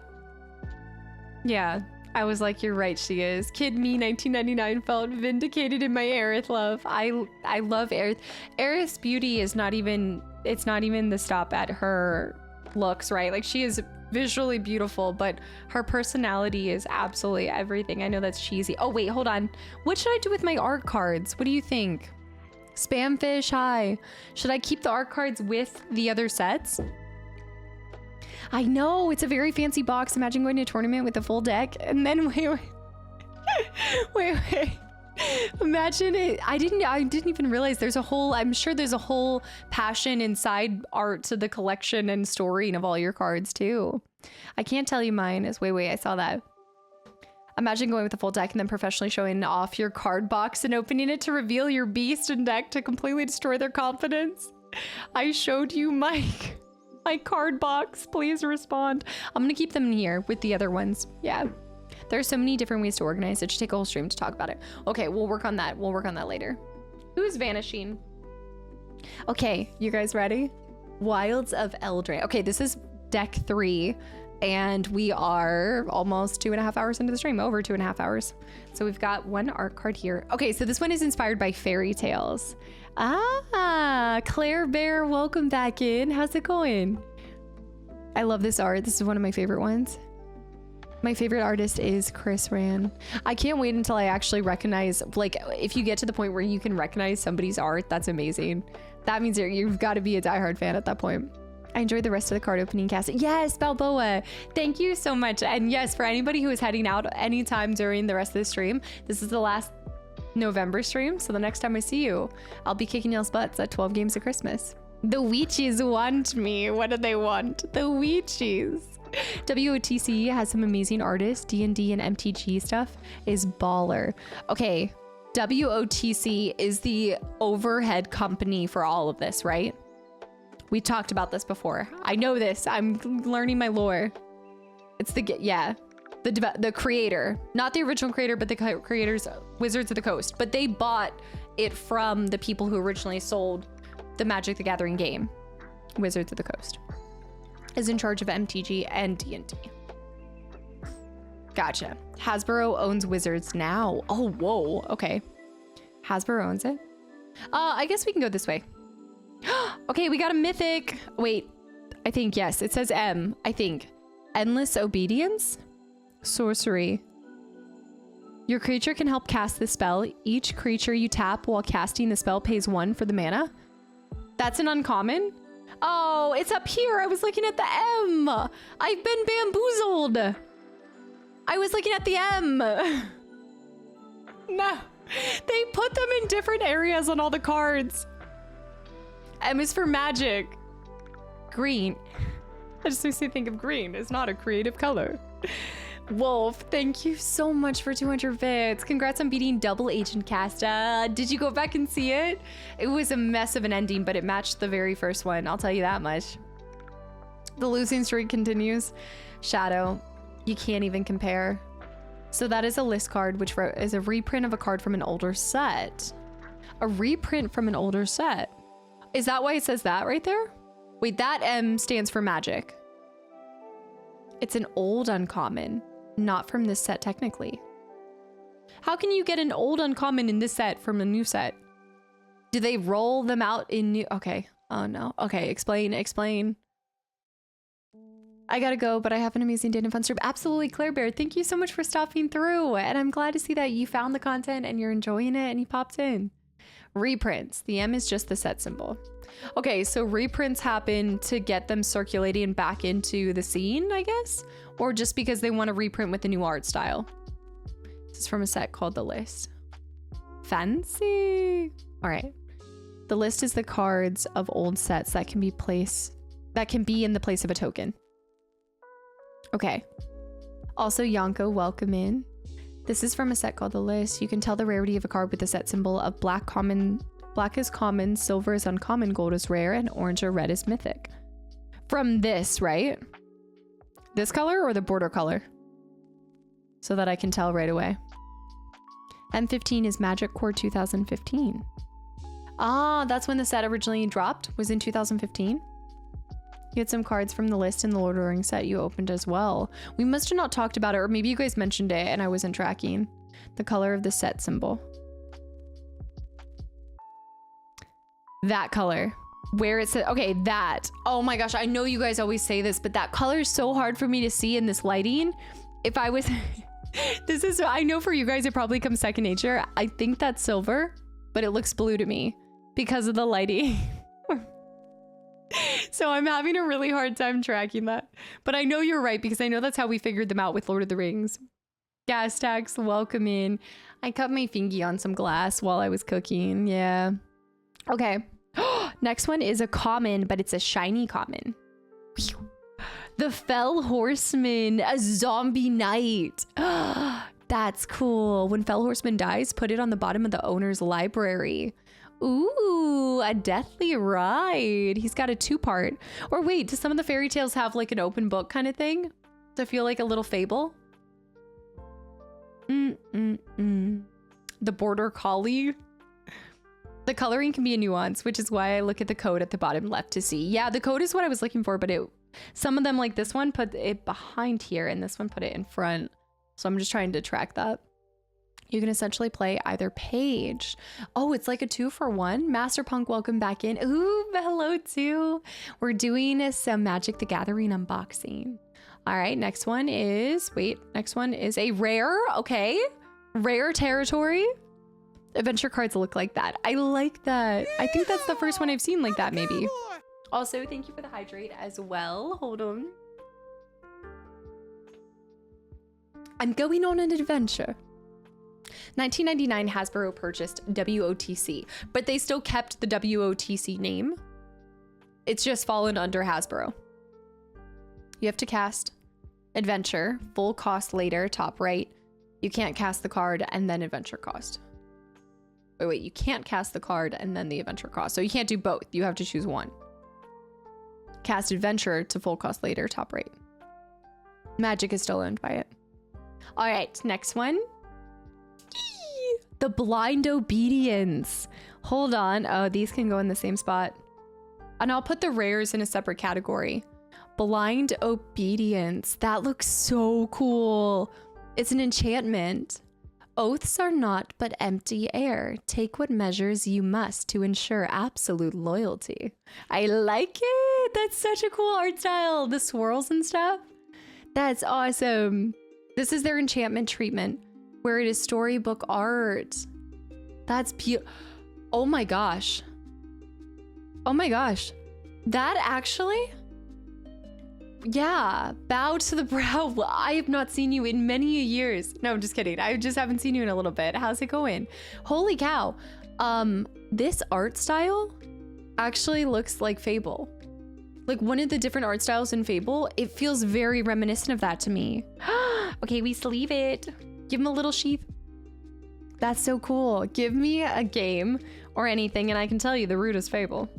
I was like, you're right, she is. Kid me 1999 felt vindicated in my Aerith love. I love Aerith. Aerith's beauty is not even, it's not even the stop at her looks, right? Like, she is visually beautiful, but her personality is absolutely everything. I know that's cheesy. Oh wait, hold on. What should I do with my art cards? What do you think? Spamfish, hi. Should I keep the art cards with the other sets? I know, it's a very fancy box. Imagine going to a tournament with a full deck and then wait. Imagine it. I didn't even realize there's a whole, I'm sure there's a whole passion inside art to the collection and storing of all your cards too. I can't tell you mine is, wait, I saw that. Imagine going with a full deck and then professionally showing off your card box and opening it to reveal your beast and deck to completely destroy their confidence. I showed you my card box. Please respond. I'm gonna keep them in here with the other ones. Yeah. There's so many different ways to organize it. It should take a whole stream to talk about it. Okay, we'll work on that. We'll work on that later. Who's vanishing? Okay, you guys ready? Wilds of Eldraine. Okay, this is deck 3. And we are almost 2.5 hours into the stream, over 2.5 hours. So we've got one art card here. Okay, so this one is inspired by fairy tales. Ah, Claire Bear, welcome back in. How's it going? I love this art. This is one of my favorite ones. My favorite artist is Chris Ran. I can't wait until I actually recognize, like, if you get to the point where you can recognize somebody's art, that's amazing. That means you've got to be a diehard fan at that point. I enjoyed the rest of the card opening cast. Yes, Balboa. Thank you so much. And yes, for anybody who is heading out anytime during the rest of the stream, this is the last November stream. So the next time I see you, I'll be kicking y'all's butts at 12 games of Christmas. The Weechies want me. What do they want? The Weechies. WOTC has some amazing artists. D&D and MTG stuff is baller. Okay, WOTC is the overhead company for all of this, right? We talked about this before. I know this. I'm learning my lore. It's the creator, not the original creator, but the creators, Wizards of the Coast. But they bought it from the people who originally sold the Magic the Gathering game. Wizards of the Coast is in charge of MTG and D&D. Gotcha. Hasbro owns Wizards now. Oh, whoa. Okay. Hasbro owns it. I guess we can go this way. Okay, we got a mythic. Wait, I think, yes, it says M, I think. Endless Obedience? Sorcery. Your creature can help cast the spell. Each creature you tap while casting the spell pays 1 for the mana. That's an uncommon? Oh, it's up here. I was looking at the M. I've been bamboozled. I was looking at the M. No, they put them in different areas on all the cards. M is for magic. Green. I just makes me think of green. It's not a creative color. Wolf, thank you so much for 200 bits. Congrats on beating Double Agent Casta. Did you go back and see it? It was a mess of an ending, but it matched the very first one. I'll tell you that much. The losing streak continues. Shadow, you can't even compare. So that is a list card, which is a reprint of a card from an older set. A reprint from an older set. Is that why it says that right there? Wait, that M stands for magic. It's an old uncommon, not from this set technically. How can you get an old uncommon in this set from a new set? Do they roll them out in new? Okay. Oh no. Okay, explain. I gotta go, but I have an amazing day and fun stream. Absolutely, Claire Bear. Thank you so much for stopping through. And I'm glad to see that you found the content and you're enjoying it and you popped in. Reprints. The M is just the set symbol. Okay, so reprints happen to get them circulating back into the scene, I guess? Or just because they want to reprint with a new art style. This is from a set called The List. Fancy. All right. The list is the cards of old sets that can be in the place of a token. Okay. Also, Yonko, welcome in. This is from a set called The List. You can tell the rarity of a card with the set symbol of black is common, silver is uncommon, gold is rare, and orange or red is mythic. From this, right? This color or the border color? So that I can tell right away. M15 is Magic Core 2015. Ah, that's when the set originally dropped, was in 2015. You had some cards from The List in the Lord of the Rings set you opened as well. We must have not talked about it, or maybe you guys mentioned it and I wasn't tracking. The color of the set symbol. That color. Where it said, okay, that. Oh my gosh, I know you guys always say this, but that color is so hard for me to see in this lighting. If I was, I know for you guys, it probably comes second nature. I think that's silver, but it looks blue to me because of the lighting. So I'm having a really hard time tracking that. But I know you're right because I know that's how we figured them out with Lord of the Rings. Gas tax, welcome in. I cut my fingy on some glass while I was cooking. Yeah. Okay. Next one is a common, but it's a shiny common. The Fell Horseman, a zombie knight. That's cool. When Fell Horseman dies, put it on the bottom of the owner's library. Ooh, a deathly ride. He's got a 2-part. Or wait, do some of the fairy tales have like an open book kind of thing? To feel like a little fable? The border collie. The coloring can be a nuance, which is why I look at the code at the bottom left to see. Yeah, the code is what I was looking for, but some of them, like this one, put it behind here, and this one put it in front. So I'm just trying to track that. You can essentially play either page. Oh, it's like a 2-for-1. Master Punk, welcome back in. Ooh, hello too. We're doing some Magic the Gathering unboxing. All right, next one is a rare. Okay, rare territory. Adventure cards look like that. I like that. I think that's the first one I've seen like that, maybe. Also, thank you for the hydrate as well. Hold on. I'm going on an adventure. 1999, Hasbro purchased WOTC, but they still kept the WOTC name. It's just fallen under Hasbro. You have to cast adventure, full cost later, top right. You can't cast the card and then adventure cost. Wait, you can't cast the card and then the adventure cost. So you can't do both. You have to choose one. Cast adventure to full cost later, top right. Magic is still owned by it. All right, next one. The blind obedience. Hold on. Oh, these can go in the same spot. And I'll put the rares in a separate category. Blind obedience. That looks so cool. It's an enchantment. Oaths are not but empty air. Take what measures you must to ensure absolute loyalty. I like it. That's such a cool art style. The swirls and stuff. That's awesome. This is their enchantment treatment, where it is storybook art. That's beautiful. Oh my gosh. Oh my gosh. That actually... Yeah, bow to the brow. I have not seen you in many years. No, I'm just kidding. I just haven't seen you in a little bit. How's it going? Holy cow. This art style actually looks like Fable. Like one of the different art styles in Fable, it feels very reminiscent of that to me. Okay, we sleeve it. Give him a little sheath. That's so cool. Give me a game or anything and I can tell you the root is Fable.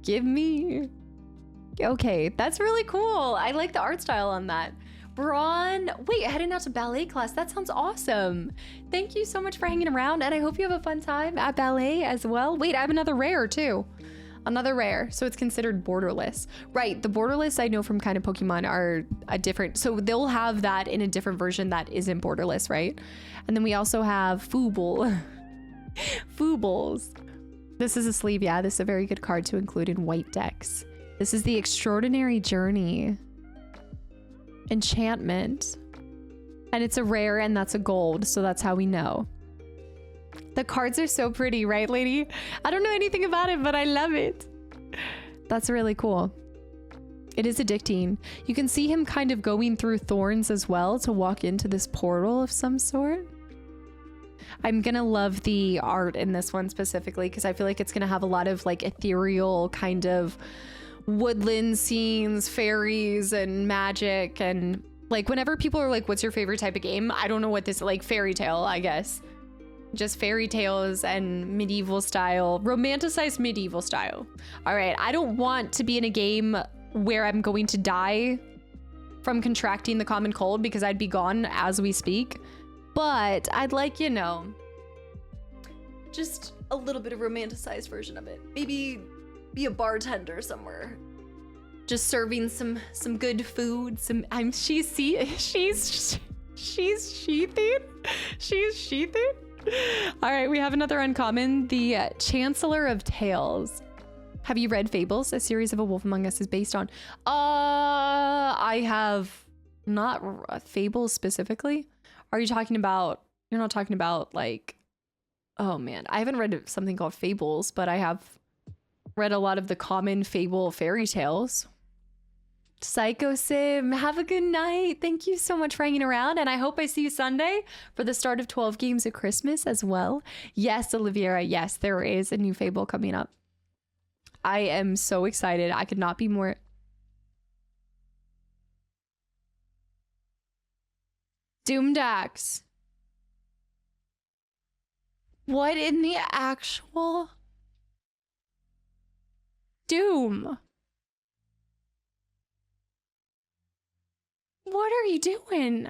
Give me... Okay, that's really cool. I like the art style on that. Braun, wait, heading out to ballet class. That sounds awesome. Thank you so much for hanging around and I hope you have a fun time at ballet as well. Wait, I have another rare too. Another rare, so it's considered borderless. Right, the borderless I know from kind of Pokemon are a different, so they'll have that in a different version that isn't borderless, right? And then we also have Fooble. Foobles. This is a sleeve, yeah, this is a very good card to include in white decks. This is the Extraordinary Journey. Enchantment. And it's a rare and that's a gold, so that's how we know. The cards are so pretty, right, lady? I don't know anything about it, but I love it. That's really cool. It is addicting. You can see him kind of going through thorns as well to walk into this portal of some sort. I'm gonna love the art in this one specifically because I feel like it's gonna have a lot of like ethereal kind of woodland scenes, fairies and magic, and like whenever people are like, what's your favorite type of game? I don't know what this, like fairy tale, I guess. Just fairy tales and medieval style, romanticized medieval style. All right, I don't want to be in a game where I'm going to die from contracting the common cold because I'd be gone as we speak. But I'd like, you know, just a little bit of romanticized version of it. Maybe be a bartender somewhere. Just serving some good food. She's sheathing. She's sheathing. All right, we have another uncommon, the Chancellor of Tales. Have you read Fables? A series of A Wolf Among Us is based on. I have not Fables specifically. Are you talking about? You're not talking about like. Oh man, I haven't read something called Fables, but I have read a lot of the common Fable fairy tales. Psycho Sim, have a good night. Thank you so much for hanging around, and I hope I see you Sunday for the start of 12 games of Christmas as well. Yes, Oliviera, yes, there is a new Fable coming up. I am so excited. I could not be more... Doomdax. What in the actual... Doom? What are you doing?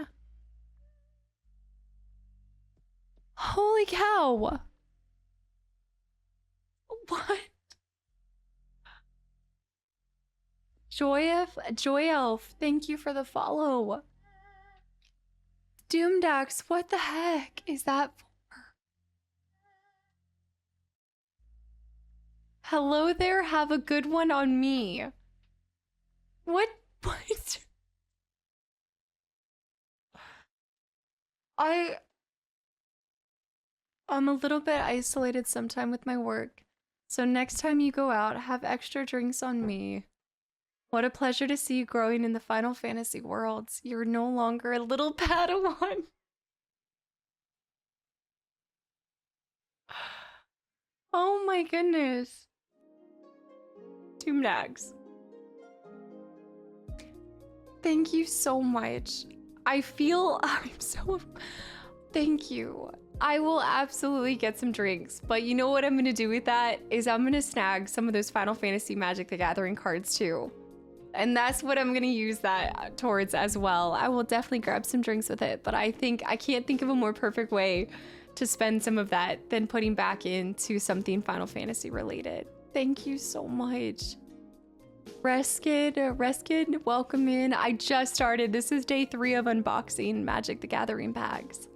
Holy cow. What? Joy Elf, thank you for the follow. Doomdax, what the heck is that for? Hello there, have a good one on me. What? I'm a little bit isolated sometime with my work, So next time you go out, have extra drinks on me. What a pleasure to see you growing in the Final Fantasy worlds. You're no longer a little Padawan. Oh my goodness. Doomdags. Thank you so much. I feel I'm so... Thank you. I will absolutely get some drinks, but you know what I'm gonna do with that is I'm gonna snag some of those Final Fantasy Magic the Gathering cards too. And that's what I'm gonna use that towards as well. I will definitely grab some drinks with it, but I can't think of a more perfect way to spend some of that than putting back into something Final Fantasy related. Thank you so much. Reskin, welcome in. I just started. This is day 3 of unboxing Magic the Gathering packs.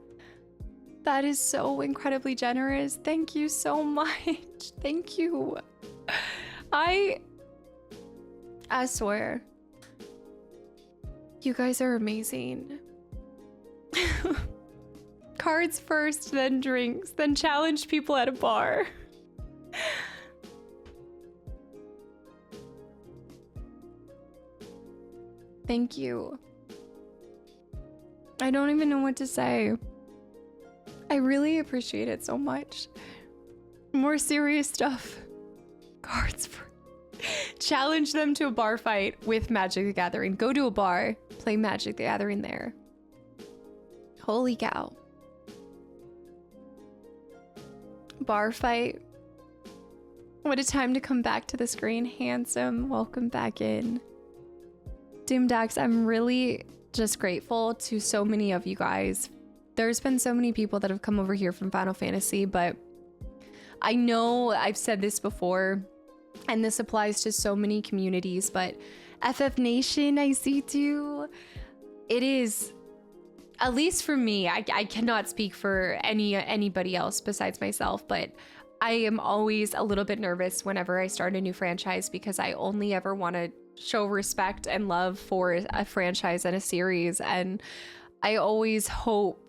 That is so incredibly generous. Thank you so much. Thank you. I swear. You guys are amazing. Cards first, then drinks, then challenge people at a bar. Thank you. I don't even know what to say. I really appreciate it so much. More serious stuff. Cards for... Challenge them to a bar fight with Magic the Gathering. Go to a bar, play Magic the Gathering there. Holy cow. Bar fight. What a time to come back to the screen. Handsome, welcome back in. Doomdax, I'm really just grateful to so many of you guys. There's been so many people that have come over here from Final Fantasy, but I know I've said this before, and this applies to so many communities, but FF Nation, I see too. It is, at least for me, I cannot speak for anybody else besides myself, but I am always a little bit nervous whenever I start a new franchise because I only ever want to show respect and love for a franchise and a series, and I always hope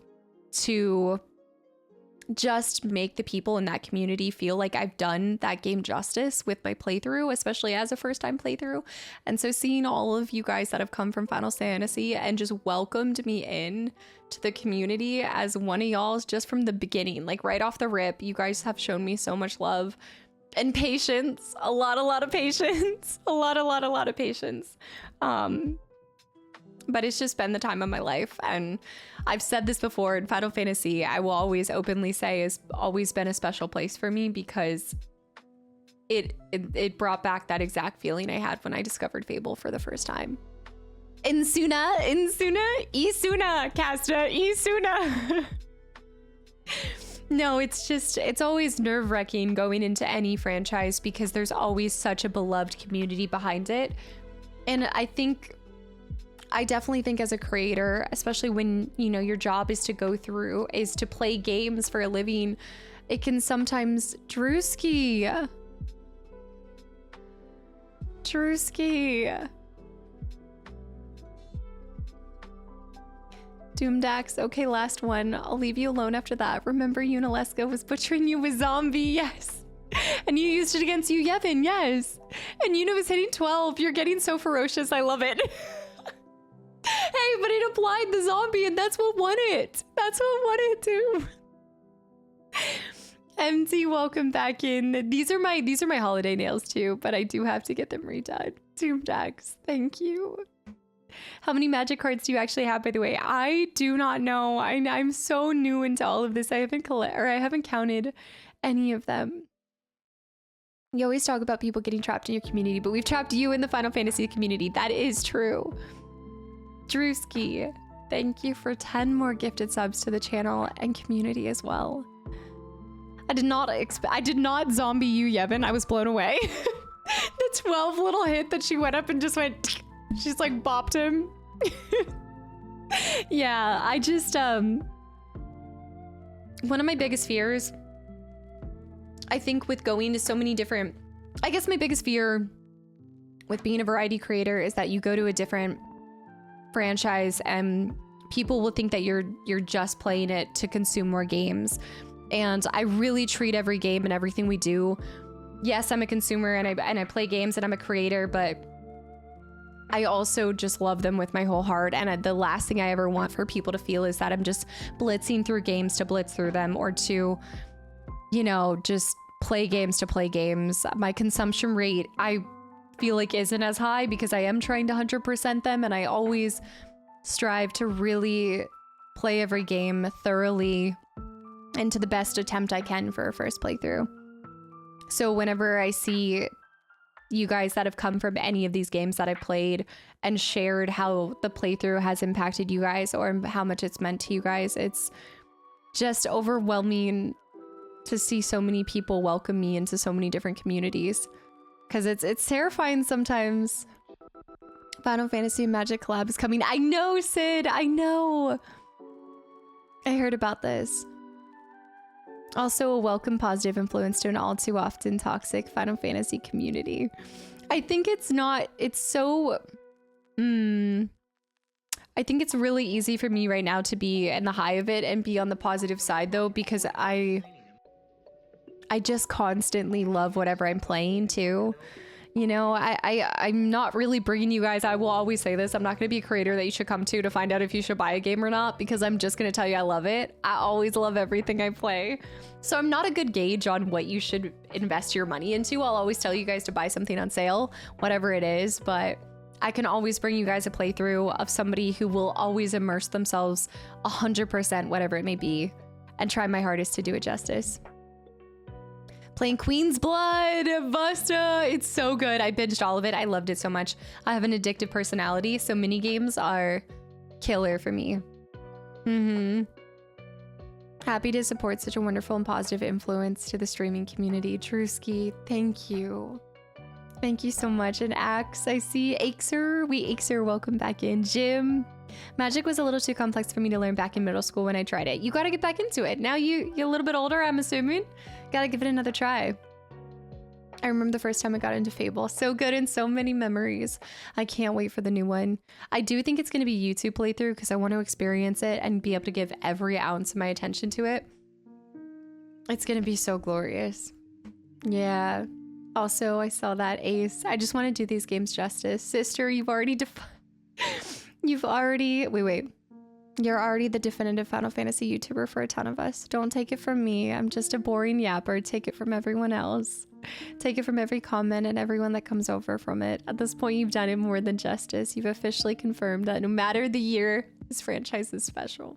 to just make the people in that community feel like I've done that game justice with my playthrough, especially as a first-time playthrough. And so seeing all of you guys that have come from Final Fantasy and just welcomed me in to the community as one of y'all's just from the beginning, like right off the rip, you guys have shown me so much love and patience, a lot of patience, a lot of patience. But it's just been the time of my life, and I've said this before, in Final Fantasy, I will always openly say has always been a special place for me because it brought back that exact feeling I had when I discovered Fable for the first time. Isuna, Kasta, Isuna. No, it's always nerve-wracking going into any franchise because there's always such a beloved community behind it. And I definitely think as a creator, especially when, you know, your job is to play games for a living, it can sometimes... Drewski. Doomdax, okay, last one. I'll leave you alone after that. Remember Unalesca was butchering you with zombie, yes. And you used it against you, Yevon, yes. And Una was hitting 12. You're getting so ferocious, I love it. Hey, but it applied the zombie and that's what won it. That's what won it too. MT, welcome back in. These are my holiday nails too, but I do have to get them redone. Doomdax, thank you. How many magic cards do you actually have, by the way? I do not know. I'm so new into all of this. I haven't counted any of them. You always talk about people getting trapped in your community, but we've trapped you in the Final Fantasy community. That is true. Drewski, thank you for 10 more gifted subs to the channel and community as well. I did not zombie you, Yevon. I was blown away. The 12 little hit that she went up and just went, she's like bopped him. Yeah, I just, one of my biggest fears, I think with going to so many different, I guess my biggest fear with being a variety creator is that you go to a different franchise and people will think that you're just playing it to consume more games. And I really treat every game and everything we do yes, I'm a consumer and I play games and I'm a creator, but I also just love them with my whole heart. And the last thing I ever want for people to feel is that I'm just blitzing through games to blitz through them, or to, you know, just play games to play games. My consumption rate, I feel like, isn't as high because I am trying to 100% them, and I always strive to really play every game thoroughly and to the best attempt I can for a first playthrough. So whenever I see you guys that have come from any of these games that I played and shared how the playthrough has impacted you guys or how much it's meant to you guys, it's just overwhelming to see so many people welcome me into so many different communities, because it's terrifying sometimes. Final Fantasy Magic collab is coming. I know, Sid, I know. I heard about this. Also a welcome positive influence to an all too often toxic Final Fantasy community. I think it's so, I think it's really easy for me right now to be in the high of it and be on the positive side though, because I just constantly love whatever I'm playing too. You know, I'm not really bringing you guys, I will always say this, I'm not going to be a creator that you should come to find out if you should buy a game or not, because I'm just going to tell you I love it. I always love everything I play. So I'm not a good gauge on what you should invest your money into. I'll always tell you guys to buy something on sale, whatever it is, but I can always bring you guys a playthrough of somebody who will always immerse themselves 100%, whatever it may be, and try my hardest to do it justice. Playing Queen's Blood, Busta, it's so good. I binged all of it. I loved it so much. I have an addictive personality, so mini games are killer for me. Happy to support such a wonderful and positive influence to the streaming community. Drewski, thank you. Thank you so much. And Axe, I see. Axer, welcome back in. Jim, Magic was a little too complex for me to learn back in middle school when I tried it. You gotta get back into it. Now you're a little bit older, I'm assuming. Gotta give it another try. I remember the first time I got into Fable. So good and so many memories. I can't wait for the new one. I do think it's gonna be a YouTube playthrough because I want to experience it and be able to give every ounce of my attention to it. It's gonna be so glorious. Yeah. Also, I saw that, Ace. I just want to do these games justice. Sister, you've already wait. You're already the definitive Final Fantasy YouTuber for a ton of us. Don't take it from me. I'm just a boring yapper. Take it from everyone else. Take it from every comment and everyone that comes over from it. At this point, you've done it more than justice. You've officially confirmed that no matter the year, this franchise is special.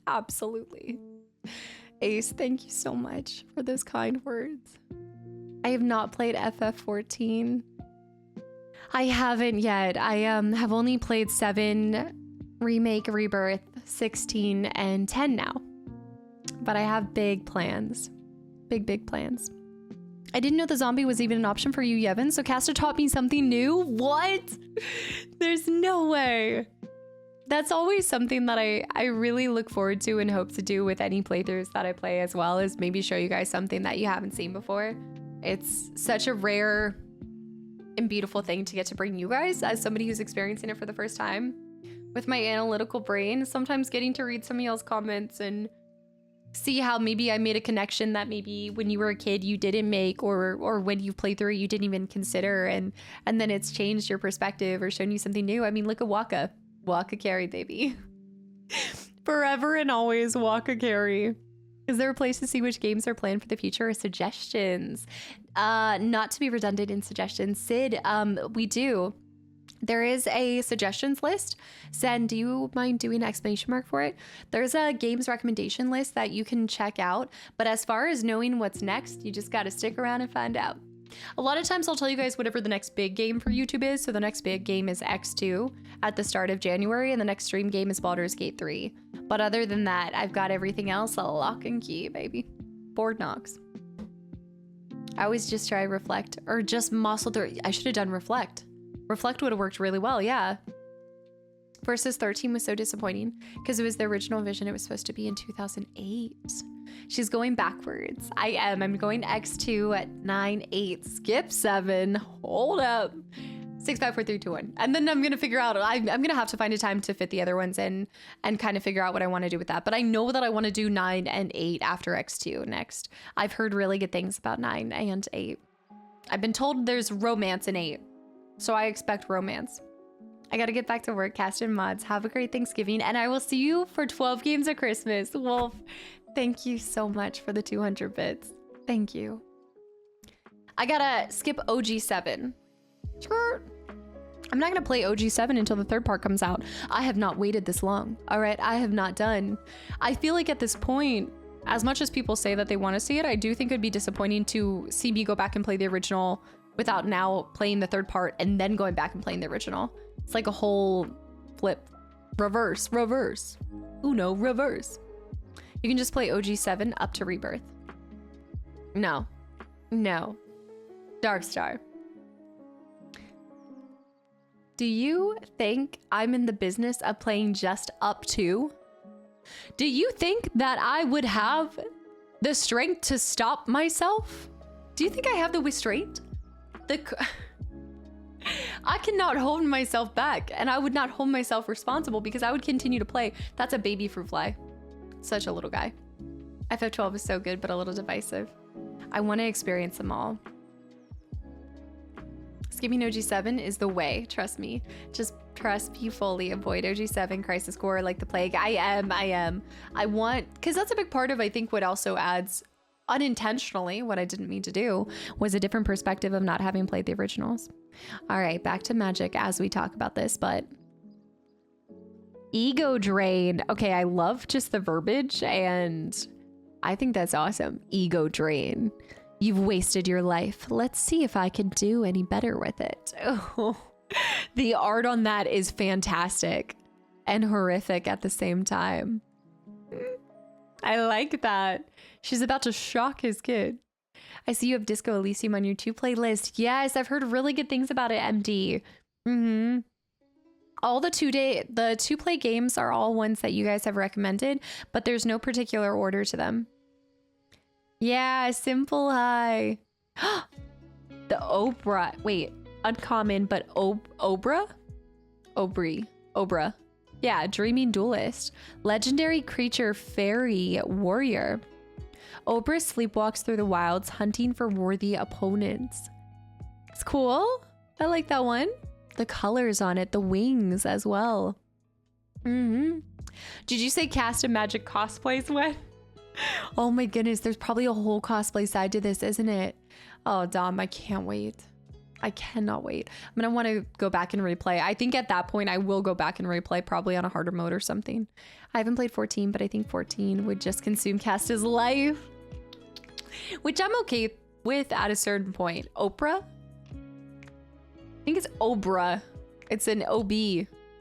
Absolutely. Ace, thank you so much for those kind words. I have not played FF14. I haven't yet. I have only played 7, Remake, Rebirth, 16, and 10 now. But I have big plans. Big plans. I didn't know the zombie was even an option for you, Yevon, so Casta taught me something new? What? There's no way. That's always something that I really look forward to and hope to do with any playthroughs that I play as well, is maybe show you guys something that you haven't seen before. It's such a rare and beautiful thing to get to bring you guys as somebody who's experiencing it for the first time. With my analytical brain, sometimes getting to read some of y'all's comments and see how maybe I made a connection that maybe when you were a kid you didn't make, or when you played through it you didn't even consider, and then it's changed your perspective or shown you something new. I mean, look at Waka Carey, baby. Forever and always Waka Carey. Is there a place to see which games are planned for the future or suggestions? Not to be redundant in suggestions, Sid, we do. There is a suggestions list. Zen, do you mind doing an exclamation mark for it? There's a games recommendation list that you can check out. But as far as knowing what's next, you just got to stick around and find out. A lot of times I'll tell you guys whatever the next big game for YouTube is. So the next big game is X2 at the start of January, and the next stream game is Baldur's Gate 3. But other than that, I've got everything else a lock and key, baby. Board knocks. I always just try reflect, or just muscle through. I should have done reflect. Reflect would have worked really well, yeah. Versus 13 was so disappointing because it was the original vision. It was supposed to be in 2008. She's going backwards. I am. I'm going X2 at 9, 8. Skip 7. Hold up. 6, 5, 4, 3, 2, 1. And then I'm gonna figure out, I'm gonna have to find a time to fit the other ones in and kind of figure out what I want to do with that. But I know that I want to do 9 and 8 after X2 next. I've heard really good things about 9 and 8. I've been told there's romance in 8. So I expect romance. I gotta get back to work, cast in mods. Have a great Thanksgiving, and I will see you for 12 games of Christmas. Wolf, thank you so much for the 200 bits. Thank you. I gotta skip OG7. Sure. I'm not gonna play OG7 until the third part comes out. I have not waited this long. All right, I have not done. I feel like at this point, as much as people say that they want to see it, I do think it'd be disappointing to see me go back and play the original without now playing the third part and then going back and playing the original. It's like a whole flip. Reverse. Uno, reverse. You can just play OG7 up to Rebirth. No. Darkstar. Do you think I'm in the business of playing just up to? Do you think that I would have the strength to stop myself? Do you think I have the restraint? I cannot hold myself back, and I would not hold myself responsible because I would continue to play. That's a baby fruit fly. Such a little guy. FF12 is so good, but a little divisive. I want to experience them all. Skipping OG7 is the way, trust me. Just trust me fully. Avoid OG7, Crisis Core, like the plague. I am. I want, because that's a big part of, I think, what also adds unintentionally, what I didn't mean to do, was a different perspective of not having played the originals. All right, back to magic as we talk about this, but ego drain. Okay, I love just the verbiage, and I think that's awesome. Ego drain. You've wasted your life. Let's see if I can do any better with it. Oh, the art on that is fantastic and horrific at the same time. I like that. She's about to shock his kid. I see you have Disco Elysium on your 2 playlist. Yes, I've heard really good things about it, MD. All the 2-play games are all ones that you guys have recommended, but there's no particular order to them. Yeah, Simple High. The Obra. Wait, uncommon, but Obra? Obra. Yeah, Dreaming Duelist. Legendary creature, fairy warrior. Obra sleepwalks through the wilds, hunting for worthy opponents. It's cool. I like that one. The colors on it, the wings as well. Did you say cast a magic cosplays when? Oh my goodness, there's probably a whole cosplay side to this, isn't it? Oh, Dom, I can't wait. I cannot wait. I'm gonna want to go back and replay. I think at that point I will go back and replay, probably on a harder mode or something. I haven't played 14, but I think 14 would just consume Casta's life, which I'm okay with at a certain point. Oprah? I think it's Obra. It's an OB.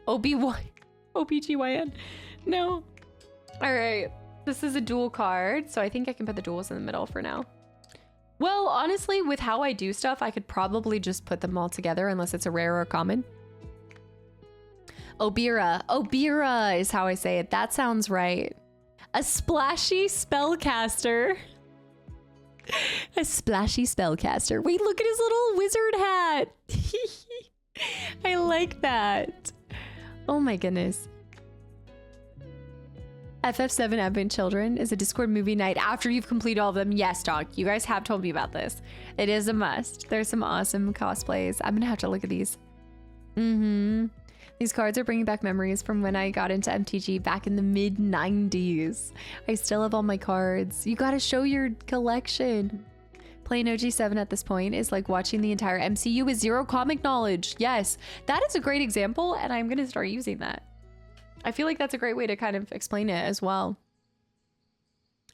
OBGYN. No. All right. This is a dual card, so I think I can put the duals in the middle for now. Well, honestly, with how I do stuff, I could probably just put them all together unless it's a rare or common. Obira. Obira is how I say it. That sounds right. A splashy spellcaster. A splashy spellcaster. Wait, look at his little wizard hat. I like that. Oh my goodness. FF7 Advent Children is a Discord movie night after you've completed all of them. Yes, dog. You guys have told me about this. It is a must. There's some awesome cosplays. I'm gonna have to look at these. These cards are bringing back memories from when I got into MTG back in the mid-90s. I still have all my cards. You gotta show your collection. Playing OG7 at this point is like watching the entire MCU with zero comic knowledge. Yes, that is a great example, and I'm gonna start using that. I feel like that's a great way to kind of explain it as well.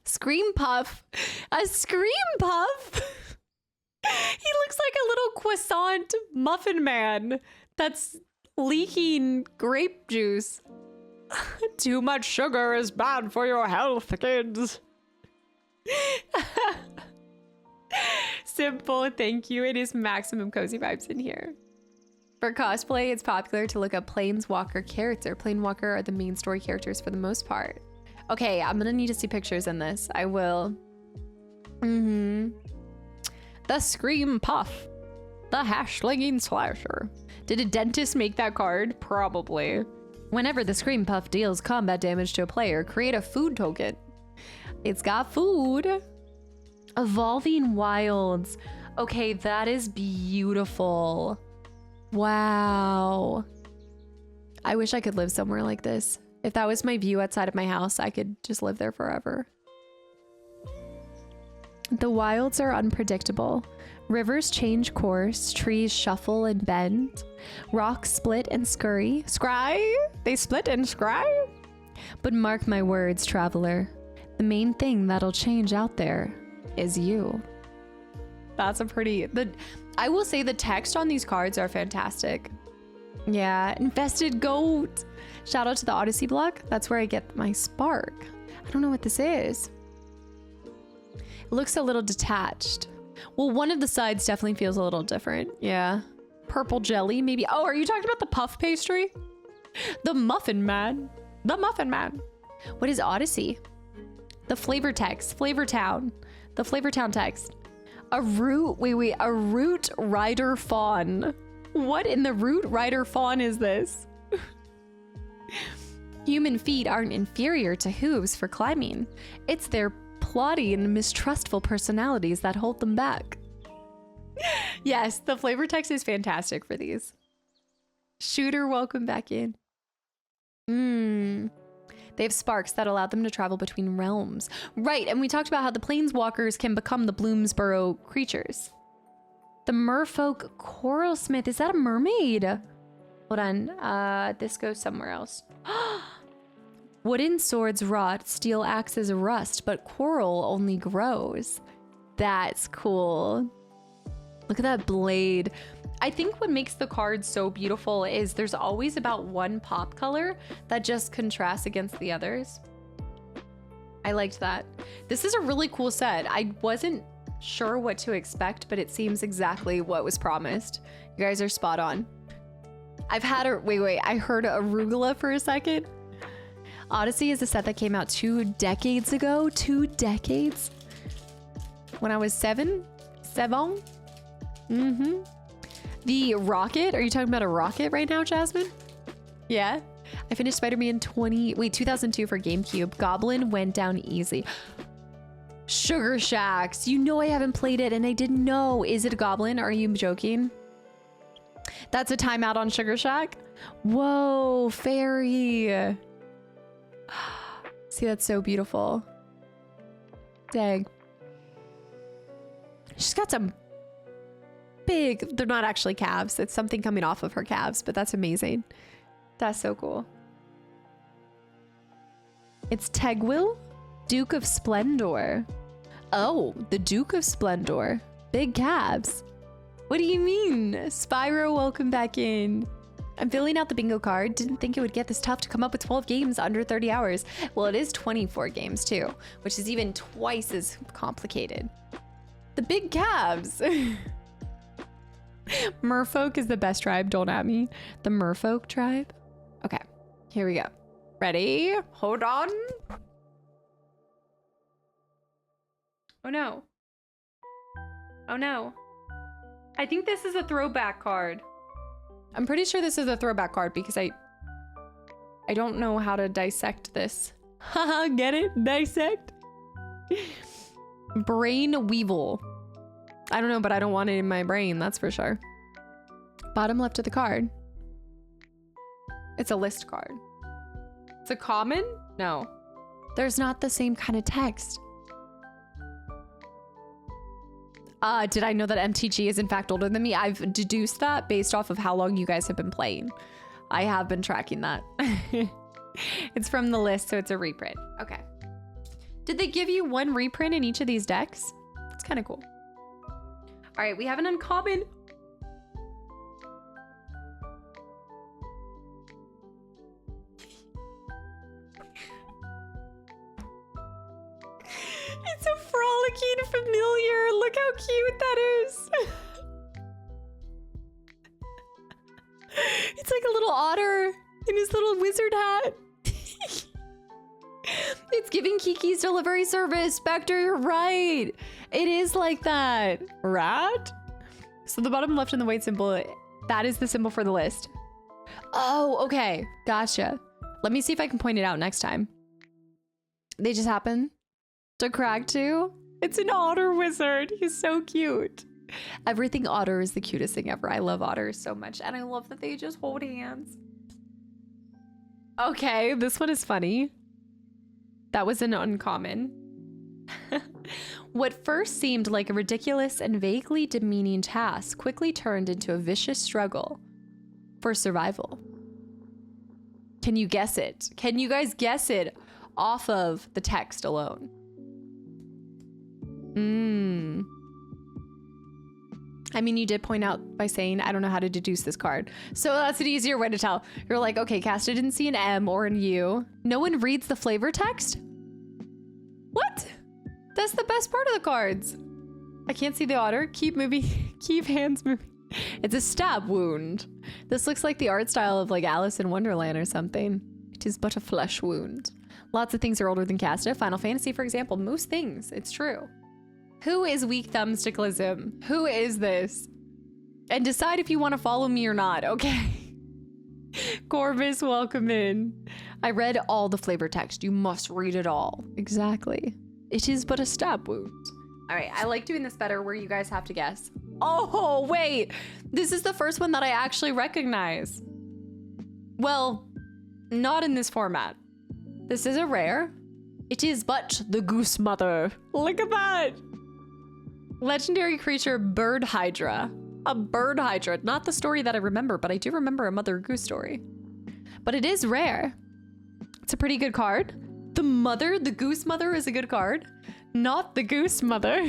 Scream Puff. A Scream Puff? He looks like a little croissant muffin man that's leaking grape juice. Too much sugar is bad for your health, kids. Simple, thank you. It is maximum cozy vibes in here. For cosplay, it's popular to look up Planeswalker character. Planeswalker are the main story characters for the most part. Okay, I'm gonna need to see pictures in this. I will. The Scream Puff. The hash-slinging slasher. Did a dentist make that card? Probably. Whenever the Scream Puff deals combat damage to a player, create a food token. It's got food. Evolving Wilds. Okay, that is beautiful. Wow. I wish I could live somewhere like this. If that was my view outside of my house, I could just live there forever. The wilds are unpredictable. Rivers change course, trees shuffle and bend, rocks split and scurry. Scry? They split and scry? But mark my words, traveler. The main thing that'll change out there is you. That's a pretty... I will say the text on these cards are fantastic. Yeah, infested goat. Shout out to the Odyssey block. That's where I get my spark. I don't know what this is. It looks a little detached. Well, one of the sides definitely feels a little different. Yeah. Purple jelly, maybe. Oh, are you talking about the puff pastry? The Muffin Man. The Muffin Man. What is Odyssey? The flavor text. Flavor Town. The Flavor Town text. A root. Wait. A root rider fawn. What in the root rider fawn is this? Human feet aren't inferior to hooves for climbing. It's their plotty and mistrustful personalities that hold them back. Yes, the flavor text is fantastic for these. Shooter, welcome back in. They have sparks that allow them to travel between realms. Right, and we talked about how the planeswalkers can become the Bloomsboro creatures. The merfolk coral smith, is that a mermaid? Hold on, this goes somewhere else. Wooden swords rot, steel axes rust, but coral only grows. That's cool. Look at that blade. I think what makes the card so beautiful is there's always about one pop color that just contrasts against the others. I liked that. This is a really cool set. I wasn't sure what to expect, but it seems exactly what was promised. You guys are spot on. I've had a, wait, I heard arugula for a second. Odyssey is a set that came out 2 decades ago. 2 decades? When I was 7? The rocket? Are you talking about a rocket right now, Jasmine? Yeah. I finished Spider-Man 2002 for GameCube. Goblin went down easy. Sugar Shacks. You know I haven't played it and I didn't know. Is it a goblin? Are you joking? That's a timeout on Sugar Shack? Whoa, fairy. See, that's so beautiful. Dang. She's got some big, they're not actually calves. It's something coming off of her calves, but that's amazing. That's so cool. It's Tegwil, Duke of Splendor. Oh, the Duke of Splendor. Big calves. What do you mean? Spyro, welcome back in. I'm filling out the bingo card. Didn't think it would get this tough to come up with 12 games under 30 hours. Well, it is 24 games too, which is even twice as complicated. The big calves. Merfolk is the best tribe, don't at me. The Merfolk tribe. Okay, here we go. Ready? Hold on. Oh no. Oh no. I think this is a throwback card. I'm pretty sure this is a throwback card because I don't know how to dissect this. Haha, get it? Dissect? Brain Weevil. I don't know, but I don't want it in my brain, that's for sure. Bottom left of the card. It's a list card. It's a common? No. There's not the same kind of text. Did I know that MTG is in fact older than me? I've deduced that based off of how long you guys have been playing. I have been tracking that. It's from the list, so it's a reprint. Okay. Did they give you one reprint in each of these decks? It's kind of cool. All right, we have an uncommon. It's a frolicking familiar. Look how cute that is. It's like a little otter in his little wizard hat. It's giving Kiki's delivery service. Spectre, you're right. It is like that. Rat? So the bottom left and the white symbol, that is the symbol for the list. Oh, okay. Gotcha. Let me see if I can point it out next time. They just happen to crack too. It's an otter wizard. He's so cute. Everything otter is the cutest thing ever. I love otters so much. And I love that they just hold hands. Okay, this one is funny. That was an uncommon. What first seemed like a ridiculous and vaguely demeaning task quickly turned into a vicious struggle for survival. Can you guess it? Can you guys guess it off of the text alone? I mean, you did point out by saying, I don't know how to deduce this card. So that's an easier way to tell. You're like, okay, Casta didn't see an M or an U. No one reads the flavor text? What? That's the best part of the cards. I can't see the otter. Keep moving. Keep hands moving. It's a stab wound. This looks like the art style of like Alice in Wonderland or something. It is but a flesh wound. Lots of things are older than Casta. Final Fantasy, for example. Most things. It's true. Who is Weak Thumbsticklism? Who is this? And decide if you want to follow me or not, okay? Corvus, welcome in. I read all the flavor text. You must read it all. Exactly. It is but a stab wound. All right, I like doing this better where you guys have to guess. Oh, wait. This is the first one that I actually recognize. Well, not in this format. This is a rare. It is but the Goose Mother. Look at that. Legendary creature Bird Hydra. A bird hydra. Not the story that I remember, but I do remember a Mother Goose story. But it is rare. It's a pretty good card. The Mother, the Goose Mother is a good card. Not the Goose Mother.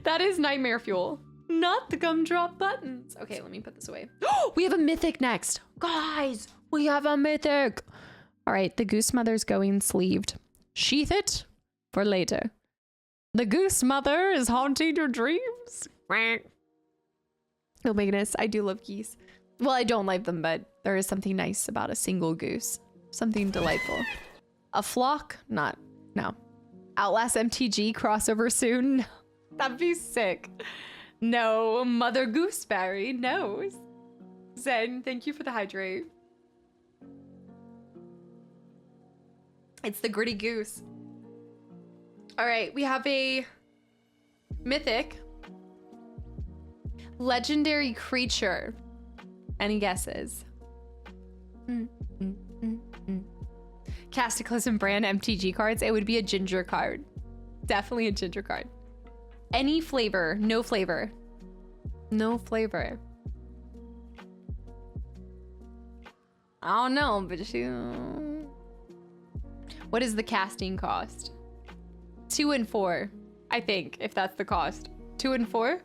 That is nightmare fuel. Not the gumdrop buttons. Okay, let me put this away. We have a mythic next. Guys, we have a mythic. All right, the Goose Mother's going sleeved. Sheath it for later. The Goose Mother is haunting your dreams. Oh my goodness, I do love geese. Well, I don't like them, but there is something nice about a single goose. Something delightful. A flock? No. Outlast MTG crossover soon? That'd be sick. No, Mother Gooseberry knows. Zen, thank you for the hydrate. It's the gritty goose. All right, we have a mythic legendary creature. Any guesses? Kastaclysm brand MTG cards. It would be a ginger card. Definitely a ginger card. Any flavor, no flavor. No flavor. I don't know, but what is the casting cost? 2 and 4, I think, if that's the cost. 2 and 4?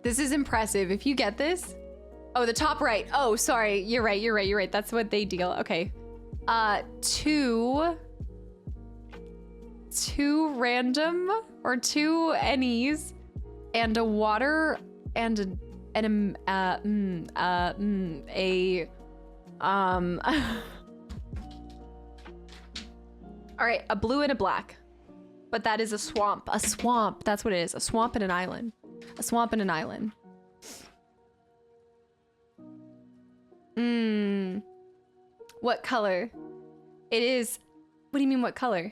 This is impressive. If you get this. Oh, the top right. Oh, sorry. You're right. That's what they deal. Okay. 2 random or 2 NEs and a water and all right, a blue and a black. But that is a swamp. A swamp. That's what it is. A swamp and an island. A swamp and an island. What color? It is. What do you mean what color?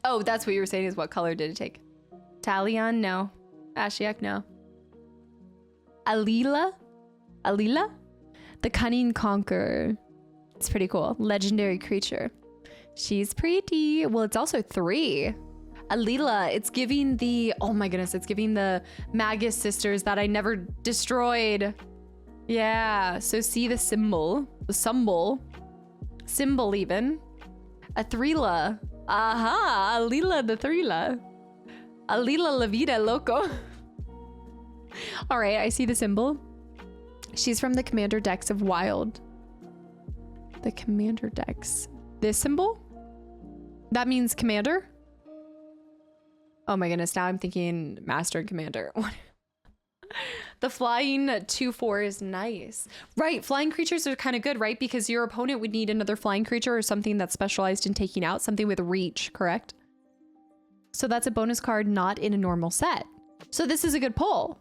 Oh, that's what you were saying is what color did it take? Talion? No. Ashiok? No. Alila? The Cunning Conqueror. It's pretty cool. Legendary creature. She's pretty. Well, it's also 3. Alila, it's giving the, oh my goodness, it's giving the Magus sisters that I never destroyed. Yeah, so see the symbol, symbol even. A Thrila. Aha, Alila the Thrila. Alila la vida loco. All right, I see the symbol. She's from the commander decks of Wild. The commander decks. This symbol? That means commander? Oh my goodness, now I'm thinking master and commander. The flying 2/4 is nice. Right, flying creatures are kind of good, right? Because your opponent would need another flying creature or something that's specialized in taking out, something with reach, correct? So that's a bonus card not in a normal set. So this is a good pull.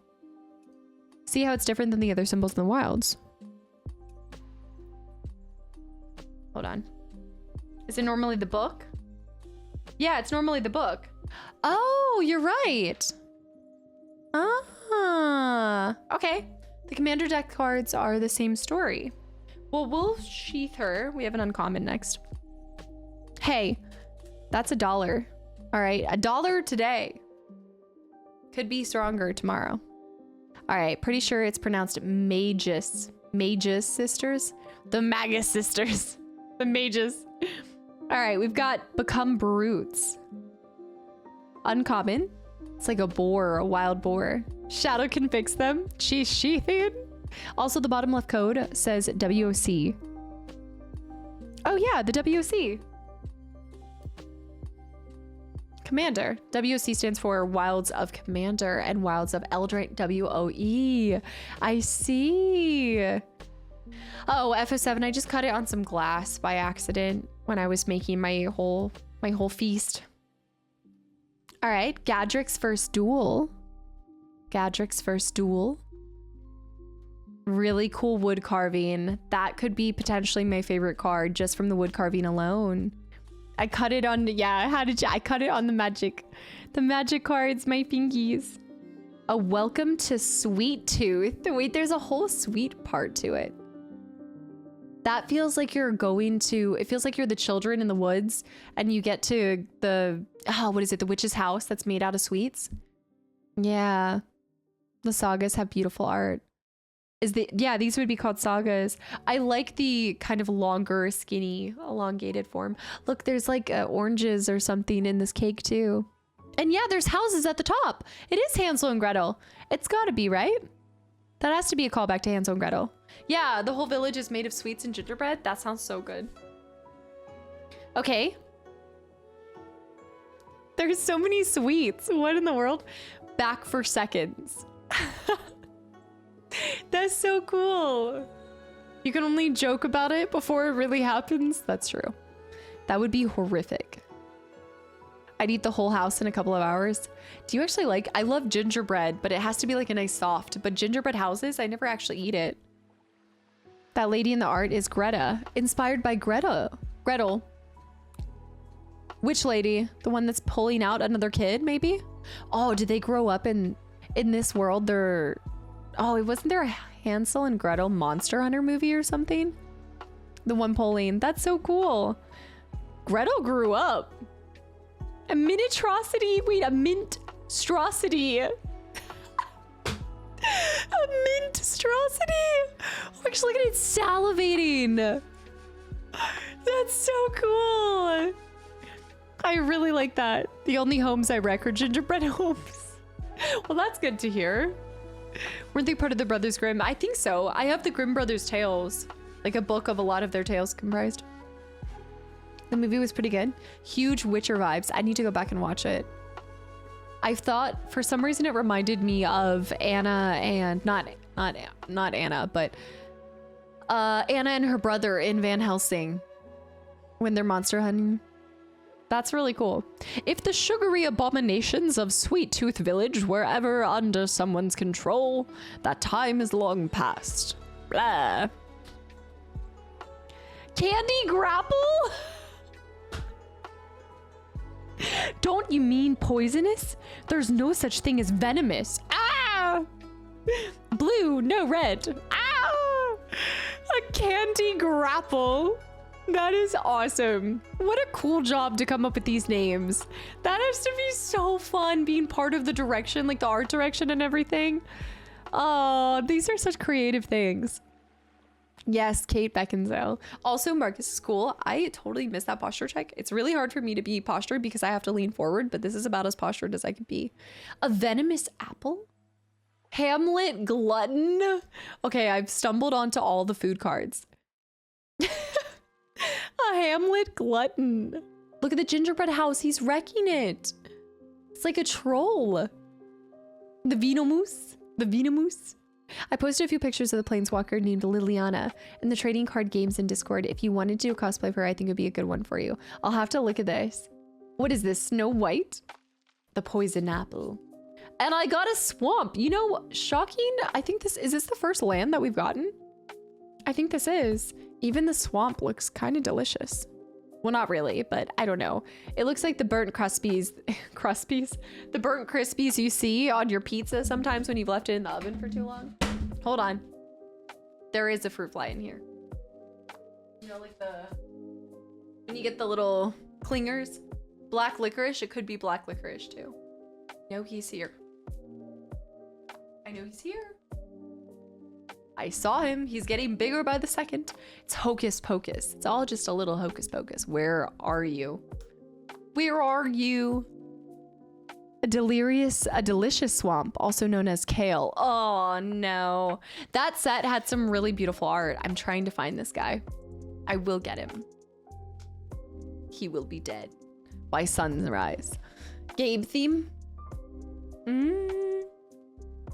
See how it's different than the other symbols in the wilds. Hold on. Is it normally the book? Yeah, it's normally the book. Oh, you're right. Ah, okay. The commander deck cards are the same story. Well, we'll sheath her. We have an uncommon next. Hey, that's $1. All right, $1 today. Could be stronger tomorrow. All right, pretty sure it's pronounced Magus. Magus sisters? The Magus sisters. The Mages. All right, we've got Become Brutes. Uncommon. It's like a boar, a wild boar. Shadow can fix them. She's sheathing. Also, the bottom left code says WOC. Oh yeah, the WOC. Commander. WOC stands for Wilds of Commander and Wilds of Eldraine. WOE. I see. Oh, FO7. I just cut it on some glass by accident when I was making my whole feast. All right, Gadric's First Duel. Gadric's First Duel. Really cool wood carving. That could be potentially my favorite card just from the wood carving alone. I cut it on, yeah, I cut it on the magic cards, my pinkies. A Welcome to Sweet Tooth. Wait, there's a whole sweet part to it. That feels like you're going to, it feels like you're the children in the woods and you get to the, what is it? The witch's house that's made out of sweets. Yeah. The sagas have beautiful art. Yeah, these would be called sagas. I like the kind of longer, skinny, elongated form. Look, there's like oranges or something in this cake too. And yeah, there's houses at the top. It is Hansel and Gretel. It's gotta be, right? That has to be a callback to Hansel and Gretel. Yeah, the whole village is made of sweets and gingerbread. That sounds so good. Okay. There's so many sweets. What in the world? Back for seconds. That's so cool. You can only joke about it before it really happens. That's true. That would be horrific. I'd eat the whole house in a couple of hours. Do you actually like, I love gingerbread, but it has to be like a nice soft, but gingerbread houses, I never actually eat it. That lady in the art is Greta, inspired by Gretel. Which lady? The one that's pulling out another kid, maybe? Oh, did they grow up in this world? Oh, wasn't there a Hansel and Gretel Monster Hunter movie or something? The one pulling, that's so cool. Gretel grew up. A miniatrocity, wait, a mint-strosity. A mint-strosity. Oh, actually, look at it salivating. That's so cool. I really like that. The only homes I wreck are gingerbread homes. Well, that's good to hear. Weren't they part of the Brothers Grimm? I think so. I have the Grimm Brothers tales, like a book of a lot of their tales comprised. The movie was pretty good. Huge Witcher vibes. I need to go back and watch it. I thought for some reason it reminded me of Anna and not Anna, but Anna and her brother in Van Helsing when they're monster hunting. That's really cool. If the sugary abominations of Sweet Tooth Village were ever under someone's control, that time is long past. Blah. Candy grapple? Don't you mean poisonous? There's no such thing as venomous. Ah! Blue, no red. Ah! A candy grapple. That is awesome. What a cool job to come up with these names. That has to be so fun being part of the direction, like the art direction and everything. Oh, these are such creative things. Yes, Kate Beckinsale. Also, Marcus is cool. I totally missed that posture check. It's really hard for me to be postured because I have to lean forward, but this is about as postured as I could be. A venomous apple? Hamlet glutton? Okay, I've stumbled onto all the food cards. A Hamlet glutton. Look at the gingerbread house. He's wrecking it. It's like a troll. The Venomous. The Venomous. I posted a few pictures of the planeswalker named Liliana in the trading card games in Discord. If you wanted to do a cosplay of her, I think it'd be a good one for you. I'll have to look at this. What is this? Snow White? The poison apple. And I got a swamp. You know, shocking. I think is this the first land that we've gotten? I think this is. Even the swamp looks kind of delicious. Well, not really, but I don't know. It looks like the burnt cruspies, the burnt crispies you see on your pizza sometimes when you've left it in the oven for too long. Hold on. There is a fruit fly in here. You know, like when you get the little clingers, black licorice, it could be black licorice too. No, he's here. I know he's here. I saw him. He's getting bigger by the second. It's hocus pocus. It's all just a little hocus pocus. Where are you? Where are you? A delicious swamp, also known as kale. Oh no. That set had some really beautiful art. I'm trying to find this guy. I will get him. He will be dead by sunrise. Game theme.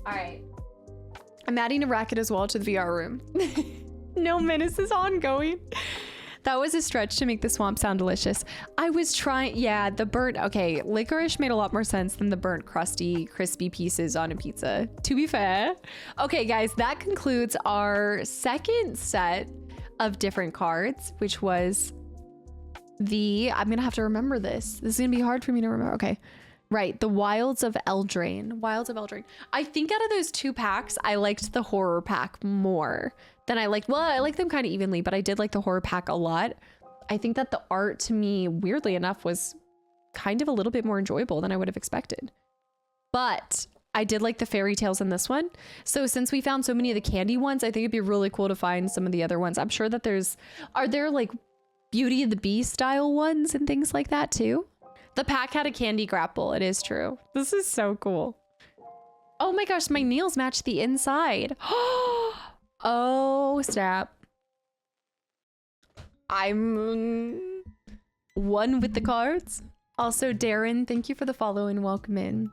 All right. I'm adding a racket as well to the VR room. No menace is ongoing. That was a stretch to make the swamp sound delicious. I was trying, yeah, the burnt, okay, licorice made a lot more sense than the burnt, crusty, crispy pieces on a pizza, to be fair. Okay, guys, that concludes our second set of different cards, which was I'm gonna have to remember this. This is gonna be hard for me to remember. Okay. Right, the Wilds of Eldraine. Wilds of Eldraine. I think out of those two packs, I liked the horror pack more than I liked, well, I like them kind of evenly, but I did like the horror pack a lot. I think that the art to me, weirdly enough, was kind of a little bit more enjoyable than I would have expected. But I did like the fairy tales in this one. So since we found so many of the candy ones, I think it'd be really cool to find some of the other ones. I'm sure that are there like Beauty and the Beast style ones and things like that too? The pack had a candy grapple. It is true. This is so cool. Oh my gosh, my nails match the inside. Oh, snap. I'm one with the cards. Also, Darren, thank you for the follow and welcome in.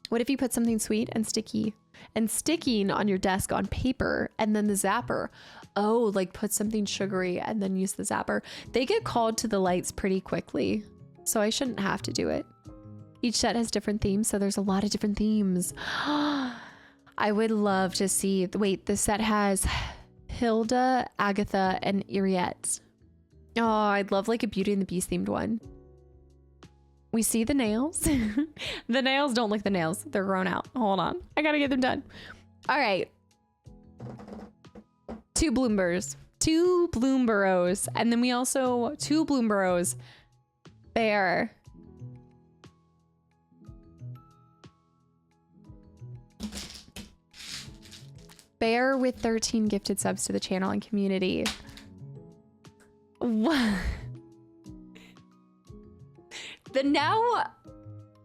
What if you put something sweet and sticking on your desk on paper and then the zapper? Oh, like put something sugary and then use the zapper. They get called to the lights pretty quickly, so I shouldn't have to do it. Each set has different themes, so there's a lot of different themes. I would love to see, wait, this set has Hilda, Agatha, and Iriette. Oh, I'd love like a Beauty and the Beast themed one. We see the nails. The nails don't look the nails. They're grown out. Hold on. I gotta get them done. All right. 2 Bloomburrows. 2 Bloomburrows. And then we also, 2 Bloomburrows. Bear. Bear with 13 gifted subs to the channel and community. What? Now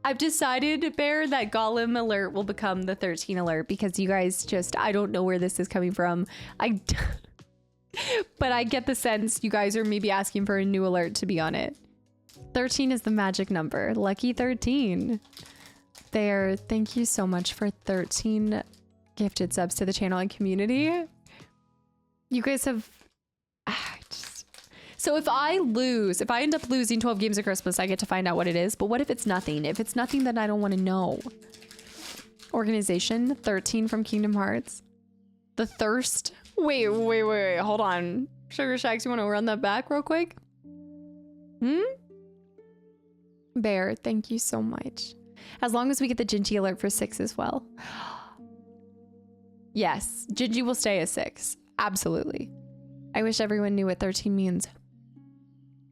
I've decided, Bear, that Golem alert will become the 13 alert because you guys just, I don't know where this is coming from. But I get the sense you guys are maybe asking for a new alert to be on it. 13 is the magic number. Lucky 13. There, thank you so much for 13 gifted subs to the channel and community. You guys have... So if I end up losing 12 games of Christmas, I get to find out what it is. But what if it's nothing? If it's nothing, then I don't want to know. Organization, 13 from Kingdom Hearts. The Thirst. Wait, hold on. Sugar Shacks, you want to run that back real quick? Bear, thank you so much. As long as we get the Gingy alert for 6 as well. Yes, Gingy will stay as 6. Absolutely. I wish everyone knew what 13 means.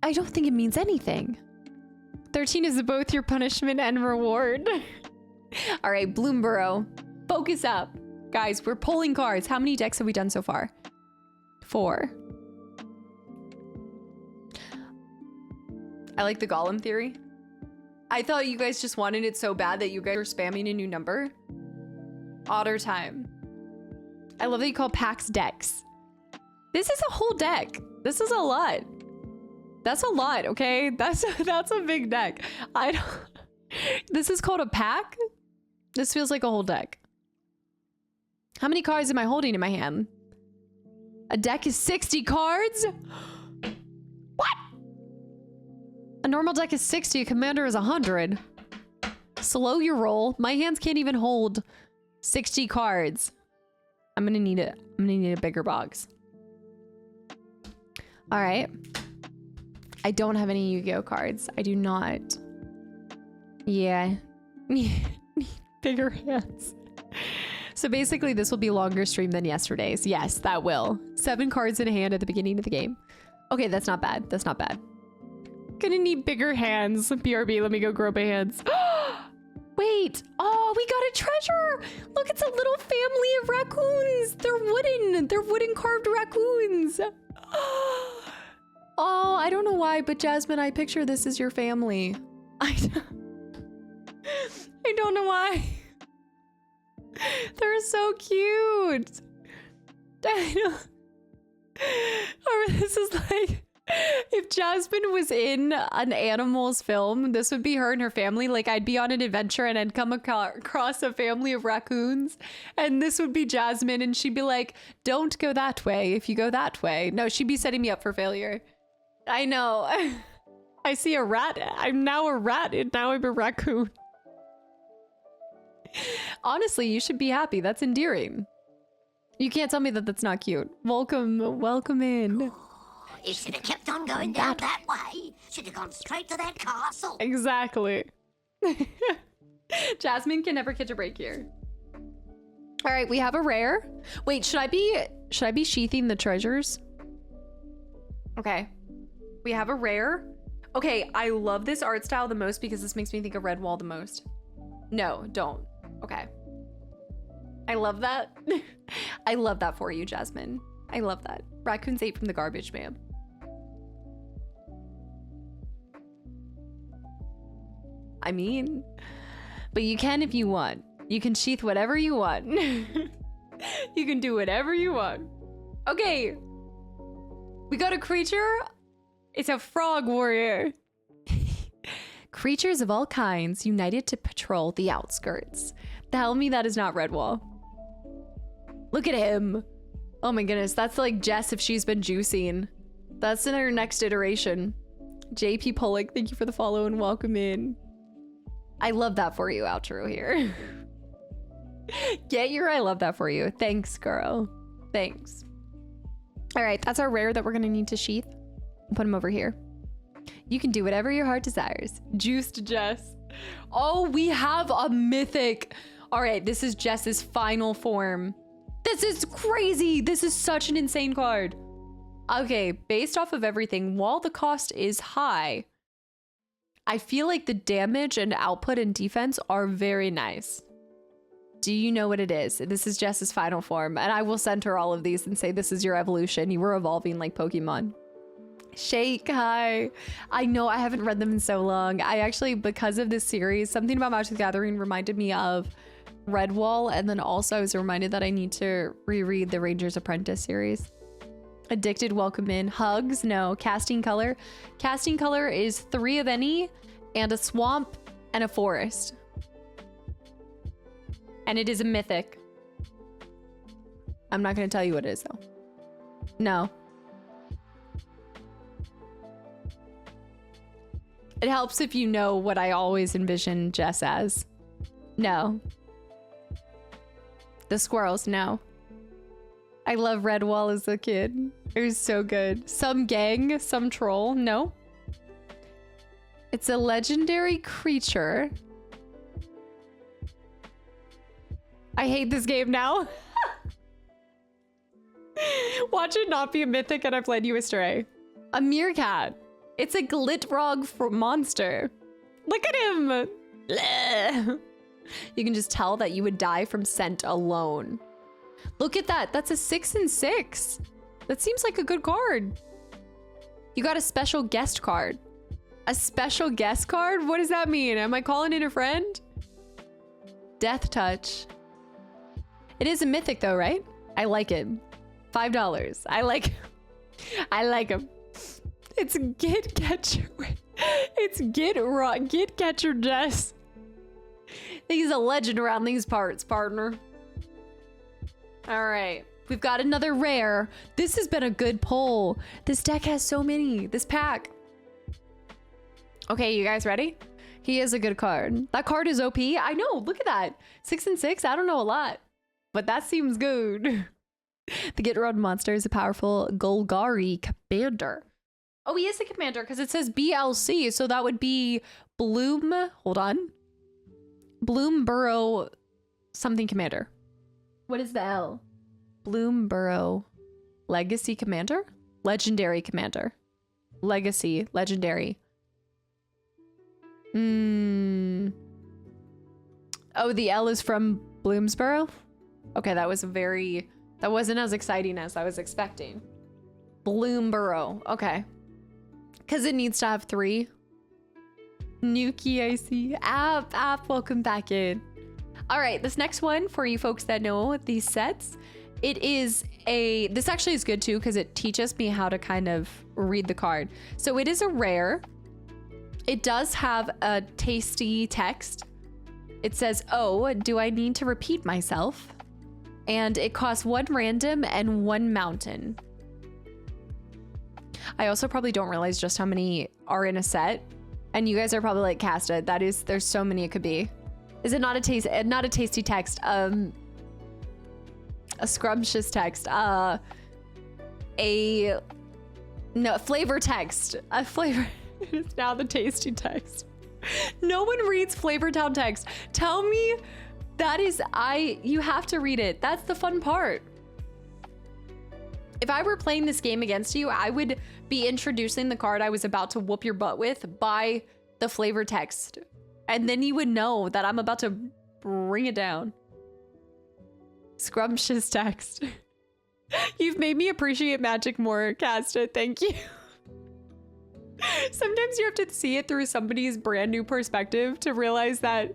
I don't think it means anything. 13 is both your punishment and reward. All right, Bloomburrow, focus up. Guys, we're pulling cards. How many decks have we done so far? 4. I like the Golem theory. I thought you guys just wanted it so bad that you guys were spamming a new number. Otter time. I love that you call packs decks. This is a whole deck. This is a lot. That's a lot, okay? That's a big deck. This is called a pack? This feels like a whole deck. How many cards am I holding in my hand? A deck is 60 cards? What? A normal deck is 60, a commander is 100. slow your roll. My hands can't even hold 60 cards. I'm gonna need a bigger box. All right. I don't have any Yu-Gi-Oh cards. I do not. Yeah. Need bigger hands. So basically this will be longer stream than yesterday's. Yes, that will. 7 cards in hand at the beginning of the game. Okay, that's not bad. That's not bad. Gonna need bigger hands. BRB, let me go grow my hands. Wait. Oh, we got a treasure. Look, it's a little family of raccoons. They're wooden. They're wooden carved raccoons. Oh, I don't know why, but Jasmine, I picture this as your family. I don't know why. They're so cute. I know. Or this is like, if Jasmine was in an animals film, this would be her and her family. Like, I'd be on an adventure and I'd come across a family of raccoons, and this would be Jasmine, and she'd be like, don't go that way if you go that way. No, she'd be setting me up for failure. I know. I see a rat. I'm now a rat, and now I'm a raccoon. Honestly, you should be happy. That's endearing. You can't tell me that that's not cute. Welcome in. You should have kept on going down that way. Should have gone straight to that castle. Exactly. Jasmine can never catch a break here. All right, we have a rare. Wait, should I be sheathing the treasures? Okay. We have a rare. Okay, I love this art style the most because this makes me think of Redwall the most. No, don't. Okay. I love that. I love that for you, Jasmine. I love that. Raccoons ate from the garbage, ma'am. I mean, but you can if you want. You can sheath whatever you want. You can do whatever you want. Okay. We got a creature. It's a frog warrior. Creatures of all kinds united to patrol the outskirts. Tell me that is not Redwall. Look at him. Oh my goodness, that's like Jess if she's been juicing. That's in her next iteration. JP Pollock, thank you for the follow and welcome in. I love that for you, outro here. Get your I love that for you. Thanks, girl. Thanks. All right, that's our rare that we're gonna need to sheath. I'll put him over here. You can do whatever your heart desires. Juiced Jess. Oh, we have a mythic. All right, this is Jess's final form. This is crazy. This is such an insane card. Okay, based off of everything, while the cost is high, I feel like the damage and output and defense are very nice. Do you know what it is? This is Jess's final form, and I will send her all of these and say, this is your evolution. You were evolving like Pokemon. Shake, hi. I know I haven't read them in so long. I actually, because of this series, something about Magic the Gathering reminded me of Redwall, and then also I was reminded that I need to reread the Ranger's Apprentice series. Addicted, welcome in. Hugs, no. Casting color. Casting color is 3 of any, and a swamp, and a forest. And it is a mythic. I'm not going to tell you what it is, though. No. It helps if you know what I always envision Jess as. No. The squirrels, no. I love Redwall as a kid. It was so good. Some gang, some troll, no. It's a legendary creature. I hate this game now. Watch it not be a mythic and I've led you astray. A meerkat. It's a Glitrog monster. Look at him. Bleh. You can just tell that you would die from scent alone. Look at that. That's a 6 and 6. That seems like a good card. You got a special guest card. A special guest card? What does that mean? Am I calling in a friend? Death Touch. It is a mythic though, right? I like it. $5. I like him. It's Get Catcher. It's Get Catcher Jess. He's a legend around these parts, partner. All right. We've got another rare. This has been a good pull. This deck has so many. This pack. Okay, you guys ready? He is a good card. That card is OP. I know. Look at that. 6 and 6. I don't know a lot, but that seems good. The Get Rod monster is a powerful Golgari commander. Oh, he is a commander because it says BLC. So that would be Bloom. Hold on. Bloomburrow something commander. What is the L? Bloomburrow Legacy commander? Legendary commander. Legacy. Legendary. Oh, the L is from Bloomsburrow? Okay, that wasn't as exciting as I was expecting. Bloomburrow. Okay. Because it needs to have 3. Nuki, I see. App, welcome back in. All right, this next one for you folks that know these sets, this actually is good too because it teaches me how to kind of read the card. So it is a rare. It does have a tasty text. It says, oh, do I need to repeat myself? And it costs 1 random and 1 mountain. I also probably don't realize just how many are in a set. And you guys are probably like, Casta, there's so many it could be. Is it not a tasty text? A scrumptious text. Flavor text. A flavor. It is now the tasty text. No one reads Flavor Town text. Tell me you have to read it. That's the fun part. If I were playing this game against you, I would be introducing the card I was about to whoop your butt with by the flavor text. And then you would know that I'm about to bring it down. Scrumptious text. You've made me appreciate Magic more, Casta. Thank you. Sometimes you have to see it through somebody's brand new perspective to realize that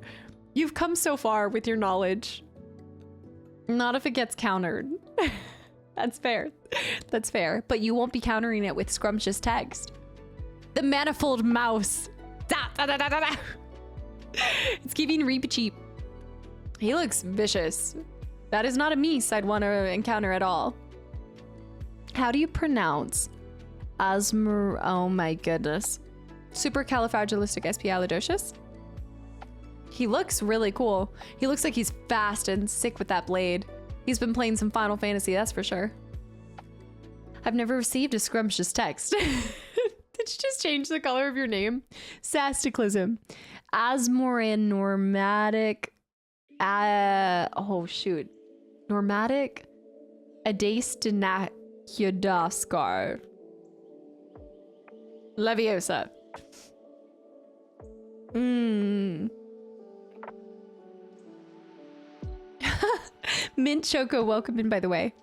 you've come so far with your knowledge. Not if it gets countered. That's fair. That's fair. But you won't be countering it with scrumptious text. The manifold mouse. Da, da, da, da, da, da. It's giving Reap cheap. He looks vicious. That is not a Meese I'd want to encounter at all. How do you pronounce oh my goodness. Supercalifragilisticexpialidocious? He looks really cool. He looks like he's fast and sick with that blade. He's been playing some Final Fantasy, that's for sure. I've never received a scrumptious text. Did you just change the color of your name? Kastaclysm. Asmoran Normatic. Oh shoot. Normatic Adastenacudaskar. Leviosa. Mint Choco, welcome in, by the way.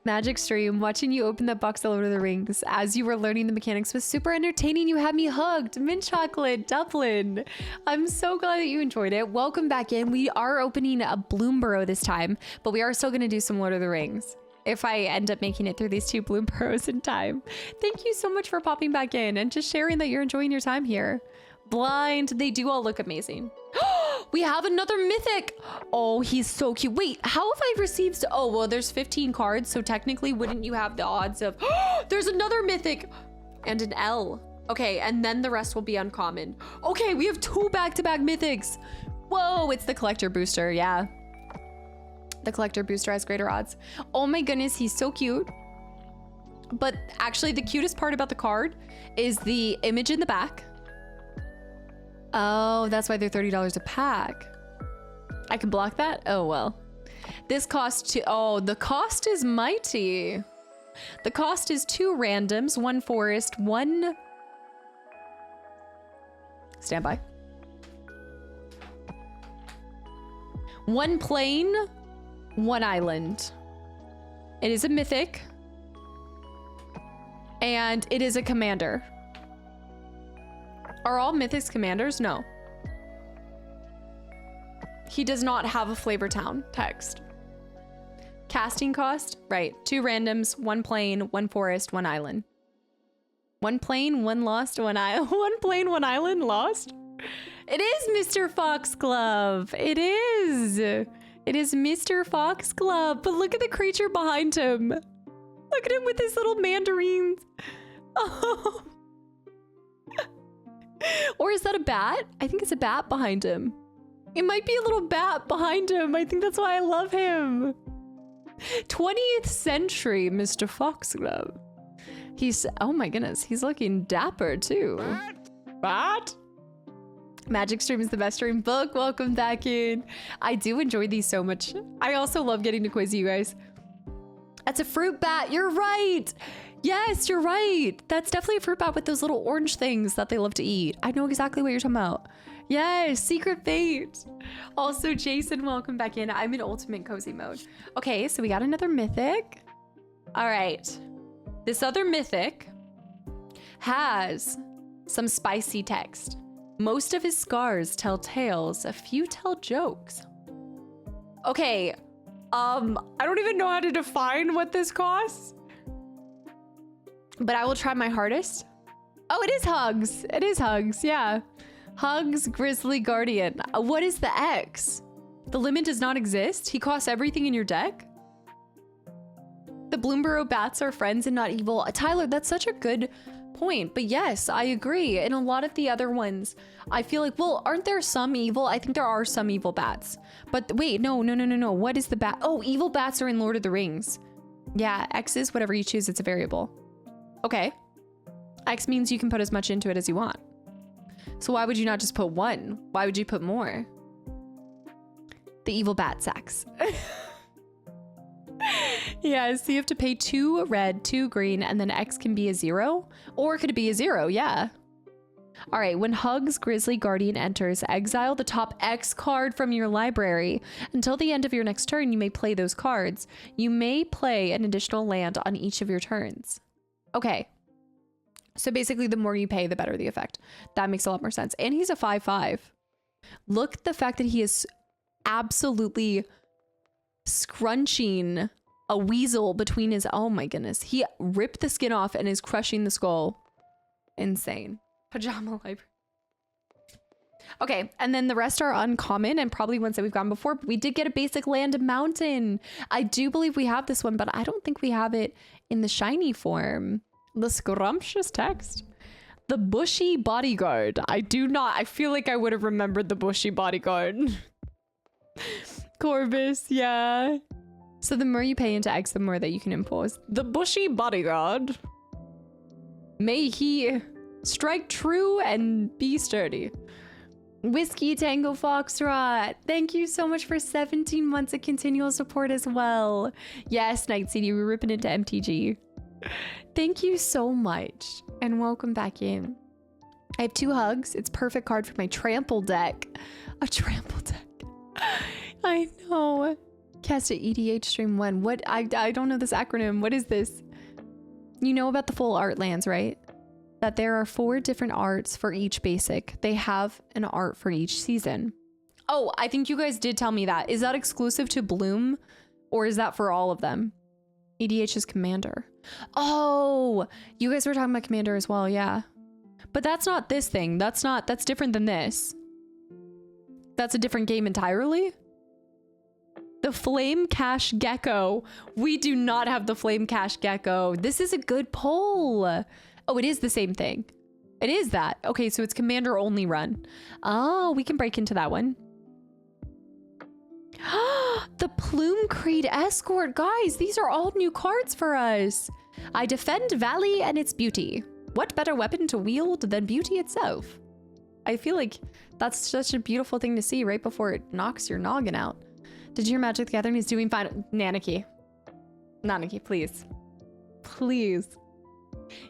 Magic stream, watching you open that box of Lord of the Rings as you were learning the mechanics was super entertaining. You had me hooked. Mint chocolate, Dublin. I'm so glad that you enjoyed it. Welcome back in. We are opening a Bloomburrow this time, but we are still going to do some Lord of the Rings if I end up making it through these 2 Bloomburrows in time. Thank you so much for popping back in and just sharing that you're enjoying your time here. Blind, they do all look amazing. We have another mythic. Oh, he's so cute. Wait, how have I received? Oh, well, there's 15 cards, so technically wouldn't you have the odds of there's another mythic and an L. Okay, and then the rest will be uncommon. Okay, we have 2 back-to-back mythics. Whoa, it's the collector booster. Yeah, the collector booster has greater odds. Oh my goodness, he's so cute. But actually the cutest part about the card is the image in the back. Oh, that's why they're $30 a pack. I can block that? Oh, well. This costs the cost is mighty. The cost is 2 randoms, 1 forest, 1... Standby. 1 plain, 1 island. It is a mythic. And it is a commander. Are all mythics commanders? No. He does not have a Flavor Town text. Casting cost? Right. 2 randoms, 1 plain, 1 forest, 1 island. 1 plain, 1 lost, 1 island. 1 plain, 1 island lost? It is Mr. Foxglove. It is. It is Mr. Foxglove. But look at the creature behind him. Look at him with his little mandarins. Oh. Or is that a bat? I think it's a bat behind him. It might be a little bat behind him. I think that's why I love him. 20th century Mr. Foxglove. He's, oh my goodness, he's looking dapper too. What? Magic Stream is the best stream. Book, welcome back in. I do enjoy these so much. I also love getting to quiz you guys. That's a fruit bat. You're right. Yes, you're right. That's definitely a fruit bat with those little orange things that they love to eat. I know exactly what you're talking about. Yes, Secret Fate. Also, Jason, welcome back in. I'm in ultimate cozy mode. Okay, so we got another mythic. All right. This other mythic has some spicy text. Most of his scars tell tales, a few tell jokes. Okay, I don't even know how to define what this costs, but I will try my hardest. Oh, it is Hugs. It is Hugs, yeah. Hugs Grizzly Guardian. What is the X? The limit does not exist? He costs everything in your deck? The Bloomborough bats are friends and not evil. Tyler, that's such a good point. But yes, I agree. In a lot of the other ones, I feel like, well, aren't there some evil? I think there are some evil bats. But wait, no. What is the bat? Oh, evil bats are in Lord of the Rings. Yeah, X is whatever you choose. It's a variable. Okay. X means you can put as much into it as you want. So why would you not just put one? Why would you put more? The evil bat sacks. Yeah, so you have to pay 2 red, 2 green, and then X can be a 0. Or could it be a 0? Yeah. All right, when Hugs Grizzly Guardian enters, exile the top X card from your library. Until the end of your next turn, you may play those cards. You may play an additional land on each of your turns. Okay. So basically, the more you pay, the better the effect. That makes a lot more sense. And he's a 5/5. Look at the fact that he is absolutely scrunching a weasel between his, oh my goodness. He ripped the skin off and is crushing the skull. Insane. Pajama library. Okay, and then the rest are uncommon and probably ones that we've gotten before. But we did get a basic land mountain. I do believe we have this one, but I don't think we have it in the shiny form. The scrumptious text. The bushy bodyguard. I feel like I would have remembered the bushy bodyguard. Corvus, yeah. So the more you pay into X, the more that you can impose. The bushy bodyguard. May he strike true and be sturdy. Whiskey Tango Foxtrot. Thank you so much for 17 months of continual support as well. Yes, Night CD, we're ripping into MTG. Thank you so much. And welcome back in. I have 2 hugs. It's perfect card for my trample deck. A trample deck. I know. Cast at EDH stream 1. What? I don't know this acronym. What is this? You know about the full art lands, right? That there are 4 different arts for each basic. They have an art for each season. Oh, I think you guys did tell me that. Is that exclusive to Bloom or is that for all of them? EDH is Commander. Oh, you guys were talking about Commander as well. Yeah. But that's not this thing. That's different than this. That's a different game entirely. The Flame Cash Gecko. We do not have the Flame Cash Gecko. This is a good poll. Oh, it is the same thing. It is that. Okay, so it's Commander only run. Oh, we can break into that one. The Plume Creed Escort. Guys, these are all new cards for us. I defend Valley and its beauty. What better weapon to wield than beauty itself? I feel like that's such a beautiful thing to see right before it knocks your noggin out. Did you hear Magic the Gathering is doing fine? Nanaki, please. Please.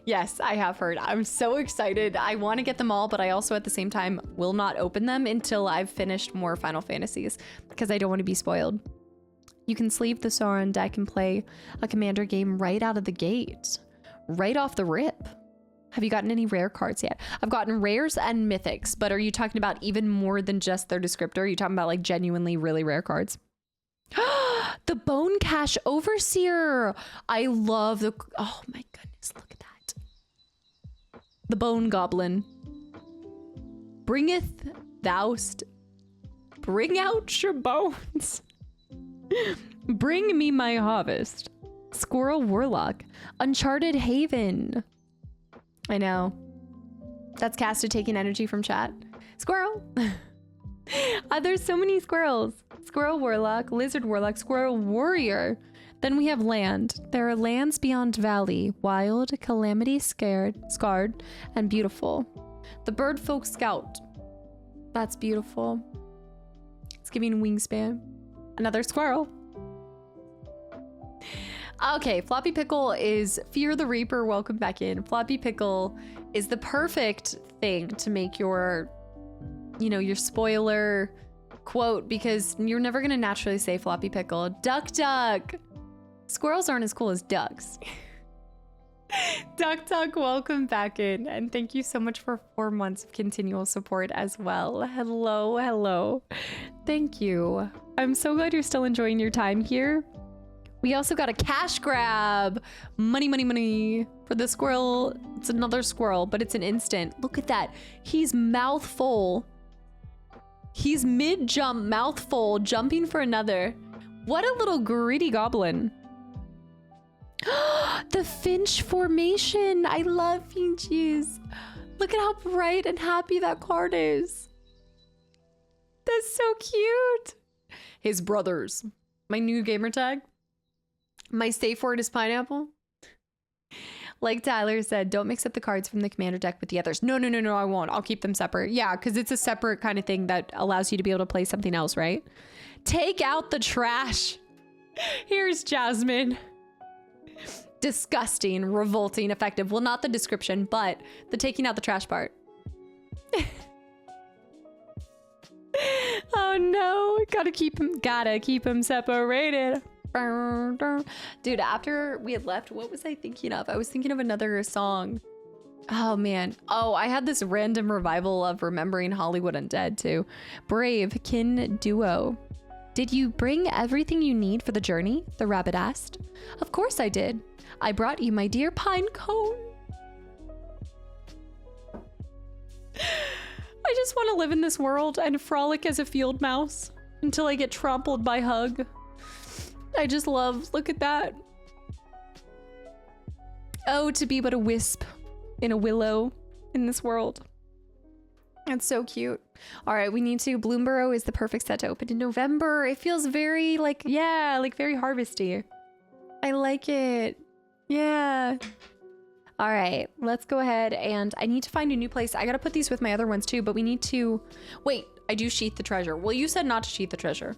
Yes, I have heard. I'm so excited. I want to get them all, but I also at the same time will not open them until I've finished more Final Fantasies because I don't want to be spoiled. You can sleeve the Sauron deck and play a Commander game right out of the gate. Right off the rip. Have you gotten any rare cards yet? I've gotten rares and mythics, but are you talking about even more than just their descriptor? Are you talking about like genuinely really rare cards? The Bone Cash Overseer. I love the, oh my goodness, look at that. The Bone Goblin. Bringeth thou'st. Bring out your bones. Bring me my harvest. Squirrel Warlock. Uncharted Haven. I know. That's Casta taking energy from chat. Squirrel. There's so many squirrels. Squirrel warlock, lizard warlock, squirrel warrior. Then we have land. There are lands beyond valley, wild, calamity, scarred, and beautiful. The bird folk scout. That's beautiful. It's giving wingspan. Another squirrel. Okay, Floppy Pickle is Fear the Reaper. Welcome back in. Floppy Pickle is the perfect thing to make your, you know, your spoiler quote, because you're never gonna naturally say Floppy Pickle. Duck, duck. Squirrels aren't as cool as ducks. Duck, duck, welcome back in. And thank you so much for 4 months of continual support as well. Hello, hello. Thank you. I'm so glad you're still enjoying your time here. We also got a cash grab. Money, money, money for the squirrel. It's another squirrel, but it's an instant. Look at that. He's mouth full. He's mid-jump, mouth full, jumping for another. What a little greedy goblin. The Finch formation. I love Finches. Look at how bright and happy that card is. That's so cute. His brothers. My new gamer tag. My safe word is pineapple. Like Tyler said, don't mix up the cards from the commander deck with the others. No, no, no, no, I won't. I'll keep them separate. Yeah, because it's a separate kind of thing that allows you to be able to play something else, right? Take out the trash. Here's Jasmine. Disgusting, revolting, effective. Well, not the description, but the taking out the trash part. Oh no, gotta keep him separated. Dude, after we had left, what was I thinking of? I was thinking of another song. Oh man. Oh, I had this random revival of Remembering Hollywood Undead too. Brave Kin Duo. Did you bring everything you need for the journey? The rabbit asked. Of course I did. I brought you my dear pine cone. I just want to live in this world and frolic as a field mouse until I get trampled by Hug. I just love, look at that. Oh, to be but a wisp in a willow in this world. That's so cute. All right, we need to, Bloomburrow is the perfect set to open in November. It feels very like, yeah, like very harvesty. I like it. Yeah. All right, let's go ahead and I need to find a new place. I gotta put these with my other ones too, but we need to, wait, I do sheath the treasure. Well, you said not to sheath the treasure.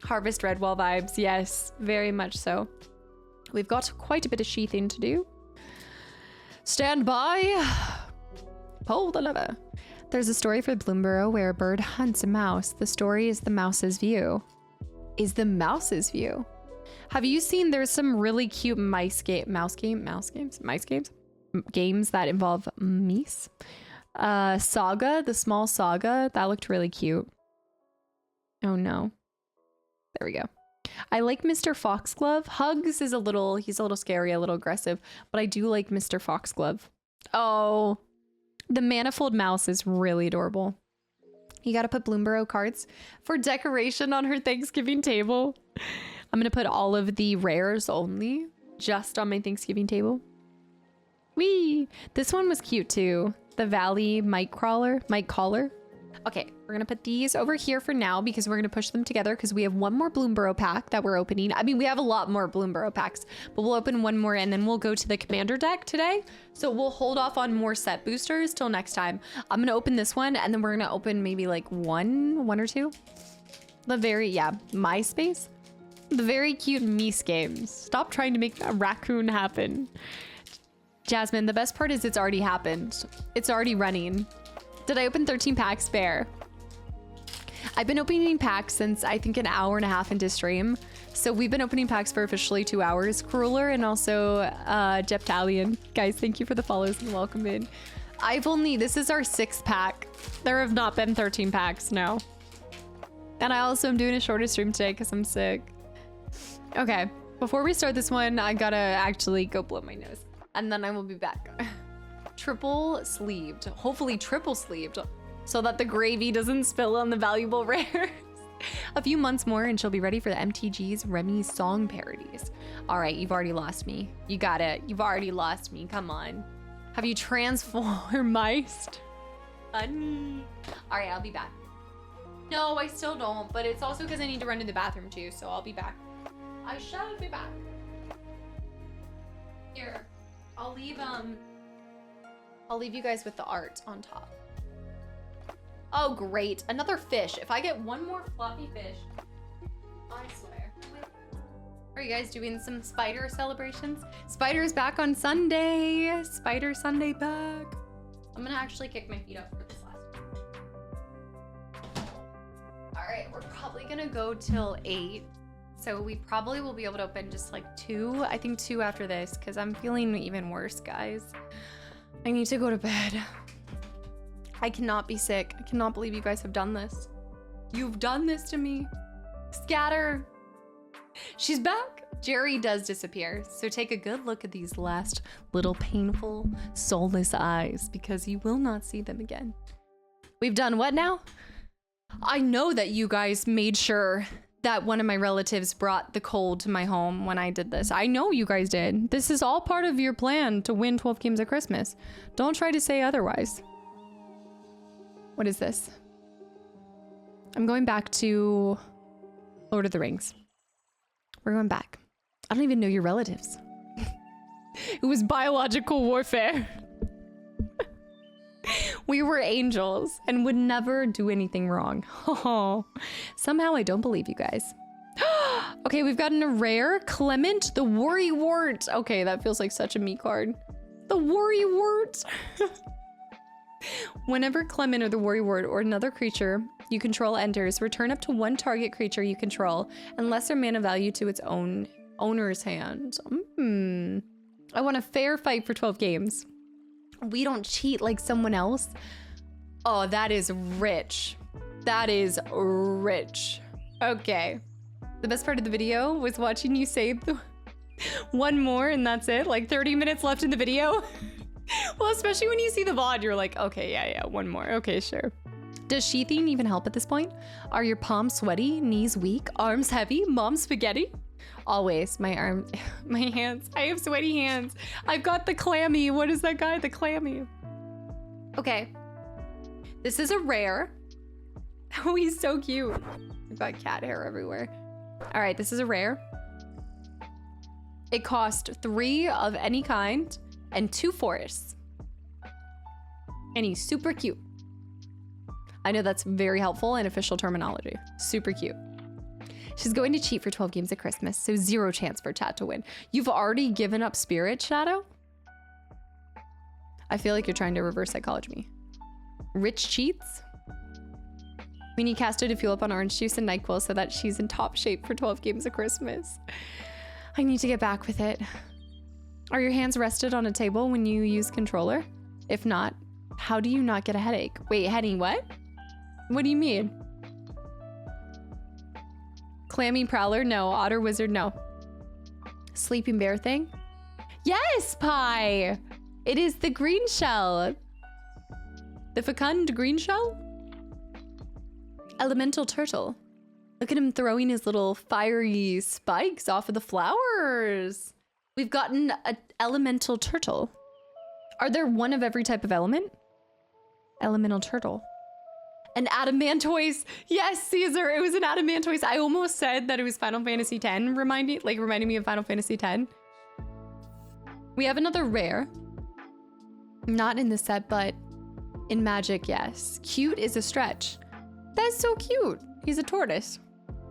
Harvest Redwall vibes, yes, very much so. We've got quite a bit of sheathing to do. Stand by. Pull the lever. There's a story for Bloomburrow where a bird hunts a mouse. The story is the mouse's view. Is the mouse's view. Have you seen, there's some really cute games that involve mice. Saga, the small saga, that looked really cute. Oh no. There we go. I like Mr. Foxglove. Hugs is he's a little scary, a little aggressive, but I do like Mr. Foxglove. Oh, the manifold mouse is really adorable. You gotta put Bloomburrow cards for decoration on her Thanksgiving table. I'm gonna put all of the rares only just on my Thanksgiving table. Whee! This one was cute too. The Valley Mike Caller. Okay, we're gonna put these over here for now because we're gonna push them together because we have one more Bloomburrow pack that we're opening. I mean, we have a lot more Bloomburrow packs, but we'll open one more and then we'll go to the commander deck today. So we'll hold off on more set boosters till next time. I'm gonna open this one and then we're gonna open maybe like one or two. MySpace. The very cute Meese games. Stop trying to make a raccoon happen. Jasmine, the best part is it's already happened. It's already running. Did I open 13 packs? Fair. I've been opening packs since I think an hour and a half into stream. So we've been opening packs for officially 2 hours. Crueler and also Jeptalion. Guys, thank you for the follows and welcome in. This is our 6th pack. There have not been 13 packs, no. And I also am doing a shorter stream today because I'm sick. Okay, before we start this one, I gotta actually go blow my nose. And then I will be back. Triple sleeved, hopefully triple sleeved, so that the gravy doesn't spill on the valuable rares. A few months more and she'll be ready for the MTG's Remy song parodies. All right, you've already lost me. You got it. You've already lost me. Come on. Have you transformized? Funny. All right, I'll be back. No, I still don't, but it's also because I need to run to the bathroom too, so I'll be back. I shall be back. Here, I'll leave you guys with the art on top. Oh, great. Another fish. If I get one more floppy fish, I swear. Are you guys doing some spider celebrations? Spider's back on Sunday. Spider Sunday back. I'm gonna actually kick my feet up for this last one. All right, we're probably gonna go till 8. So we probably will be able to open just like 2. I think 2 after this because I'm feeling even worse, guys. I need to go to bed. I cannot be sick. I cannot believe you guys have done this. You've done this to me. Scatter. She's back. Jerry does disappear. So take a good look at these last little painful, soulless eyes because you will not see them again. We've done what now? I know that you guys made sure that one of my relatives brought the cold to my home when I did this. I know you guys did. This is all part of your plan to win 12 games at Christmas. Don't try to say otherwise. What is this? I'm going back to Lord of the Rings. We're going back. I don't even know your relatives. It was biological warfare. We were angels and would never do anything wrong. Oh, somehow I don't believe you guys. Okay, we've gotten a rare Clement the Worrywart. Okay, that feels like such a me card. The Worrywart. Whenever Clement or the Worrywart or another creature you control enters, return up to 1 target creature you control and lesser mana value to its owner's hand. I want a fair fight for 12 games. We don't cheat like someone else. Oh, that is rich. That is rich. Okay. The best part of the video was watching you say one more and that's it. Like 30 minutes left in the video. Well, especially when you see the VOD, you're like, okay, yeah, one more. Okay, sure. Does sheathing even help at this point? Are your palms sweaty, knees weak, arms heavy, mom spaghetti? Always. My hands. I have sweaty hands. I've got the clammy. What is that guy? The clammy. Okay. This is a rare. Oh, he's so cute. I've got cat hair everywhere. All right, this is a rare. It cost 3 of any kind and 2 forests. And he's super cute. I know that's very helpful in official terminology. Super cute. She's going to cheat for 12 games at Christmas, so 0 chance for Chat to win. You've already given up Spirit, Shadow? I feel like you're trying to reverse psychology me. Rich cheats? We need Casta to fuel up on orange juice and NyQuil so that she's in top shape for 12 games of Christmas. I need to get back with it. Are your hands rested on a table when you use controller? If not, how do you not get a headache? Wait, Henny, what? What do you mean? Clammy Prowler? No. Otter Wizard? No. Sleeping Bear thing? Yes, Pie! It is the green shell. The fecund green shell? Elemental Turtle. Look at him throwing his little fiery spikes off of the flowers. We've gotten an Elemental Turtle. Are there one of every type of element? Elemental Turtle. An Adamantoise. Yes, Caesar, it was an Adamantoise. I almost said that it was Final Fantasy X, reminding me of Final Fantasy X. We have another rare. Not in the set, but in Magic, yes. Cute is a stretch. That's so cute. He's a tortoise.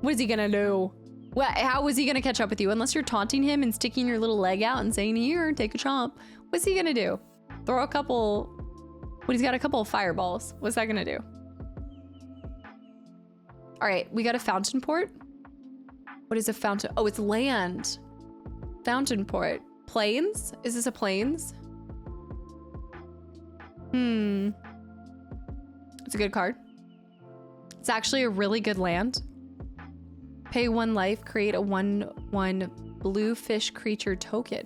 What is he gonna do? How is he gonna catch up with you? Unless you're taunting him and sticking your little leg out and saying, here, take a chomp. What's he gonna do? Throw a couple... What, he's got a couple of fireballs. What's that gonna do? All right, we got a fountain port. What is a fountain? Oh, it's land. Fountain port. Plains? Is this a plains? It's a good card. It's actually a really good land. Pay 1 life, create a 1/1 blue fish creature token.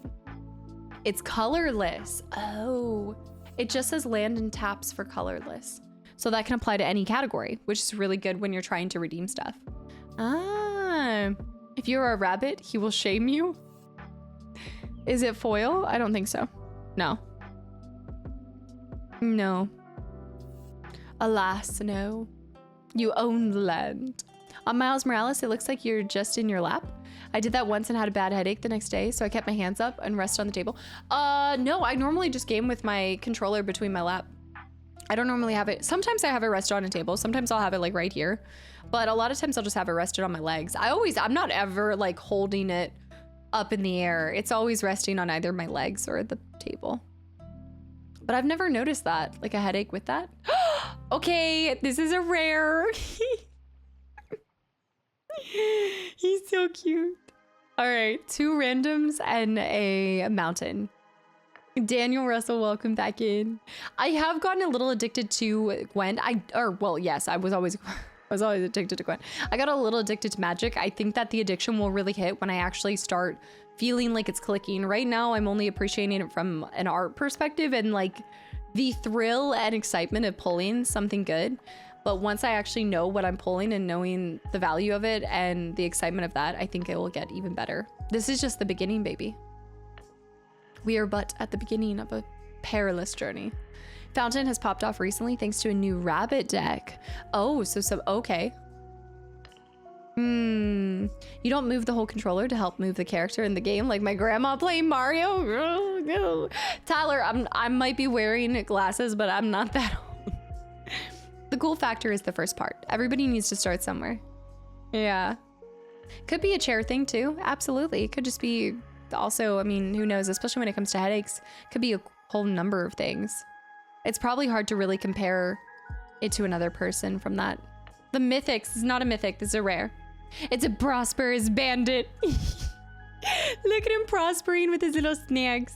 It's colorless. Oh, it just says land and taps for colorless. So that can apply to any category, which is really good when you're trying to redeem stuff. Ah, if you're a rabbit, he will shame you. Is it foil? I don't think so. No. No. Alas, no. You own the land. On Miles Morales, it looks like you're just in your lap. I did that once and had a bad headache the next day, so I kept my hands up and rested on the table. No, I normally just game with my controller between my lap. I don't normally have it. Sometimes I have it rested on a table. Sometimes I'll have it like right here. But a lot of times I'll just have it rested on my legs. I'm not ever like holding it up in the air. It's always resting on either my legs or the table. But I've never noticed that, like a headache with that. Okay, this is a rare. He's so cute. All right, 2 randoms and a mountain. Daniel Russell, welcome back in. I have gotten a little addicted to Gwen. Yes, I was always addicted to Gwen. I got a little addicted to magic. I think that the addiction will really hit when I actually start feeling like it's clicking. Right now, I'm only appreciating it from an art perspective and like the thrill and excitement of pulling something good. But once I actually know what I'm pulling and knowing the value of it and the excitement of that, I think it will get even better. This is just the beginning, baby. We are but at the beginning of a perilous journey. Fountain has popped off recently thanks to a new rabbit deck. Oh, okay. You don't move the whole controller to help move the character in the game like my grandma playing Mario? Tyler, I might be wearing glasses, but I'm not that old. The cool factor is the first part. Everybody needs to start somewhere. Yeah. Could be a chair thing too. Absolutely. It could just be also, I mean, who knows, especially when it comes to headaches, could be a whole number of things. It's probably hard to really compare it to another person from that. The mythics is not a mythic, this is a rare. It's a prosperous bandit. Look at him prospering with his little snags.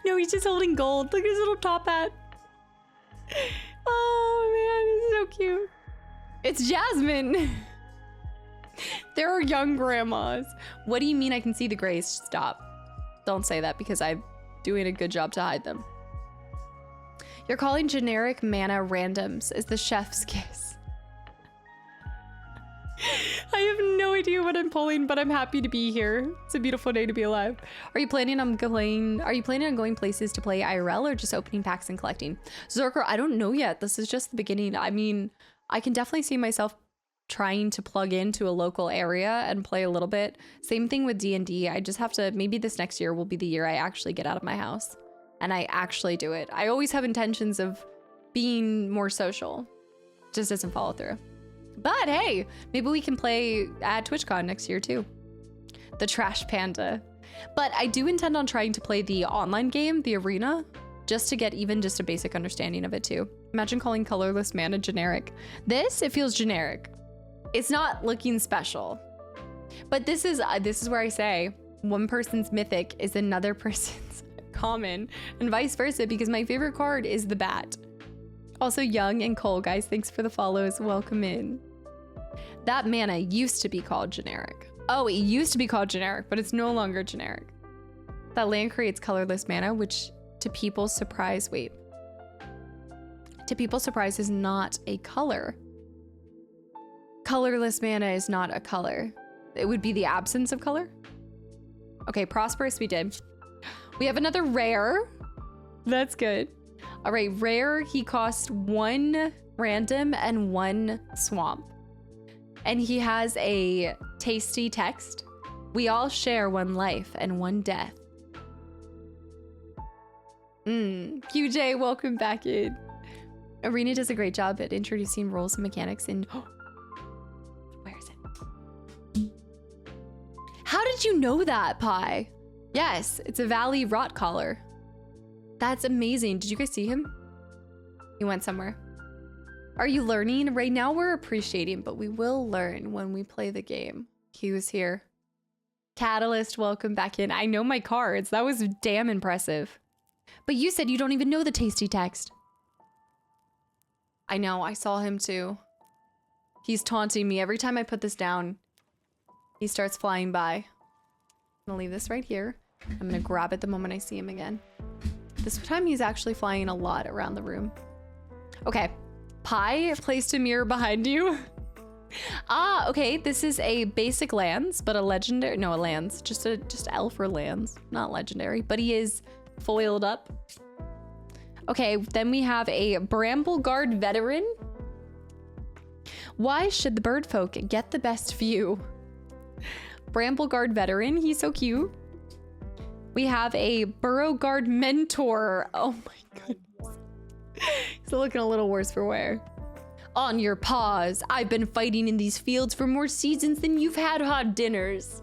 No, he's just holding gold. Look at his little top hat. Oh man, he's so cute. It's Jasmine. There are young grandmas. What do you mean I can see the grays? Stop. Don't say that because I'm doing a good job to hide them. You're calling generic mana randoms is the chef's kiss. I have no idea what I'm pulling, but I'm happy to be here. It's a beautiful day to be alive. Are you planning on going places to play IRL or just opening packs and collecting? Zorker, I don't know yet. This is just the beginning. I mean, I can definitely see myself trying to plug into a local area and play a little bit. Same thing with D&D. I just have to, maybe this next year will be the year I actually get out of my house and I actually do it. I always have intentions of being more social. Just doesn't follow through. But hey, maybe we can play at TwitchCon next year too. The Trash Panda. But I do intend on trying to play the online game, the arena, just to get even just a basic understanding of it too. Imagine calling colorless mana generic. It feels generic. It's not looking special. But this is where I say one person's mythic is another person's common and vice versa, because my favorite card is the bat. Also Young and Cole, guys, thanks for the follows. Welcome in. That mana used to be called generic. Oh, it used to be called generic, but it's no longer generic. That land creates colorless mana, which to people's surprise, to people's surprise is not a color. Colorless mana is not a color. It would be the absence of color. Okay, prosperous we did. We have another rare. That's good. All right, rare, he costs 1 random and 1 swamp. And he has a tasty text. We all share 1 life and 1 death. QJ, welcome back in. Arena does a great job at introducing rules and mechanics in... Where is it? How did you know that, Pi? Yes, it's a Valley Rot Collar. That's amazing. Did you guys see him? He went somewhere. Are you learning? Right now we're appreciating, but we will learn when we play the game. He was here. Catalyst, welcome back in. I know my cards. That was damn impressive. But you said you don't even know the tasty text. I know, I saw him too. He's taunting me. Every time I put this down, he starts flying by. I'm gonna leave this right here. I'm gonna grab it the moment I see him again. This time he's actually flying a lot around the room. Okay, Pi placed a mirror behind you. Ah, okay, this is a basic lands, but a legendary, no, a lands, just elf or lands, not legendary, but he is foiled up. Okay, then we have a Bramble Guard Veteran. Why should the bird folk get the best view? Bramble Guard Veteran, he's so cute. We have a Burrow Guard Mentor. Oh my goodness. He's looking a little worse for wear. On your paws. I've been fighting in these fields for more seasons than you've had hot dinners.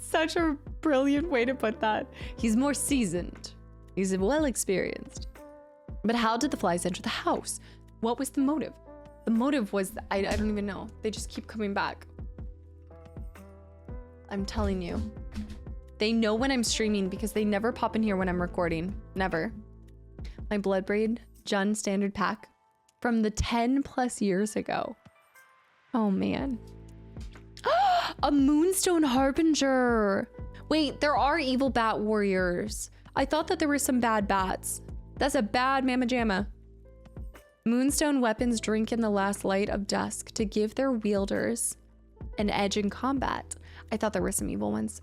Such a brilliant way to put that. He's more seasoned. He's well experienced. But how did the flies enter the house? What was the motive? The motive was, I don't even know. They just keep coming back. I'm telling you. They know when I'm streaming because they never pop in here when I'm recording. Never. My Bloodbraid Jun standard pack from the 10 plus years ago. Oh man. A Moonstone Harbinger. Wait, there are evil bat warriors. I thought that there were some bad bats. That's a bad mamma jamma. Moonstone weapons drink in the last light of dusk to give their wielders an edge in combat. I thought there were some evil ones.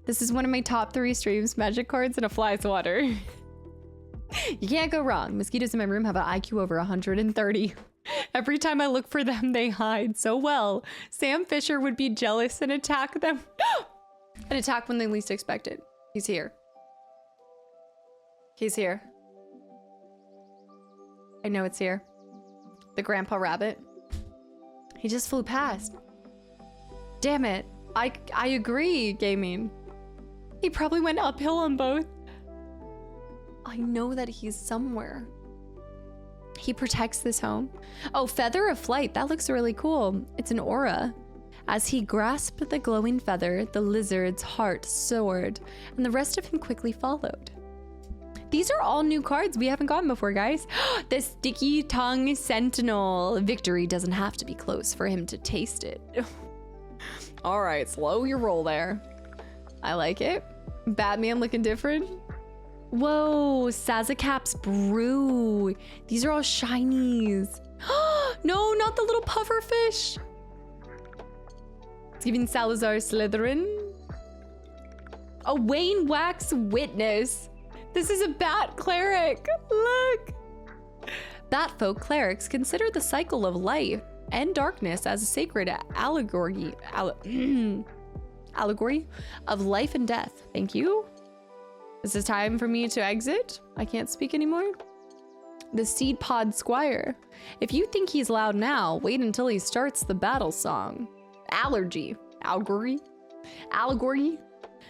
This is one of my top 3 streams, magic cards and a fly swatter. You can't go wrong. Mosquitoes in my room have an IQ over 130. Every time I look for them, they hide so well. Sam Fisher would be jealous and attack them. An attack when they least expect it. He's here. He's here. I know it's here. The grandpa rabbit. He just flew past. Damn it. I agree, gaming. He probably went uphill on both. I know that he's somewhere. He protects this home. Oh, Feather of Flight. That looks really cool. It's an aura. As he grasped the glowing feather, the lizard's heart soared, and the rest of him quickly followed. These are all new cards we haven't gotten before, guys. The Sticky Tongue Sentinel. Victory doesn't have to be close for him to taste it. All right, slow your roll there. I like it. Batman looking different. Whoa, Sazakap's Brew. These are all shinies. No, not the little puffer fish. It's giving Salazar Slytherin. A Wayne Wax Witness. This is a bat cleric. Look. Bat folk clerics consider the cycle of life and darkness as a sacred allegory of life and death. Thank you. This is time for me to exit. I can't speak anymore. The Seed Pod Squire. If you think he's loud now, wait until he starts the battle song. Allegory.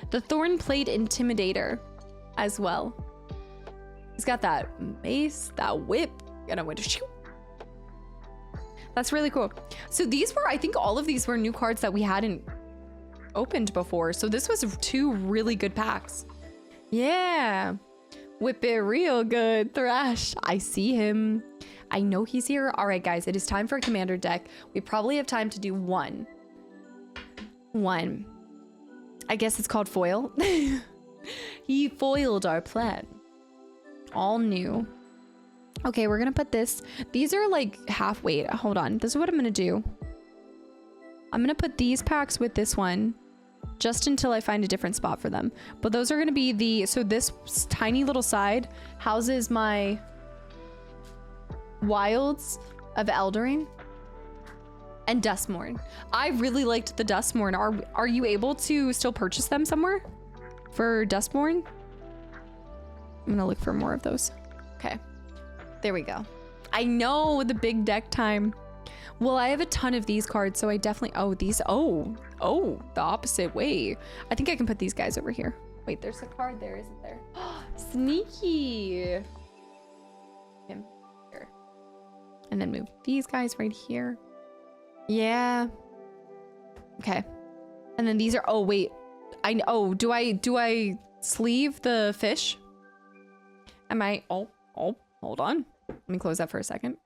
The Thorn Plate Intimidator as well. He's got that mace, that whip, and a way to shoot. That's really cool. So these were, I think all of these were new cards that we hadn't opened before. So this was 2 really good packs. Yeah. Whip it real good, Thrash. I see him. I know he's here. All right, guys, it is time for a commander deck. We probably have time to do one. I guess it's called foil. He foiled our plan. All new. Okay, we're gonna put this. These are like half weight. Hold on. This is what I'm gonna do. I'm gonna put these packs with this one just until I find a different spot for them. But those are gonna be the, so this tiny little side houses my Wilds of Eldering and Duskmorn. I really liked the Duskmorn. Are you able to still purchase them somewhere for Duskmorn? I'm gonna look for more of those. Okay. There we go. I know, the big deck time. Well, I have a ton of these cards, so I definitely, the opposite way. I think I can put these guys over here. Wait, there's a card there, isn't there? Sneaky. Him here. And then move these guys right here. Yeah. Okay. And then these are, oh wait. Do I sleeve the fish? Am I, hold on. Let me close that for a second.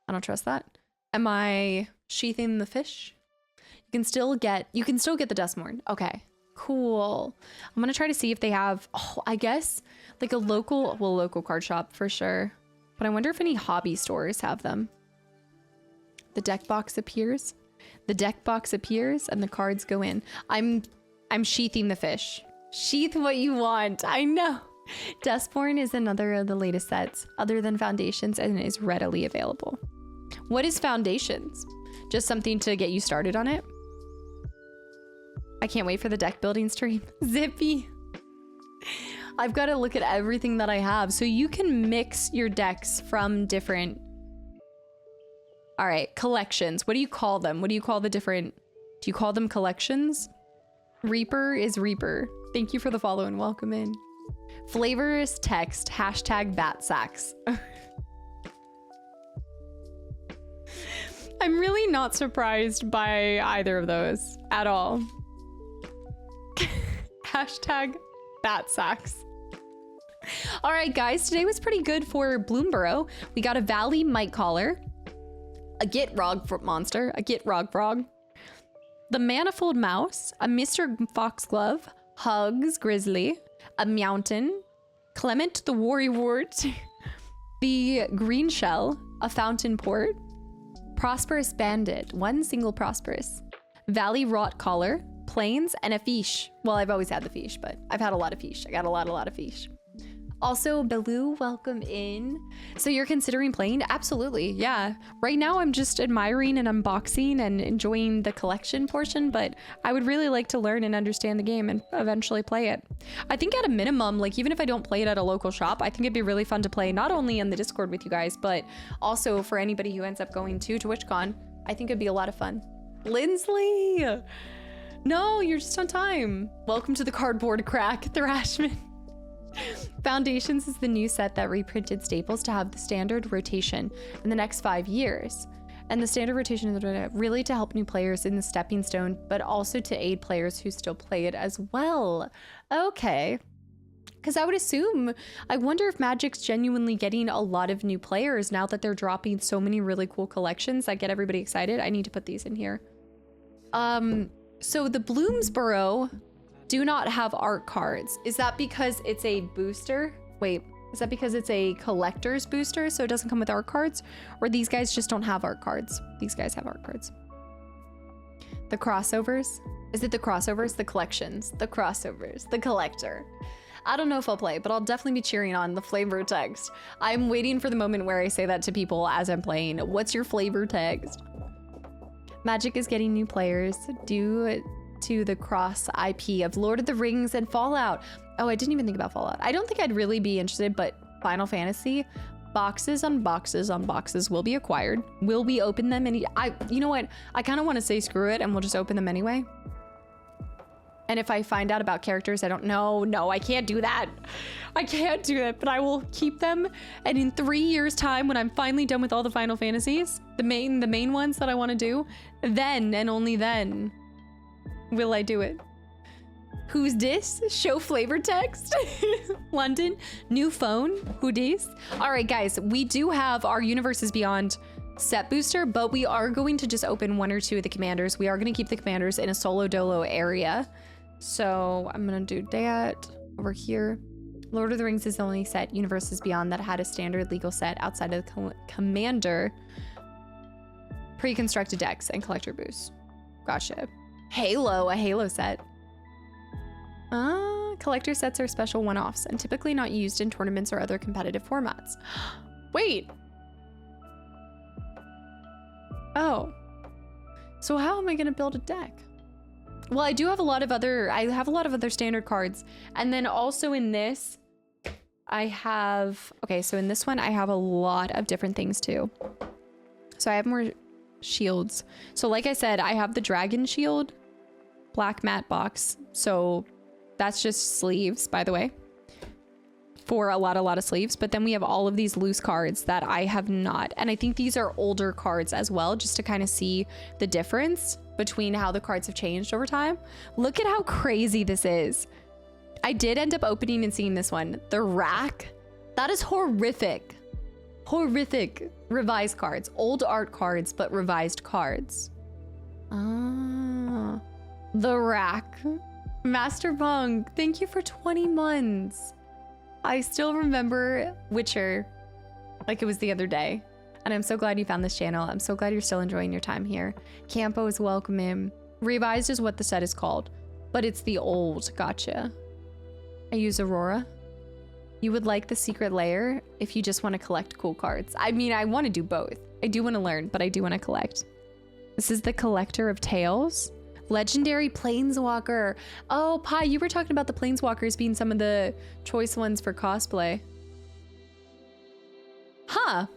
I don't trust that. Am I sheathing the fish? You can still get the Duskmorn. Okay, cool. I'm gonna try to see if they have, I guess like a local card shop for sure. But I wonder if any hobby stores have them. The deck box appears. The deck box appears and the cards go in. I'm sheathing the fish. Sheath what you want. I know. Dustborn is another of the latest sets, other than Foundations, and is readily available. What is Foundations? Just something to get you started on it? I can't wait for the deck building stream. Zippy. I've got to look at everything that I have. So you can mix your decks from different... All right, collections. What do you call them? What do you call the different... Do you call them collections? Reaper is Reaper. Thank you for the follow and welcome in. Flavors text, hashtag bat sacks. I'm really not surprised by either of those at all. Hashtag bat sacks. All right, guys, today was pretty good for Bloomborough. We got a Valley Mite Collar, a Gitrog monster, a Gitrog frog, the Manifold Mouse, a Mr. Foxglove, Hugs Grizzly, a Mountain, Clement the Worrywart, the Green Shell, a Fountain Port, Prosperous Bandit, one single Prosperous, Valley Rot Collar, Plains, and a Fish. Well, I've always had the Fish, but I've had a lot of Fish. I got a lot of Fish. Also, Baloo, welcome in. So you're considering playing? Absolutely, yeah. Right now, I'm just admiring and unboxing and enjoying the collection portion, but I would really like to learn and understand the game and eventually play it. I think at a minimum, like even if I don't play it at a local shop, I think it'd be really fun to play not only in the Discord with you guys, but also for anybody who ends up going to TwitchCon. I think it'd be a lot of fun. Lindsley! No, you're just on time. Welcome to the cardboard crack, Thrashman. Foundations is the new set that reprinted staples to have the standard rotation in the next 5 years. And the standard rotation is really to help new players in the stepping stone, but also to aid players who still play it as well. Okay. Because I would assume, I wonder if Magic's genuinely getting a lot of new players now that they're dropping so many really cool collections that get everybody excited. I need to put these in here. So the Bloomsboro do not have art cards. Is that because it's a booster? Wait, is that because it's a collector's booster so it doesn't come with art cards? Or these guys just don't have art cards? These guys have art cards. The crossovers? Is it the crossovers? The collections? The crossovers? The collector? I don't know if I'll play, but I'll definitely be cheering on the flavor text. I'm waiting for the moment where I say that to people as I'm playing. What's your flavor text? Magic is getting new players due to the cross IP of Lord of the Rings and Fallout. Oh, I didn't even think about Fallout. I don't think I'd really be interested, but Final Fantasy, boxes on boxes on boxes will be acquired. Will we open them? You know what? I kind of want to say screw it and we'll just open them anyway. And if I find out about characters I don't know, no, I can't do that. I can't do that, but I will keep them. And in 3 years' time, when I'm finally done with all the Final Fantasies, the main ones that I want to do, then and only then will I do it. Who's this? Show flavor text. London, new phone. Who dis? All right, guys, we do have our Universes Beyond set booster, but we are going to just open 1 or 2 of the commanders. We are going to keep the commanders in a solo dolo area. So I'm going to do that over here. Lord of the Rings is the only set Universes Beyond that had a standard legal set outside of the commander pre-constructed decks and collector boosts. Gotcha. Halo, a Halo set. Collector sets are special one-offs and typically not used in tournaments or other competitive formats. Wait. Oh. So how am I gonna build a deck? Well, I have a lot of other standard cards. And then also in this, I have, okay, so in this one, I have a lot of different things too. So I have more shields. So like I said, I have the dragon shield, black matte box. So that's just sleeves, by the way, for a lot of sleeves. But then we have all of these loose cards that I have not. And I think these are older cards as well, just to kind of see the difference between how the cards have changed over time. Look at how crazy this is. I did end up opening and seeing this one. The rack, that is horrific. Horrific. Revised cards, old art cards, but revised cards. Ah, the rack. Master Bung, thank you for 20 months. I still remember Witcher like it was the other day. And I'm so glad you found this channel. I'm so glad you're still enjoying your time here. Campo is welcome in. Revised is what the set is called, but it's the old. Gotcha. I use Aurora. You would like the secret layer if you just want to collect cool cards. I mean, I want to do both. I do want to learn, but I do want to collect. This is the Collector of Tales. Legendary Planeswalker. Oh, Pi, you were talking about the Planeswalkers being some of the choice ones for cosplay. Huh.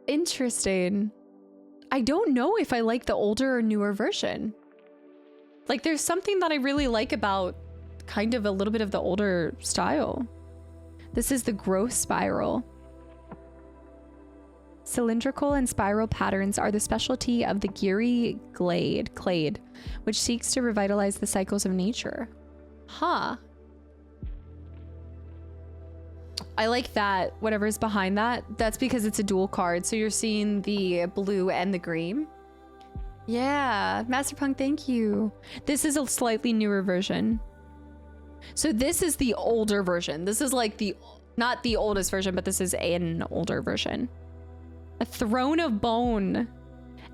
Interesting. I don't know if I like the older or newer version. Like, there's something that I really like about kind of a little bit of the older style. This is the Growth Spiral. Cylindrical and spiral patterns are the specialty of the Geary Clade, which seeks to revitalize the cycles of nature. Huh. I like that, whatever's behind that. That's because it's a dual card, so you're seeing the blue and the green. Yeah, Masterpunk, thank you. This is a slightly newer version. So this is the older version. This is like the, not the oldest version, but this is an older version. A Throne of Bone.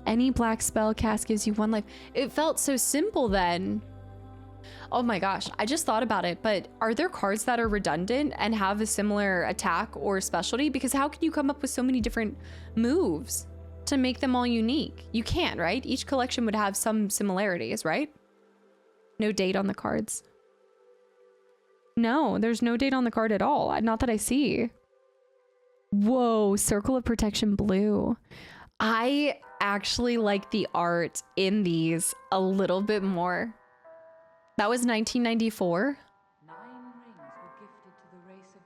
Any black spell cast gives you 1 life. It felt so simple then. Oh my gosh, I just thought about it, but are there cards that are redundant and have a similar attack or specialty? Because how can you come up with so many different moves to make them all unique? You can't, right? Each collection would have some similarities, right? No date on the cards. No, there's no date on the card at all. Not that I see. Whoa, Circle of Protection Blue. I actually like the art in these a little bit more. That was 1994. 9 rings were gifted to the race of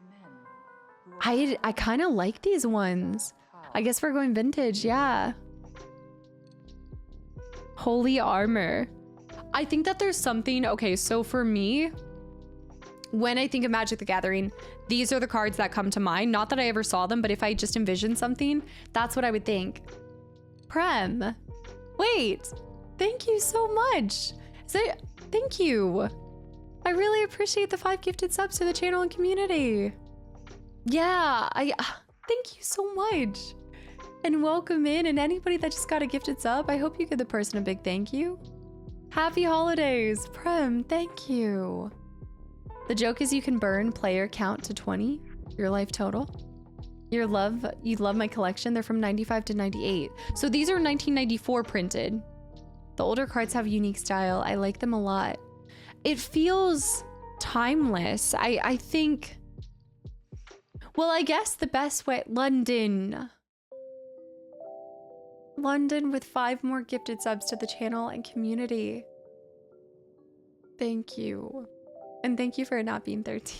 men. I kind of like these ones. I guess we're going vintage, yeah. Holy Armor. I think that there's something, okay, so for me, when I think of Magic the Gathering, these are the cards that come to mind. Not that I ever saw them, but if I just envision something, that's what I would think. Prem. Wait, thank you so much. Thank you. I really appreciate the 5 gifted subs to the channel and community. Yeah, thank you so much. And welcome in, and anybody that just got a gifted sub, I hope you give the person a big thank you. Happy holidays, Prem, thank you. The joke is you can burn player count to 20, your life total. You love my collection. They're from 95 to 98. So these are 1994 printed. The older cards have a unique style. I like them a lot. It feels timeless. I think, well, I guess the best way, London with 5 more gifted subs to the channel and community. Thank you. And thank you for it not being 13.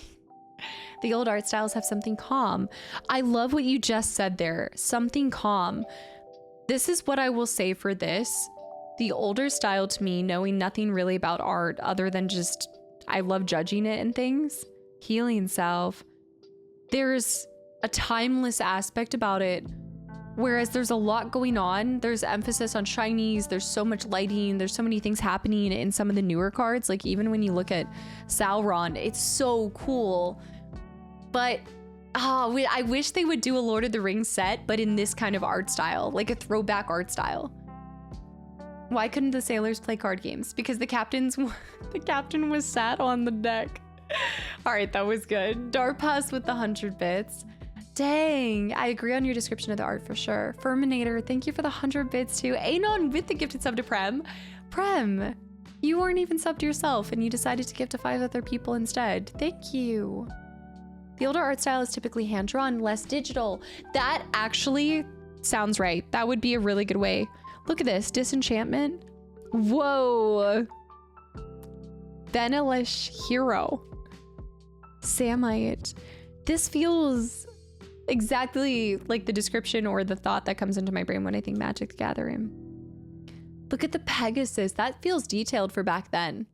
The old art styles have something calm. I love what you just said there. Something calm. This is what I will say for this. The older style to me, knowing nothing really about art other than just, I love judging it and things. Healing Salve. There's a timeless aspect about it. Whereas there's a lot going on. There's emphasis on shinies. There's so much lighting. There's so many things happening in some of the newer cards. Like even when you look at Sauron, it's so cool. But I wish they would do a Lord of the Rings set, but in this kind of art style, like a throwback art style. Why couldn't the sailors play card games? Because the captain was sat on the deck. All right, that was good. Darpass with the 100 bits. Dang, I agree on your description of the art for sure. Furminator, thank you for the 100 bits too. Anon with the gifted sub to Prem. Prem, you weren't even subbed to yourself and you decided to give to 5 other people instead. Thank you. The older art style is typically hand-drawn, less digital. That actually sounds right. That would be a really good way. Look at this, Disenchantment. Whoa. Benelish Hero. Samite. This feels exactly like the description or the thought that comes into my brain when I think Magic the Gathering. Look at the Pegasus. That feels detailed for back then.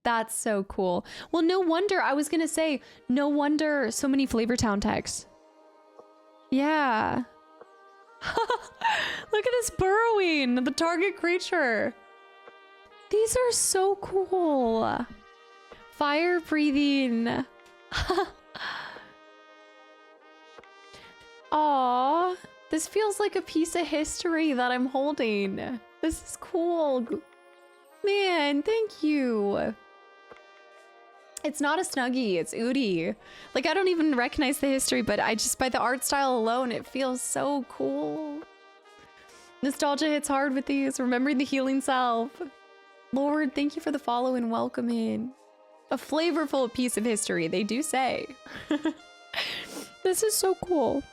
That's so cool. Well, no wonder. I was gonna say, no wonder so many Flavor Town texts. Yeah. Look at this burrowing, the target creature. These are so cool. Fire breathing. Aw, this feels like a piece of history that I'm holding. This is cool. Man, thank you. It's not a Snuggie, it's Udi. Like, I don't even recognize the history, but I just, by the art style alone, it feels so cool. Nostalgia hits hard with these, remembering the healing self. Lord, thank you for the follow and welcome in. A flavorful piece of history, they do say. This is so cool.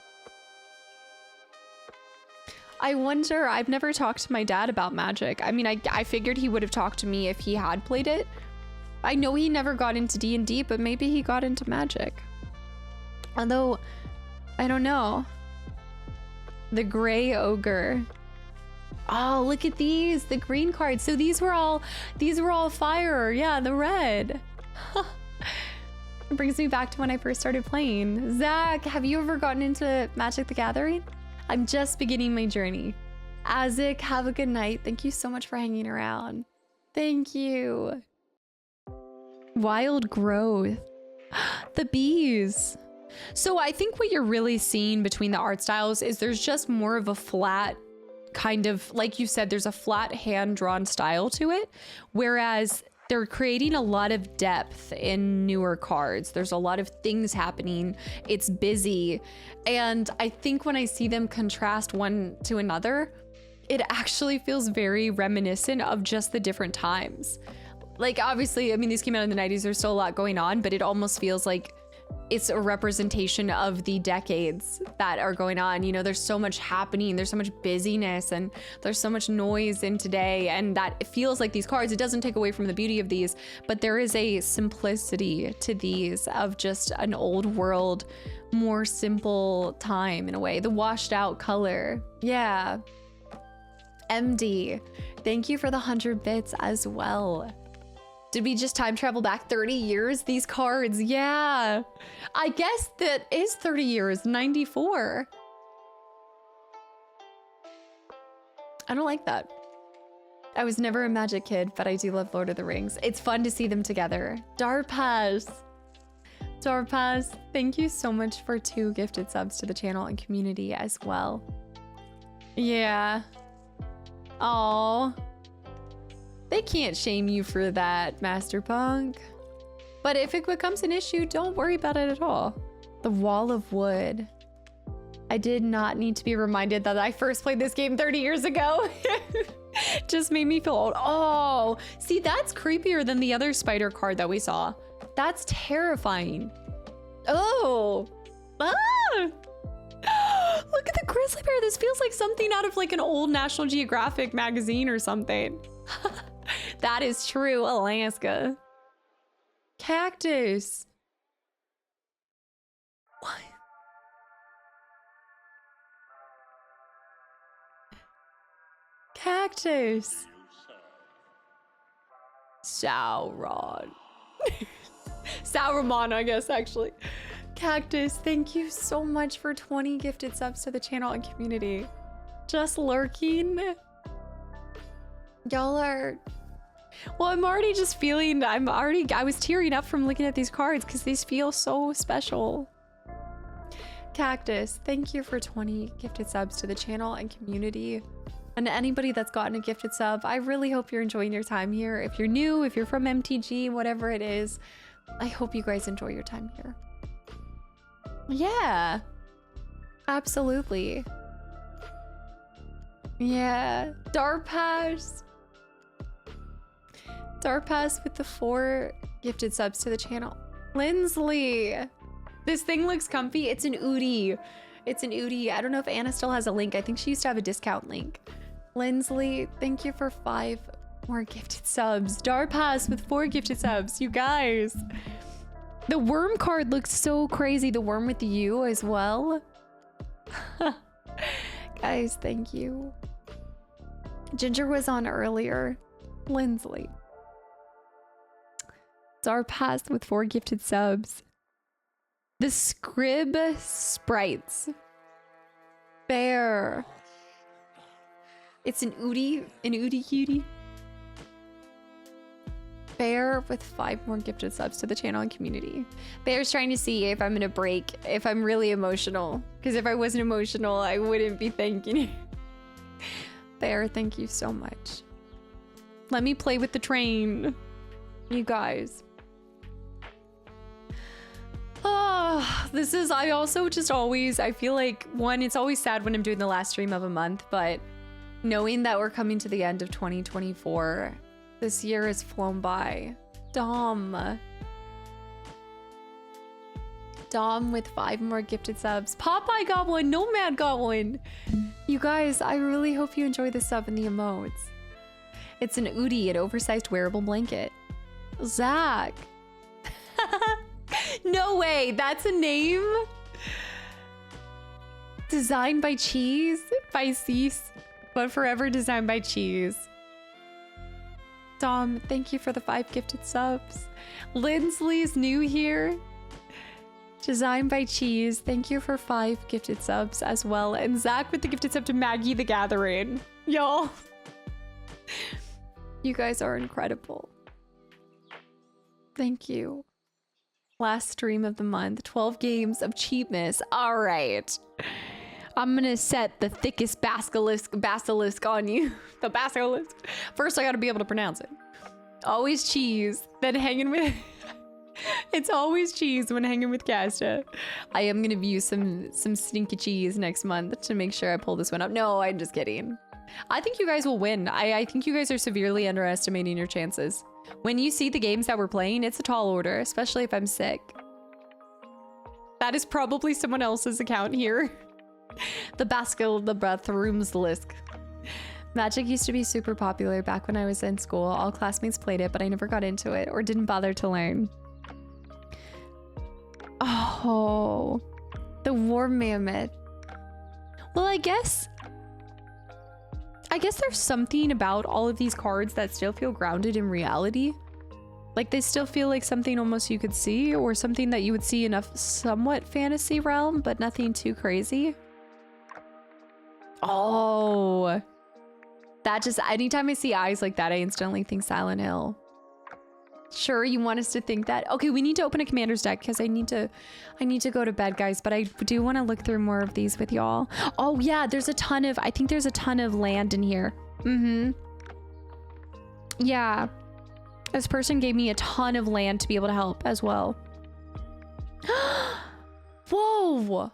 I wonder, I've never talked to my dad about Magic. I mean, I figured he would have talked to me if he had played it. I know he never got into D&D, but maybe he got into Magic. Although, I don't know. The Gray Ogre. Oh, look at these, the green cards. So these were all fire. Yeah, the red. It brings me back to when I first started playing. Zach, have you ever gotten into Magic the Gathering? I'm just beginning my journey. Azik, have a good night. Thank you so much for hanging around. Thank you. Wild growth. The bees. So I think what you're really seeing between the art styles is there's just more of a flat kind of, like you said, there's a flat hand-drawn style to it, whereas they're creating a lot of depth in newer cards. There's a lot of things happening. It's busy. And I think when I see them contrast one to another, it actually feels very reminiscent of just the different times. Like, obviously, I mean, these came out in the 90s. There's still a lot going on, but it almost feels like it's a representation of the decades that are going on. You know, there's so much happening, there's so much busyness, and there's so much noise in today, and that it feels like these cards, it doesn't take away from the beauty of these, but there is a simplicity to these of just an old world, more simple time in a way. The washed out color. Yeah. MD, thank you for the 100 bits as well. Did we just time travel back 30 years? These cards, yeah. I guess that is 30 years, 94. I don't like that. I was never a Magic kid, but I do love Lord of the Rings. It's fun to see them together. Darpaz. Darpaz, thank you so much for 2 gifted subs to the channel and community as well. Yeah. Aww. They can't shame you for that, Master Punk. But if it becomes an issue, don't worry about it at all. The Wall of Wood. I did not need to be reminded that I first played this game 30 years ago. Just made me feel old. Oh, see, that's creepier than the other spider card that we saw. That's terrifying. Oh. Ah. Look at the grizzly bear. This feels like something out of like an old National Geographic magazine or something. That is true, Alaska. Cactus. What? Cactus. Sauron. Sauron, I guess, actually. Cactus, thank you so much for 20 gifted subs to the channel and community. Just lurking. Y'all are... Well, I'm already just feeling... I was tearing up from looking at these cards because these feel so special. Cactus, thank you for 20 gifted subs to the channel and community. And to anybody that's gotten a gifted sub, I really hope you're enjoying your time here. If you're new, if you're from MTG, whatever it is, I hope you guys enjoy your time here. Yeah. Absolutely. Yeah. Darpass. Darpass with the 4 gifted subs to the channel. Lindsley. This thing looks comfy. It's an Udi. It's an Udi. I don't know if Anna still has a link. I think she used to have a discount link. Lindsley, thank you for 5 more gifted subs. Darpass with 4 gifted subs. You guys. The worm card looks so crazy. The worm with the U as well. Guys, thank you. Ginger was on earlier. Lindsley. Darpass with 4 gifted subs. The Scrib Sprites. Bear. It's an Udi cutie. Bear with 5 more gifted subs to the channel and community. Bear's trying to see if I'm gonna break, if I'm really emotional. Because if I wasn't emotional, I wouldn't be thanking you. Bear, thank you so much. Let me play with the train. You guys. Oh, this is, I also just always, I feel like, one, it's always sad when I'm doing the last stream of a month, but knowing that we're coming to the end of 2024, this year has flown by. Dom with 5 more gifted subs. Popeye got one, Nomad got one. You guys, I really hope you enjoy the sub and the emotes. It's an Udi, an oversized wearable blanket. Zach. No way, that's a name? Designed by Cheese? By Cease, but forever designed by Cheese. Dom, thank you for the 5 gifted subs. Lindsley's new here. Designed by Cheese, thank you for 5 gifted subs as well. And Zach with the gifted sub to Maggie the Gathering. Y'all. You guys are incredible. Thank you. Last stream of the month, 12 games of cheapness. All right. I'm gonna set the thickest basilisk on you. The basilisk. First, I gotta be able to pronounce it. Always cheese, then hanging with... It's always cheese when hanging with Casta. I am gonna view some stinky cheese next month to make sure I pull this one up. No, I'm just kidding. I think you guys will win. I think you guys are severely underestimating your chances. When you see the games that we're playing, it's a tall order, especially if I'm sick. That is probably someone else's account here. The Baskel, the Bathroom's Lisk. Magic used to be super popular back when I was in school. All classmates played it, but I never got into it or didn't bother to learn. Oh, the War Mammoth. Well, I guess there's something about all of these cards that still feel grounded in reality. Like they still feel like something almost you could see, or something that you would see in a somewhat fantasy realm, but nothing too crazy. Oh, that just, anytime I see eyes like that, I instantly think Silent Hill. Sure, you want us to think that? Okay, we need to open a commander's deck because I need to go to bed, guys, but I do want to look through more of these with y'all. Oh yeah, I think there's a ton of land in here. Yeah. This person gave me a ton of land to be able to help as well. Whoa.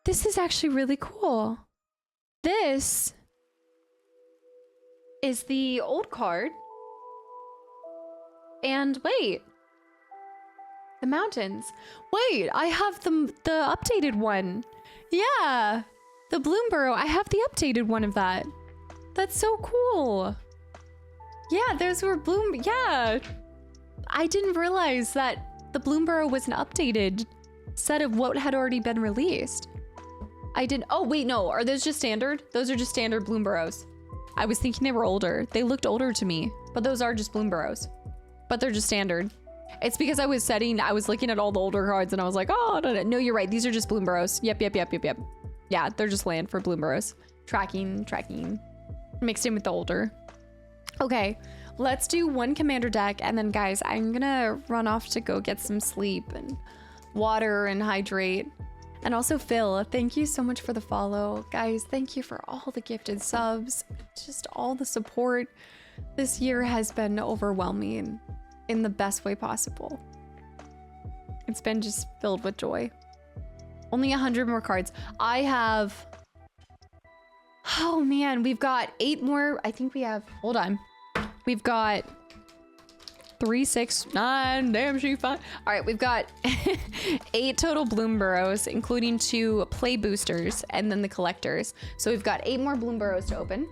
This is actually really cool. This is the old card. And wait, the mountains. Wait, I have the updated one. Yeah, the Bloomburrow. I have the updated one of that. That's so cool. Yeah, those were yeah. I didn't realize that the Bloomburrow was an updated set of what had already been released. Oh wait, no, are those just standard? Those are just standard Bloomburrows. I was thinking they were older. They looked older to me, but those are just Bloomburrows. But they're just standard. It's because I was looking at all the older cards and I was like, oh, no, you're right. These are just Bloomburrows. Yep. Yeah, they're just land for Bloomburrows. Tracking, mixed in with the older. Okay, let's do one commander deck. And then guys, I'm gonna run off to go get some sleep and water and hydrate. And also Phil, thank you so much for the follow. Guys, thank you for all the gifted subs. Just all the support. This year has been overwhelming in the best way possible. It's been just filled with joy. Only 100 more cards. I have... Oh man, we've got 8 more. I think we have... Hold on. We've got 3, 6, 9. Damn, she fine. All right, we've got 8 total Bloomburrows, including 2 play boosters and then the collectors. So we've got 8 more Bloomburrows to open.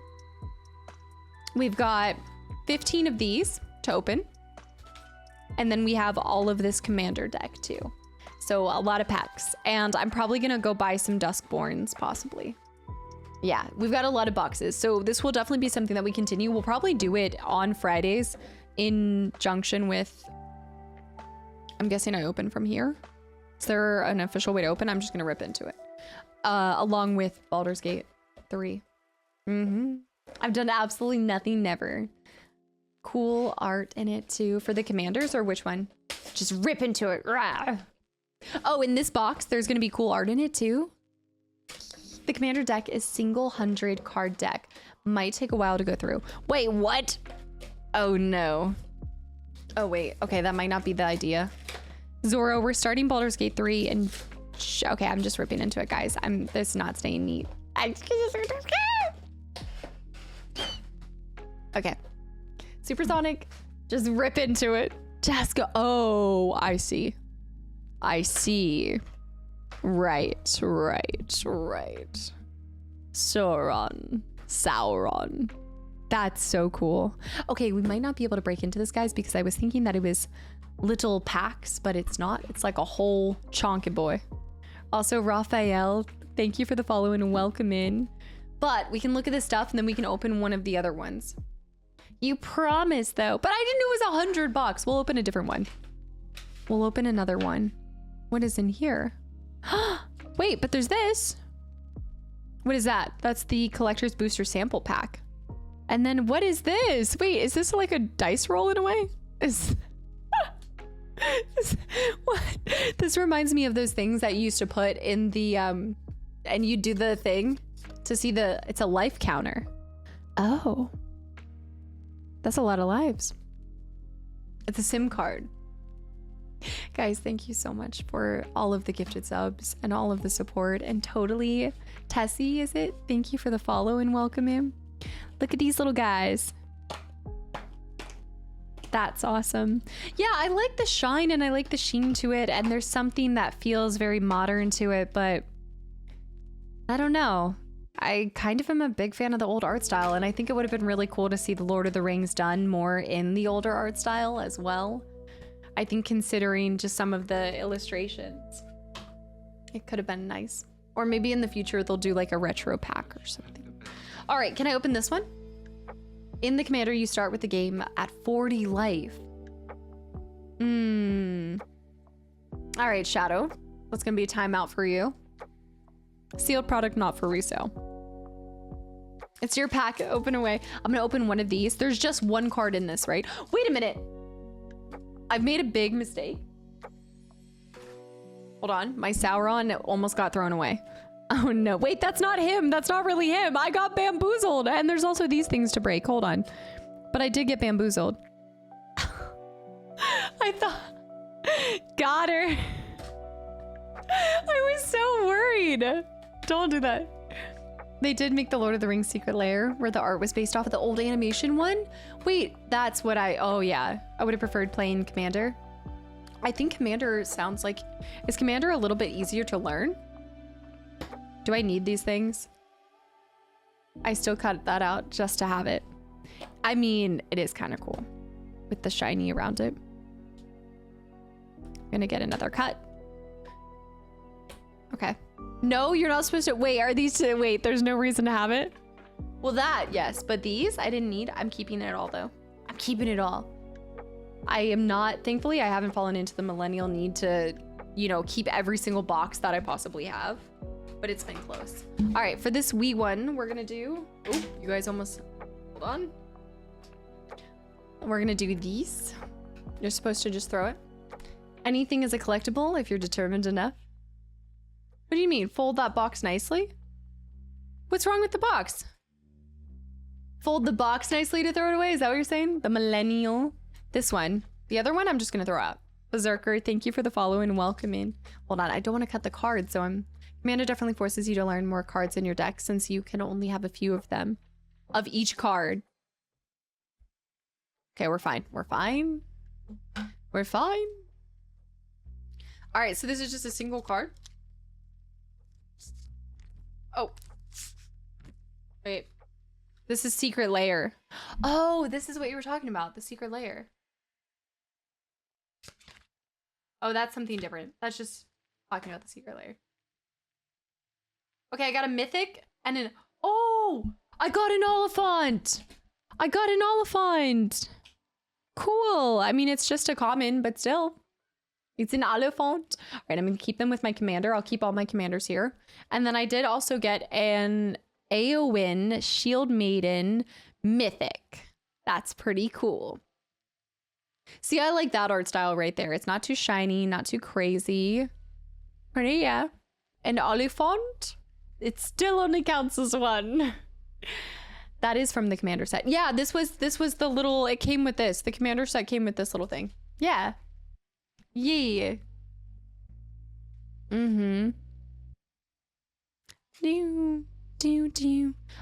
We've got 15 of these to open. And then we have all of this commander deck too. So a lot of packs. And I'm probably gonna go buy some Duskborns possibly. Yeah, we've got a lot of boxes. So this will definitely be something that we continue. We'll probably do it on Fridays in junction with, I'm guessing I open from here. Is there an official way to open? I'm just gonna rip into it. Along with Baldur's Gate 3. I've done absolutely nothing, never. Cool art in it too. For the commanders or which one? Just rip into it. Rah. Oh, in this box, there's gonna be cool art in it too. The commander deck is single 100 card deck. Might take a while to go through. Wait, what? Oh no. Oh wait, okay, that might not be the idea. Zoro, we're starting Baldur's Gate 3 and okay, I'm just ripping into it, guys. This is not staying neat. Okay. Supersonic, just rip into it. Just go. Oh, I see. I see. Right. Sauron. That's so cool. Okay, we might not be able to break into this, guys, because I was thinking that it was little packs, but it's not. It's like a whole chonky boy. Also, Raphael, thank you for the follow and welcome in. But we can look at this stuff and then we can open one of the other ones. You promise, though. But I didn't know it was $100. We'll open a different one. We'll open another one. What is in here? Wait, but there's this. What is that? That's the collector's booster sample pack. And then what is this? Wait, is this like a dice roll in a way? What? This reminds me of those things that you used to put in the and you do the thing to see it's a life counter. Oh, that's a lot of lives. It's a SIM card. Guys, thank you so much for all of the gifted subs and all of the support. And totally, Tessie, is it? Thank you for the follow and welcome in. Look at these little guys. That's awesome. Yeah, I like the shine and I like the sheen to it. And there's something that feels very modern to it, but I don't know. I kind of am a big fan of the old art style, and I think it would have been really cool to see the Lord of the Rings done more in the older art style as well. I think considering just some of the illustrations, it could have been nice. Or maybe in the future they'll do like a retro pack or something. All right, can I open this one? In the commander, you start with the game at 40 life. All right, Shadow. That's gonna be a timeout for you. Sealed product not for resale. It's your pack, open away. I'm gonna open one of these. There's just one card in this, right? Wait a minute. I've made a big mistake. Hold on, my Sauron almost got thrown away. Oh no, wait, that's not him. That's not really him. I got bamboozled. And there's also these things to break, hold on. But I did get bamboozled. I thought, got her. I was so worried. Don't do that. They did make the Lord of the Rings secret lair where the art was based off of the old animation one. Wait, that's what oh yeah. I would have preferred playing Commander. I think Commander sounds like, is Commander a little bit easier to learn? Do I need these things? I still cut that out just to have it. I mean, it is kind of cool with the shiny around it. I'm gonna get another cut. Okay. No, you're not supposed to. Wait, are these to wait? There's no reason to have it. Well, that, yes, but these I didn't need. I'm keeping it all though. I'm keeping it all. I am not, thankfully, I haven't fallen into the millennial need to, you know, keep every single box that I possibly have, but it's been close. All right, for this wee one, we're gonna do, oh, you guys almost, hold on. We're gonna do these. You're supposed to just throw it. Anything is a collectible if you're determined enough. What do you mean? Fold that box nicely? What's wrong with the box? Fold the box nicely to throw it away? Is that what you're saying? The millennial. This one. The other one I'm just gonna throw out. Berserker, thank you for the follow and welcome in. Hold on, I don't want to cut the cards, so Commander definitely forces you to learn more cards in your deck since you can only have a few of them. Of each card. Okay, we're fine. We're fine. We're fine. Alright, so this is just a single card. Oh. Wait. This is secret layer. Oh, this is what you were talking about. The secret layer. Oh, that's something different. That's just talking about the secret layer. Okay, I got a mythic and an... Oh! I got an Oliphant! I got an Oliphant! Cool. I mean, it's just a common, but still. It's an Oliphant. All right, I'm going to keep them with my commander. I'll keep all my commanders here. And then I did also get an Eowyn Shield Maiden Mythic. That's pretty cool. See, I like that art style right there. It's not too shiny, not too crazy. Pretty, yeah. An Oliphant, it still only counts as one. That is from the commander set. Yeah, this was the little, it came with this. The commander set came with this little thing. Yeah. Yeah. Mm-hmm.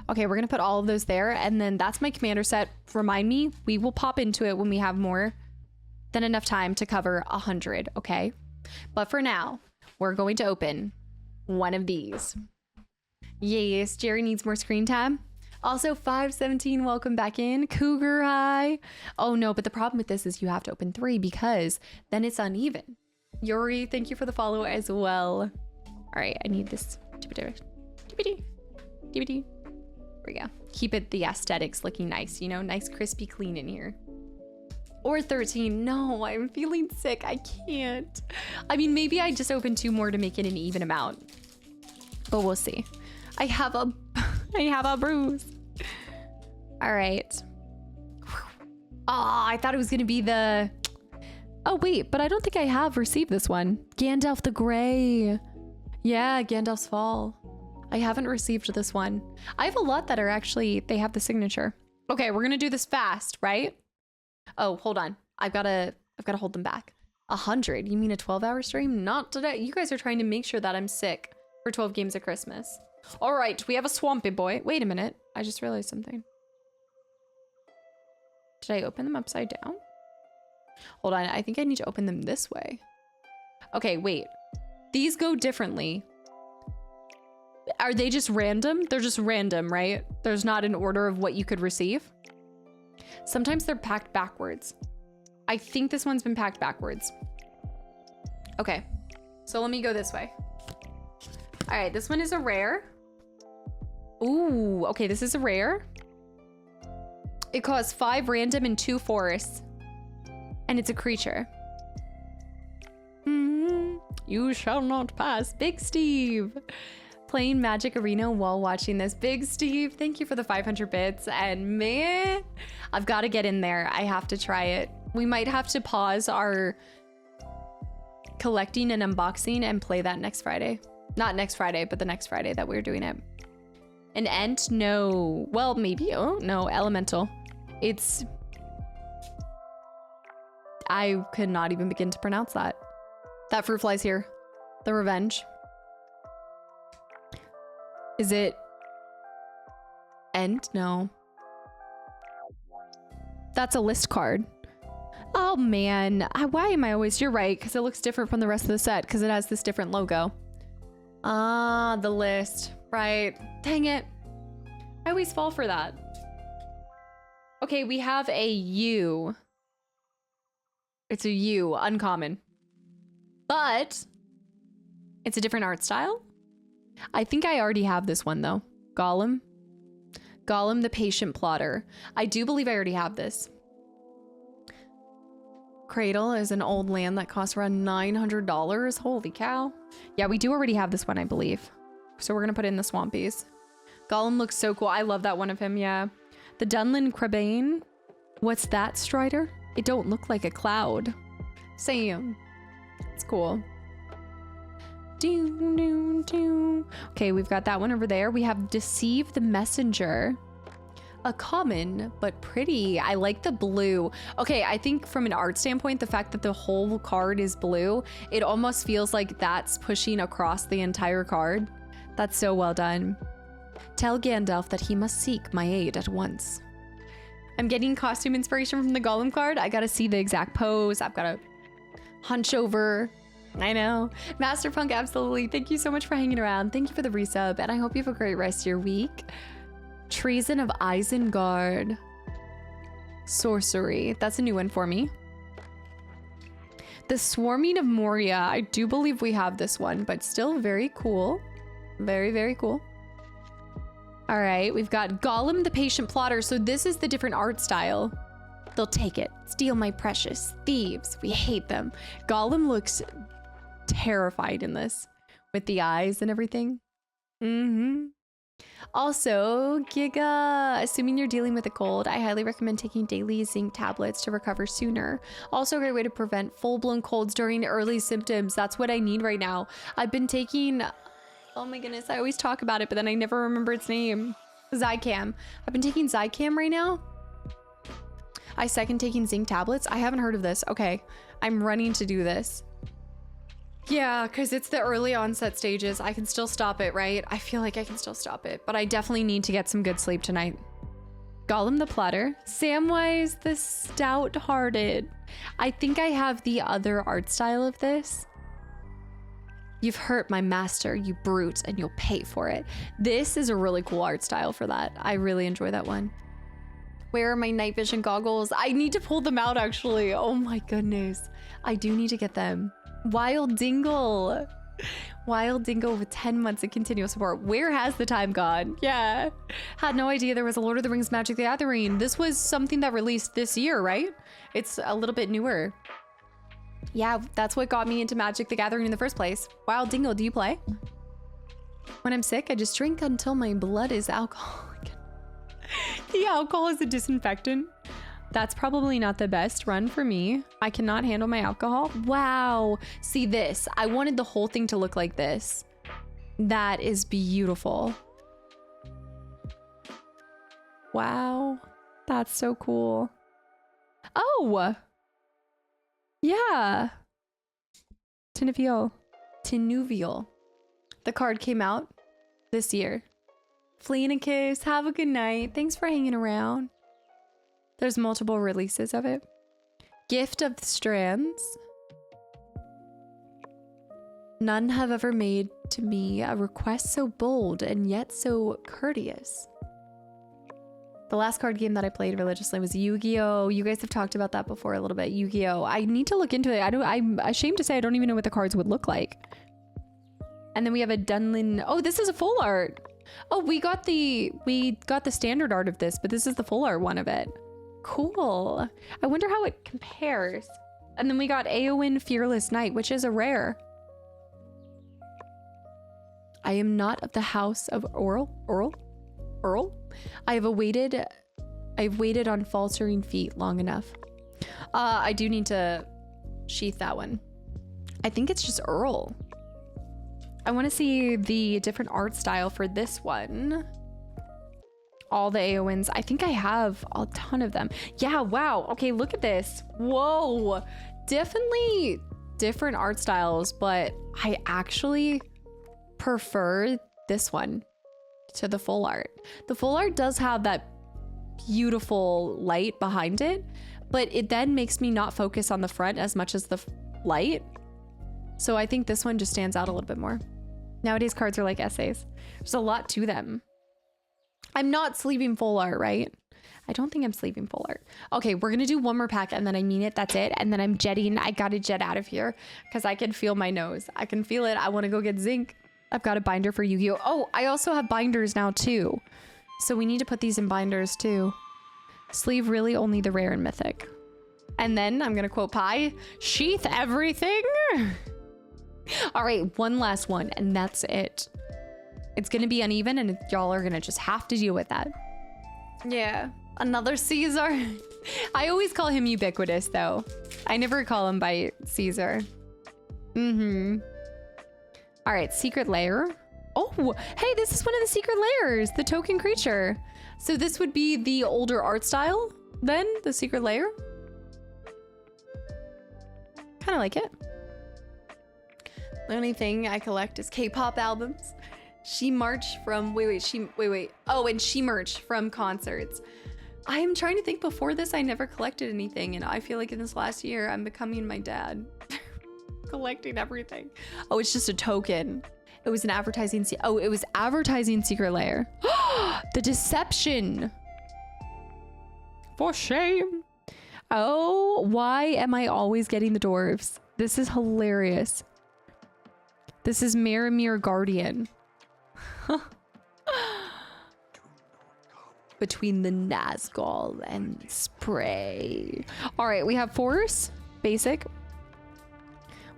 Okay, we're gonna put all of those there, and then that's my commander set. Remind me, we will pop into it when we have more than enough time to cover 100, okay? But for now, we're going to open one of these. Yes, Jerry needs more screen time. Also, 517, welcome back in. Cougar High. Oh no, but the problem with this is you have to open 3 because then it's uneven. Yuri, thank you for the follow as well. All right, I need this. There we go. Keep it the aesthetics looking nice, you know, nice, crispy, clean in here. Or 13. No, I'm feeling sick. I can't. I mean, maybe I just open 2 more to make it an even amount, but we'll see. I have a bruise. All right. I thought it was gonna be the. Oh wait, but I don't think I have received this one. Gandalf the Grey. Yeah, Gandalf's Fall. I haven't received this one. I have a lot that are actually, they have the signature. Okay, we're gonna do this fast, right? Oh, hold on. I've gotta hold them back. 100, you mean a 12-hour stream? Not today. You guys are trying to make sure that I'm sick for 12 games of Christmas. All right, we have a Swampy Boy. Wait a minute, I just realized something. Did I open them upside down? Hold on, I think I need to open them this way. Okay, wait. These go differently. Are they just random? They're just random, right? There's not an order of what you could receive. Sometimes they're packed backwards. I think this one's been packed backwards. Okay, so let me go this way. All right, this one is a rare. Ooh, okay, this is a rare. It costs 5 random and 2 forests. And it's a creature. You shall not pass. Big Steve. Playing Magic Arena while watching this. Big Steve, thank you for the 500 bits. And man, I've got to get in there. I have to try it. We might have to pause our collecting and unboxing and play that next Friday. Not next Friday, but the next Friday that we're doing it. An Ent? No. Well, maybe. Oh, no. Elemental. It's... I could not even begin to pronounce that. That fruit fly's here. The Revenge. Is it... Ent? No. That's a list card. Oh, man. Why am I always... You're right, because it looks different from the rest of the set, because it has this different logo. Ah, the list. Right. Dang it. I always fall for that. Okay, we have a U. It's a U, uncommon. But it's a different art style. I think I already have this one, though. Gollum. Gollum the Patient Plotter. I do believe I already have this. Cradle is an old land that costs around $900. Holy cow. Yeah, we do already have this one, I believe. So we're going to put in the Swampies. Gollum looks so cool. I love that one of him, yeah. The Dunlin Crabane. What's that, Strider? It don't look like a cloud. Sam. It's cool. Okay, we've got that one over there. We have Deceive the Messenger. A common, but pretty. I like the blue. Okay, I think from an art standpoint, the fact that the whole card is blue, it almost feels like that's pushing across the entire card. That's so well done. Tell Gandalf that he must seek my aid at once. I'm getting costume inspiration from the Gollum card. I gotta see the exact pose. I've gotta hunch over. I know. Master Punk, absolutely. Thank you so much for hanging around. Thank you for the resub, and I hope you have a great rest of your week. Treason of Isengard. Sorcery. That's a new one for me. The Swarming of Moria. I do believe we have this one, but still very cool. Very, very cool. All right, we've got Gollum the Patient Plotter. So this is the different art style. They'll take it. Steal my precious. Thieves. We hate them. Gollum looks terrified in this with the eyes and everything. Also, Giga, assuming you're dealing with a cold, I highly recommend taking daily zinc tablets to recover sooner. Also a great way to prevent full-blown colds during early symptoms. That's what I need right now. I've been taking, oh my goodness, I always talk about it, but then I never remember its name. Zicam. I've been taking Zicam right now. I second taking zinc tablets. I haven't heard of this. Okay, I'm running to do this. Yeah, because it's the early onset stages. I can still stop it, right? I feel like I can still stop it, but I definitely need to get some good sleep tonight. Gollum the Platter. Samwise the Stout-Hearted. I think I have the other art style of this. You've hurt my master, you brute, and you'll pay for it. This is a really cool art style for that. I really enjoy that one. Where are my night vision goggles? I need to pull them out, actually. Oh my goodness. I do need to get them. Wild Dingle. Wild Dingle with 10 months of continuous support. Where has the time gone? Yeah. Had no idea there was a Lord of the Rings Magic the Gathering. This was something that released this year, right? It's a little bit newer. Yeah, that's what got me into Magic the Gathering in the first place. Wild Dingle, do you play? When I'm sick, I just drink until my blood is alcoholic. The alcohol is a disinfectant. That's probably not the best run for me. I cannot handle my alcohol. Wow. See this. I wanted the whole thing to look like this. That is beautiful. Wow. That's so cool. Oh. Yeah. Tinuvial. The card came out this year. Flea and a kiss. Have a good night. Thanks for hanging around. There's multiple releases of it. Gift of the Strands. None have ever made to me a request so bold and yet so courteous. The last card game that I played religiously was Yu-Gi-Oh! You guys have talked about that before a little bit. Yu-Gi-Oh! I need to look into it. I'm ashamed to say I don't even know what the cards would look like. And then we have a Dunlin. Oh, this is a full art. Oh, we got the standard art of this, but this is the full art one of it. Cool. I wonder how it compares. And then we got Eowyn Fearless Knight, which is a rare. I am not of the house of Earl. I've waited on faltering feet long enough. I do need to sheath that one. I think it's just Earl. I want to see the different art style for this one. All the Eowyn's. I think I have a ton of them. Yeah, wow. Okay, look at this. Whoa. Definitely different art styles, but I actually prefer this one to the full art. The full art does have that beautiful light behind it, but it then makes me not focus on the front as much as the light. So I think this one just stands out a little bit more. Nowadays cards are like essays. There's a lot to them. I'm not sleeving full art, right? I don't think I'm sleeving full art. Okay, we're gonna do one more pack and then I mean it, that's it. And then I'm jetting, I gotta jet out of here because I can feel my nose. I can feel it, I wanna go get zinc. I've got a binder for Yu-Gi-Oh! Oh, I also have binders now too. So we need to put these in binders too. Sleeve really only the rare and mythic. And then I'm gonna quote Pi, sheath everything. All right, one last one and that's it. It's gonna be uneven and y'all are gonna just have to deal with that. Yeah, another Caesar. I always call him Ubiquitous though. I never call him by Caesar. All right, Secret Lair. Oh, hey, this is one of the secret layers, the token creature. So this would be the older art style then, the Secret Lair. Kind of like it. The only thing I collect is K-pop albums. She merch from, Oh, and she merch from concerts. I am trying to think, before this, I never collected anything. And I feel like in this last year, I'm becoming my dad. Collecting everything. Oh, it's just a token. It was an advertising. Oh, it was advertising Secret Lair. The deception. For shame. Oh, why am I always getting the dwarves? This is hilarious. This is Miramir Guardian. Between the Nazgul and Spray. All right, we have Force, basic.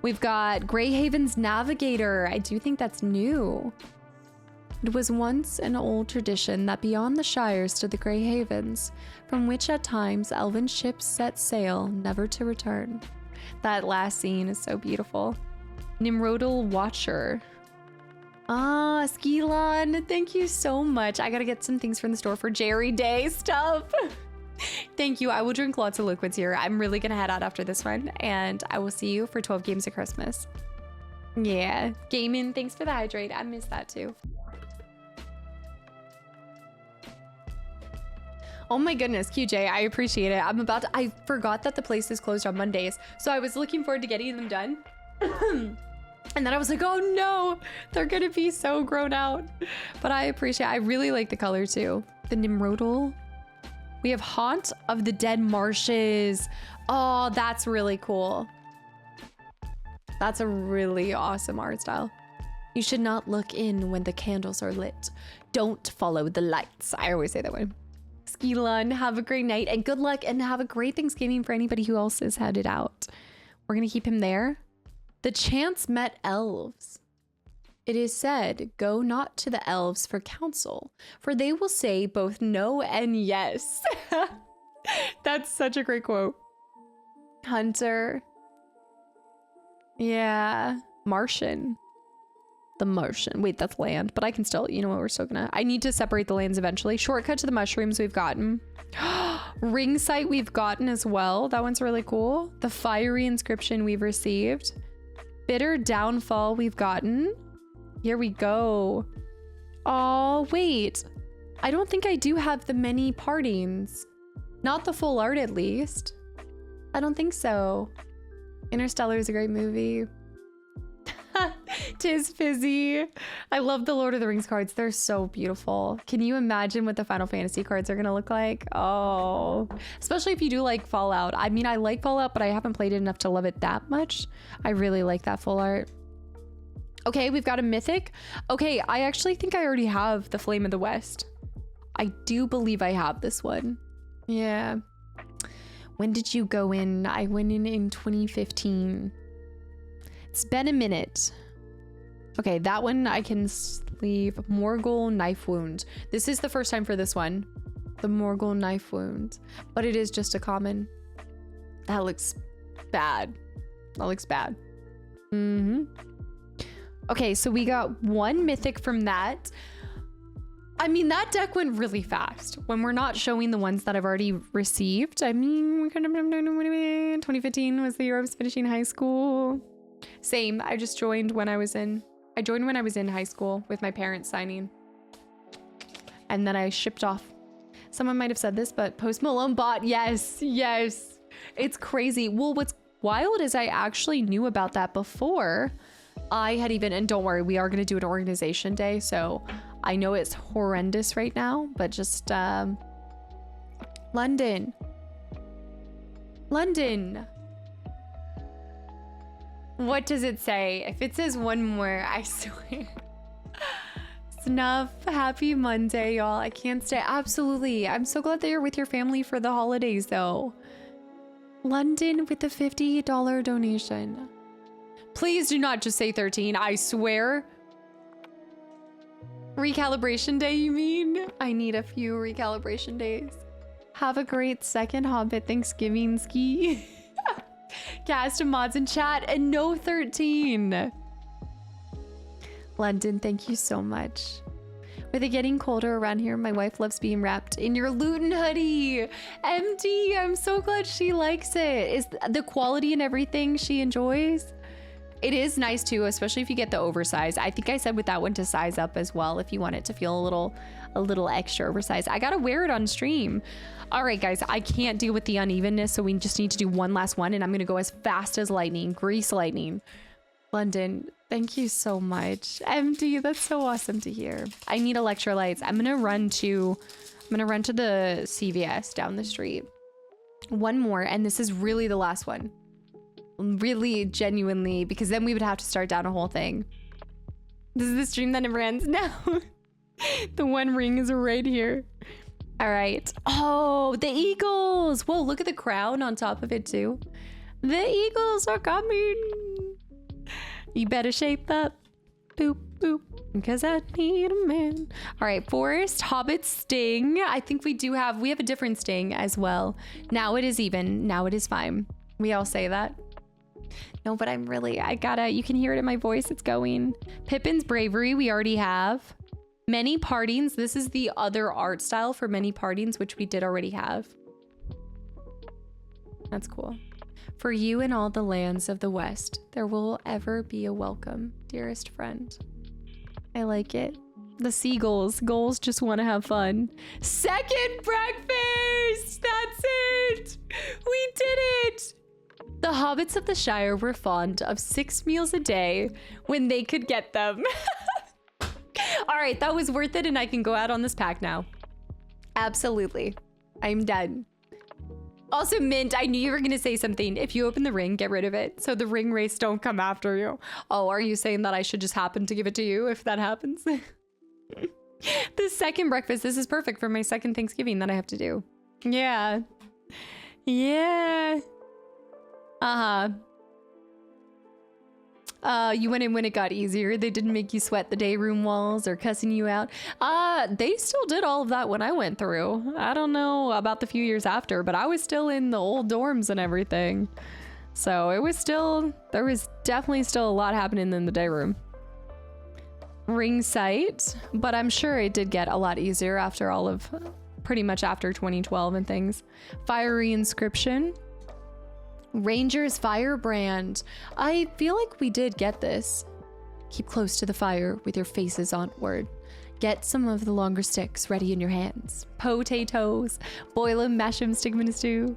We've got Greyhaven's Navigator. I do think that's new. It was once an old tradition that beyond the Shire stood the Greyhavens, from which at times elven ships set sail, never to return. That last scene is so beautiful. Nimrodal Watcher. Ah, Skilon, thank you so much. I gotta get some things from the store for Jerry Day stuff. Thank you. I will drink lots of liquids here. I'm really gonna head out after this one, and I will see you for 12 games of Christmas. Yeah. Gaming, thanks for the hydrate. I miss that too. Oh my goodness, QJ, I appreciate it. I forgot that the place is closed on Mondays, so I was looking forward to getting them done. And then I was like, oh no, they're gonna be so grown out. But I really like the color too. The Nimrodal. We have Haunt of the Dead Marshes. Oh, that's really cool. That's a really awesome art style. You should not look in when the candles are lit. Don't follow the lights. I always say that way. Skilun, have a great night and good luck, and have a great Thanksgiving for anybody who else is headed out. We're gonna keep him there. The chance met elves. It is said, go not to the elves for counsel, for they will say both no and yes. That's such a great quote. Hunter. Yeah. Martian. The Martian. Wait, that's land, but I can still, you know what, we're still gonna, I need to separate the lands eventually. Shortcut to the mushrooms we've gotten. Ring sight we've gotten as well. That one's really cool. The fiery inscription we've received. Bitter downfall we've gotten. Here we go. Oh, wait. I don't think I do have the many partings. Not the full art, at least. I don't think so. Interstellar is a great movie. Tis fizzy. I love the Lord of the Rings cards. They're so beautiful. Can you imagine what the Final Fantasy cards are gonna look like? Oh, especially if you do like Fallout. I mean, I like Fallout, but I haven't played it enough to love it that much. I really like that full art. Okay, we've got a mythic. Okay, I actually think I already have the Flame of the West. I do believe I have this one. Yeah. When did you go in? I went in 2015. It's been a minute. Okay, that one I can sleeve. Morgul Knife Wound. This is the first time for this one. The Morgul Knife Wound. But it is just a common. That looks bad. That looks bad. Okay, so we got one mythic from that. I mean, that deck went really fast when we're not showing the ones that I've already received. I mean, 2015 was the year I was finishing high school. Same. I joined when I was in high school with my parents signing. And then I shipped off. Someone might have said this, but Post Malone bought. Yes, yes. It's crazy. Well, what's wild is I actually knew about that before I had even, and don't worry, we are going to do an organization day. So I know it's horrendous right now, but just, London. What does it say? If it says one more, I swear. Snuff, happy Monday, y'all. I can't stay. Absolutely. I'm so glad that you're with your family for the holidays, though. London with the $50 donation. Please do not just say 13. I swear. Recalibration day, you mean? I need a few recalibration days. Have a great second Hobbit Thanksgiving ski. Cast and mods in chat and no 13. London, thank you so much. With it getting colder around here, my wife loves being wrapped in your Luton hoodie. MD, I'm so glad she likes it. Is the quality and everything she enjoys? It is nice too, especially if you get the oversized. I think I said with that one to size up as well if you want it to feel a little extra oversized. I gotta wear it on stream. All right, guys, I can't deal with the unevenness, so we just need to do one last one, and I'm gonna go as fast as lightning. Grease lightning. London, thank you so much. MD, that's so awesome to hear. I need electrolytes. I'm gonna run to the CVS down the street. One more, and this is really the last one. Really, genuinely, because then we would have to start down a whole thing. This is the stream that never ends now. The one ring is right here. All right. Oh, the Eagles. Whoa, look at the crown on top of it too. The Eagles are coming. You better shape up. Boop, boop. Because I need a man. All right, Forest, Hobbit, Sting. I think we have a different Sting as well. Now it is even. Now it is fine. We all say that. No, but you can hear it in my voice. It's going. Pippin's Bravery, we already have. Many Partings. This is the other art style for Many Partings, which we did already have. That's cool. For you in all the lands of the West, there will ever be a welcome, dearest friend. I like it. The seagulls. Gulls just want to have fun. Second breakfast! That's it! We did it! The hobbits of the Shire were fond of 6 meals a day when they could get them. All right, that was worth it, and I can go out on this pack now. Absolutely. I'm done. Also, Mint, I knew you were going to say something. If you open the ring, get rid of it so the ring race don't come after you. Oh, are you saying that I should just happen to give it to you if that happens? The second breakfast. This is perfect for my second Thanksgiving that I have to do. Yeah. Yeah. You went in when it got easier. They didn't make you sweat the day room walls or cussing you out. They still did all of that when I went through. I don't know about the few years after, but I was still in the old dorms and everything. So it was still, there was definitely still a lot happening in the day room. Ring sight, but I'm sure it did get a lot easier after all of, pretty much after 2012 and things. Fiery inscription. Ranger's firebrand. I feel like we did get this. Keep close to the fire with your faces onward. Get some of the longer sticks ready in your hands. Potatoes. Boil 'em, mash 'em, stick 'em in a stew.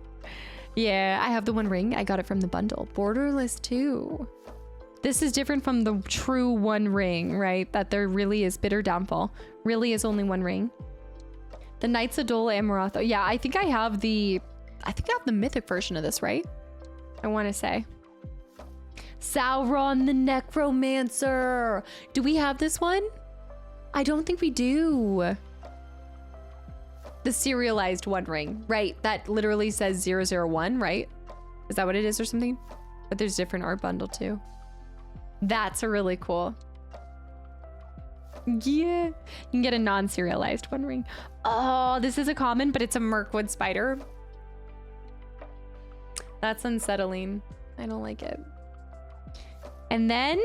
Yeah, I have the one ring. I got it from the bundle. Borderless too. This is different from the true one ring, right? That there really is bitter downfall. Really is only one ring. The Knights of Dol Amroth. Oh, yeah, I think I have the mythic version of this, right? I want to say. Sauron the Necromancer. Do we have this one? I don't think we do. The serialized one ring, right? That literally says 001, right? Is that what it is or something? But there's different art bundle too. That's a really cool. Yeah. You can get a non-serialized one ring. Oh, this is a common, but it's a Mirkwood spider. That's unsettling. I don't like it. And then,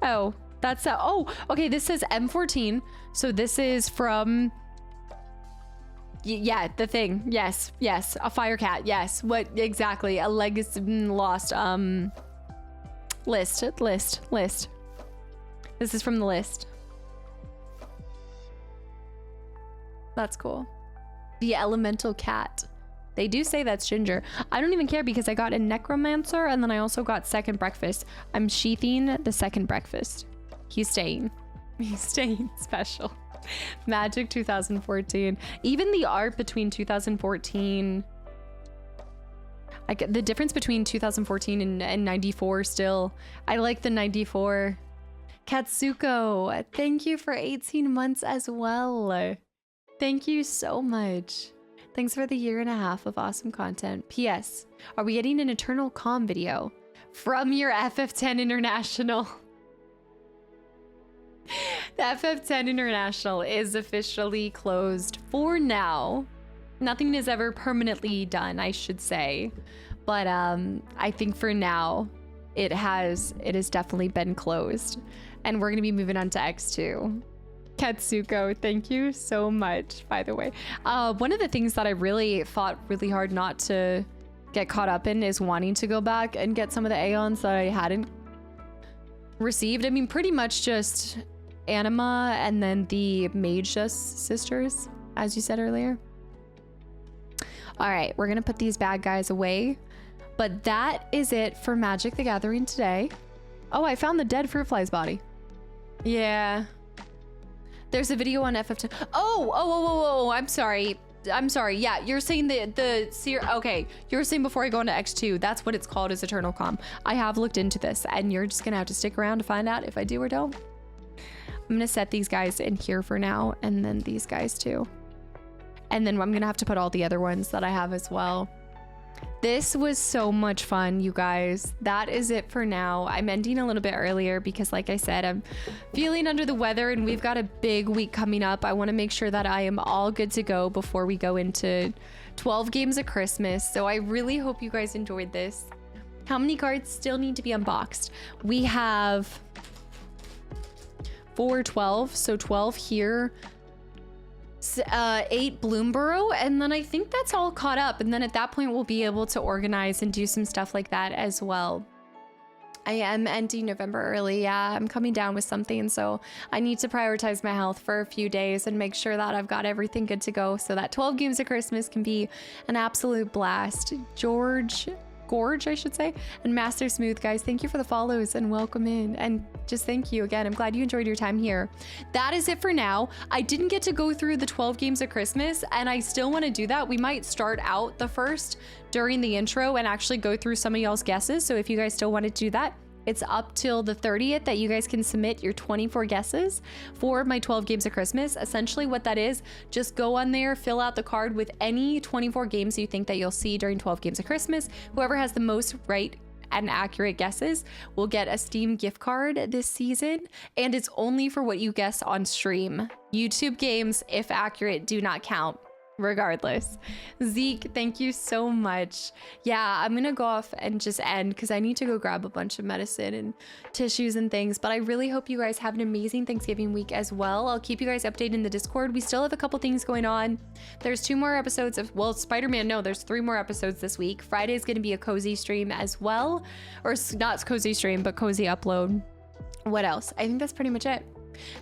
oh, that's oh, okay. This says M14. So this is from, yeah, the thing. Yes, yes, a fire cat. Yes, what exactly? A legacy lost. List. This is from the list. That's cool. The elemental cat. They do say that's Ginger. I don't even care because I got a Necromancer and then I also got second breakfast. I'm sheathing the second breakfast. He's staying. He's staying special. Magic 2014. Even the art between 2014. I get the difference between 2014 and 94 still. I like the 94. Katsuko, thank you for 18 months as well. Thank you so much. Thanks for the 1.5 years of awesome content. P.S. Are we getting an Eternal Calm video from your FF10 International? The FF10 International is officially closed for now. Nothing is ever permanently done, I should say. But I think for now, it has definitely been closed. And we're going to be moving on to X2. Katsuko, thank you so much, by the way. One of the things that I really fought really hard not to get caught up in is wanting to go back and get some of the Aeons that I hadn't received. I mean, pretty much just Anima and then the Magus sisters, as you said earlier. All right, we're going to put these bad guys away. But that is it for Magic the Gathering today. Oh, I found the dead fruit fly's body. Yeah. There's a video on FF10. Oh, I'm sorry. Yeah, you're saying okay, you're saying before I go into X2, that's what it's called, is Eternal Calm. I have looked into this and you're just gonna have to stick around to find out if I do or don't. I'm gonna set these guys in here for now and then these guys too. And then I'm gonna have to put all the other ones that I have as well. This was so much fun, you guys. That is it for now. I'm ending a little bit earlier because, like I said, I'm feeling under the weather and we've got a big week coming up. I want to make sure that I am all good to go before we go into 12 games of Christmas. So I really hope you guys enjoyed this. How many cards still need to be unboxed? We have 4 12, so 12 here. 8 Bloomborough, and then I think that's all caught up. And then at that point, we'll be able to organize and do some stuff like that as well. I am ending November early. Yeah, I'm coming down with something, so I need to prioritize my health for a few days and make sure that I've got everything good to go so that 12 games of Christmas can be an absolute blast. Gorge, I should say, and Master Smooth, guys, thank you for the follows and welcome in, and just thank you again. I'm glad you enjoyed your time here. That is it for now. I didn't get to go through the 12 games of Christmas, and I still want to do that. We might start out the first during the intro and actually go through some of y'all's guesses. So if you guys still want to do that, it's up till the 30th that you guys can submit your 24 guesses for my 12 games of Christmas. Essentially what that is, just go on there, fill out the card with any 24 games you think that you'll see during 12 games of Christmas. Whoever has the most right and accurate guesses will get a Steam gift card this season, and it's only for what you guess on stream. YouTube games, if accurate, do not count. Regardless. Zeke, thank you so much. Yeah, I'm gonna go off and just end because I need to go grab a bunch of medicine and tissues and things, but I really hope you guys have an amazing Thanksgiving week as well. I'll keep you guys updated in the Discord. We still have a couple things going on. There's 2 more episodes of, well, Spider-Man, no, there's 3 more episodes this week. Friday is gonna be a cozy stream as well, or not cozy stream, but cozy upload. What else? I think that's pretty much it.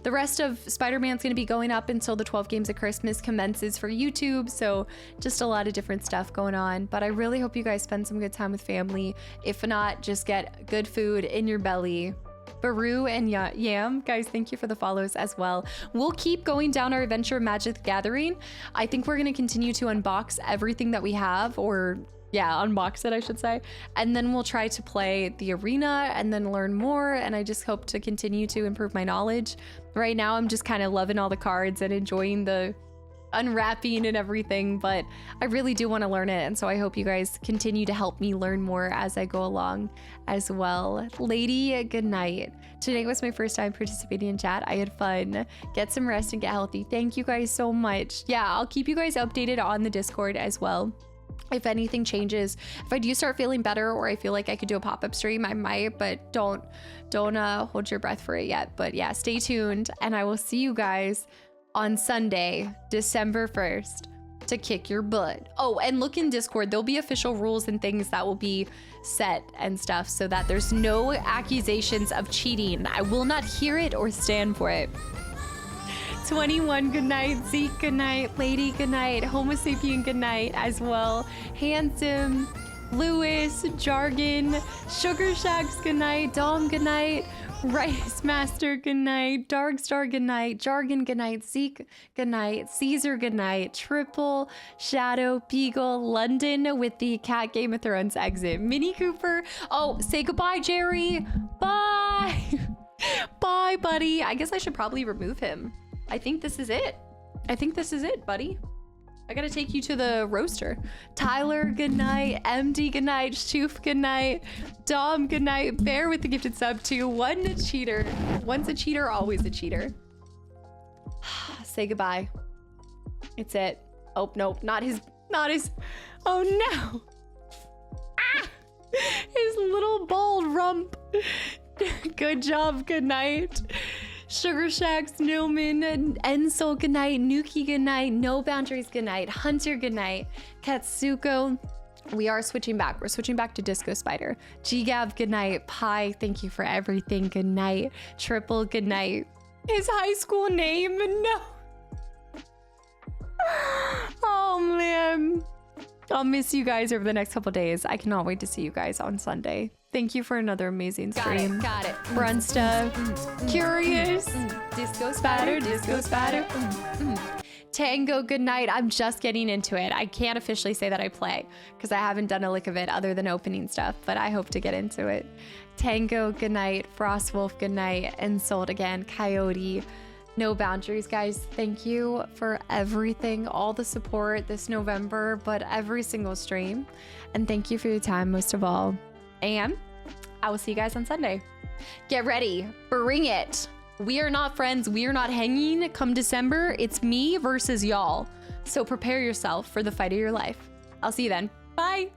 The rest of Spider-Man's going to be going up until the 12 games of Christmas commences for YouTube, so just a lot of different stuff going on. But I really hope you guys spend some good time with family. If not, just get good food in your belly. Baru and Yam, guys, thank you for the follows as well. We'll keep going down our Adventure Magic the Gathering. I think we're going to continue to unbox everything that we have, or yeah, unbox it, I should say. And then we'll try to play the arena and then learn more. And I just hope to continue to improve my knowledge. Right now, I'm just kind of loving all the cards and enjoying the unwrapping and everything, but I really do want to learn it. And so I hope you guys continue to help me learn more as I go along as well. Lady, good night. Today was my first time participating in chat. I had fun. Get some rest and get healthy. Thank you guys so much. Yeah, I'll keep you guys updated on the Discord as well. If anything changes, if I do start feeling better or I feel like I could do a pop-up stream, I might, but don't hold your breath for it yet. But yeah, stay tuned, and I will see you guys on Sunday, December 1st, to kick your butt. Oh, and look in Discord. There'll be official rules and things that will be set and stuff so that there's no accusations of cheating. I will not hear it or stand for it. 21, good night. Zeke, good night. Lady, good night. Homo sapien, good night as well. Handsome, Lewis, Jargon, Sugar Shacks, good night. Dom, good night. Rice Master, good night. Darkstar, good night. Jargon, good night. Zeke, good night. Caesar, good night. Triple, Shadow, Beagle, London with the Cat Game of Thrones exit. Mini Cooper. Oh, say goodbye, Jerry. Bye. Bye, buddy. I guess I should probably remove him. I think this is it. I think this is it, buddy. I gotta take you to the roaster. Tyler, good night. MD, good night. Shoof, good night. Dom, good night. Bear with the gifted sub too. One cheater. Once a cheater, always a cheater. Say goodbye. It's it. Oh, nope. Not his. Oh, no. Ah! His little bald rump. Good job. Good night. Sugar Shacks, Newman, Ensel, good night. Nuki, good night. No Boundaries, good night. Hunter, good night. Katsuko, we are switching back. We're switching back to Disco Spider. G-Gav, good night. Pi, thank you for everything. Good night. Triple, good night. His high school name, no. Oh, man. I'll miss you guys over the next couple days. I cannot wait to see you guys on Sunday. Thank you for another amazing stream. Got it. Brunsta, Curious, Disco Spatter, Disco Spatter. Tango, good night. I'm just getting into it. I can't officially say that I play because I haven't done a lick of it other than opening stuff, but I hope to get into it. Tango, good night. Frostwolf, good night. And Sold again. Coyote. No Boundaries, guys. Thank you for everything, all the support this November, but every single stream. And thank you for your time most of all. And I will see you guys on Sunday. Get ready. Bring it. We are not friends. We are not hanging. Come December, it's me versus y'all. So prepare yourself for the fight of your life. I'll see you then. Bye.